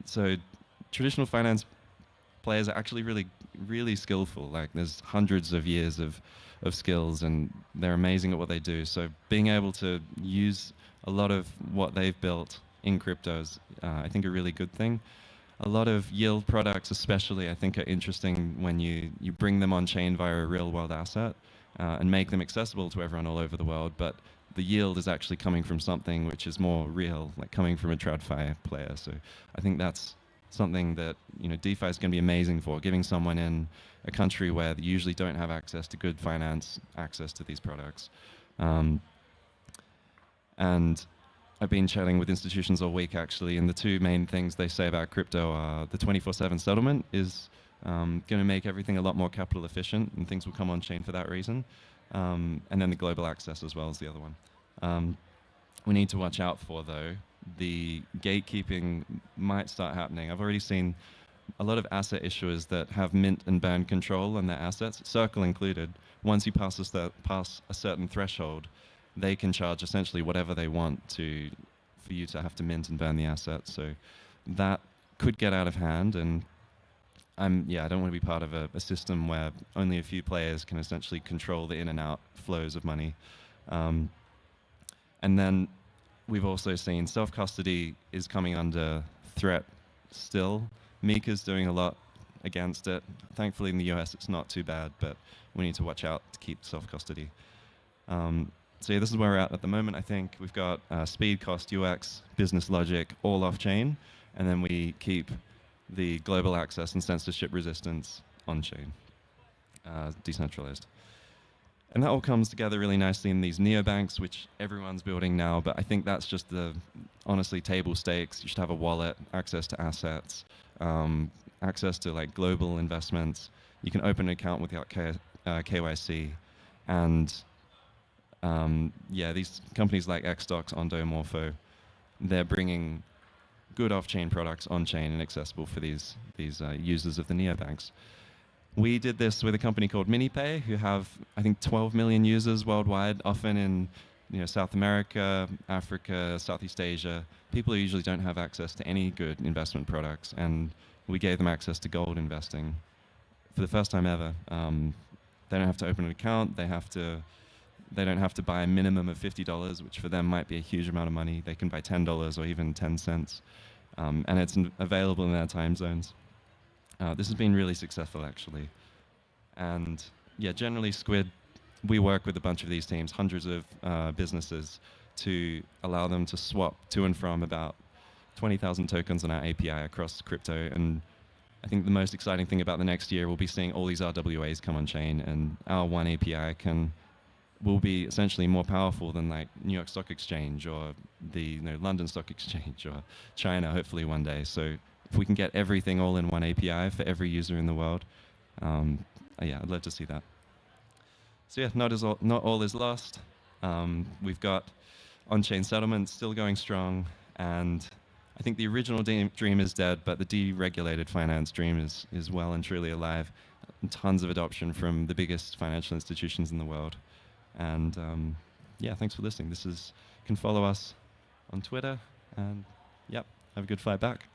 so traditional finance players are actually really skillful. Like, there's hundreds of years of skills, and they're amazing at what they do. So being able to use a lot of what they've built in cryptos, I think a really good thing. A lot of yield products especially, I think, are interesting when you bring them on chain via a real world asset and make them accessible to everyone all over the world. But the yield is actually coming from something which is more real, like coming from a TradFi player. So I think that's something that DeFi is going to be amazing for, giving someone in a country where they usually don't have access to good finance, access to these products. And I've been chatting with institutions all week, actually, and the two main things they say about crypto are the 24/7 settlement is going to make everything a lot more capital efficient, and things will come on chain for that reason. And then the global access as well as the other one. We need to watch out for, though, the gatekeeping might start happening. I've already seen a lot of asset issuers that have mint and burn control on their assets, Circle included. Once you pass a certain threshold, they can charge essentially whatever they want for you to have to mint and burn the assets. So that could get out of hand, and I don't want to be part of a system where only a few players can essentially control the in and out flows of money. And then we've also seen self-custody is coming under threat still. Mika's doing a lot against it. Thankfully in the US it's not too bad, but we need to watch out to keep self-custody. So yeah, this is where we're at the moment. I think we've got speed, cost, UX, business logic, all off-chain, and then we keep the global access and censorship resistance on-chain, decentralized. And that all comes together really nicely in these neobanks, which everyone's building now. But I think that's just honestly, table stakes. You should have a wallet, access to assets, access to like global investments. You can open an account without KYC. And yeah, these companies like Xdocs, Ondo, Morpho, they're bringing good off-chain products on-chain and accessible for these users of the neobanks. We did this with a company called MiniPay, who have, I think, 12 million users worldwide, often in South America, Africa, Southeast Asia. People who usually don't have access to any good investment products, and we gave them access to gold investing for the first time ever. They don't have to open an account. They don't have to buy a minimum of $50, which for them might be a huge amount of money. They can buy $10 or even 10 cents, and it's available in their time zones. This has been really successful, actually. And yeah, generally Squid, we work with a bunch of these teams, hundreds of businesses, to allow them to swap to and from about 20,000 tokens on our API across crypto. And I think the most exciting thing about the next year, we'll be seeing all these RWAs come on chain, and our one API will be essentially more powerful than like New York Stock Exchange or the London Stock Exchange or China, hopefully one day. So if we can get everything all in one API for every user in the world, yeah, I'd love to see that. So yeah, not all is lost. We've got on-chain settlements still going strong, and I think the original dream is dead, but the deregulated finance dream is well and truly alive. And tons of adoption from the biggest financial institutions in the world. And yeah, thanks for listening. You can follow us on Twitter, and yep, have a good flight back.